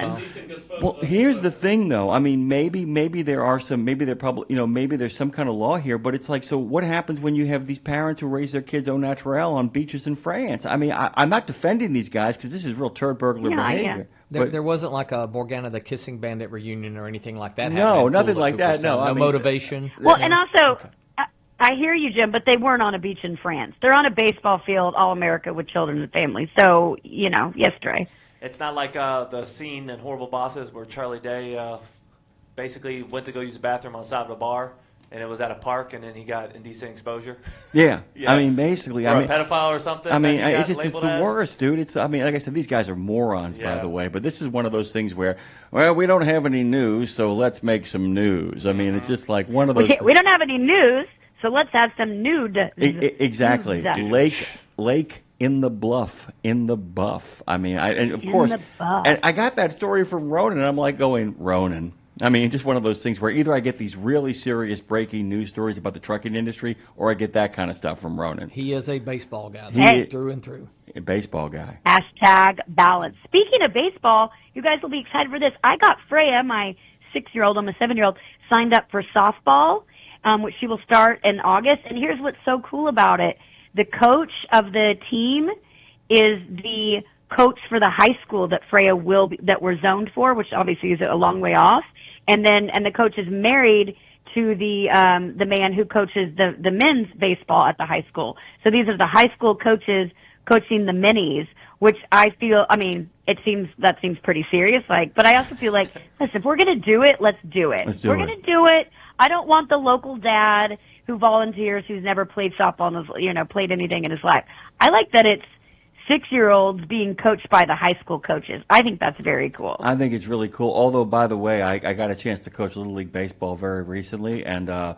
Well, here's the thing, though. I mean, maybe there are some, maybe they're probably, maybe there's some kind of law here, but it's like, so what happens when you have these parents who raise their kids au naturel on beaches in France? I mean, I'm not defending these guys because this is real turd burglar behavior. There wasn't like a Morgana the Kissing Bandit reunion or anything like that. No, nothing like that. No, no motivation. Well, and also, I hear you, Jim, but they weren't on a beach in France. They're on a baseball field, all America, with children and families. So, yes, Dre. It's not like the scene in Horrible Bosses where Charlie Day basically went to go use the bathroom on the side of a bar, and it was at a park, and then he got indecent exposure. Yeah. I mean, basically. Or a pedophile or something. I mean, it's the worst, dude. Like I said, these guys are morons, by the way. But this is one of those things where, well, we don't have any news, so let's make some news. I mean, it's just like one of those. We don't have any news, so let's have some nude. Exactly. Lake in the buff. I mean, of course, and I got that story from Ronan, and I'm like going, Ronan. I mean, just one of those things where either I get these really serious breaking news stories about the trucking industry, or I get that kind of stuff from Ronan. He is a baseball guy, through and through. A baseball guy. # balance. Speaking of baseball, you guys will be excited for this. I got Freya, my 6-year-old, I'm a 7-year-old, signed up for softball, which she will start in August. And here's what's so cool about it. The coach of the team is the coach for the high school that Freya that we're zoned for, which obviously is a long way off. And the coach is married to the man who coaches the men's baseball at the high school. So these are the high school coaches coaching the minis, which I feel, I mean, that seems pretty serious. But I also feel like, listen, if we're going to do it, let's do it. We're going to do it. I don't want the local dad who volunteers who's never played softball, played anything in his life. I like that it's 6-year-olds being coached by the high school coaches. I think that's very cool. I think it's really cool. Although, by the way, I got a chance to coach Little League Baseball very recently, and Todd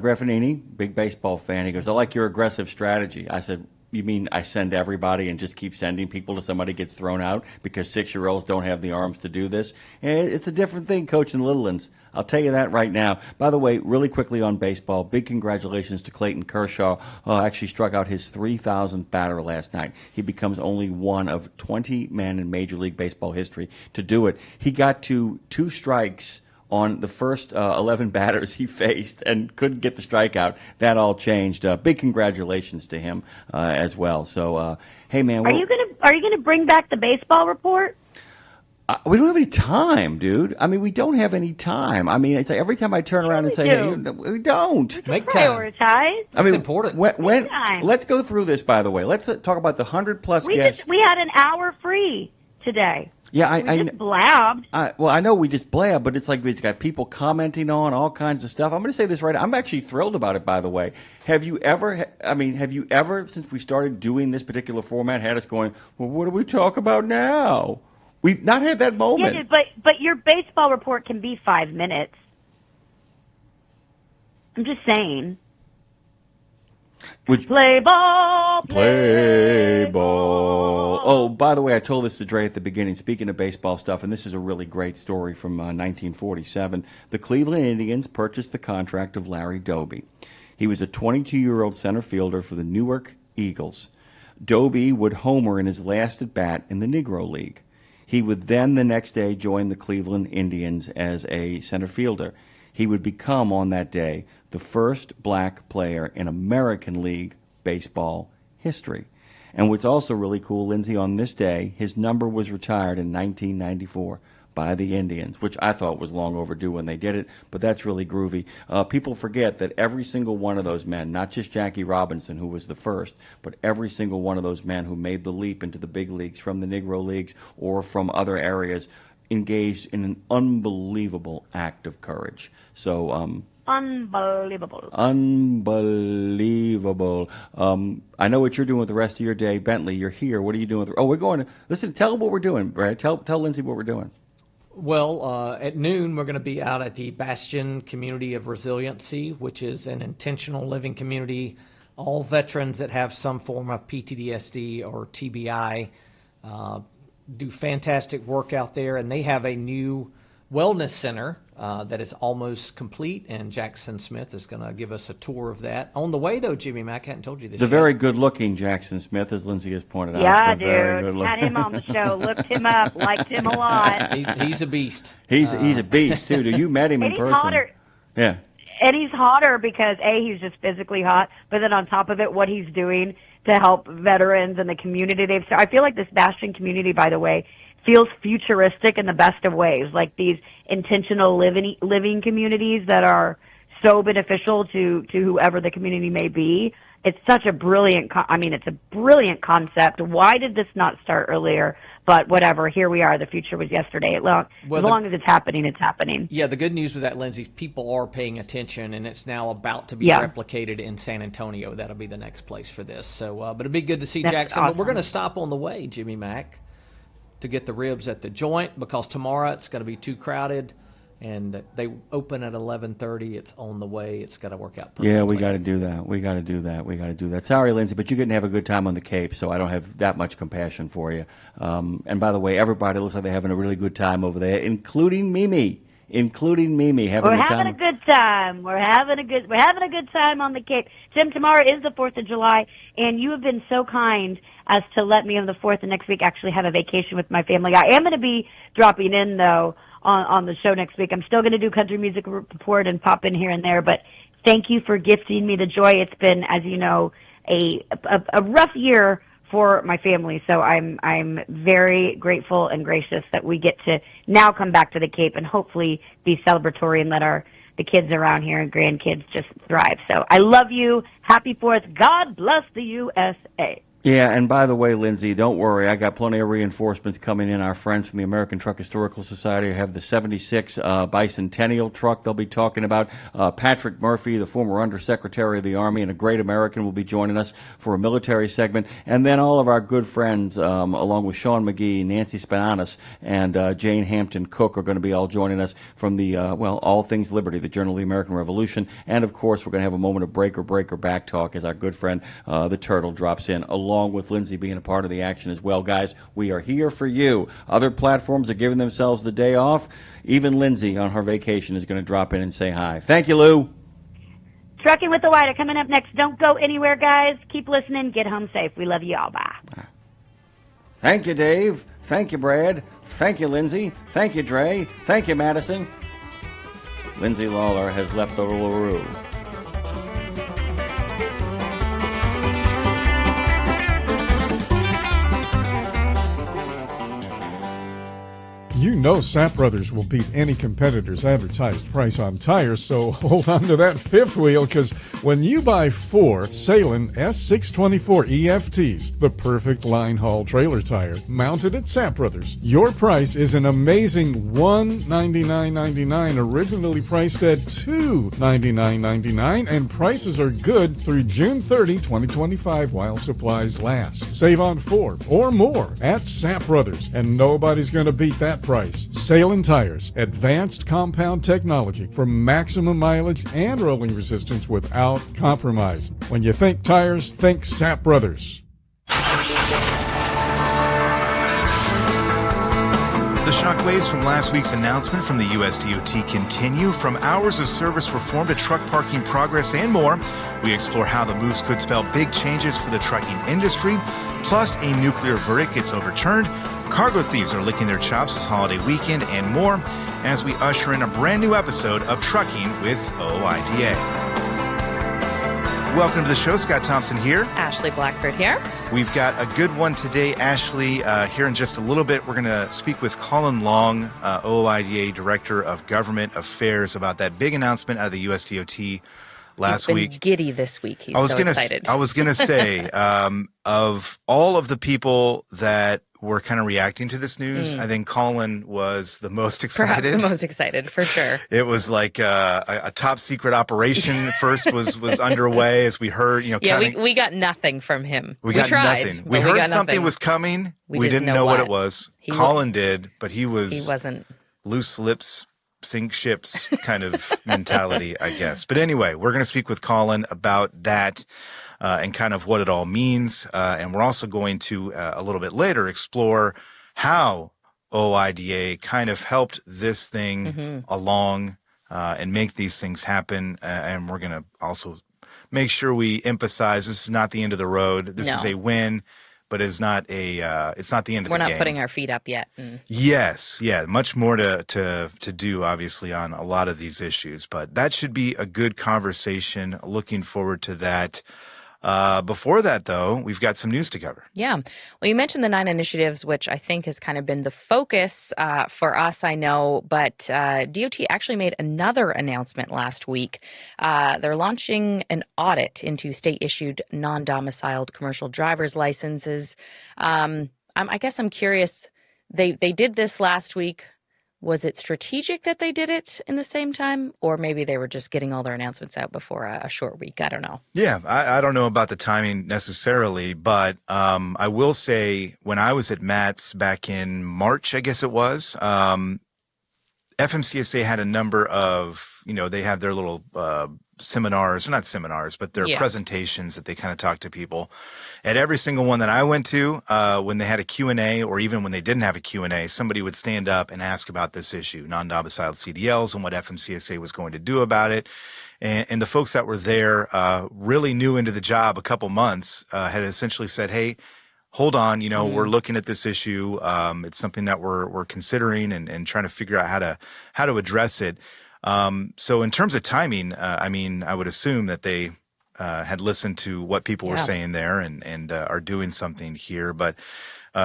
Graffinini, big baseball fan, he goes, I like your aggressive strategy. I said, you mean I send everybody and just keep sending people till somebody gets thrown out because 6-year-olds don't have the arms to do this? It's a different thing coaching little ones. I'll tell you that right now. By the way, really quickly on baseball, big congratulations to Clayton Kershaw. Actually struck out his 3,000th batter last night. He becomes only one of 20 men in Major League Baseball history to do it. He got to 2 strikes on the first 11 batters he faced and couldn't get the strikeout. That all changed. Big congratulations to him as well. So, hey, man. Are you gonna bring back the baseball report? We don't have any time, dude. I mean, we don't have any time. I mean, it's like every time I turn around and say, hey, we don't. Make time. Prioritize. I mean, important. Let's go through this, by the way. Let's talk about the 100-plus guests. We had an hour free today. Yeah, we just blabbed. Well, I know we just blabbed, but it's like it's got people commenting on all kinds of stuff. I'm going to say this right. I'm actually thrilled about it, by the way. Have you ever, since we started doing this particular format, had us going, well, what do we talk about now? We've not had that moment. Yeah, but your baseball report can be 5 minutes. I'm just saying. Play ball. Oh, by the way, I told this to Dre at the beginning. Speaking of baseball stuff, and this is a really great story from 1947. The Cleveland Indians purchased the contract of Larry Doby. He was a 22-year-old center fielder for the Newark Eagles. Doby would homer in his last at-bat in the Negro League. He would then the next day join the Cleveland Indians as a center fielder. He would become, on that day, the first black player in American League Baseball history. And what's also really cool, Lindsay, on this day, his number was retired in 1994 by the Indians, which I thought was long overdue when they did it, but that's really groovy. People forget that every single one of those men, not just Jackie Robinson, who was the first, but every single one of those men who made the leap into the big leagues from the Negro Leagues or from other areas engaged in an unbelievable act of courage. So, Unbelievable. I know what you're doing with the rest of your day. Bentley, you're here. What are you doing? We're going to, listen, tell them what we're doing, Brad. Tell Lindsay what we're doing. Well, at noon, we're going to be out at the Bastion Community of Resiliency, which is an intentional living community all veterans that have some form of PTSD or TBI do fantastic work out there, and they have a new wellness center that is almost complete, and Jackson Smith is going to give us a tour of that. On the way, though, Jimmy Mack, I hadn't told you this The yet. very good-looking Jackson Smith, as Lindsay has pointed out. Yeah, Very dude. Had him on the show. Looked him up. Liked him a lot. He's a beast. He's a beast, too. You met him in And he's person. hotter. Yeah. And he's hotter because, A, he's just physically hot, but then on top of it, what he's doing to help veterans and the community they've served. I feel like this Bastion community, by the way, feels futuristic in the best of ways, like these intentional living communities that are so beneficial to whoever the community may be. It's such a brilliant, it's a brilliant concept. Why did this not start earlier? But whatever, here we are. The future was yesterday. As long as it's happening, it's happening. Yeah, the good news with that, Lindsay, people are paying attention, and it's now about to be replicated in San Antonio. That'll be the next place for this. So, but it'd be good to see That's Jackson. awesome. But we're going to stop on the way, Jimmy Mack, to get the ribs at the joint, because tomorrow it's going to be too crowded, and they open at 11:30. It's on the way. It's got to work out perfectly. Yeah, we got to do that. We got to do that. Sorry, Lindsay, but you didn't have a good time on the Cape, so I don't have that much compassion for you. And by the way, everybody looks like they're having a really good time over there, including Mimi. We're having a good time. We're having a good time on the Cape. Tim, tomorrow is the 4th of July, and you have been so kind as to let me on the 4th of next week actually have a vacation with my family. I am going to be dropping in, though, on the show next week. I'm still going to do Country Music Report and pop in here and there, but thank you for gifting me the joy. It's been, as you know, a rough year for my family, so I'm very grateful and gracious that we get to now come back to the Cape and hopefully be celebratory and let the kids around here and grandkids just thrive. So I love you. Happy 4th. God bless the USA. Yeah, and by the way, Lindsay, don't worry. I got plenty of reinforcements coming in. Our friends from the American Truck Historical Society have the 76 bicentennial truck they'll be talking about. Patrick Murphy, the former Undersecretary of the Army and a great American, will be joining us for a military segment. And then all of our good friends, along with Sean McGee, Nancy Spananis, and Jane Hampton Cook are going to be all joining us from the, All Things Liberty, the Journal of the American Revolution. And, of course, we're going to have a moment of break or back talk as our good friend, the Turtle, drops in, along with Lindsay being a part of the action as well. Guys, we are here for you. Other platforms are giving themselves the day off. Even Lindsay on her vacation is going to drop in and say hi. Thank you, Lou. Trucking with the White coming up next. Don't go anywhere, guys. Keep listening. Get home safe. We love you all. Bye. Thank you, Dave. Thank you, Brad. Thank you, Lindsay. Thank you, Dre. Thank you, Madison. Lindsay Lawler has left the LaRue. You know Sap Brothers will beat any competitor's advertised price on tires, so hold on to that fifth wheel, because when you buy 4 Salem S624 EFTs, the perfect line haul trailer tire, mounted at Sap Brothers, your price is an amazing $199.99, originally priced at $299.99, and prices are good through June 30, 2025, while supplies last. Save on 4 or more at Sap Brothers, and nobody's going to beat that price. Salem Tires, advanced compound technology for maximum mileage and rolling resistance without compromise. When you think tires, think Sap Brothers. The shockwaves from last week's announcement from the USDOT continue. From hours of service reform to truck parking progress and more, we explore how the moves could spell big changes for the trucking industry. Plus, a nuclear verdict gets overturned, cargo thieves are licking their chops this holiday weekend, and more as we usher in a brand new episode of Trucking with OIDA. Welcome to the show. Scott Thompson here. Ashley Blackford here. We've got a good one today, Ashley. Here in just a little bit, we're going to speak with Colin Long, OIDA Director of Government Affairs, about that big announcement out of the USDOT last week. He's been giddy this week. He's so excited. I was going to say, of all of the people that were kind of reacting to this news, I think Colin was the most excited. Perhaps the most excited, for sure. It was like a top secret operation first was underway, as we heard. We got nothing from him. We got tried, nothing. We heard something was coming. We didn't know what it was. Colin did, but he wasn't. Loose lips sink ships kind of mentality, I guess. But anyway, we're going to speak with Colin about that and kind of what it all means. And we're also going to, a little bit later, explore how OIDA kind of helped this thing along and make these things happen. And we're going to also make sure we emphasize this is not the end of the road. This is a win, but it's not it's not the end of the game. We're not putting our feet up yet. Yes, yeah, much more to do, obviously, on a lot of these issues. But that should be a good conversation. Looking forward to that. Before that, though, we've got some news to cover. Yeah. Well, you mentioned the 9 initiatives, which I think has kind of been the focus for us, I know. But DOT actually made another announcement last week. They're launching an audit into state-issued non-domiciled commercial driver's licenses. I guess I'm curious. They did this last week. Was it strategic that they did it in the same time? Or maybe they were just getting all their announcements out before a short week? I don't know. Yeah, I don't know about the timing necessarily, but I will say when I was at Matt's back in March, I guess it was, FMCSA had a number of, they have their little seminars, not seminars, but their presentations that they kind of talk to people. At every single one that I went to, when they had a Q&A, or even when they didn't have a Q&A, somebody would stand up and ask about this issue, non-domiciled CDLs, and what FMCSA was going to do about it. And the folks that were there, really new into the job a couple months, had essentially said, hey, hold on, we're looking at this issue. It's something that we're considering and trying to figure out how to address it. So in terms of timing, I would assume that they had listened to what people were saying there and are doing something here. But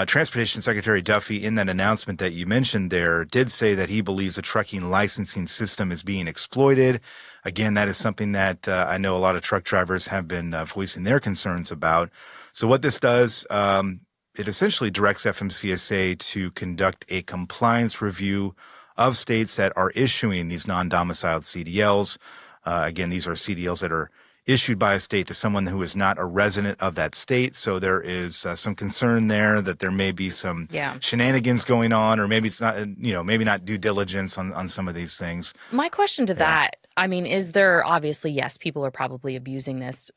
Transportation Secretary Duffy, in that announcement that you mentioned there, did say that he believes the trucking licensing system is being exploited. Again, that is something that I know a lot of truck drivers have been voicing their concerns about. So what this does, it essentially directs FMCSA to conduct a compliance review of states that are issuing these non-domiciled CDLs. Again, these are CDLs that are issued by a state to someone who is not a resident of that state. So there is some concern there that there may be some shenanigans going on, or maybe it's not, maybe not due diligence on some of these things. My question to that, is there, obviously, yes, people are probably abusing this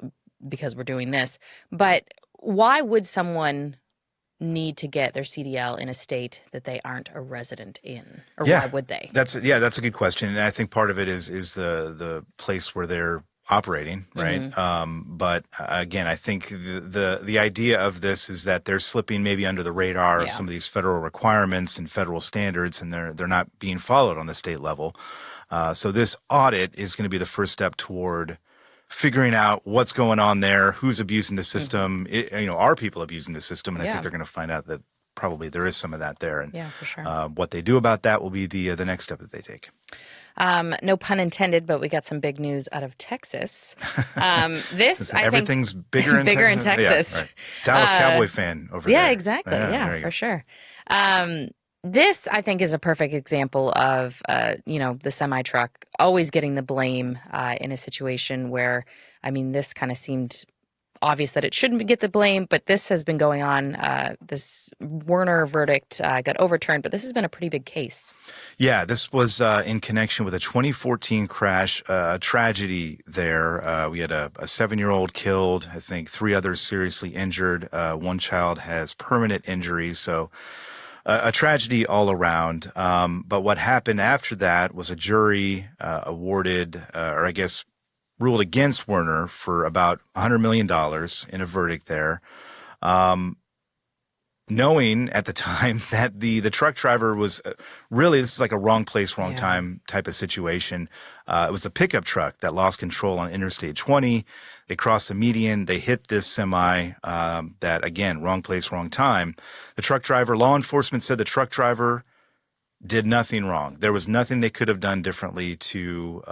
because we're doing this, but why would someone need to get their CDL in a state that they aren't a resident in, or why would they? That's a good question, and I think part of it is the place where they're operating, right? But again, I think the idea of this is that they're slipping maybe under the radar of some of these federal requirements and federal standards, and they're not being followed on the state level. So this audit is going to be the first step toward figuring out what's going on there, who's abusing the system, are people abusing the system? And I think they're going to find out that probably there is some of that there. And for sure. What they do about that will be the next step that they take. No pun intended, but we got some big news out of Texas. Everything's bigger in Texas. Yeah, right. Dallas Cowboy fan over there. Yeah, exactly. Yeah, for sure. This, I think, is a perfect example of, the semi-truck always getting the blame in a situation where, this kind of seemed obvious that it shouldn't get the blame, but this has been going on. This Werner verdict got overturned, but this has been a pretty big case. Yeah, this was in connection with a 2014 crash, a tragedy there. We had a 7-year-old killed, I think 3 others seriously injured. One child has permanent injuries, so a tragedy all around. But what happened after that was a jury awarded, ruled against Werner for about $100 million in a verdict there. Knowing at the time that the truck driver was this is like a wrong place, wrong time type of situation. It was a pickup truck that lost control on Interstate 20. They crossed the median. They hit this semi that, again, wrong place, wrong time. The truck driver, law enforcement said the truck driver did nothing wrong. There was nothing they could have done differently to,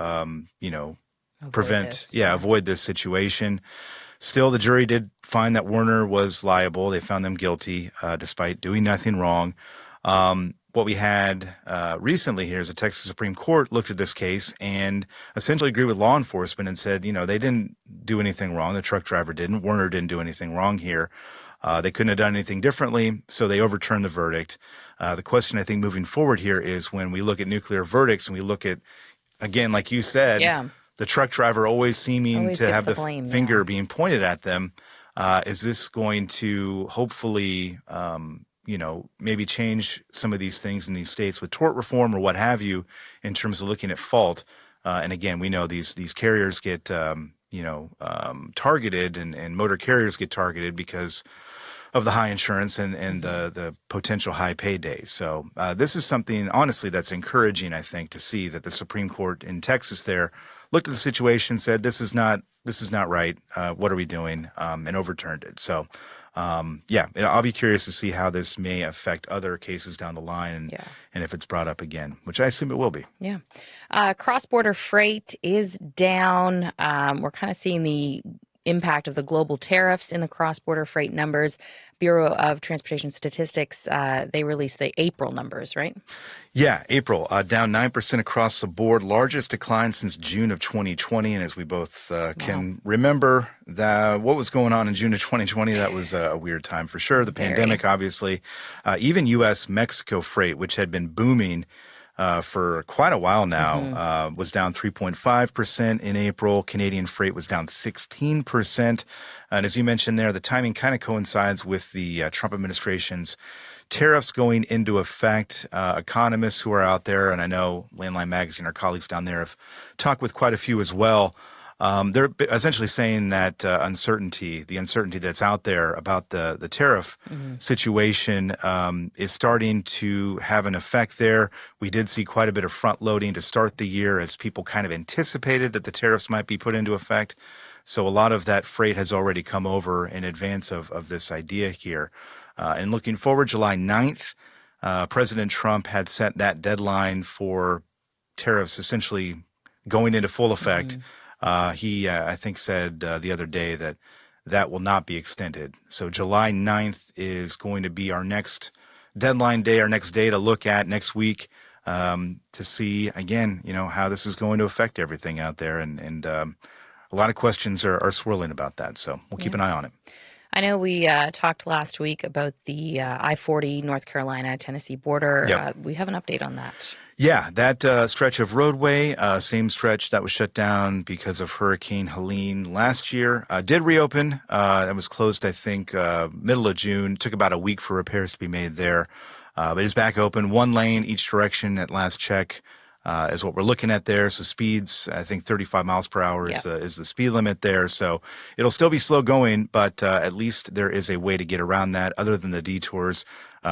avoid this situation. Still, the jury did find that Werner was liable. They found them guilty despite doing nothing wrong. What we had recently here is the Texas Supreme Court looked at this case and essentially agreed with law enforcement and said, they didn't do anything wrong. The truck driver didn't. Werner didn't do anything wrong here. They couldn't have done anything differently, so they overturned the verdict. The question, I think, moving forward here is when we look at nuclear verdicts and we look at, again, like you said, the truck driver always seeming to have the blame, finger being pointed at them. Is this going to hopefully, maybe change some of these things in these states with tort reform or what have you in terms of looking at fault? And again, we know these carriers get, targeted and motor carriers get targeted because of the high insurance and the potential high paydays. So this is something, honestly, that's encouraging, I think, to see that the Supreme Court in Texas there looked at the situation, said, this is not right. What are we doing? And overturned it. So, I'll be curious to see how this may affect other cases down the line and if it's brought up again, which I assume it will be. Yeah. Cross-border freight is down. We're kind of seeing the impact of the global tariffs in the cross-border freight numbers. Bureau of Transportation Statistics, they released the April numbers, right? Yeah, April, down 9% across the board, largest decline since June of 2020. And as we both can remember, what was going on in June of 2020, that was a weird time for sure. The pandemic, obviously. Even U.S.-Mexico freight, which had been booming for quite a while now, was down 3.5% in April. Canadian freight was down 16%. And as you mentioned there, the timing kind of coincides with the Trump administration's tariffs going into effect. Economists who are out there, and I know Landline Magazine, our colleagues down there, have talked with quite a few as well. They're essentially saying that the uncertainty that's out there about the tariff situation is starting to have an effect there. We did see quite a bit of front loading to start the year as people kind of anticipated that the tariffs might be put into effect. So a lot of that freight has already come over in advance of this idea here. And looking forward, July 9th, President Trump had set that deadline for tariffs essentially going into full effect. He, I think, said the other day that will not be extended. So July 9th is going to be our next deadline day, our next day to look at next week to see, again, how this is going to affect everything out there. And a lot of questions are swirling about that. So we'll keep an eye on it. I know we talked last week about the I-40 North Carolina-Tennessee border. Yep. We have an update on that. Yeah, that stretch of roadway, same stretch that was shut down because of Hurricane Helene last year, did reopen. It was closed, I think, middle of June. Took about a week for repairs to be made there. But it's back open, one lane each direction at last check. Is what we're looking at there. So speeds, I think 35 miles per hour is the speed limit there. So it'll still be slow going, but at least there is a way to get around that other than the detours.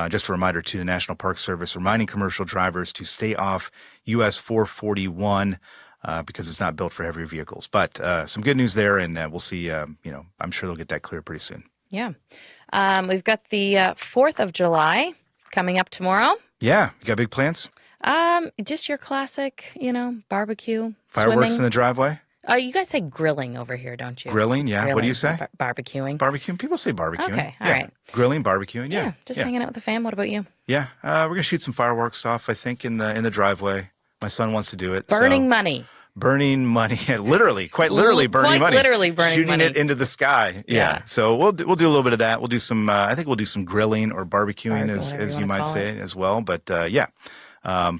Just a reminder to the National Park Service, reminding commercial drivers to stay off US 441 because it's not built for heavier vehicles. But some good news there, and we'll see, I'm sure they'll get that clear pretty soon. Yeah. We've got the 4th of July coming up tomorrow. Yeah. You got big plans? Just your classic, barbecue, fireworks swimming. in the driveway. You guys say grilling over here, don't you? Grilling, yeah. What do you say? Barbecuing. Barbecuing. People say barbecuing. Okay, all yeah. right. Grilling, barbecuing. Yeah. Just hanging out with the fam. What about you? Yeah, we're gonna shoot some fireworks off. I think in the driveway. My son wants to do it. Burning money. Burning money, literally, quite literally burning money. Literally burning shooting money. it into the sky. Yeah. So we'll do a little bit of that. We'll do some. I think we'll do some grilling or barbecuing, as you might say as well. But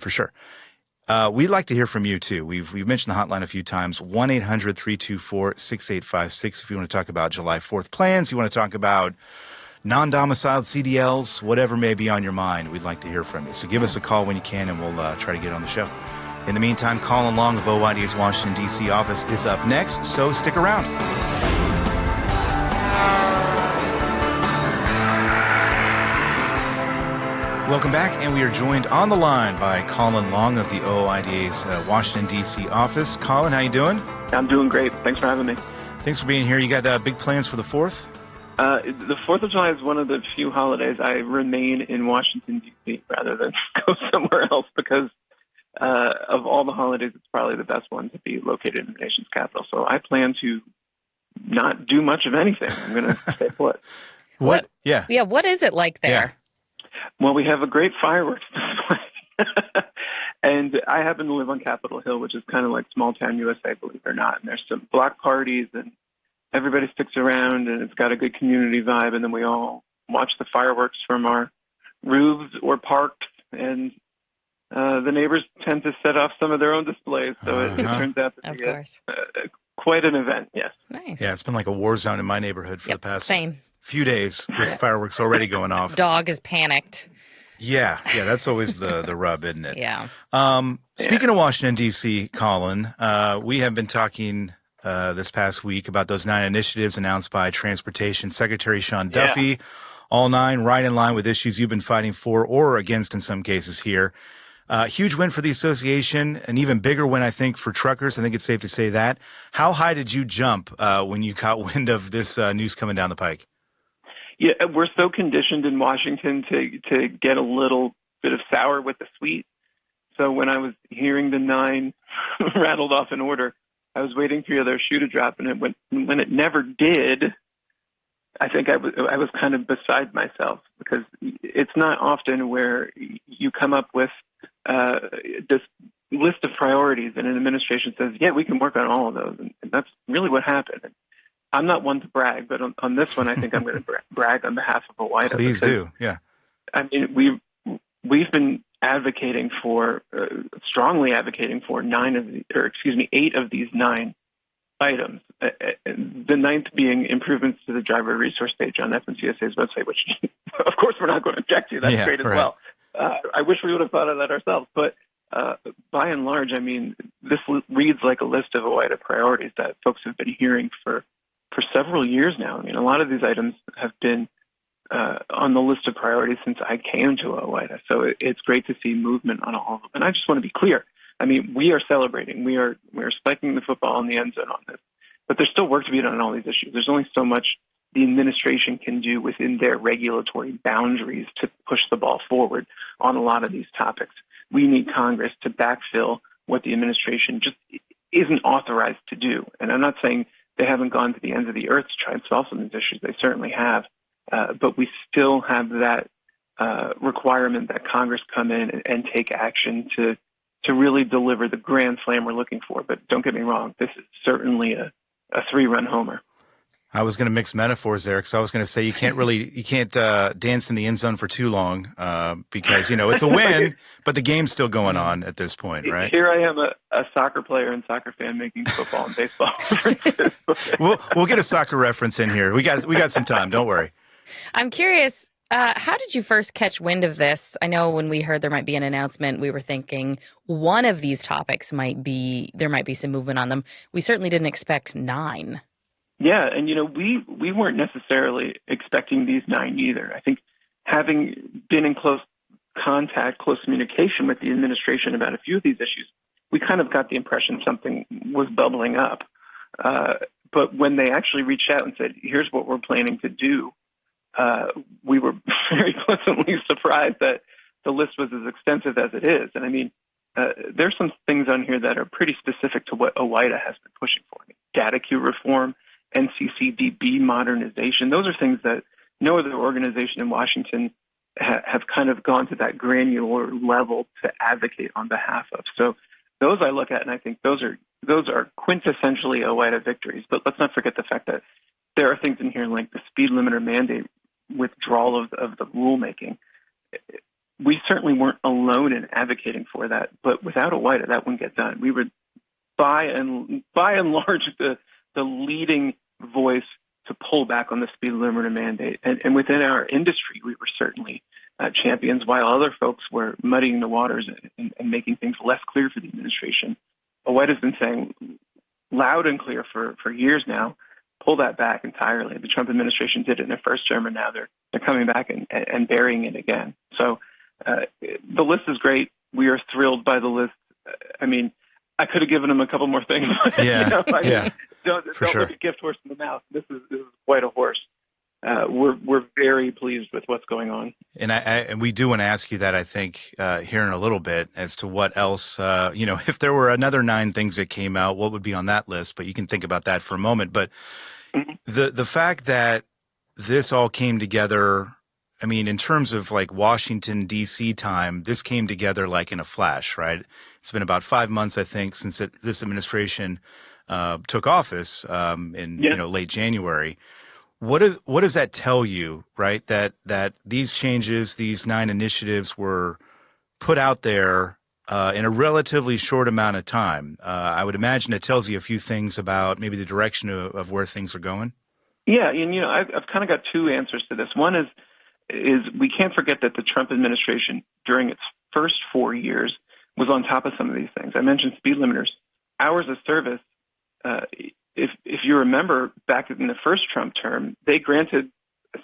for sure. We'd like to hear from you too. We've mentioned the hotline a few times. 1-800-324-6856. If you want to talk about July 4th plans, you want to talk about non-domiciled CDLs, whatever may be on your mind, we'd like to hear from you. So give us a call when you can, and we'll try to get on the show. In the meantime, Colin Long of OID's Washington, D.C. office is up next, so stick around. Welcome back, and we are joined on the line by Colin Long of the OID's Washington, D.C. office. Colin, how you doing? I'm doing great. Thanks for having me. Thanks for being here. You got big plans for the 4th? The 4th of July is one of the few holidays I remain in Washington, D.C. rather than go somewhere else because of all the holidays, it's probably the best one to be located in the nation's capital. So I plan to not do much of anything. I'm going to stay put. What? Yeah. Yeah, what is it like there? Yeah. Well, we have a great fireworks display. And I happen to live on Capitol Hill, which is kind of like small town USA, believe it or not. And there's some block parties and everybody sticks around and it's got a good community vibe, and then we all watch the fireworks from our roofs or parks, and the neighbors tend to set off some of their own displays, so it turns out to be quite an event. Yes. Nice. Yeah, it's been like a war zone in my neighborhood for the past same. few days with fireworks already going off. Dog is panicked. Yeah, that's always the rub, isn't it? Yeah. Speaking of Washington, D.C., Colin, we have been talking this past week about those 9 initiatives announced by Transportation Secretary Sean Duffy. All 9 right in line with issues you've been fighting for or against in some cases here. Huge win for the association, an even bigger win, I think, for truckers. I think it's safe to say that. How high did you jump when you caught wind of this news coming down the pike? Yeah, we're so conditioned in Washington to get a little bit of sour with the sweet. So when I was hearing the 9 rattled off in order, I was waiting for the other shoe to drop, and when it never did, I think I was kind of beside myself, because it's not often where you come up with this list of priorities and an administration says, yeah, we can work on all of those. And that's really what happened. I'm not one to brag, but on this one, I think I'm going to brag on behalf of OOIDA. Please do, yeah. I mean, we've been advocating for, strongly advocating for 8 of these 9 items. The 9th being improvements to the driver resource page on FMCSA's website, which, of course, we're not going to object to. That's great as well. I wish we would have thought of that ourselves. But by and large, I mean, this reads like a list of OOIDA priorities that folks have been hearing for several years now. I mean, a lot of these items have been on the list of priorities since I came to OOIDA. So it's great to see movement on all of them. And I just want to be clear. I mean, we are celebrating. We are spiking the football in the end zone on this. But there's still work to be done on all these issues. There's only so much the administration can do within their regulatory boundaries to push the ball forward on a lot of these topics. We need Congress to backfill what the administration just isn't authorized to do. And I'm not saying they haven't gone to the ends of the earth to try and solve some of these issues. They certainly have. But we still have that requirement that Congress come in and take action to really deliver the grand slam we're looking for. But don't get me wrong, this is certainly a 3-run homer. I was going to mix metaphors there, because I was going to say you can't dance in the end zone for too long because, it's a win, but the game's still going on at this point, right? Here I am, a soccer player and soccer fan making football and baseball references. We'll get a soccer reference in here. We got some time. Don't worry. I'm curious, how did you first catch wind of this? I know when we heard there might be an announcement, we were thinking one of these topics there might be some movement on them. We certainly didn't expect 9. Yeah, and we weren't necessarily expecting these 9 either. I think having been in close contact, close communication with the administration about a few of these issues, we kind of got the impression something was bubbling up. But when they actually reached out and said, here's what we're planning to do, we were very pleasantly surprised that the list was as extensive as it is. And I mean, there's some things on here that are pretty specific to what OOIDA has been pushing for. Data queue reform, NCCDB modernization. Those are things that no other organization in Washington have kind of gone to that granular level to advocate on behalf of. So those I look at and I think those are quintessentially OOIDA victories. But let's not forget the fact that there are things in here like the speed limiter mandate withdrawal of the rulemaking. We certainly weren't alone in advocating for that, but without OOIDA, that wouldn't get done. We were by and large the leading voice to pull back on the speed limiter mandate. And within our industry, we were certainly champions, while other folks were muddying the waters and making things less clear for the administration. OOIDA's been saying loud and clear for years now, pull that back entirely. The Trump administration did it in their first term, and now they're coming back and burying it again. So the list is great. We are thrilled by the list. I mean, I could have given them a couple more things. Yeah, Don't look a gift horse in the mouth. This is quite a horse. We're very pleased with what's going on. And we do want to ask you that, I think, here in a little bit, as to what else, if there were another 9 things that came out, what would be on that list? But you can think about that for a moment. But the fact that this all came together, I mean, in terms of like Washington, D.C. time, this came together like in a flash, right? It's been about 5 months, I think, since this administration took office in late January. What does that tell you, right? That these changes, these 9 initiatives were put out there in a relatively short amount of time. I would imagine it tells you a few things about maybe the direction of where things are going. Yeah, and I've kind of got 2 answers to this. One is we can't forget that the Trump administration during its first 4 years was on top of some of these things. I mentioned speed limiters, hours of service. If you remember back in the first Trump term, they granted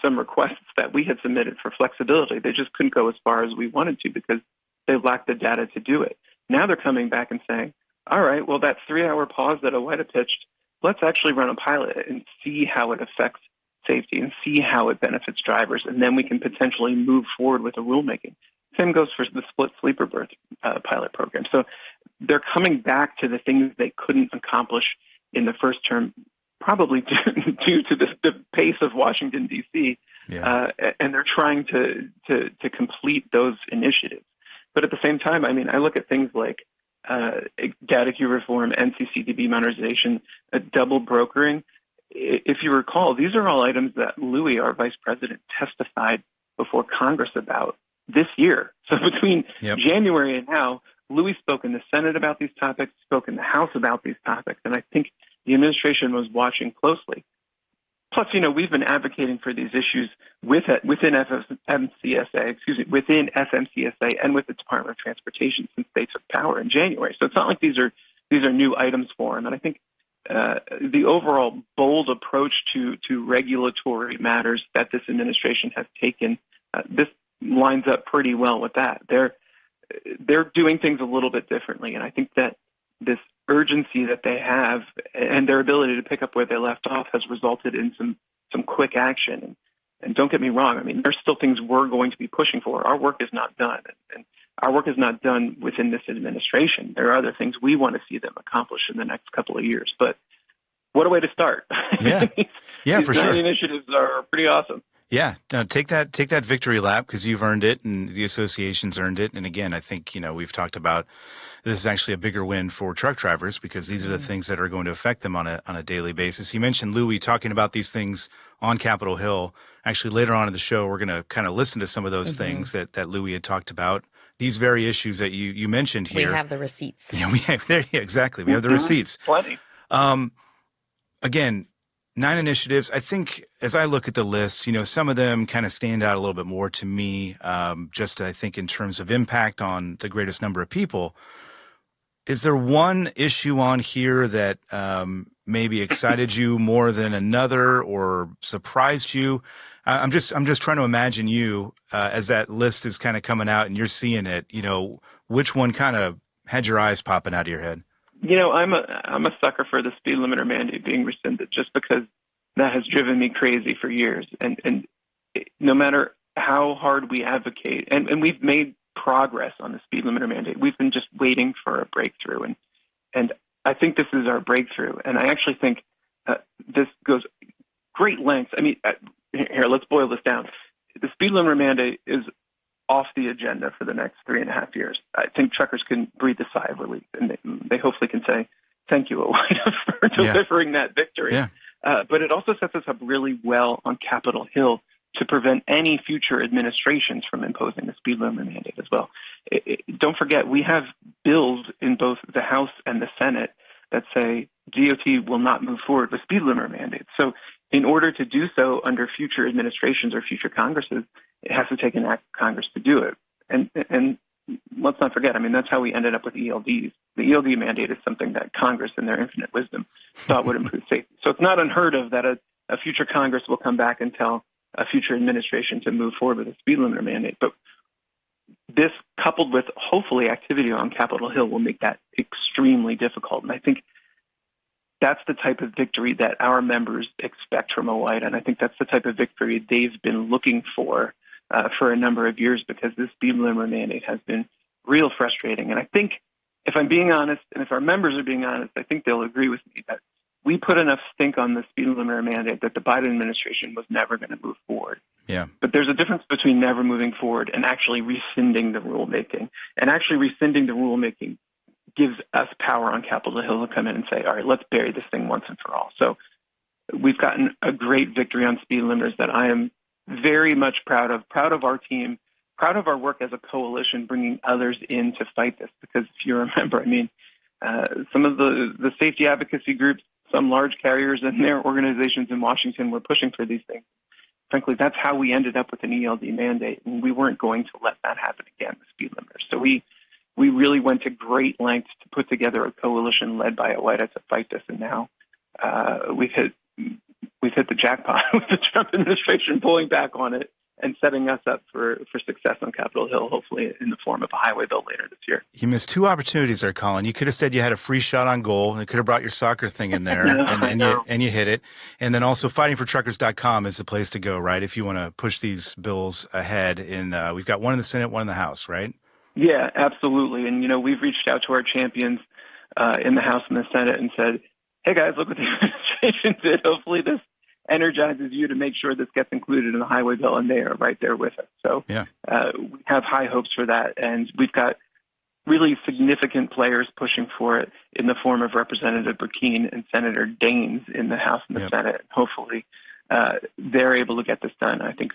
some requests that we had submitted for flexibility. They just couldn't go as far as we wanted to because they lacked the data to do it. Now they're coming back and saying, all right, well, that 3-hour pause that OOIDA pitched, let's actually run a pilot and see how it affects safety and see how it benefits drivers, and then we can potentially move forward with the rulemaking. Same goes for the split sleeper berth pilot program. So they're coming back to the things they couldn't accomplish in the first term, probably due to the pace of Washington, D.C., and they're trying to complete those initiatives. But at the same time, I mean, I look at things like data queue reform, NCCDB modernization, double brokering. If you recall, these are all items that Louis, our vice president, testified before Congress about this year. So between January and now, Louis spoke in the Senate about these topics, spoke in the House about these topics, and I think the administration was watching closely. Plus, we've been advocating for these issues within FMCSA, within FMCSA and with the Department of Transportation since they took power in January. So it's not like these are new items for them. And I think the overall bold approach to regulatory matters that this administration has taken, this lines up pretty well with that. They're doing things a little bit differently, and I think that this urgency that they have and their ability to pick up where they left off has resulted in some quick action. And don't get me wrong, I mean, there's still things we're going to be pushing for. Our work is not done, and our work is not done within this administration. There are other things we want to see them accomplish in the next couple of years. But what a way to start. Yeah, these for sure. Initiatives are pretty awesome. Yeah, take that victory lap because you've earned it and the association's earned it. And again, I think, we've talked about this is actually a bigger win for truck drivers because these are the things that are going to affect them on a daily basis. You mentioned Louis talking about these things on Capitol Hill. Actually, later on in the show, we're going to kind of listen to some of those things that Louis had talked about. These very issues that you mentioned here. We have the receipts. Exactly. We have the receipts. Plenty. Again, 9 initiatives. I think as I look at the list, some of them kind of stand out a little bit more to me, just I think in terms of impact on the greatest number of people. Is there one issue on here that maybe excited you more than another or surprised you? I'm just trying to imagine you as that list is kind of coming out and you're seeing it, which one kind of had your eyes popping out of your head? I'm a sucker for the speed limiter mandate being rescinded just because that has driven me crazy for years. And no matter how hard we advocate, and we've made progress on the speed limiter mandate, we've been just waiting for a breakthrough. And I think this is our breakthrough. And I actually think this goes great lengths. I mean, here, let's boil this down. The speed limiter mandate is off the agenda for the next 3.5 years. I think truckers can breathe a sigh of relief, and they hopefully can say, thank you, OOIDA, for delivering that victory. Yeah. But it also sets us up really well on Capitol Hill to prevent any future administrations from imposing the speed limit mandate as well. Don't forget, we have bills in both the House and the Senate that say DOT will not move forward with speed limit mandates. So in order to do so under future administrations or future Congresses, it has to take an act of Congress to do it. And let's not forget, I mean, that's how we ended up with ELDs. The ELD mandate is something that Congress, in their infinite wisdom, thought would improve safety. So it's not unheard of that a future Congress will come back and tell a future administration to move forward with a speed limiter mandate. But this, coupled with hopefully activity on Capitol Hill, will make that extremely difficult. And I think that's the type of victory that our members expect from OOIDA. And I think that's the type of victory they've been looking for a number of years, because this speed limiter mandate has been real frustrating. And I think, if I'm being honest, and if our members are being honest, I think they'll agree with me that we put enough stink on the speed limiter mandate that the Biden administration was never going to move forward. Yeah. But there's a difference between never moving forward and actually rescinding the rulemaking. And actually rescinding the rulemaking gives us power on Capitol Hill to come in and say, all right, let's bury this thing once and for all. So we've gotten a great victory on speed limiters that I am very much proud of our team, proud of our work as a coalition, bringing others in to fight this. Because if you remember, I mean, some of the safety advocacy groups, some large carriers and their organizations in Washington were pushing for these things. Frankly, that's how we ended up with an ELD mandate, and we weren't going to let that happen again, the speed limiters. So we really went to great lengths to put together a coalition led by OOIDA to fight this, and now we've hit the jackpot with the Trump administration pulling back on it and setting us up for success on Capitol Hill, hopefully in the form of a highway bill later this year. You missed two opportunities there, Colin. You could have said you had a free shot on goal and could have brought your soccer thing in there and you hit it. And then also fightingfortruckers.com is the place to go, right? If you want to push these bills ahead. And we've got one in the Senate, one in the House, right? Yeah, absolutely. And, we've reached out to our champions in the House and the Senate and said, hey, guys, look what the administration did. Hopefully this energizes you to make sure this gets included in the highway bill, and they are right there with us. So we have high hopes for that, and we've got really significant players pushing for it in the form of Representative Burkeen and Senator Daines in the House and the Senate. Hopefully they're able to get this done. I think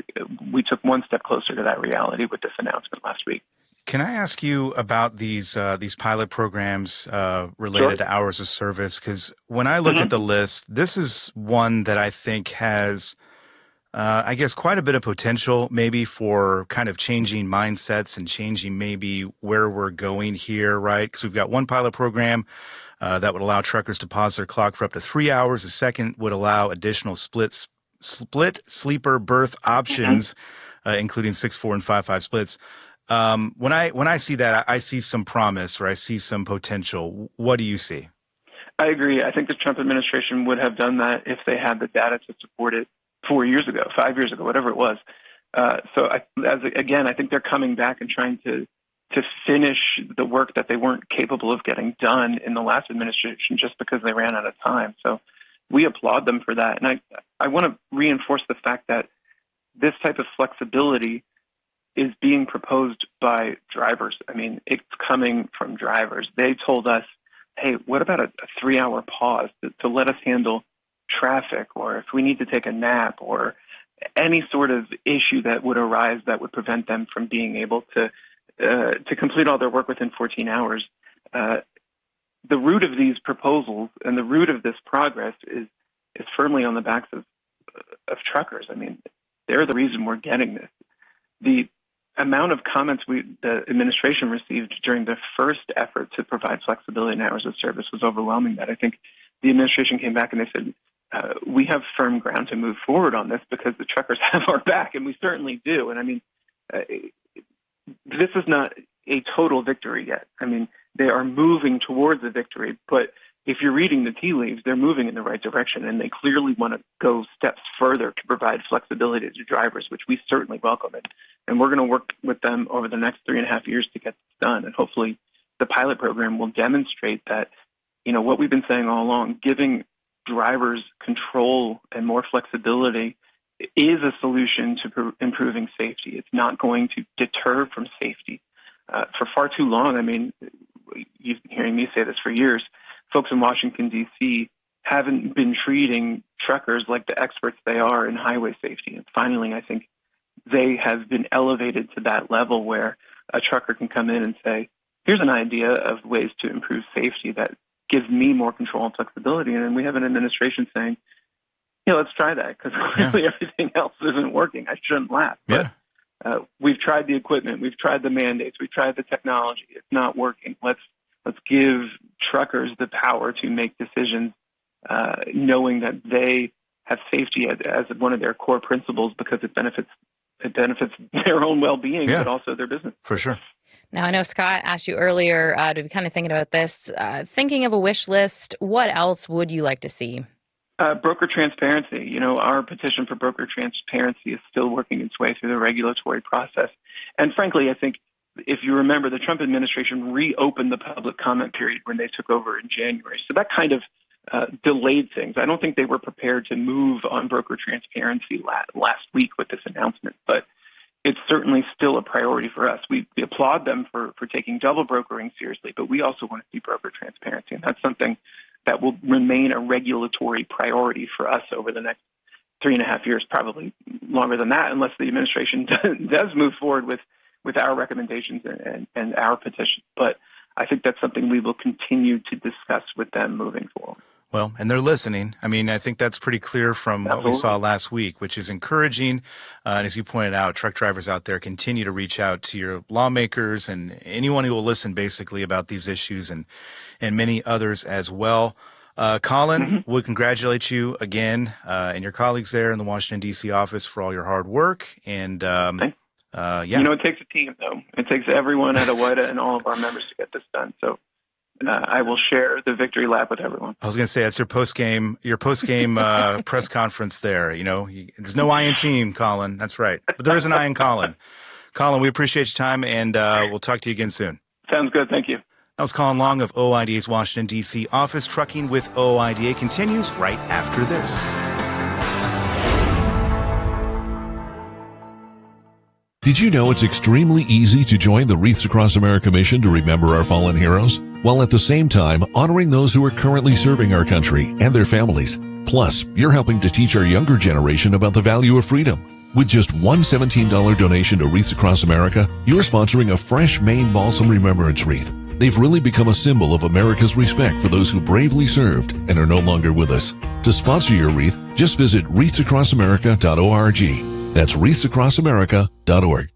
we took one step closer to that reality with this announcement last week. Can I ask you about these pilot programs related to hours of service? Because when I look at the list, this is one that I think has, I guess, quite a bit of potential maybe for kind of changing mindsets and changing maybe where we're going here, right? Because we've got one pilot program that would allow truckers to pause their clock for up to 3 hours. The second would allow additional split sleeper berth options, including 6-4 and 5-5 splits. When I see that, I see some promise, or I see some potential. What do you see? I agree. I think the Trump administration would have done that if they had the data to support it 4 years ago, 5 years ago, whatever it was. I think they're coming back and trying to finish the work that they weren't capable of getting done in the last administration just because they ran out of time. So we applaud them for that. And I want to reinforce the fact that this type of flexibility is being proposed by drivers. I mean, it's coming from drivers. They told us, hey, what about a 3-hour pause to let us handle traffic, or if we need to take a nap, or any sort of issue that would arise that would prevent them from being able to complete all their work within 14 hours. The root of these proposals and the root of this progress is firmly on the backs of truckers. I mean, they're the reason we're getting this. The amount of comments the administration received during the first effort to provide flexibility in hours of service was overwhelming. That I think the administration came back and they said, we have firm ground to move forward on this because the truckers have our back, and we certainly do. And I mean, this is not a total victory yet. I mean, they are moving towards a victory, but if you're reading the tea leaves, they're moving in the right direction, and they clearly want to go steps further to provide flexibility to drivers, which we certainly welcome. And we're going to work with them over the next 3.5 years to get this done. And hopefully the pilot program will demonstrate that, what we've been saying all along, giving drivers control and more flexibility is a solution to improving safety. It's not going to deter from safety. For far too long, I mean, you've been hearing me say this for years, folks in Washington, D.C. haven't been treating truckers like the experts they are in highway safety. And finally, I think they have been elevated to that level where a trucker can come in and say, here's an idea of ways to improve safety that gives me more control and flexibility. And then we have an administration saying, let's try that, because clearly everything else isn't working. I shouldn't laugh. Yeah. But we've tried the equipment. We've tried the mandates. We've tried the technology. It's not working. Let's give truckers the power to make decisions, knowing that they have safety as one of their core principles because it benefits their own well-being, but also their business. For sure. Now, I know Scott asked you earlier to be kind of thinking about this, thinking of a wish list. What else would you like to see? Broker transparency. Our petition for broker transparency is still working its way through the regulatory process. And frankly, I think if you remember, the Trump administration reopened the public comment period when they took over in January. So that kind of delayed things. I don't think they were prepared to move on broker transparency last week with this announcement. But it's certainly still a priority for us. We applaud them for taking double brokering seriously, but we also want to see broker transparency, and that's something that will remain a regulatory priority for us over the next 3.5 years, probably longer than that, unless the administration does move forward with our recommendations and our petition. But I think that's something we will continue to discuss with them moving forward. Well, and they're listening. I mean, I think that's pretty clear from what we saw last week, which is encouraging. And as you pointed out, truck drivers out there continue to reach out to your lawmakers and anyone who will listen basically about these issues and many others as well. Colin, we congratulate you again and your colleagues there in the Washington, D.C. office for all your hard work. And, yeah. You know, it takes a team, though. It takes everyone at AWIDA and all of our members to get this done. So I will share the victory lap with everyone. I was going to say, that's your post-game press conference there. You know, there's no I in team, Colin. That's right. But there is an I in Colin. Colin, we appreciate your time, and we'll talk to you again soon. Sounds good. Thank you. That was Colin Long of OIDA's Washington, D.C. office. Trucking with OIDA continues right after this. Did you know it's extremely easy to join the Wreaths Across America mission to remember our fallen heroes, while at the same time honoring those who are currently serving our country and their families? Plus, you're helping to teach our younger generation about the value of freedom. With just one $17 donation to Wreaths Across America, you're sponsoring a fresh Maine Balsam Remembrance Wreath. They've really become a symbol of America's respect for those who bravely served and are no longer with us. To sponsor your wreath, just visit wreathsacrossamerica.org. That's wreathsacrossamerica.org.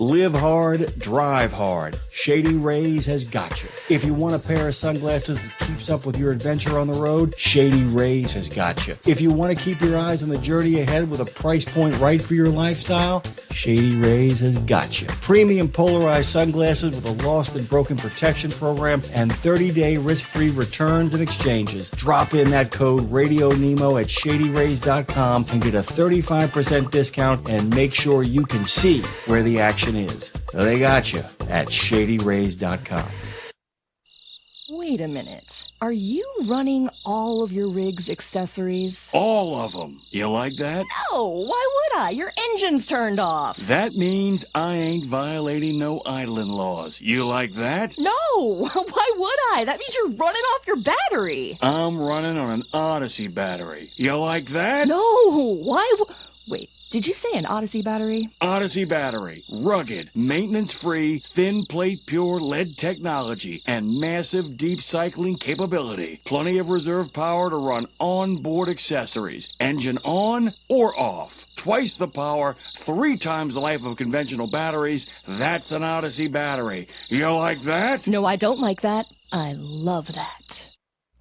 Live hard, drive hard. Shady Rays has got you. If you want a pair of sunglasses that keeps up with your adventure on the road, Shady Rays has got you. If you want to keep your eyes on the journey ahead with a price point right for your lifestyle, Shady Rays has got you. Premium polarized sunglasses with a lost and broken protection program and 30-day risk-free returns and exchanges. Drop in that code RadioNemo at ShadyRays.com and get a 35% discount and make sure you can see where the action is. They got you at ShadyRays.com. Wait a minute. Are you running all of your rig's accessories? All of them. You like that? No, why would I? Your engine's turned off. That means I ain't violating no idling laws. You like that? No, why would I? That means you're running off your battery. I'm running on an Odyssey battery. You like that? No, why wait. Did you say an Odyssey battery? Odyssey battery. Rugged, maintenance-free, thin plate pure lead technology, and massive deep cycling capability. Plenty of reserve power to run onboard accessories. Engine on or off. Twice the power, 3 times the life of conventional batteries. That's an Odyssey battery. You like that? No, I don't like that. I love that.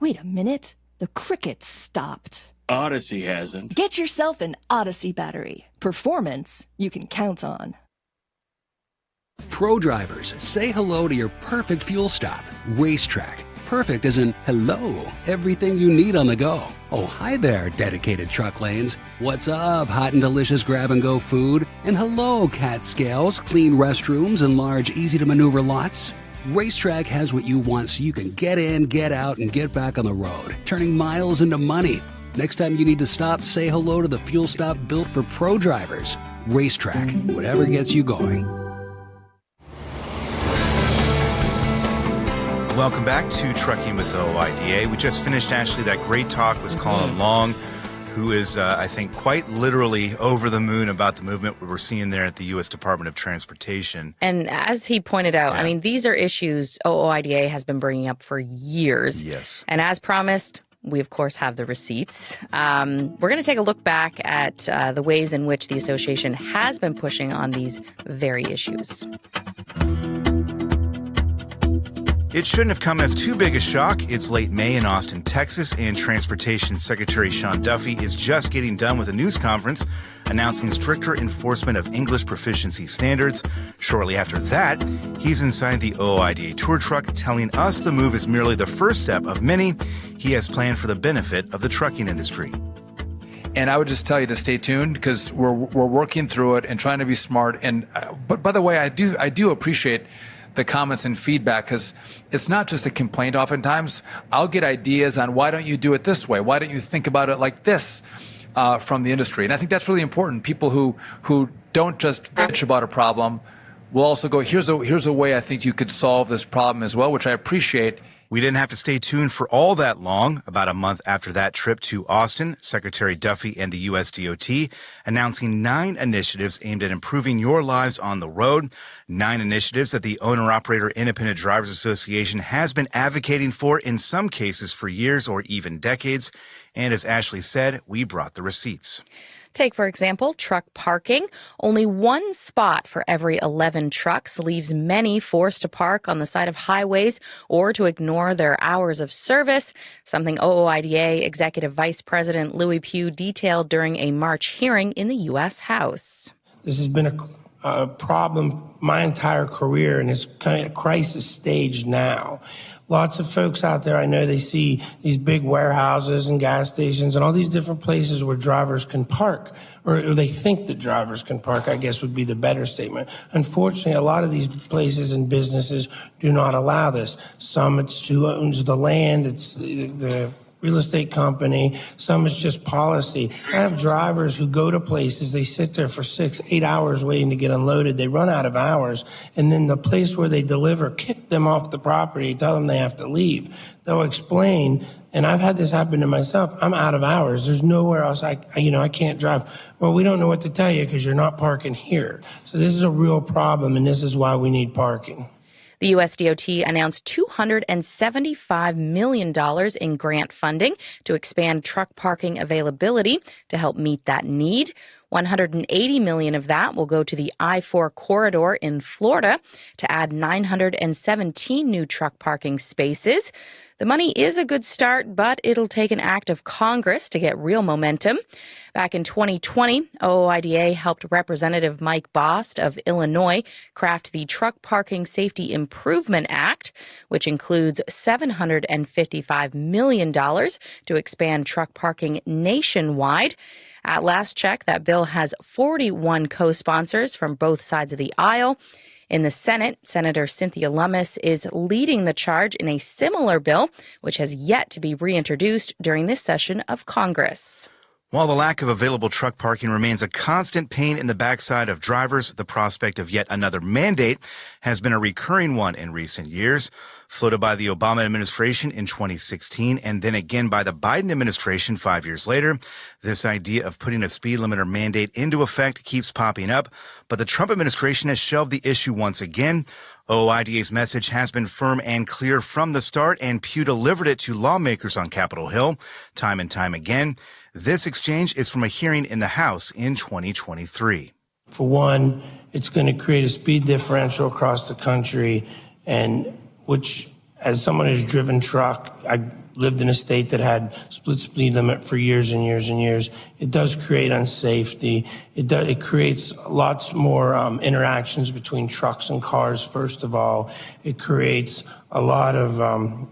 Wait a minute. The crickets stopped. Odyssey hasn't. Get yourself an Odyssey battery. Performance you can count on. Pro drivers, say hello to your perfect fuel stop. Racetrack. Perfect as in hello, everything you need on the go. Oh, hi there, dedicated truck lanes. What's up, hot and delicious grab-and-go food? And hello, cat scales, clean restrooms, and large, easy-to-maneuver lots. Racetrack has what you want so you can get in, get out, and get back on the road, turning miles into money. Next time you need to stop, say hello to the fuel stop built for pro drivers. Racetrack, whatever gets you going. Welcome back to Trucking with OIDA. We just finished, Ashley, that great talk with Colin Long, who is, I think, quite literally over the moon about the movement we're seeing there at the U.S. Department of Transportation. And as he pointed out, I mean, these are issues OIDA has been bringing up for years. Yes. And as promised, we, of course, have the receipts. We're going to take a look back at the ways in which the association has been pushing on these very issues. It shouldn't have come as too big a shock. It's late May in Austin, Texas, and Transportation Secretary Sean Duffy is just getting done with a news conference announcing stricter enforcement of English proficiency standards. Shortly after that, he's inside the OIDA tour truck telling us the move is merely the first step of many he has planned for the benefit of the trucking industry. And I would just tell you to stay tuned because we're working through it and trying to be smart. And but by the way, I do appreciate the comments and feedback because it's not just a complaint. Oftentimes, I'll get ideas on why don't you do it this way? Why don't you think about it like this? from the industry. And I think that's really important. People who don't just bitch about a problem will also go, here's a way I think you could solve this problem as well, which I appreciate. We didn't have to stay tuned for all that long. About a month after that trip to Austin, Secretary Duffy and the USDOT announcing 9 initiatives aimed at improving your lives on the road. 9 initiatives that the Owner-Operator Independent Drivers Association has been advocating for, in some cases for years or even decades. And as Ashley said, we brought the receipts. Take, for example, truck parking. Only 1 spot for every 11 trucks leaves many forced to park on the side of highways or to ignore their hours of service, something OOIDA Executive Vice President Louis Pugh detailed during a March hearing in the U.S. House. This has been a problem my entire career, and it's kind of crisis stage now. Lots of folks out there, I know they see these big warehouses and gas stations and all these different places where drivers can park, or they think that drivers can park, I guess would be the better statement. Unfortunately, a lot of these places and businesses do not allow this. Some, it's who owns the land, it's the real estate company. Some is just policy. I have drivers who go to places, they sit there for 6-8 hours waiting to get unloaded. They run out of hours, and then the place where they deliver kick them off the property, tell them they have to leave. They'll explain, and I've had this happen to myself. I'm out of hours. There's nowhere else I can't drive. Well, we don't know what to tell you because you're not parking here. So this is a real problem, and this is why we need parking. The USDOT announced $275 million in grant funding to expand truck parking availability to help meet that need. $180 million of that will go to the I-4 corridor in Florida to add 917 new truck parking spaces. The money is a good start, but it'll take an act of Congress to get real momentum. Back in 2020, OOIDA helped Representative Mike Bost of Illinois craft the Truck Parking Safety Improvement Act, which includes $755 million to expand truck parking nationwide. At last check, that bill has 41 co-sponsors from both sides of the aisle. In the Senate, Senator Cynthia Lummis is leading the charge in a similar bill, which has yet to be reintroduced during this session of Congress. While the lack of available truck parking remains a constant pain in the backside of drivers, the prospect of yet another mandate has been a recurring one in recent years. Floated by the Obama administration in 2016 and then again by the Biden administration 5 years later, this idea of putting a speed limiter mandate into effect keeps popping up, but the Trump administration has shelved the issue once again. OOIDA's message has been firm and clear from the start, and Pugh delivered it to lawmakers on Capitol Hill time and time again. This exchange is from a hearing in the House in 2023. For one, it's going to create a speed differential across the country, and which, as someone who's driven truck, I lived in a state that had split speed limit for years and years and years. It does create unsafety. It creates lots more interactions between trucks and cars. First of all, it creates a lot of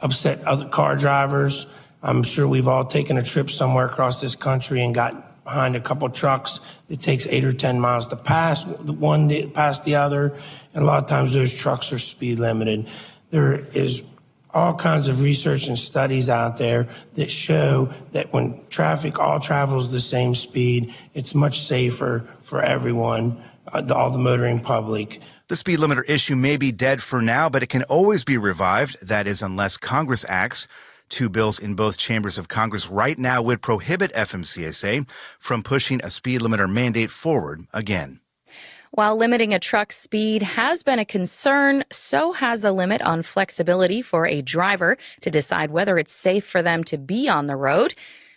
upset other car drivers. I'm sure we've all taken a trip somewhere across this country and got behind a couple trucks. It takes 8 or 10 miles to pass one past the other, and a lot of times those trucks are speed limited. There is all kinds of research and studies out there that show that when traffic all travels the same speed, it's much safer for everyone, all the motoring public. The speed limiter issue may be dead for now, but it can always be revived. That is, unless Congress acts. 2 bills in both chambers of Congress right now would prohibit FMCSA from pushing a speed limiter mandate forward again. While limiting a truck's speed has been a concern, so has a limit on flexibility for a driver to decide whether it's safe for them to be on the road.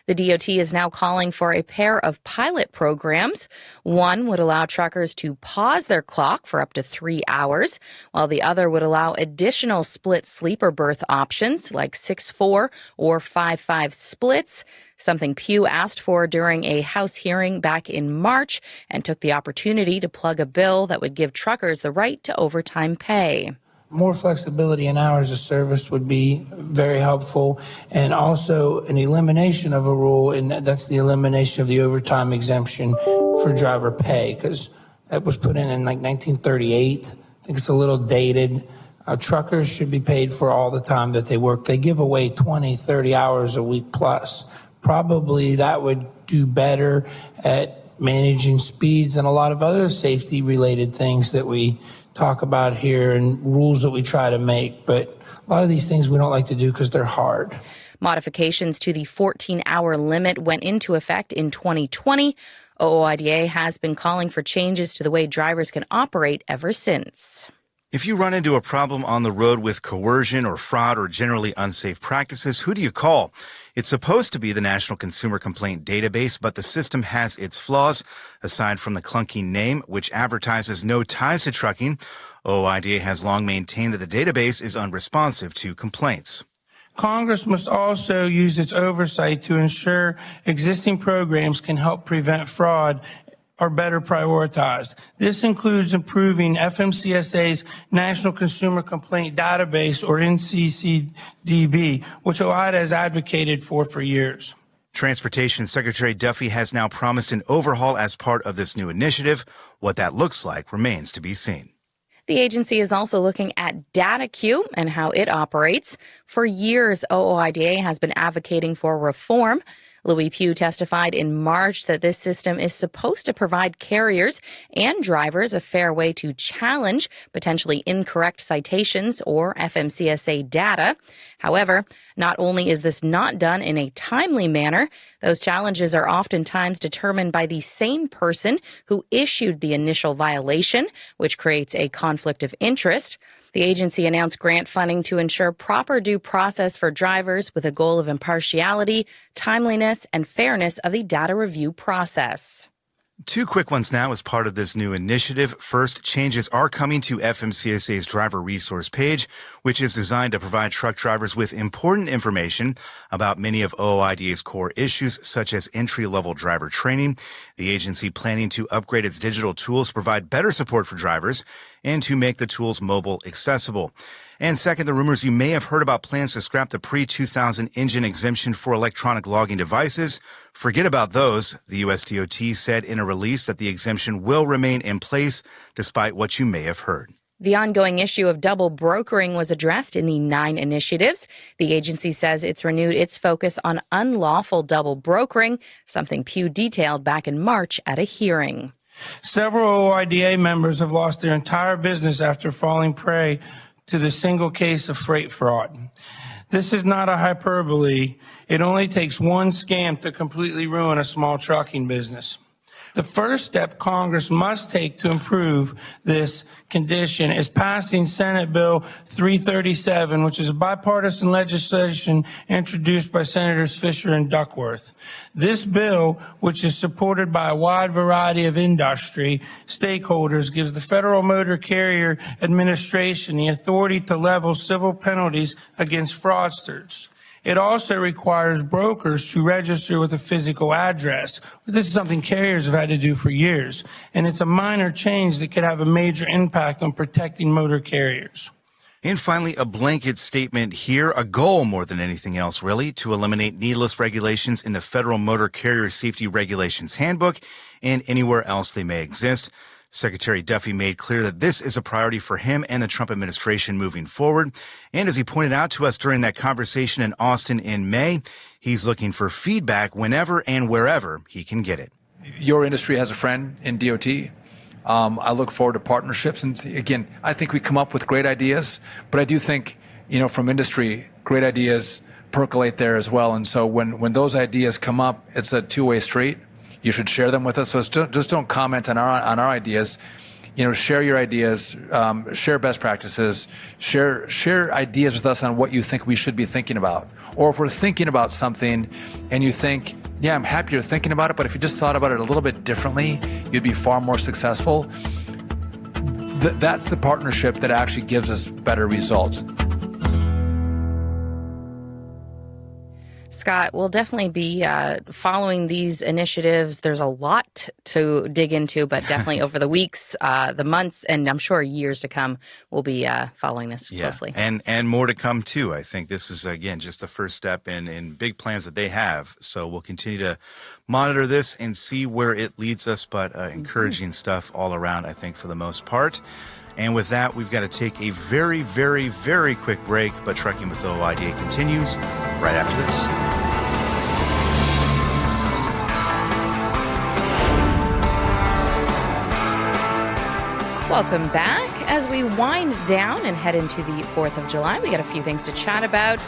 The DOT is now calling for a pair of pilot programs. One would allow truckers to pause their clock for up to 3 hours, while the other would allow additional split sleeper berth options like 6-4 or 5-5 splits, something Pugh asked for during a House hearing back in March and took the opportunity to plug a bill that would give truckers the right to overtime pay. More flexibility in hours of service would be very helpful, and also an elimination of a rule, and that's the elimination of the overtime exemption for driver pay, because that was put in like 1938. I think it's a little dated. Truckers should be paid for all the time that they work. They give away 20, 30 hours a week plus, probably that would do better at managing speeds and a lot of other safety related things that we talk about here and rules that we try to make. But a lot of these things we don't like to do because they're hard. Modifications to the 14-hour limit went into effect in 2020. OOIDA has been calling for changes to the way drivers can operate ever since. If you run into a problem on the road with coercion or fraud or generally unsafe practices, who do you call? It's supposed to be the National Consumer Complaint Database, but the system has its flaws. Aside from the clunky name, which advertises no ties to trucking, OOIDA has long maintained that the database is unresponsive to complaints. Congress must also use its oversight to ensure existing programs can help prevent fraud are better prioritized. This includes improving FMCSA's National Consumer Complaint Database, or NCCDB, which OOIDA has advocated for years. Transportation Secretary Duffy has now promised an overhaul as part of this new initiative. What that looks like remains to be seen. The agency is also looking at data queue and how it operates. For years, OOIDA has been advocating for reform. Louis Pugh testified in March that this system is supposed to provide carriers and drivers a fair way to challenge potentially incorrect citations or FMCSA data. However, not only is this not done in a timely manner, those challenges are oftentimes determined by the same person who issued the initial violation, which creates a conflict of interest. The agency announced grant funding to ensure proper due process for drivers with a goal of impartiality, timeliness, and fairness of the data review process. Two quick ones now as part of this new initiative. First, changes are coming to FMCSA's driver resource page, which is designed to provide truck drivers with important information about many of OOIDA's core issues, such as entry-level driver training. The agency planning to upgrade its digital tools to provide better support for drivers and to make the tools mobile accessible. And second, the rumors you may have heard about plans to scrap the pre-2000 engine exemption for electronic logging devices. Forget about those. The USDOT said in a release that the exemption will remain in place, despite what you may have heard. The ongoing issue of double brokering was addressed in the 9 initiatives. The agency says it's renewed its focus on unlawful double brokering, something Pugh detailed back in March at a hearing. Several OOIDA members have lost their entire business after falling prey to the single case of freight fraud. This is not a hyperbole. It only takes one scam to completely ruin a small trucking business. The first step Congress must take to improve this condition is passing Senate Bill 337, which is a bipartisan legislation introduced by Senators Fisher and Duckworth. This bill, which is supported by a wide variety of industry stakeholders, gives the Federal Motor Carrier Administration the authority to level civil penalties against fraudsters. It also requires brokers to register with a physical address. This is something carriers have had to do for years, and it's a minor change that could have a major impact on protecting motor carriers. And finally, a blanket statement here, a goal more than anything else, really, to eliminate needless regulations in the Federal Motor Carrier Safety Regulations Handbook and anywhere else they may exist. Secretary Duffy made clear that this is a priority for him and the Trump administration moving forward. And as he pointed out to us during that conversation in Austin in May, he's looking for feedback whenever and wherever he can get it. Your industry has a friend in DOT. I look forward to partnerships. And again, I think we come up with great ideas, but I do think, from industry, great ideas percolate there as well. And so when those ideas come up, it's a two-way street. You should share them with us. So just don't comment on our ideas. Share your ideas, share best practices, share ideas with us on what you think we should be thinking about. Or if we're thinking about something and you think, yeah, I'm happy you're thinking about it, but if you just thought about it a little bit differently, you'd be far more successful. That's the partnership that actually gives us better results. Scott, we'll definitely be following these initiatives. There's a lot to dig into, but definitely over the weeks, the months, and I'm sure years to come, we'll be following this closely. And more to come, too. I think this is, again, just the first step in big plans that they have. So we'll continue to monitor this and see where it leads us, but encouraging stuff all around, I think, for the most part. And with that, we've got to take a very, very, very quick break, but Trucking with OOIDA continues right after this. Welcome back. As we wind down and head into the 4th of July, we got a few things to chat about.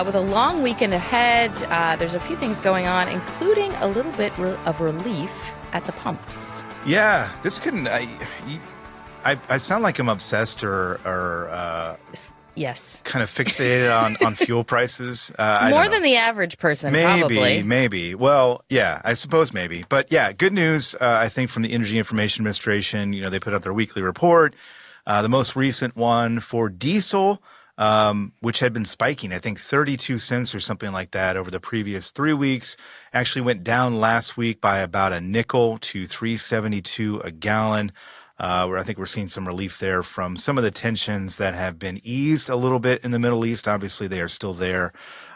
With a long weekend ahead, there's a few things going on, including a little bit of relief at the pumps. Yeah, this couldn't. I sound like I'm obsessed or yes, kind of fixated on fuel prices. More than the average person, probably. Maybe. Well, yeah, I suppose maybe. But yeah, good news, I think, from the Energy Information Administration. They put out their weekly report. The most recent one for diesel, which had been spiking, I think 32 cents or something like that over the previous 3 weeks, actually went down last week by about a nickel to $3.72 a gallon. Where I think we're seeing some relief there from some of the tensions that have been eased a little bit in the Middle East. Obviously, they are still there.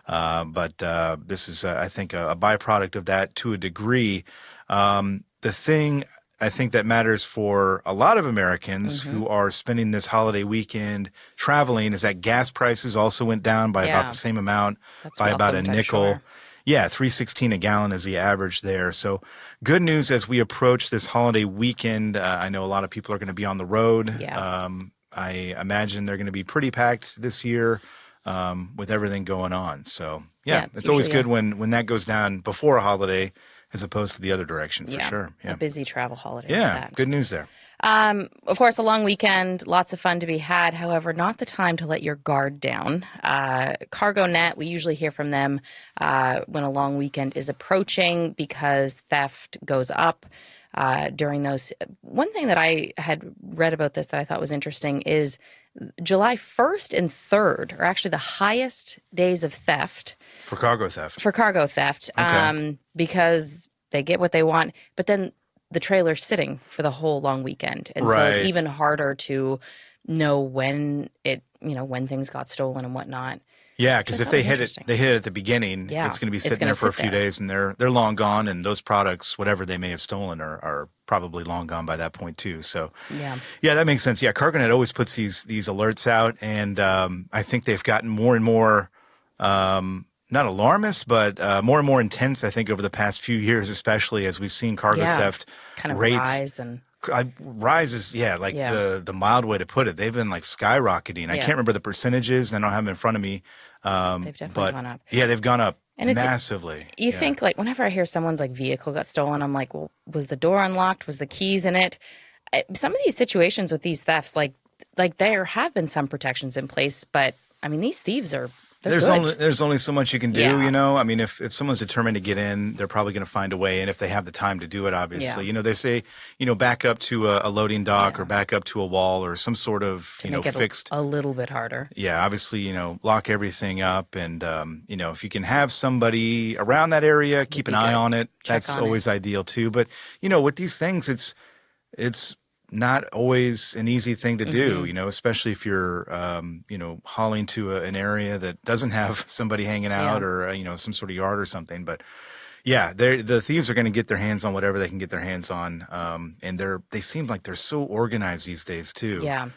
But this is, I think, a byproduct of that to a degree. The thing I think that matters for a lot of Americans who are spending this holiday weekend traveling is that gas prices also went down by about the same amount, by about a nickel. Sure. Yeah, $3.16 a gallon is the average there. So good news as we approach this holiday weekend. I know a lot of people are going to be on the road. Yeah. I imagine they're going to be pretty packed this year with everything going on. So, yeah it's always good when that goes down before a holiday as opposed to the other direction, for sure. Yeah. A busy travel holiday. Yeah, good news there. Of course, a long weekend, lots of fun to be had. However, not the time to let your guard down. CargoNet, we usually hear from them when a long weekend is approaching because theft goes up during those. One thing that I had read about this that I thought was interesting is July 1st and 3rd are actually the highest days of theft. For cargo theft. Okay. Because they get what they want. But then the trailer's sitting for the whole long weekend. And so it's even harder to know when things got stolen and whatnot. Yeah, because if they hit it at the beginning, it's going to be sitting there for a few days and they're long gone, and those products, whatever they may have stolen, are probably long gone by that point too. So yeah, that makes sense. Yeah, CargoNet always puts these alerts out, and I think they've gotten more and more not alarmist, but more and more intense, I think, over the past few years, especially as we've seen cargo theft kind of rates rise. And rise is, the mild way to put it. They've been like skyrocketing. I can't remember the percentages. I don't have them in front of me. They've definitely gone up. Yeah, they've gone up and massively. You think, like, whenever I hear someone's like vehicle got stolen, I'm like, well, was the door unlocked? Was the keys in it? Some of these situations with these thefts, like there have been some protections in place, but I mean, these thieves are. There's only so much you can do, I mean, if someone's determined to get in, they're probably going to find a way. And if they have the time to do it, obviously, they say, back up to a loading dock or back up to a wall or some sort of, fixed. A little bit harder. Yeah, obviously, lock everything up. And, if you can have somebody around that area, keep an eye on it. That's always ideal too. But, with these things, it's not always an easy thing to do, especially if you're, hauling to an area that doesn't have somebody hanging out or, some sort of yard or something. But yeah, the thieves are going to get their hands on whatever they can get their hands on. And they seem like they're so organized these days too. Yeah.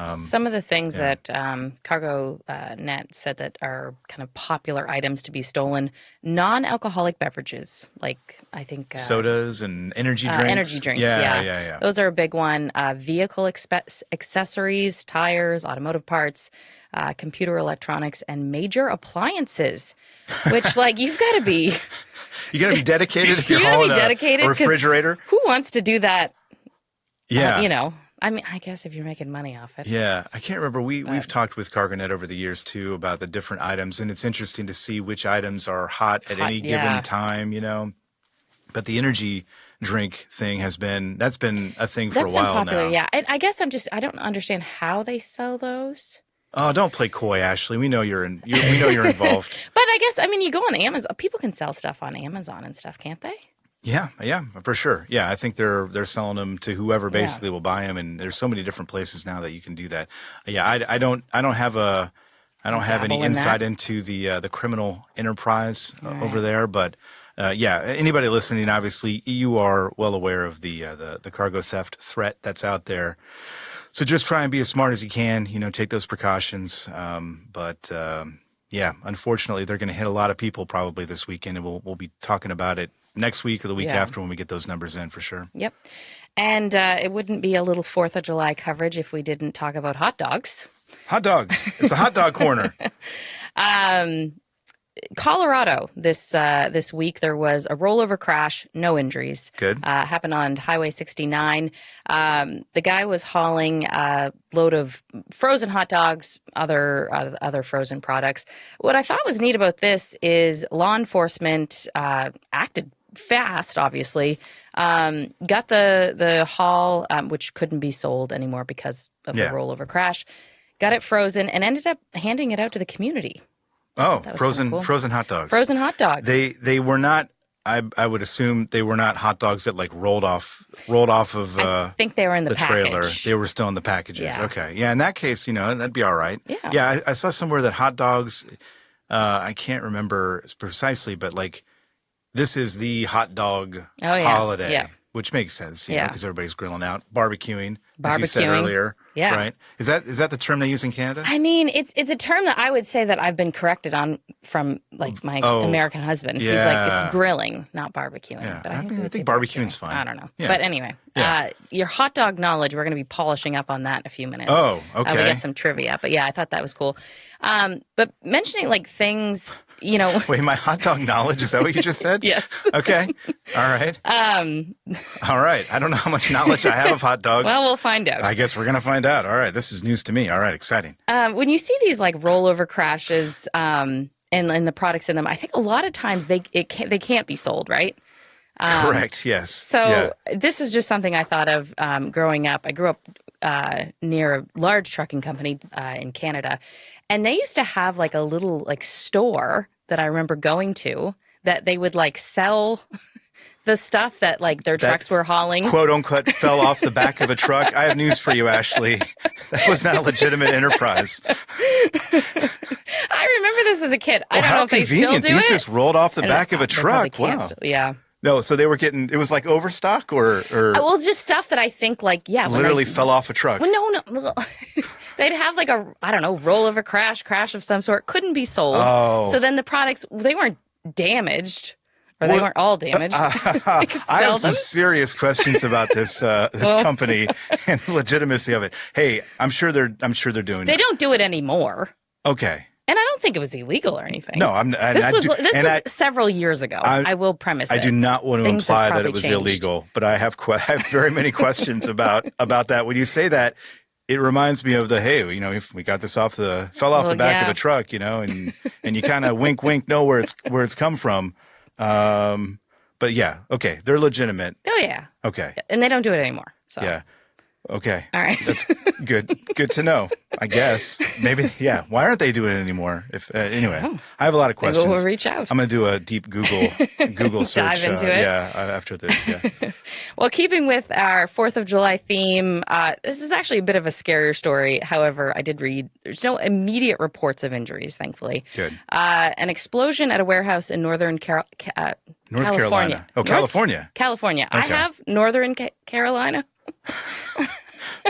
Some of the things that CargoNet said that are kind of popular items to be stolen, non-alcoholic beverages, like I think sodas and energy drinks. Energy drinks, yeah. Those are a big one. Vehicle accessories, tires, automotive parts, computer electronics, and major appliances. Which, like, you've got to be. You got to be dedicated if you're hauling a refrigerator. Who wants to do that? Yeah. I mean, I guess if you're making money off it. Yeah. I can't remember. We've talked with CargoNet over the years, too, about the different items. And it's interesting to see which items are hot at any given time, But the energy drink thing that's been a thing for a while popular, now. Yeah. And I guess I don't understand how they sell those. Oh, don't play coy, Ashley. We know you're involved. But I guess, you go on Amazon. People can sell stuff on Amazon and stuff, can't they? Yeah, for sure. Yeah, I think they're selling them to whoever basically will buy them, and there's so many different places now that you can do that. Yeah, I don't have any insight into the criminal enterprise over there, but anybody listening, obviously, you are well aware of the cargo theft threat that's out there. So just try and be as smart as you can. Take those precautions. But unfortunately, they're going to hit a lot of people probably this weekend, and we'll be talking about it next week or the week after when we get those numbers in for sure. Yep. And it wouldn't be a little 4th of July coverage if we didn't talk about hot dogs. Hot dogs. It's a hot dog corner. Colorado this week there was a rollover crash, no injuries. Good. Happened on Highway 69. The guy was hauling a load of frozen hot dogs, other frozen products. What I thought was neat about this is law enforcement acted fast, obviously. Got the haul, which couldn't be sold anymore because of the rollover crash. Got it frozen and ended up handing it out to the community. Oh, That was frozen kinda cool. frozen hot dogs. Frozen hot dogs. They were not. I would assume they were not hot dogs that like rolled off of. I think they were in the trailer. package. They were still in the packages. Yeah. Okay, yeah. In that case, that'd be all right. Yeah. I saw somewhere that hot dogs. I can't remember precisely, but like this is the hot dog holiday. Yeah. Which makes sense, Yeah. because everybody's grilling out, barbecuing, as you said Barbecuing. earlier. Yeah. Right? Is that the term they use in Canada? I mean, it's a term that I would say that I've been corrected on from like my American husband. He's like, yeah. it's grilling, not barbecuing. Yeah. But I we would say think barbecuing's fine. I don't know. Yeah. But anyway, Yeah. your hot dog knowledge, we're going to be polishing up on that in a few minutes. Oh, We okay. got some trivia. But yeah, I thought that was cool. But mentioning like things, Wait, my hot dog knowledge, is that what you just said? Yes. Okay. All right. All right. I don't know how much knowledge I have of hot dogs. Well, we'll find out. I guess we're going to find out. All right. This is news to me. All right. Exciting. When you see these like rollover crashes and the products in them, I think a lot of times they can't be sold, right? Correct. Yes. So this is just something I thought of growing up. I grew up near a large trucking company in Canada, and they used to have like a little like store that I remember going to that they would like sell the stuff that like their trucks were hauling. Quote unquote fell off the back of a truck. I have news for you, Ashley. That was not a legitimate enterprise. I remember this as a kid. I don't know if they still convenient. do These it. just rolled off the I back don't- of a they probably truck. can't Wow. still- yeah. No, so they were getting, it was like overstock or Well, it's just stuff that I think like, yeah. when literally I- fell off a truck. Well, no. They'd have like a, I don't know, rollover crash of some sort. Couldn't be sold. Oh. So then the products, they weren't damaged. Or they Well, weren't all damaged. They could I sell have some them. serious questions about this Well. company and the legitimacy of it. Hey, I'm sure they're doing They it. don't do it anymore. Okay. And I don't think it was illegal or anything. No, This was several years ago. I will premise I it. do not want to Things have imply that probably it was changed. illegal, but I have very many questions about that. When you say that, it reminds me of if we got this fell off the back of a truck, and you kind of wink, know where it's come from. But yeah, okay, they're legitimate. Oh, yeah. Okay. And they don't do it anymore. So. Yeah. Okay. All right. That's good. Good to know. I guess maybe. Yeah. Why aren't they doing it anymore? Anyway, I have a lot of Maybe questions. we'll reach out. I'm going to do a deep Google search. Dive into it. Yeah. After this. Yeah. Well, keeping with our 4th of July theme, this is actually a bit of a scarier story. However, I did read there's no immediate reports of injuries, thankfully. Good. An explosion at a warehouse in North California. Carolina. Oh, California. California. I Okay. have Northern Carolina.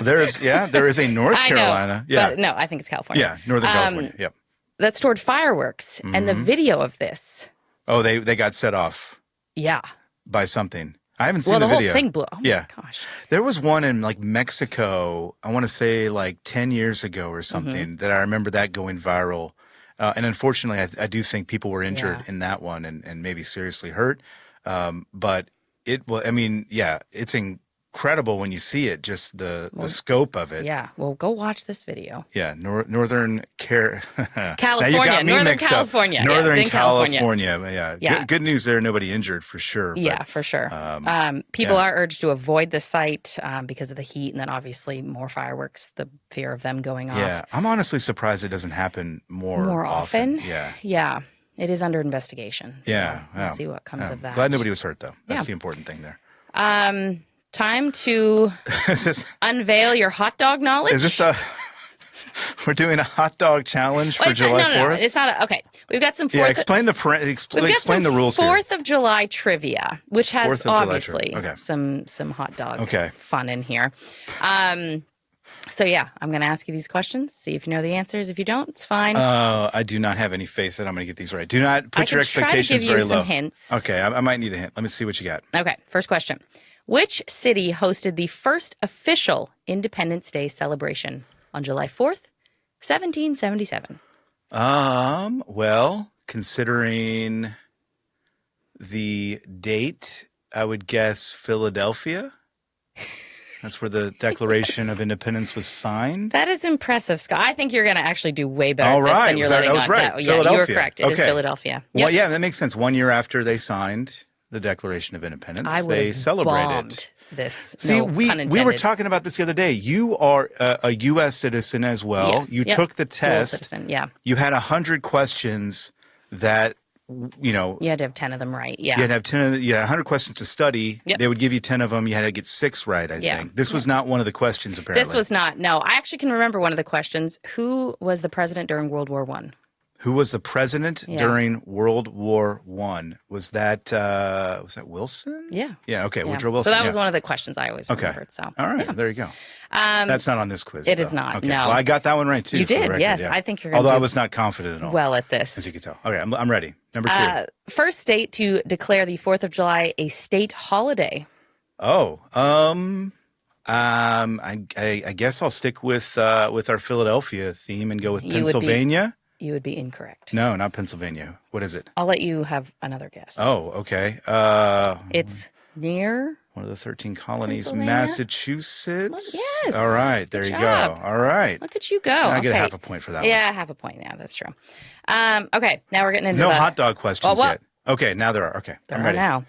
There is a North I know, Carolina. Yeah. But no, I think it's California. Yeah. Northern California. Yep. That stored fireworks. And the Mhm. video of this. Oh, they got set off Yeah. by something. I haven't seen Well, the whole video. thing blew. Oh, yeah. my gosh. There was one in like Mexico, I want to say like 10 years ago or something, that I remember that going viral. And unfortunately, I do think people were injured in that one and maybe seriously hurt. But it's incredible when you see it, just the scope of it. Yeah. Well, go watch this video. Yeah, Northern California, Now you got me Northern mixed California. Up. Yeah, it's Northern in California. Yeah. Yeah. Good news there. Nobody injured for sure. But, Yeah, for sure. People are urged to avoid the site because of the heat, and then obviously more fireworks, the fear of them going off. Yeah, I'm honestly surprised it doesn't happen more often. Yeah. Yeah. It is under investigation. Yeah. So we'll see what comes of that. Glad nobody was hurt, though. That's Yeah. the important thing there. Time to unveil your hot dog knowledge. Is this we're doing a hot dog challenge for Well, it's not- July no, 4th? it's not. Okay, we've got some. Yeah, 4th explain the rules here. 4th of July trivia, which 4th has of July obviously trivia. Okay. some hot dog Okay. fun in here. So yeah, I'm going to ask you these questions. See if you know the answers. If you don't, it's fine. I do not have any faith that I'm going to get these right. Do not I put your can try to expectations give you very some low. hints. Okay, I might need a hint. Let me see what you got. Okay, first question. Which city hosted the first official Independence Day celebration on July 4th, 1777? Well, considering the date, I would guess Philadelphia. That's where the Declaration of Independence was signed. That is impressive, Scott. I think you're going to actually do way better All at this right. than you're letting I was on. right. Yeah, you Philadelphia. were correct. It is Philadelphia. Well, Yep. yeah, that makes sense. 1 year after they signed the Declaration of Independence, I would they have celebrated. bombed this. See, No we pun were intended. talking about this the other day. You are a U.S. citizen as well. Yes. You Yep. took the Dual test. citizen, yeah. You had 100 questions that, you know, You had to have 10 of them right. Yeah. you had to have 10. You had 100 questions to study. Yep. They would give you 10 of them. You had to get 6 right. I Yeah. think this was not one of the questions. Apparently, This was not. No, I actually can remember one of the questions. Who was the president during World War I? Who was the president Yeah. during World War I? Was that Wilson? Yeah. Yeah. Okay. Yeah. Woodrow Wilson. So that was yeah. one of the questions I always Okay. remembered. So All right. yeah. There you go. Um, That's not on this quiz. it though. is not, Okay. no. Well, I got that one right too. You for the did, record, yes. yeah. I think you're gonna Although I do was not confident at all. well at this. as you can tell. Okay, I'm ready. Number 2. First state to declare the 4th of July a state holiday. I guess I'll stick with our Philadelphia theme and go with Pennsylvania. You would be incorrect. No, not Pennsylvania. What is it? I'll let you have another guess. Oh, okay. It's near. One of the 13 colonies, Pennsylvania? Massachusetts. Yes. All right, there Good you job. go. All right. Look at you go. I get Okay. half a point for that Yeah, half a point. Yeah, that's true. Okay, now we're getting into one. No the hot dog questions well, yet. Okay, now there are. Okay, There I'm are ready. now.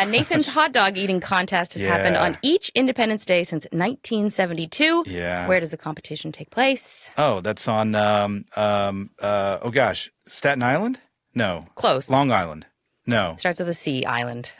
Nathan's hot dog eating contest has happened Yeah. on each Independence Day since 1972. Yeah. Where does the competition take place? Oh, that's on. Oh gosh, Staten Island? No. Close. Long Island? No. Starts with a C, island.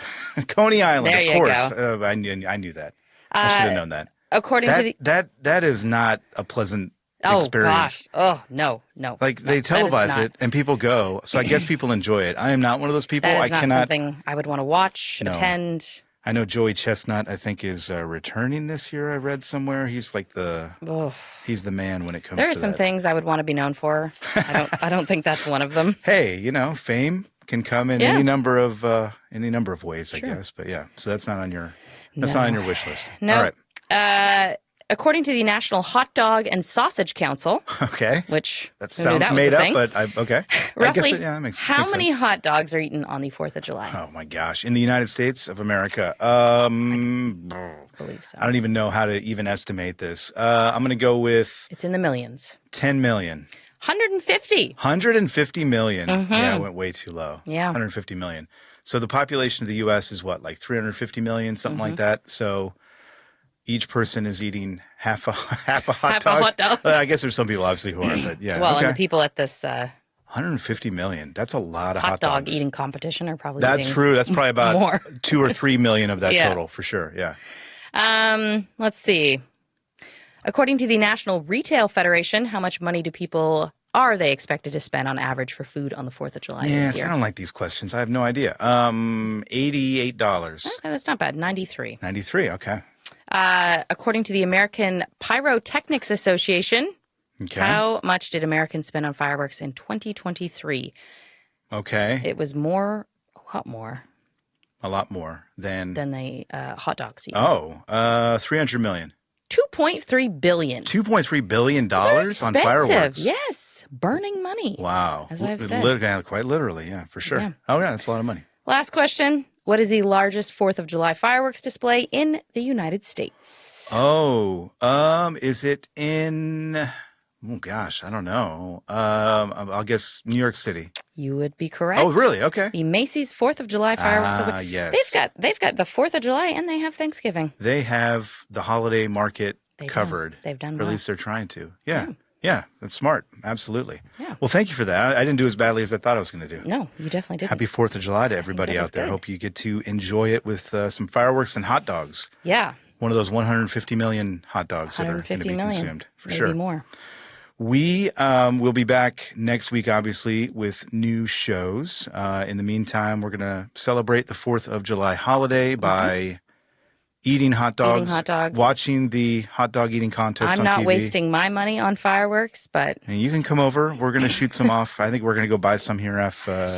Coney Island, There of you course. go. I knew that. I should have known that. According to the That is not a pleasant oh experience. gosh, oh no. Like No, they that is televise not- it and people go, so I guess people enjoy it. I am not one of those people. That is I not cannot. something I would want to watch, No. attend. I know Joey Chestnut. I think is returning this year. I read somewhere he's like Ugh. he's the man when it comes. There to are some that. things I would want to be known for. I don't think that's one of them. Hey, fame can come in Yeah. any number of ways, Sure. I guess. But yeah, so that's not on your not on your wish list. No. All right. According to the National Hot Dog and Sausage Council, Okay. which That who knew sounds that was made a up, thing? but okay. Roughly, I guess that makes how makes many sense. hot dogs are eaten on the 4th of July? Oh my gosh! In the United States of America, I believe so. I don't even know how to even estimate this. I'm going to go with It's in the millions. 10 million. 150. 150 million. Mhm. Yeah, I went way too low. Yeah. 150 million. So the population of the U.S. is what, like 350 million, something like that. So each person is eating half a hot Half a dog. hot dog. I guess there's some people obviously who are, but yeah. Well, okay. and the people at this 150 million. That's a lot of hot hot dog dogs. eating competition are probably That's eating true. That's probably about more. 2 or 3 million of that Yeah. total for sure. Yeah. Let's see. According to the National Retail Federation, how much money do people are they expected to spend on average for food on the 4th of July Yes, this year? I don't like these questions. I have no idea. $88. Okay, that's not bad. 93. 93. Okay. According to the American Pyrotechnics Association, Okay. how much did Americans spend on fireworks in 2023? Okay. It was more, a lot more A lot more than the hot dogs. Eaten. 300 million. 2.3 billion. $2.3 billion on Expensive. fireworks. Yes, burning money. Wow. As I've said. Quite literally, yeah, for sure. Yeah. Oh, yeah, that's a lot of money. Last question. What is the largest 4th of July fireworks display in the United States? Oh, is it in, oh gosh, I don't know. I'll guess New York City. You would be correct. Oh, really? Okay. The Macy's 4th of July fireworks. Yes. They've got the 4th of July and they have Thanksgiving. They have the holiday market covered. They've done Or well. at least they're trying to. Yeah, that's smart. Absolutely. Yeah. Well, thank you for that. I didn't do as badly as I thought I was going to do. No, you definitely did. Happy 4th of July to everybody that was out there. good. Hope you get to enjoy it with some fireworks and hot dogs. Yeah. One of those 150 million hot dogs that are going to 150 be million. consumed. For Maybe sure. more. We will be back next week, obviously, with new shows. In the meantime, we're going to celebrate the 4th of July holiday by eating hot dogs, Eating hot dogs. watching the hot dog eating contest I'm on not TV. wasting my money on fireworks, but And you can come over. We're going to shoot some off. I think we're going to go buy some here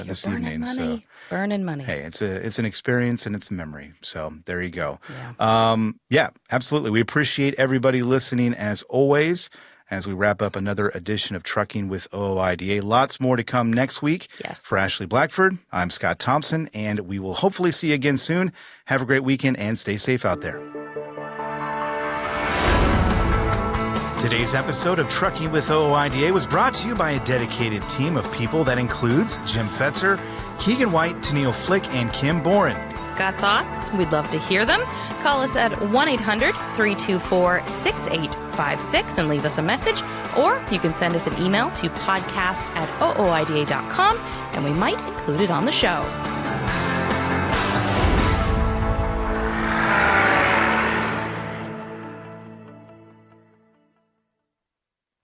this evening. money. So Burning money. hey, it's an experience and it's a memory. So there you go. Yeah, absolutely. We appreciate everybody listening as always. As we wrap up another edition of Trucking with OOIDA. Lots more to come next week. Yes. For Ashley Blackford, I'm Scott Thompson, and we will hopefully see you again soon. Have a great weekend and stay safe out there. Today's episode of Trucking with OOIDA was brought to you by a dedicated team of people that includes Jim Fetzer, Keegan White, Tennille Flick, and Kim Boren. Got thoughts? We'd love to hear them. Call us at 1-800-324-6856 and leave us a message. Or you can send us an email to podcast@ooida.com and we might include it on the show.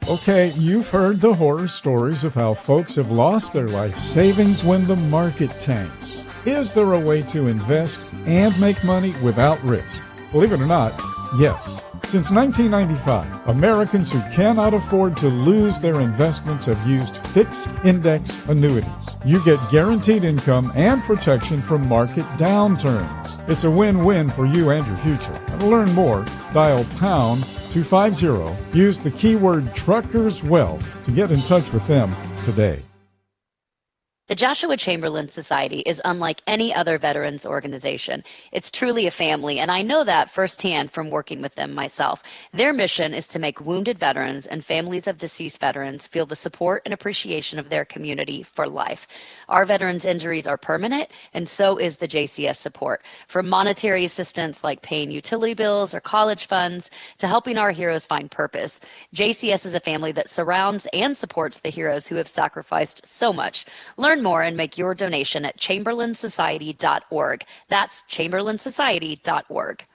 Okay, you've heard the horror stories of how folks have lost their life savings when the market tanks. Is there a way to invest and make money without risk? Believe it or not, yes. Since 1995, Americans who cannot afford to lose their investments have used fixed index annuities. You get guaranteed income and protection from market downturns. It's a win-win for you and your future. To learn more, dial pound 250. Use the keyword Truckers Wealth to get in touch with them today. The Joshua Chamberlain Society is unlike any other veterans organization. It's truly a family, and I know that firsthand from working with them myself. Their mission is to make wounded veterans and families of deceased veterans feel the support and appreciation of their community for life. Our veterans' injuries are permanent, and so is the JCS support. From monetary assistance like paying utility bills or college funds to helping our heroes find purpose, JCS is a family that surrounds and supports the heroes who have sacrificed so much. Learn more and make your donation at chamberlainsociety.org. That's chamberlainsociety.org.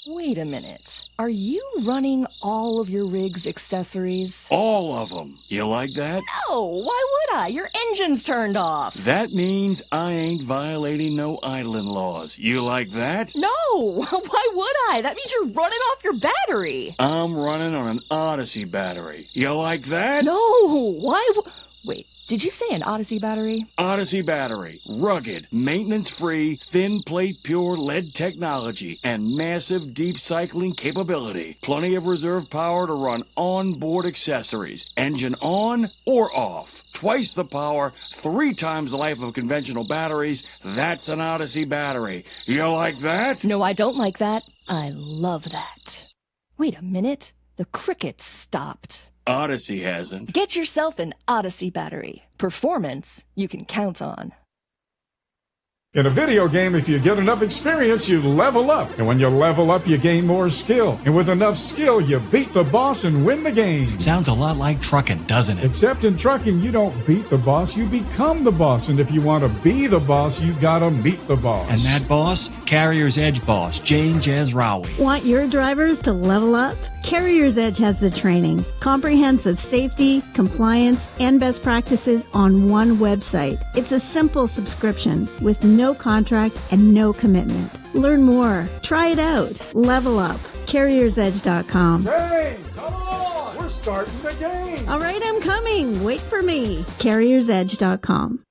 Wait a minute. Are you running all of your rig's accessories? All of them. You like that? No, why would I? Your engine's turned off. That means I ain't violating no idling laws. You like that? No, why would I? That means you're running off your battery. I'm running on an Odyssey battery. You like that? No, why? Wait. Did you say an Odyssey battery? Odyssey battery. Rugged, maintenance-free, thin plate pure lead technology, and massive deep cycling capability. Plenty of reserve power to run onboard accessories. Engine on or off. Twice the power, 3 times the life of conventional batteries. That's an Odyssey battery. You like that? No, I don't like that. I love that. Wait a minute. The crickets stopped. Odyssey hasn't. Get yourself an Odyssey battery. Performance you can count on. In a video game, if you get enough experience, you level up. And when you level up, you gain more skill. And with enough skill, you beat the boss and win the game. Sounds a lot like trucking, doesn't it? Except in trucking, you don't beat the boss, you become the boss. And if you want to be the boss, you gotta meet the boss. And that boss? Carrier's Edge boss, Jane Jazrawi. Want your drivers to level up? Carrier's Edge has the training, comprehensive safety, compliance, and best practices on one website. It's a simple subscription with no contract and no commitment. Learn more. Try it out. Level up. CarriersEdge.com. Hey, come on! We're starting the game! All right, I'm coming. Wait for me. CarriersEdge.com.